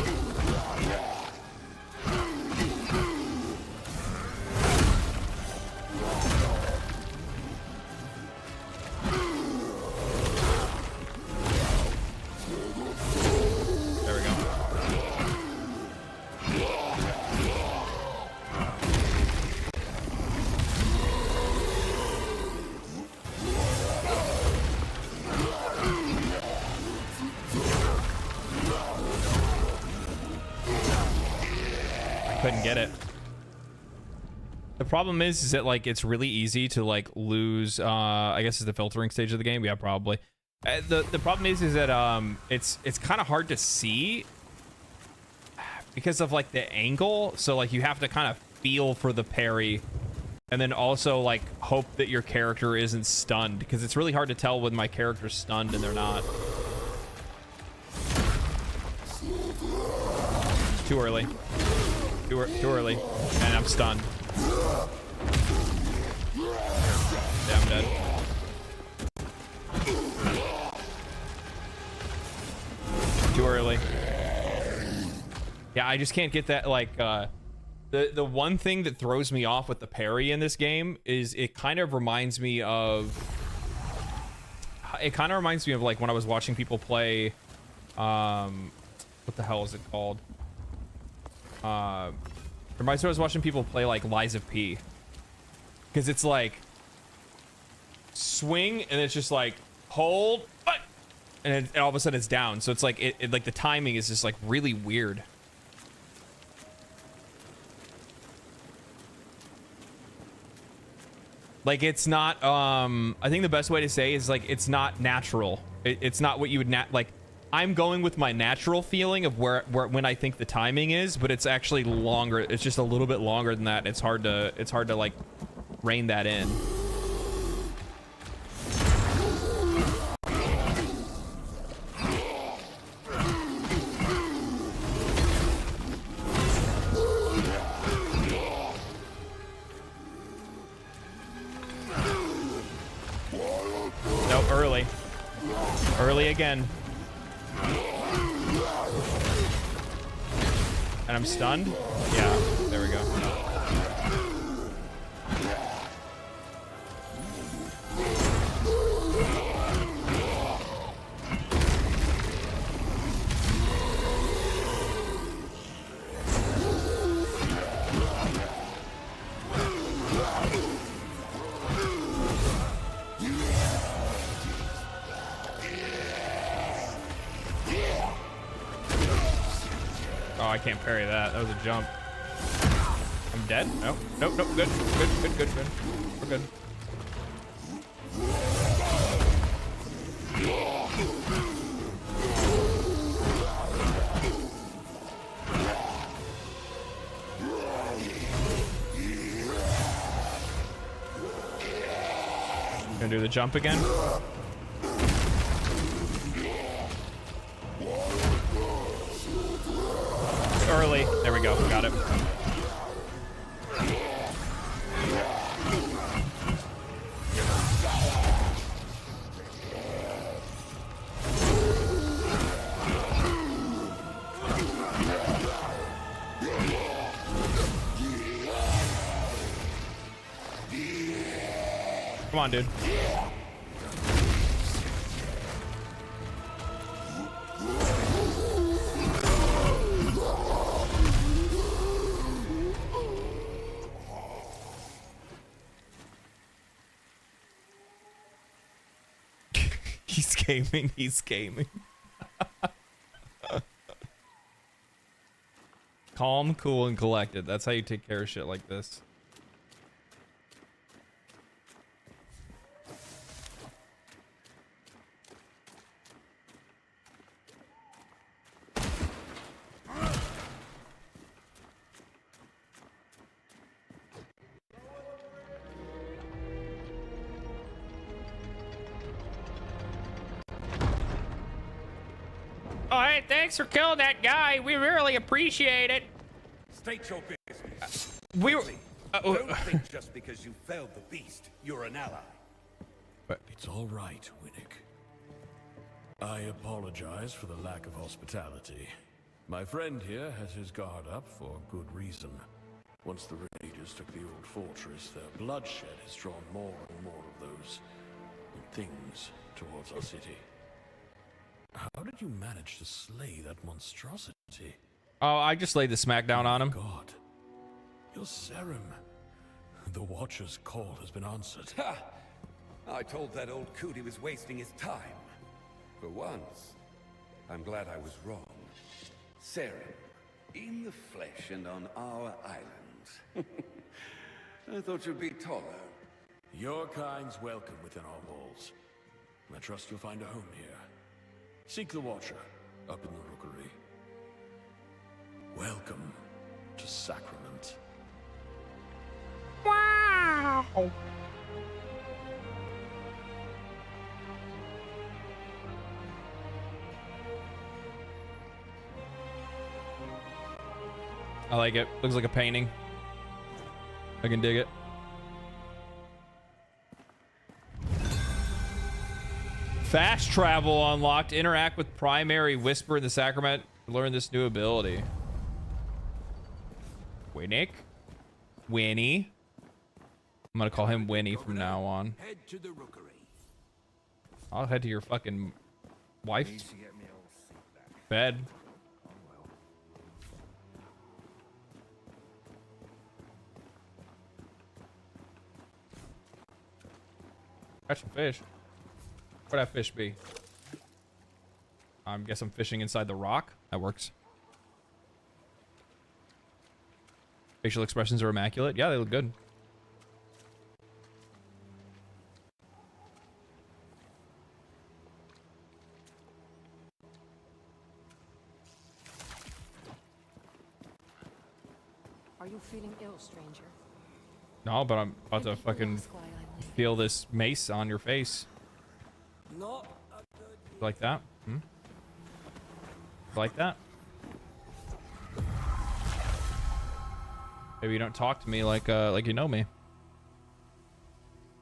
Speaker 1: Couldn't get it. The problem is that like it's really easy to like lose. I guess it's the filtering stage of the game. Yeah, probably. The problem is that it's kind of hard to see because of like the angle. So like you have to kind of feel for the parry, and then also like hope that your character isn't stunned, because it's really hard to tell when my character's stunned and they're not. Too early. Too early, and I'm stunned. Yeah, I'm dead. Too early. Yeah, I just can't get that. Like, the one thing that throws me off with the parry in this game is it kind of reminds me of. It kind of reminds me of like when I was watching people play. What the hell is it called? Reminds me I was watching people play like Lies of P, because it's like swing and it's just like hold, and all of a sudden it's down. So it's like it like the timing is just like really weird. Like it's not. I think the best way to say is like it's not natural. It's not what you would like. I'm going with my natural feeling of where when I think the timing is, but it's actually longer. It's just a little bit longer than that. It's hard to like rein that in. Nope, early again. And I'm stunned? Yeah, there we go. Oh, I can't parry that. That was a jump. I'm dead? Nope. Nope, nope. Good. Good. We're good. Gonna do the jump again? early. There we go. Got it. Come on, dude. He's gaming. He's gaming. Calm, cool, and collected. That's how you take care of shit like this. Alright, thanks for killing that guy. We really appreciate it.
Speaker 12: State your business.
Speaker 1: We were.
Speaker 12: Don't think just because you felled the beast, you're an ally.
Speaker 6: But it's all right, Winnick. I apologize for the lack of hospitality. My friend here has his guard up for good reason. Once the raiders took the old fortress, their bloodshed has drawn more and more of those things towards our city. How did you manage to slay that monstrosity?
Speaker 1: Oh, I just laid the smackdown on him.
Speaker 6: God, your serum. The Watcher's call has been answered.
Speaker 12: Ha! I told that old coot he was wasting his time. For once, I'm glad I was wrong. Serum, in the flesh and on our island. I thought you'd be taller.
Speaker 6: Your kind's welcome within our walls. I trust you'll find a home here. Seek the Watcher, up in the rookery. Welcome to Sacrament.
Speaker 1: Wow! I like it. Looks like a painting. I can dig it. Fast travel unlocked. Interact with primary whisper in the sacrament. Learn this new ability. Winnick? Winnie? I'm gonna call him Winnie from now on.
Speaker 12: Head to the rookery.
Speaker 1: I'll head to your fucking wife's bed. Catch some fish. Where'd that fish be? I guess I'm fishing inside the rock. That works. Facial expressions are immaculate. Yeah, they look good.
Speaker 13: Are you feeling ill, stranger?
Speaker 1: No, but I'm about to fucking feel this mace on your face.
Speaker 5: Not
Speaker 1: Like that? Hmm? Like that? Maybe you don't talk to me like you know me.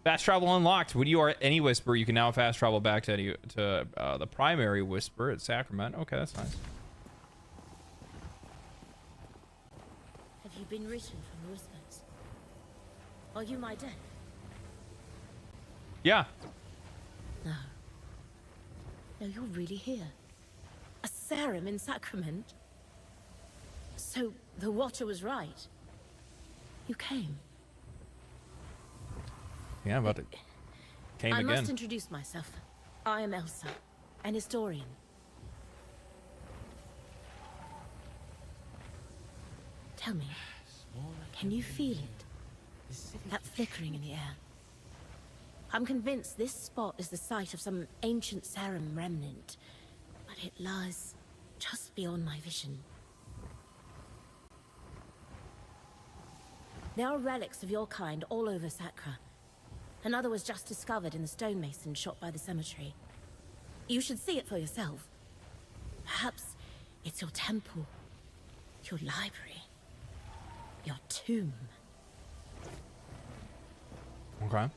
Speaker 1: Fast travel unlocked. When you are any whisper, you can now fast travel back to the primary whisper at Sacrament. Okay, that's nice.
Speaker 14: Have you been written from the whispers? Are you my death?
Speaker 1: Yeah.
Speaker 14: No. No, you're really here. A serum in Sacrament? So, the Watcher was right. You came.
Speaker 1: Yeah, but it came
Speaker 14: I
Speaker 1: again.
Speaker 14: must introduce myself. I am Elsa, an historian. Tell me, can you feel it? That flickering in the air. I'm convinced this spot is the site of some ancient serum remnant, but it lies just beyond my vision. There are relics of your kind all over Sacra. Another was just discovered in the stonemason shot by the cemetery. You should see it for yourself. Perhaps it's your temple. Your library. Your tomb.
Speaker 1: Okay.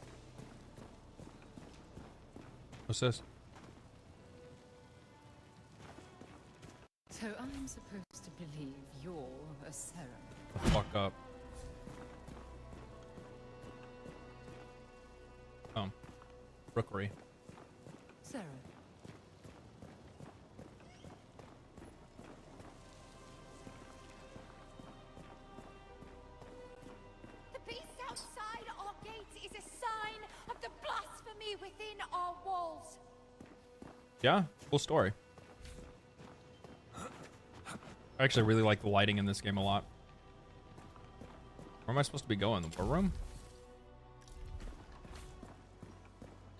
Speaker 1: What's this?
Speaker 4: So I'm supposed to believe you're a Sarah.
Speaker 1: The fuck up. Rookery.
Speaker 4: Sarah.
Speaker 9: The beast outside our gates is a sign of the blasphemy within our walls.
Speaker 1: Yeah, cool story. I actually really like the lighting in this game a lot. Where am I supposed to be going? The war room?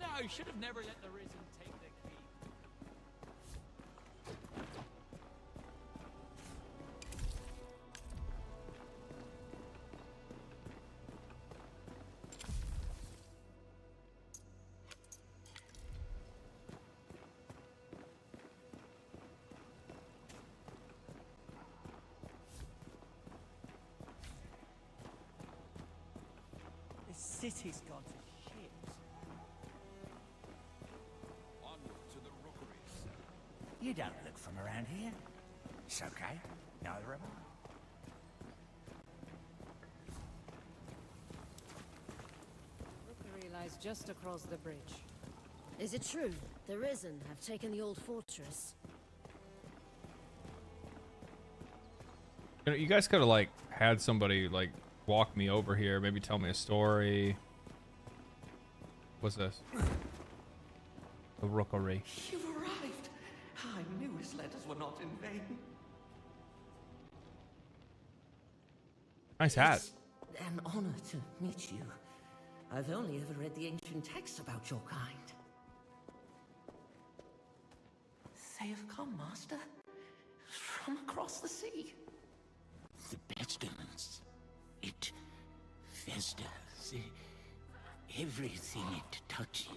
Speaker 5: No, you should have never let the Risen take the key.
Speaker 7: This city's gone to shit.
Speaker 5: Onward to the rookery, sir.
Speaker 7: You don't look from around here. It's okay. Neither am I.
Speaker 13: Rookery lies just across the bridge.
Speaker 14: Is it true? The Risen have taken the old fortress.
Speaker 1: You guys could have like had somebody like walk me over here, maybe tell me a story. What's this? The rookery.
Speaker 7: You've arrived. I knew his letters were not in vain.
Speaker 1: Nice hat.
Speaker 7: It's an honor to meet you. I've only ever read the ancient texts about your kind. They have come, Master, from across the sea.
Speaker 5: The pestilence. It festers. Everything it touches.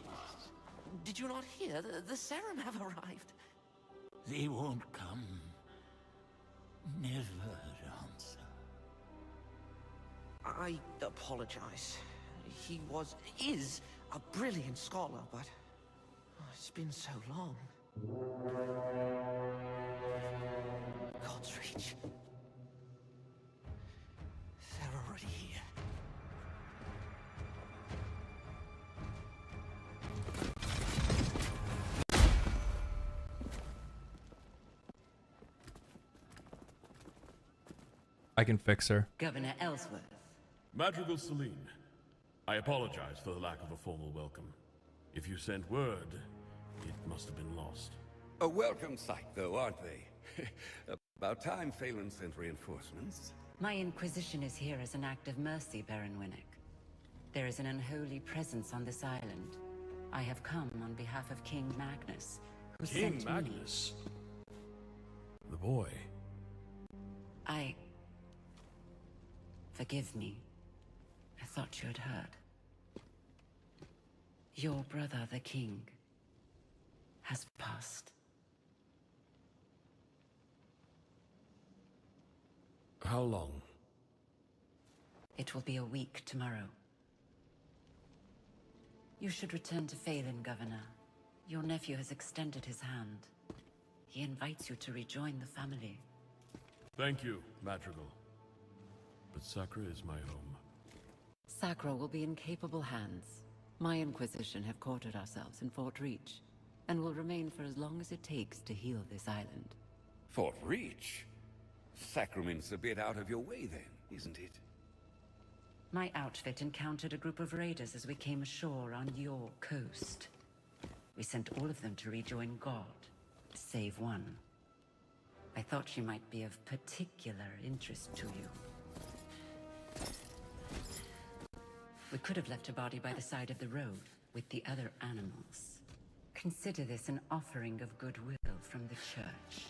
Speaker 7: Did you not hear? The Serum have arrived.
Speaker 5: They won't come. Never answer.
Speaker 7: I apologize. He is a brilliant scholar, but it's been so long. God's Reach. They're already here.
Speaker 1: I can fix her.
Speaker 10: Governor Ellsworth.
Speaker 6: Madrigal Celine, I apologize for the lack of a formal welcome. If you sent word, it must have been lost.
Speaker 12: A welcome sight, though, aren't they? About time Phelan sent reinforcements.
Speaker 10: My inquisition is here as an act of mercy, Baron Winnick. There is an unholy presence on this island. I have come on behalf of King Magnus, who
Speaker 6: King
Speaker 10: sent
Speaker 6: Magnus? The boy.
Speaker 10: me. Forgive me. I thought you had heard. Your brother, the king, has passed.
Speaker 6: How long?
Speaker 10: It will be a week tomorrow. You should return to Phelan, Governor. Your nephew has extended his hand. He invites you to rejoin the family.
Speaker 6: Thank you, Madrigal. But Sacra is my home.
Speaker 10: Sacra will be in capable hands. My Inquisition have quartered ourselves in Fort Reach, and will remain for as long as it takes to heal this island.
Speaker 12: Fort Reach? Sacrament's a bit out of your way then, isn't it?
Speaker 10: My outfit encountered a group of raiders as we came ashore on your coast. We sent all of them to rejoin God, save one. I thought she might be of particular interest to you. We could have left her body by the side of the road with the other animals. Consider this an offering of goodwill from the church.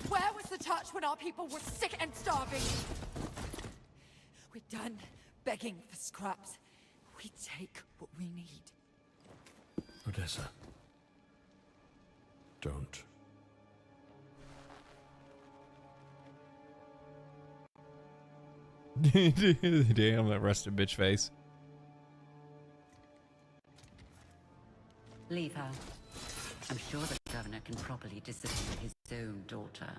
Speaker 9: Where was the touch when our people were sick and starving? We're done begging for scraps. We take what we need.
Speaker 6: Odessa. Don't.
Speaker 1: Damn, that rusted bitch face.
Speaker 10: Leave her. I'm sure the governor can properly discipline his own daughter.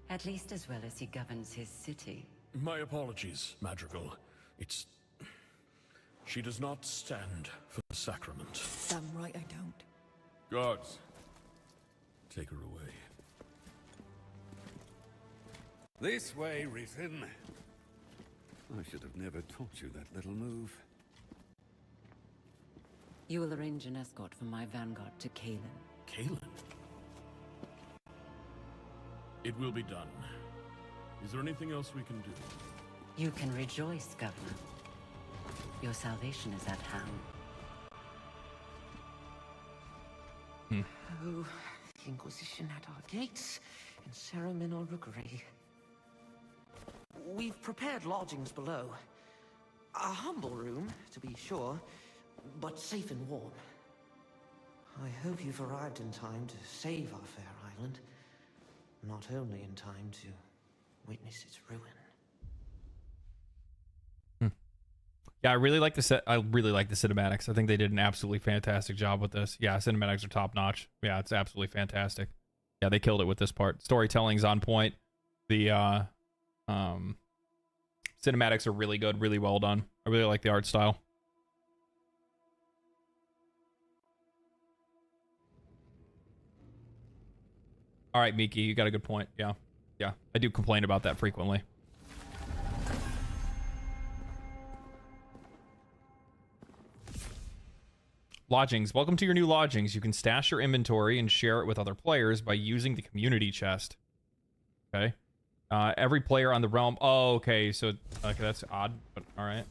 Speaker 10: At least as well as he governs his city.
Speaker 6: My apologies, Madrigal. It's... She does not stand for the sacrament.
Speaker 9: Damn right I don't.
Speaker 6: Guards, take her away.
Speaker 12: This way, Rhythm. I should have never taught you that little move.
Speaker 10: You will arrange an escort for my vanguard to Kalen.
Speaker 6: Kalen? It will be done. Is there anything else we can do?
Speaker 10: You can rejoice, Governor. Your salvation is at hand.
Speaker 7: Oh, the Inquisition at our gates, in ceremonial rookery. We've prepared lodgings below. A humble room, to be sure, but safe and warm. I hope you've arrived in time to save our fair island, not only in time to witness its ruin.
Speaker 1: Yeah, I really like the cinematics. I think they did an absolutely fantastic job with this. Yeah, cinematics are top notch. Yeah, it's absolutely fantastic. Yeah, they killed it with this part. Storytelling's on point. The cinematics are really good, really well done. I really like the art style. All right, Miki, you got a good point. Yeah. Yeah, I do complain about that frequently. Lodgings. Welcome to your new lodgings. You can stash your inventory and share it with other players by using the community chest. Okay. Every player on the realm. Oh, okay. So, okay, that's odd, but all right.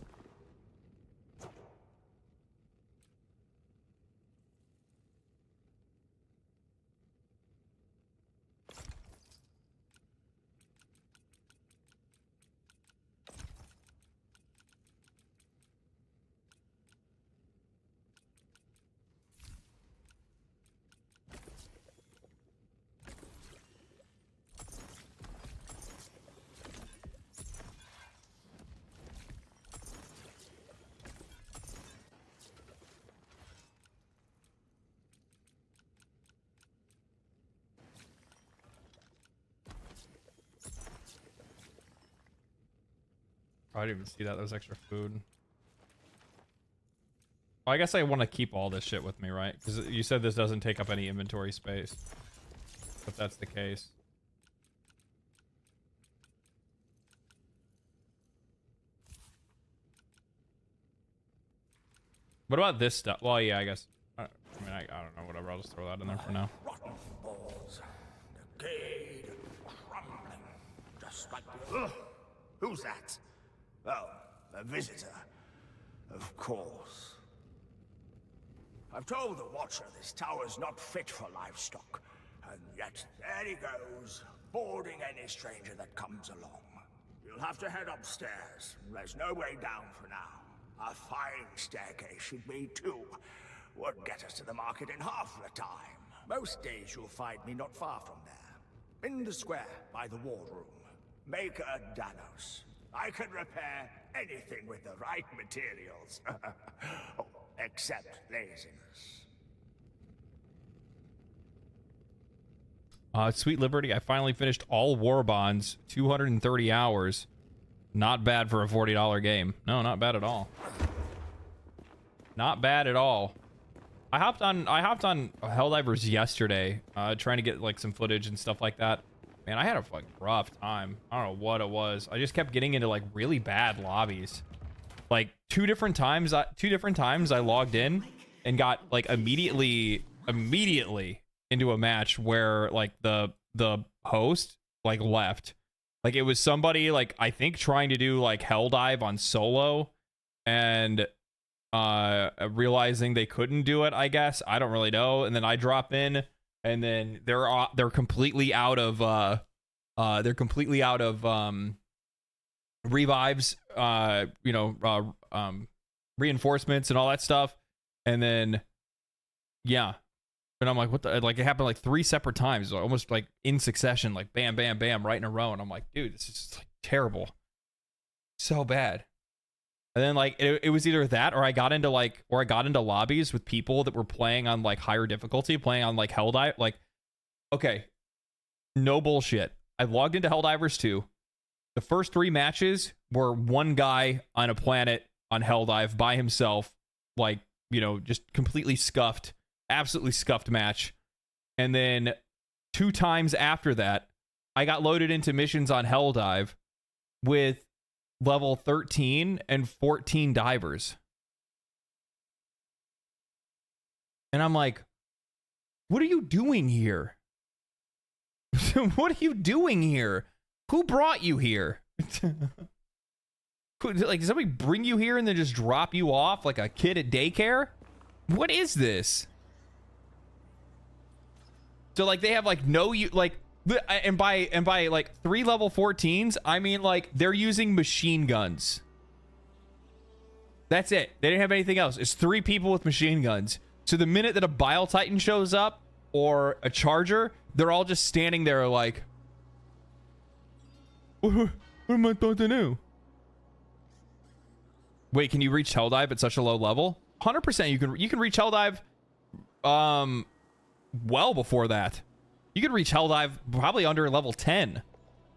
Speaker 1: I didn't even see that. That was extra food. Well, I guess I want to keep all this shit with me, right? Because you said this doesn't take up any inventory space. If that's the case. What about this stuff? Well, yeah, I guess. I mean, I don't know. Whatever. I'll just throw that in there for now.
Speaker 5: Rotten balls. Decayed and crumbling. Just like the... Who's that? Oh, a visitor. Of course. I've told the Watcher this tower's not fit for livestock. And yet, there he goes, boarding any stranger that comes along. You'll have to head upstairs. There's no way down for now. A fine staircase should be, too. Would get us to the market in half the time. Most days you'll find me not far from there. In the square, by the wardroom. Maker Danos. I can repair anything with the right materials. Oh, except laziness.
Speaker 1: Sweet Liberty, I finally finished all War Bonds, 230 hours. Not bad for a $40 game. No, not bad at all. Not bad at all. I hopped on Helldivers yesterday, trying to get like some footage and stuff like that. Man, I had a fucking rough time. I don't know what it was. I just kept getting into like really bad lobbies. Like two different times I logged in and got like immediately into a match where like the host like left. Like it was somebody like I think trying to do like Helldive on solo and realizing they couldn't do it, I guess. I don't really know. And then I drop in and then they're completely out of revives, reinforcements and all that stuff. And then, yeah. And I'm like, what the, like, it happened like 3 separate times, almost like in succession, like bam, bam, bam, right in a row. And I'm like, dude, this is like terrible. So bad. And then like it was either that or I got into lobbies with people that were playing on like higher difficulty, playing on like Helldive. Like, okay, no bullshit. I logged into Helldivers 2. The first 3 matches were one guy on a planet on Helldive by himself, like, just completely scuffed, absolutely scuffed match. And then 2 times after that, I got loaded into missions on Helldive with level 13 and 14 divers. And I'm like, what are you doing here? What are you doing here? Who brought you here? Like, did somebody bring you here and then just drop you off like a kid at daycare? What is this? So like they have like and by like 3 level 14s, I mean like they're using machine guns. That's it. They didn't have anything else. It's 3 people with machine guns. So the minute that a Bile Titan shows up or a Charger, they're all just standing there like, what am I supposed to do? Wait, can you reach Helldive at such a low level? 100% you can reach Helldive well before that. You could reach Helldive probably under level 10.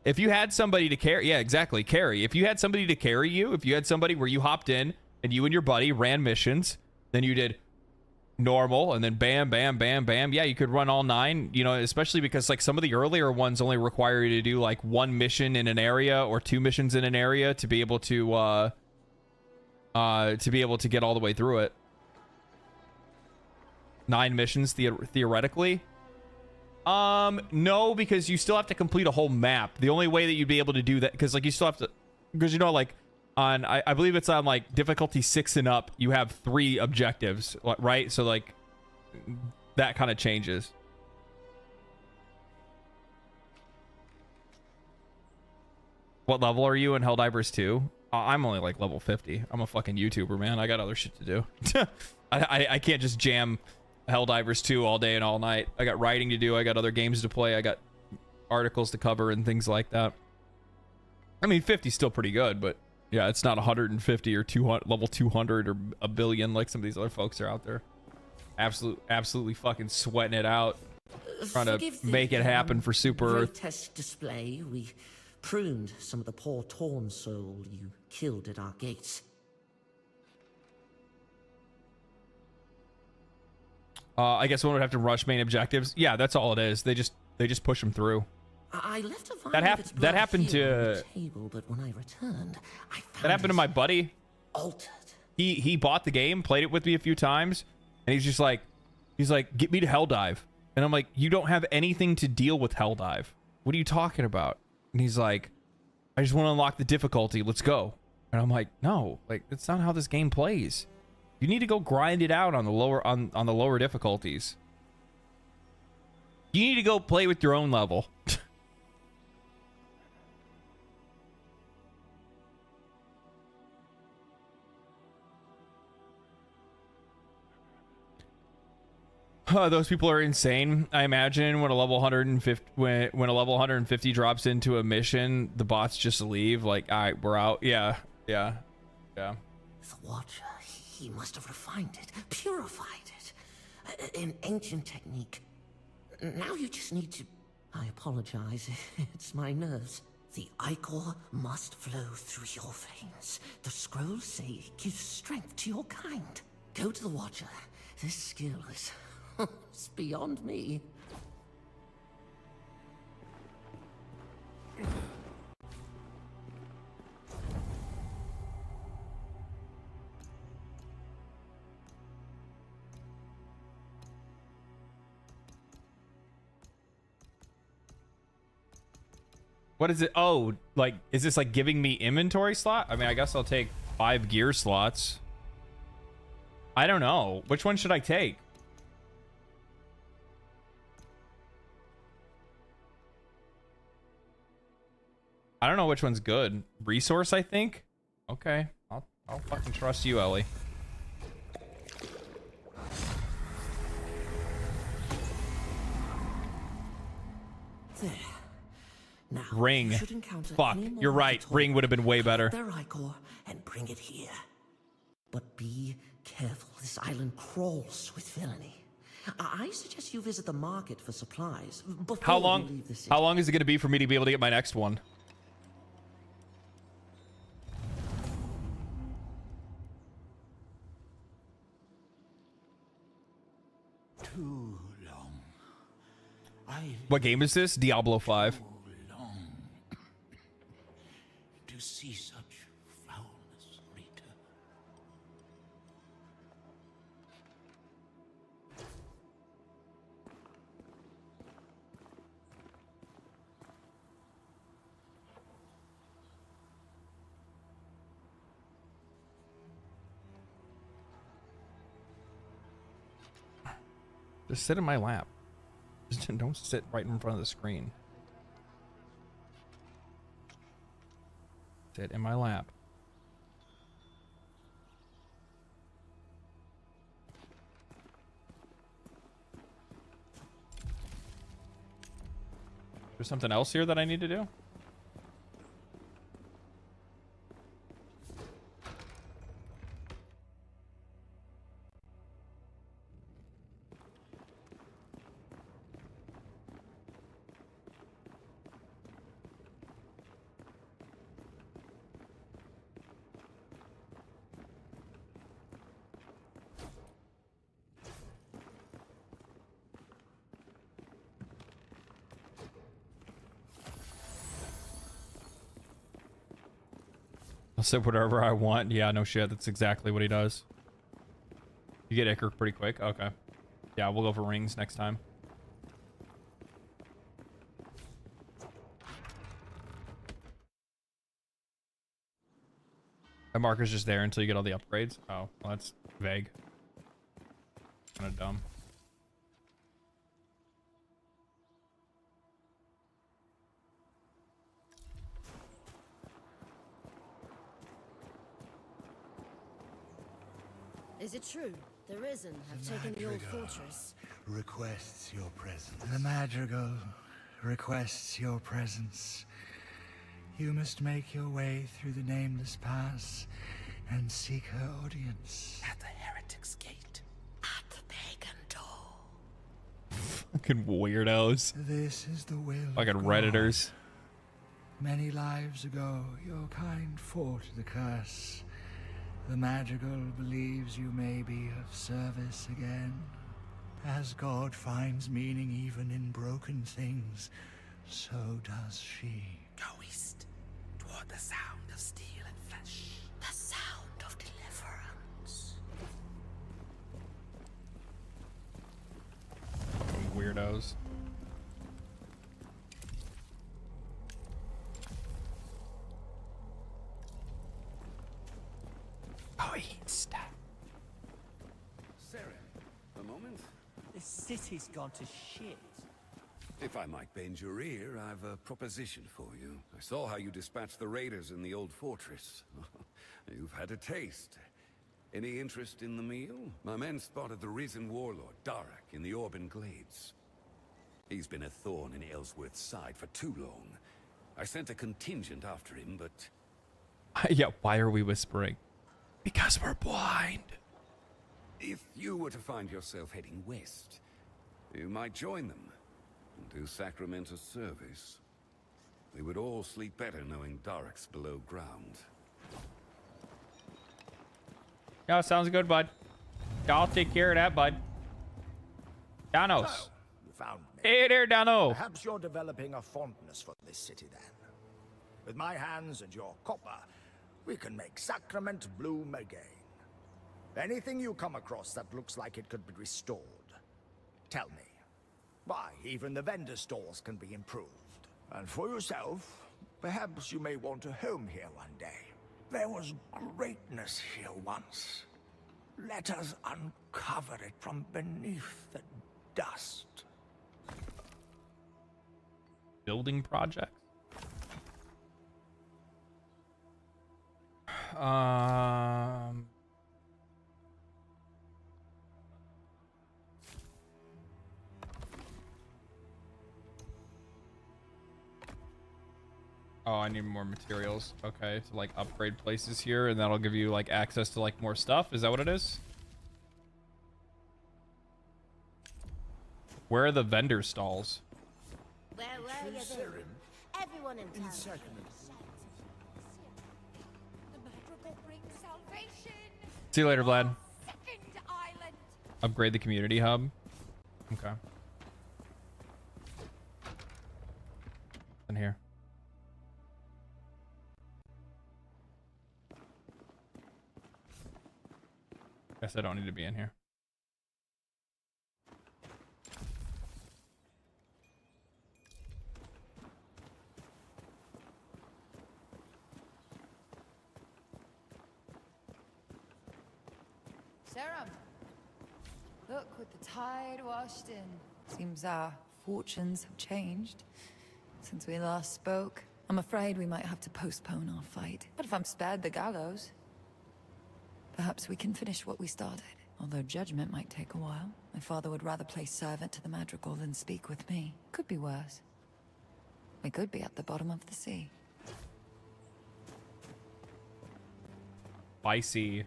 Speaker 1: If you had somebody to carry, yeah, exactly, carry. If you had somebody to carry you, if you had somebody where you hopped in and you and your buddy ran missions, then you did normal and then bam, bam, bam, bam. Yeah, you could run all 9, especially because like some of the earlier ones only require you to do like 1 mission in an area or 2 missions in an area to be able to get all the way through it. 9 missions theoretically. No, because you still have to complete a whole map. The only way that you'd be able to do that, because like you still have to, because like on I believe it's on like difficulty 6 and up, you have 3 objectives, right? So like that kind of changes. What level are you in Helldivers 2? I'm only like level 50. I'm a fucking YouTuber, man. I got other shit to do. I can't just jam Helldivers 2 all day and all night. I got writing to do. I got other games to play. I got articles to cover and things like that. I mean, 50 is still pretty good, but yeah, it's not 150 or 200, level 200 or a billion like some of these other folks are out there. Absolutely fucking sweating it out, trying to make it happen for Super Earth.
Speaker 7: Test display. We pruned some of the poor torn soul you killed at our gates.
Speaker 1: I guess one would have to rush main objectives. Yeah, that's all it is. They just push them through.
Speaker 7: I left a
Speaker 1: that happened to
Speaker 7: table, but when I returned,
Speaker 1: that happened to my buddy.
Speaker 7: Altered.
Speaker 1: He bought the game, played it with me a few times, and he's like, get me to Helldive. And I'm like, you don't have anything to deal with Helldive. What are you talking about? And he's like, I just want to unlock the difficulty. Let's go. And I'm like, no, like that's not how this game plays. You need to go grind it out on the lower difficulties. You need to go play with your own level. Those people are insane. I imagine when a level 150 when a level 150 drops into a mission, the bots just leave. Like, all right, we're out. Yeah.
Speaker 7: The Watcher, he must have refined it, purified it. An ancient technique. Now you just need to... I apologize. It's my nerves. The ichor must flow through your veins. The scrolls say it gives strength to your kind. Go to the Watcher. This skill is... it's beyond me.
Speaker 1: What is it? Oh, like, is this like giving me inventory slot? I mean, I guess I'll take 5 gear slots. I don't know. Which one should I take? I don't know which one's good. Resource, I think. Okay, I'll fucking trust you, Ellie.
Speaker 7: There. Now,
Speaker 1: Ring.
Speaker 7: you should encounter
Speaker 1: Fuck,
Speaker 7: any more
Speaker 1: you're right.
Speaker 7: at all.
Speaker 1: Ring would have been way better.
Speaker 7: Their ichor and bring it here. But be careful. This island crawls with villainy. I suggest you visit the market for supplies before
Speaker 1: How
Speaker 7: you
Speaker 1: long?
Speaker 7: leave the city.
Speaker 1: How long is it going to be for me to be able to get my next one?
Speaker 5: Too long.
Speaker 1: What game is this? Diablo 5.
Speaker 5: Long to see such foulness, Rita.
Speaker 1: Just sit in my lap. Just don't sit right in front of the screen. Sit in my lap. There's something else here that I need to do? I'll sit whatever I want. Yeah, no shit. That's exactly what he does. You get Icar pretty quick. Okay. Yeah, we'll go for rings next time. My marker's just there until you get all the upgrades. Oh, well, that's vague. Kind of dumb.
Speaker 14: Is it true? The Risen have taken the old fortress.
Speaker 11: Requests your presence. The Madrigal requests your presence. You must make your way through the Nameless Pass and seek her audience.
Speaker 5: At the Heretic's Gate.
Speaker 14: At the pagan door.
Speaker 1: Fucking weirdos.
Speaker 11: This is the will
Speaker 1: Fucking
Speaker 11: of God.
Speaker 1: Redditors.
Speaker 11: Many lives ago, your kind fought the curse. The Madrigal believes you may be of service again. As God finds meaning even in broken things, so does she.
Speaker 5: Go east, toward the sound of steel and flesh.
Speaker 14: The sound of deliverance.
Speaker 1: Fucking weirdos.
Speaker 5: Go east.
Speaker 12: Saren, a moment.
Speaker 5: This city's gone to shit.
Speaker 12: If I might bend your ear, I've a proposition for you. I saw how you dispatched the raiders in the old fortress. You've had a taste. Any interest in the meal? My men spotted the risen warlord, Darak, in the Orban Glades. He's been a thorn in Ellsworth's side for too long. I sent a contingent after him, but...
Speaker 1: Yeah, why are we whispering? Because we're blind.
Speaker 12: If you were to find yourself heading west, you might join them and do Sacramento service. We would all sleep better knowing Darak's below ground.
Speaker 1: Yeah, sounds good, bud. Yeah, I'll take care of that, bud. Danos.
Speaker 5: So, you found me.
Speaker 1: Hey there, Dano.
Speaker 5: Perhaps you're developing a fondness for this city then. With my hands and your copper, we can make Sacrament bloom again. Anything you come across that looks like it could be restored, tell me. Why, even the vendor stalls can be improved. And for yourself, perhaps you may want a home here one day. There was greatness here once. Let us uncover it from beneath the dust.
Speaker 1: Building projects? Oh, I need more materials. Okay, to like upgrade places here, and that'll give you like access to like more stuff. Is that what it is? Where are the vendor stalls?
Speaker 14: Where were you then? Everyone in town.
Speaker 1: See you later, Vlad.
Speaker 9: Second island.
Speaker 1: Upgrade the community hub. Okay. In here. Guess I don't need to be in here.
Speaker 9: Serum. Look, with the tide washed in. Seems our fortunes have changed since we last spoke. I'm afraid we might have to postpone our fight. But if I'm spared the gallows, perhaps we can finish what we started. Although judgment might take a while. My father would rather play servant to the madrigal than speak with me. Could be worse. We could be at the bottom of the sea.
Speaker 1: Spicy.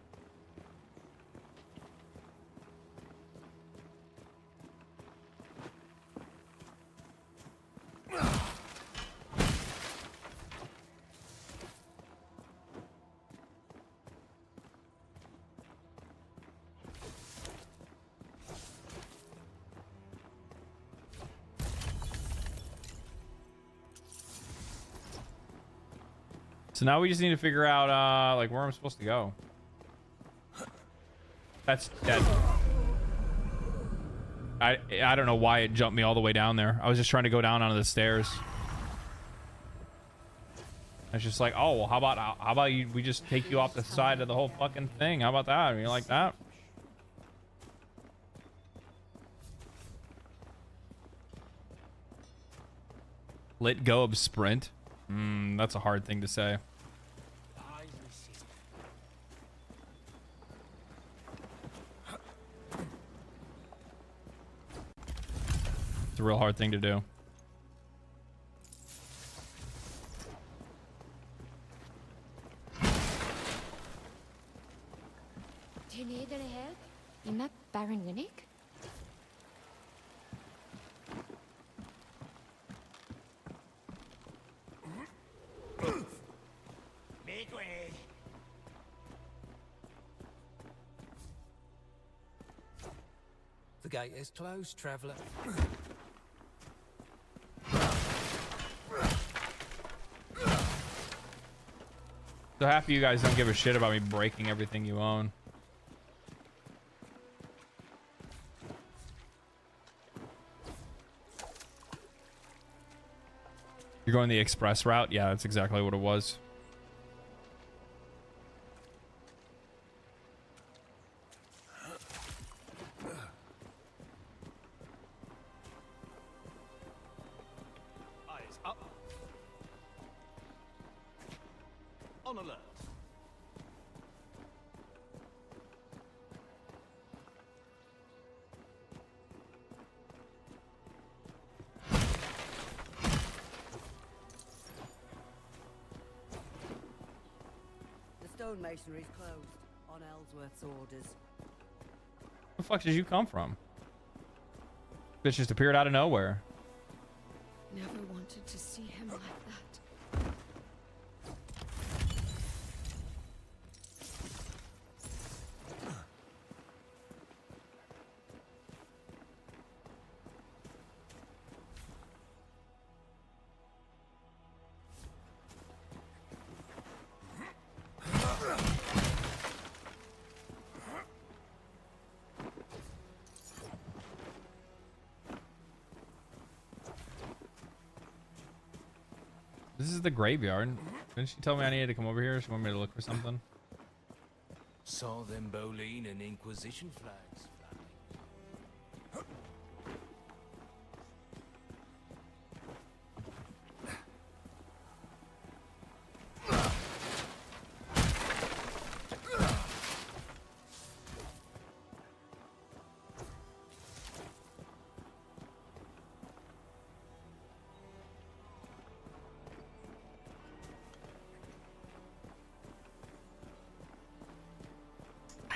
Speaker 1: So now we just need to figure out like where I'm supposed to go. That's dead. I don't know why it jumped me all the way down there. I was just trying to go down onto the stairs. It's just like, oh well, how about we just take you off the side of the whole fucking thing? How about that? I mean, like that? Let go of sprint. That's a hard thing to say. It's a real hard thing to do.
Speaker 15: Do you need any help? You met Baron Winnick?
Speaker 5: Make way.
Speaker 16: The gate is closed, traveler.
Speaker 1: So happy you guys don't give a shit about me breaking everything you own. You're going the express route? Yeah, that's exactly what it was.
Speaker 5: Eyes up. On alert.
Speaker 17: Stonemasonry's closed on Ellsworth's orders.
Speaker 1: Where the fuck did you come from? Bitch just appeared out of nowhere.
Speaker 15: Never wanted to see him like that.
Speaker 1: This is the graveyard. Didn't she tell me I needed to come over here? She wanted me to look for something.
Speaker 16: Saw them Bolin and Inquisition flags flying.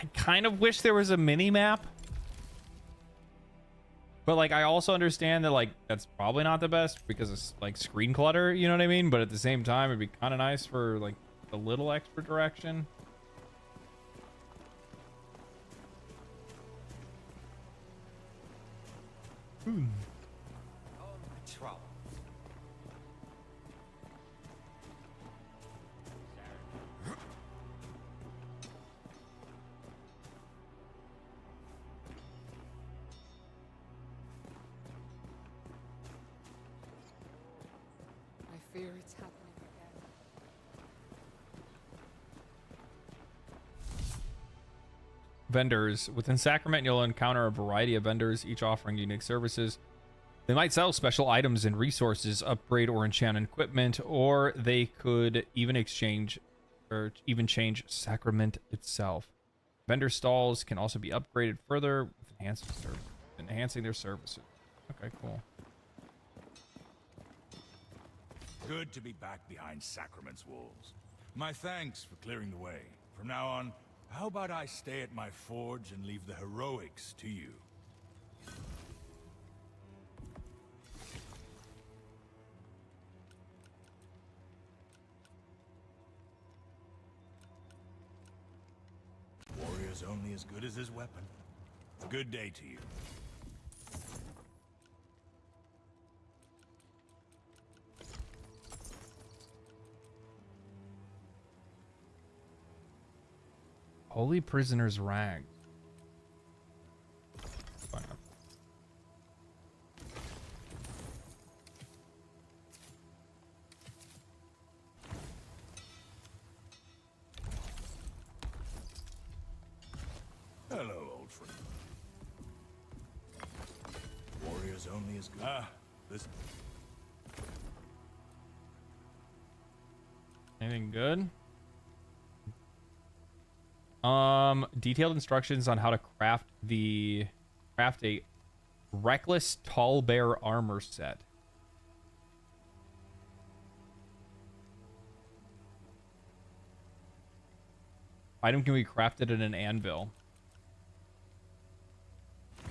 Speaker 1: I kind of wish there was a mini map. But like I also understand that like that's probably not the best because it's like screen clutter, you know what I mean? But at the same time it'd be kind of nice for like a little extra direction.
Speaker 15: I fear it's happening again.
Speaker 1: Vendors. Within Sacrament, you'll encounter a variety of vendors, each offering unique services. They might sell special items and resources, upgrade or enchant equipment, or they could even exchange or even change Sacrament itself. Vendor stalls can also be upgraded further with enhancing their services. Okay, cool.
Speaker 8: Good to be back behind Sacrament's walls. My thanks for clearing the way. From now on, how about I stay at my forge and leave the heroics to you? Warrior's only as good as his weapon. Good day to you.
Speaker 1: Holy Prisoner's Rag.
Speaker 8: Hello, old friend. Warrior's only as good. This.
Speaker 1: Anything good? Detailed instructions on how to craft a reckless tall bear armor set. Item can be crafted in an anvil.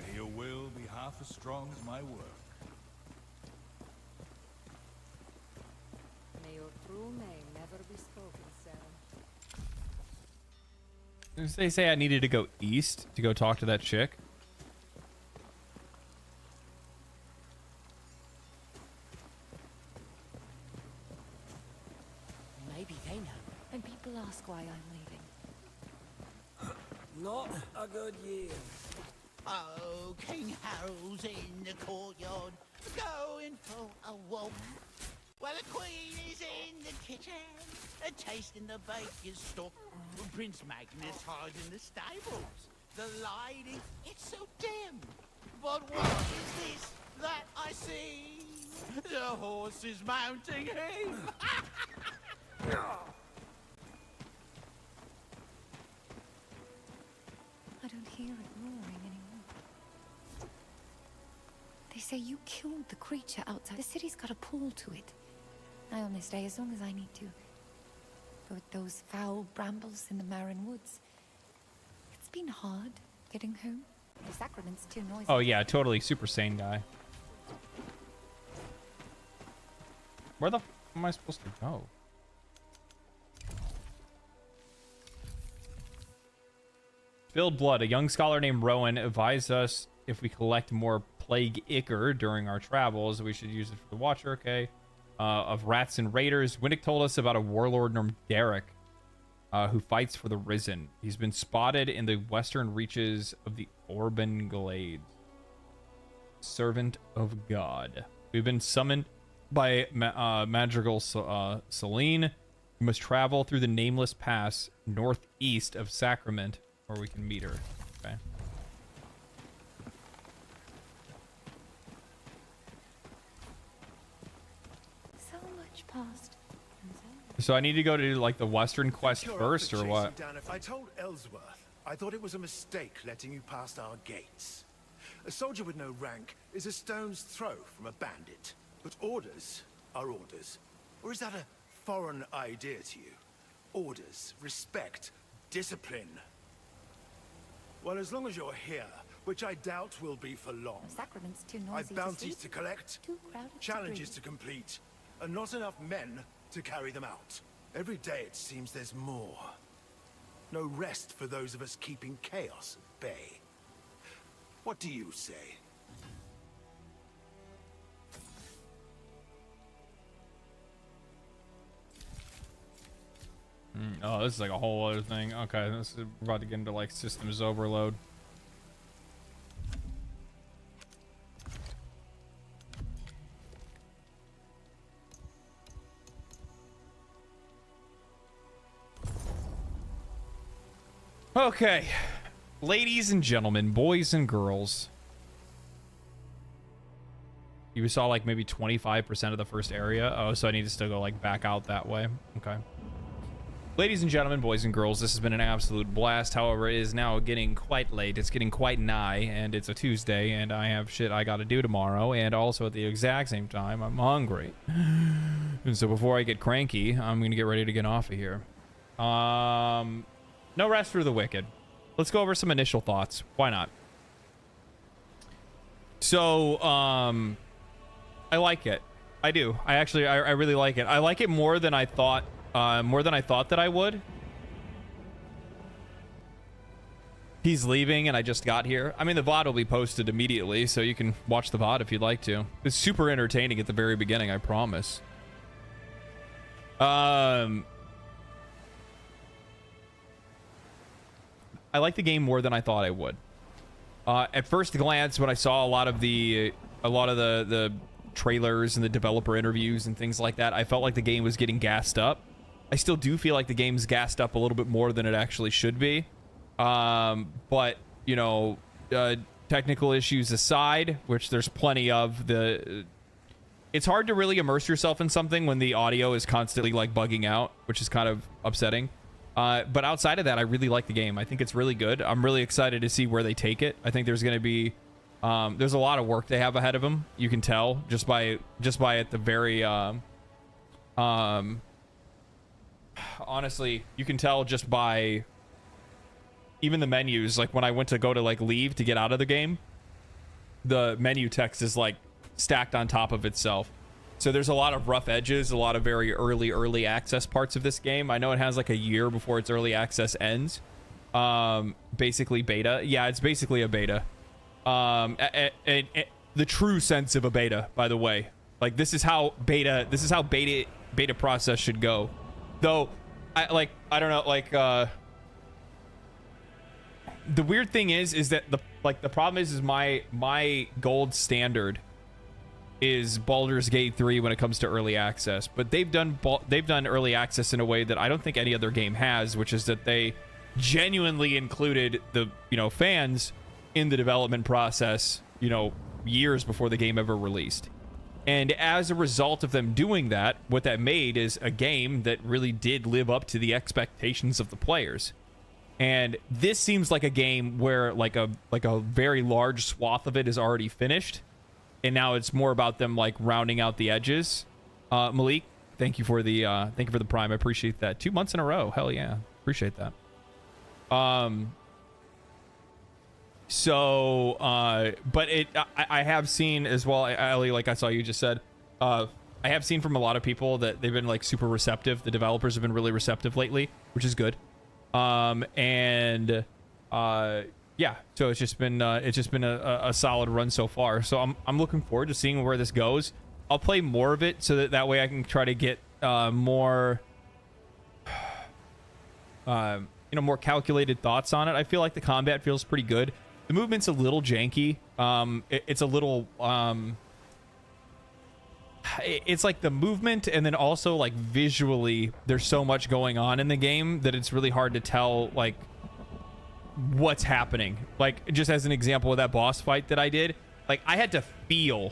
Speaker 8: May your will be half as strong as my work.
Speaker 15: May your true name never be spoken, Sarah.
Speaker 1: They say I needed to go east to go talk to that chick.
Speaker 14: Maybe they know. When people ask why I'm leaving.
Speaker 16: Not a good year.
Speaker 18: Oh, King Harold's in the courtyard, going for a walk. Well, the Queen is in the kitchen, tasting the baker's stock. Prince Magnus hides in the stables. The light it's so dim. But what is this that I see? The horse is mounting him.
Speaker 9: I don't hear it roaring anymore. They say you killed the creature outside. The city's got a pull to it. I only stay as long as I need to. But with those foul brambles in the Marin Woods, it's been hard getting home. The sacrament's too noisy.
Speaker 1: Oh yeah, totally super sane guy. Where the f am I supposed to go? Spilled Blood. A young scholar named Rowan advised us if we collect more plague ichor during our travels, we should use it for the Watcher. Okay. Of rats and raiders. Winnick told us about a warlord named Derek who fights for the Risen. He's been spotted in the western reaches of the Orban Glades. Servant of God. We've been summoned by Madrigal Celine. We must travel through the Nameless Pass northeast of Sacrament, or we can meet her. Okay.
Speaker 9: So much past.
Speaker 1: So I need to go to like the Western quest
Speaker 5: You're
Speaker 1: first,
Speaker 5: up to
Speaker 1: or
Speaker 5: chase
Speaker 1: what?
Speaker 5: you down. If I told Ellsworth, I thought it was a mistake letting you past our gates. A soldier with no rank is a stone's throw from a bandit. But orders are orders. Or is that a foreign idea to you? Orders, respect, discipline. Well, as long as you're here, which I doubt will be for long.
Speaker 9: Sacrament's too
Speaker 5: I've
Speaker 9: noisy
Speaker 5: bounties
Speaker 9: to
Speaker 5: to collect,
Speaker 9: too crowded
Speaker 5: challenges
Speaker 9: to
Speaker 5: to complete, and not enough men to carry them out. Every day it seems there's more. No rest for those of us keeping chaos at bay. What do you say?
Speaker 1: Oh, this is like a whole other thing. Okay, this is about to get into like systems overload. Okay, ladies and gentlemen, boys and girls. You saw like maybe 25% of the first area. Oh, so I need to still go like back out that way. Okay. Ladies and gentlemen, boys and girls, this has been an absolute blast. However, it is now getting quite late. It's getting quite nigh, and it's a Tuesday, and I have shit I gotta do tomorrow, and also at the exact same time, I'm hungry. And so before I get cranky, I'm gonna get ready to get off of here. No rest for the wicked. Let's go over some initial thoughts. Why not? So, I like it. I do. I really like it. I like it more than I thought. That I would. He's leaving and I just got here. I mean, the VOD will be posted immediately, so you can watch the VOD if you'd like to. It's super entertaining at the very beginning, I promise. I like the game more than I thought I would. At first glance, when I saw a lot of the trailers and the developer interviews and things like that, I felt like the game was getting gassed up. I still do feel like the game's gassed up a little bit more than it actually should be. But, you know, technical issues aside, which there's plenty of, it's hard to really immerse yourself in something when the audio is constantly like bugging out, which is kind of upsetting. But outside of that, I really like the game. I think it's really good. I'm really excited to see where they take it. I think there's going to be, there's a lot of work they have ahead of them. You can tell just by at the very, honestly, you can tell just by even the menus. Like when I went to go to like leave to get out of the game, the menu text is like stacked on top of itself. So there's a lot of rough edges, a lot of very early access parts of this game. I know it has like a year before its early access ends. Basically beta. Yeah, it's basically a beta. The true sense of a beta, by the way. Like this is how beta process should go. Though, I don't know, like, the weird thing is that the problem is my gold standard is Baldur's Gate 3 when it comes to early access, but they've done early access in a way that I don't think any other game has, which is that they genuinely included the, you know, fans in the development process, you know, years before the game ever released. And as a result of them doing that, what that made is a game that really did live up to the expectations of the players. And this seems like a game where like a very large swath of it is already finished, and now it's more about them like rounding out the edges. Malik, thank you for the Prime. I appreciate that. 2 months in a row. Hell yeah, appreciate that. So, but I have seen as well, Ali, like I saw you just said, I have seen from a lot of people that they've been like super receptive. The developers have been really receptive lately, which is good. Yeah, so it's just been a solid run so far. So I'm looking forward to seeing where this goes. I'll play more of it so that way I can try to get more more calculated thoughts on it. I feel like the combat feels pretty good. The movement's a little janky. It's a little it's like the movement, and then also like visually there's so much going on in the game that it's really hard to tell like what's happening. Like, just as an example of that boss fight that I did, like I had to feel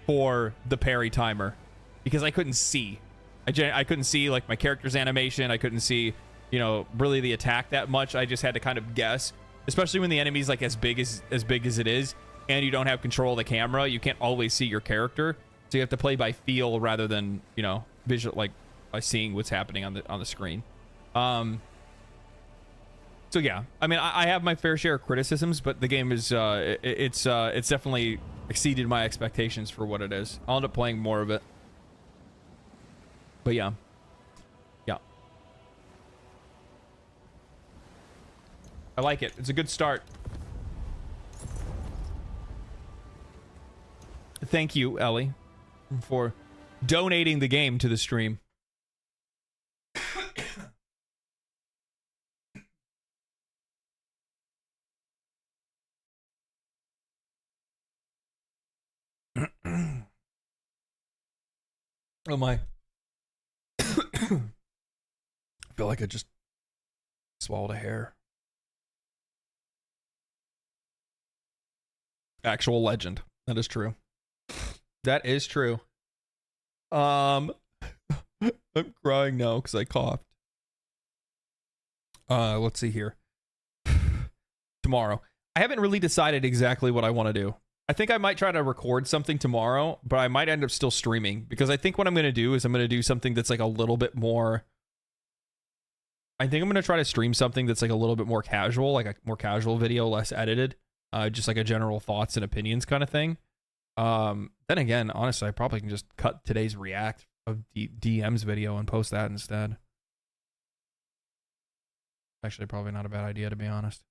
Speaker 1: for the parry timer because I couldn't see. I couldn't see like my character's animation. I couldn't see, you know, really the attack that much. I just had to kind of guess, especially when the enemy's like as big as it is, and you don't have control of the camera. You can't always see your character, so you have to play by feel rather than, you know, visual, like by seeing what's happening on the screen. So So yeah, I mean, I have my fair share of criticisms, but the game is it's definitely exceeded my expectations for what it is. I'll end up playing more of it. But yeah. Yeah. I like it. It's a good start. Thank you, Ellie, for donating the game to the stream. Oh my. I feel like I just swallowed a hair. Actual legend. That is true. That is true. I'm crying now because I coughed. Let's see here. Tomorrow. I haven't really decided exactly what I want to do. I think I might try to record something tomorrow, but I might end up still streaming because I think what I'm going to do is I'm going to do something that's like a little bit more. I think I'm going to try to stream something that's like a little bit more casual, like a more casual video, less edited, just like a general thoughts and opinions kind of thing. Then again, honestly, I probably can just cut today's react of DM's video and post that instead. Actually, probably not a bad idea, to be honest.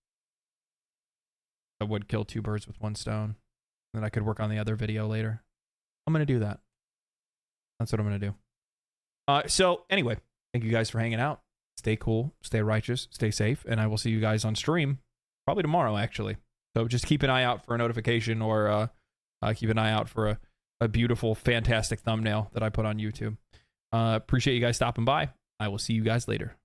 Speaker 1: I would kill two birds with one stone. Then I could work on the other video later. I'm going to do that. That's what I'm going to do. So anyway, thank you guys for hanging out. Stay cool, stay righteous, stay safe, and I will see you guys on stream probably tomorrow, actually. So just keep an eye out for a notification or keep an eye out for a beautiful, fantastic thumbnail that I put on YouTube. Appreciate you guys stopping by. I will see you guys later.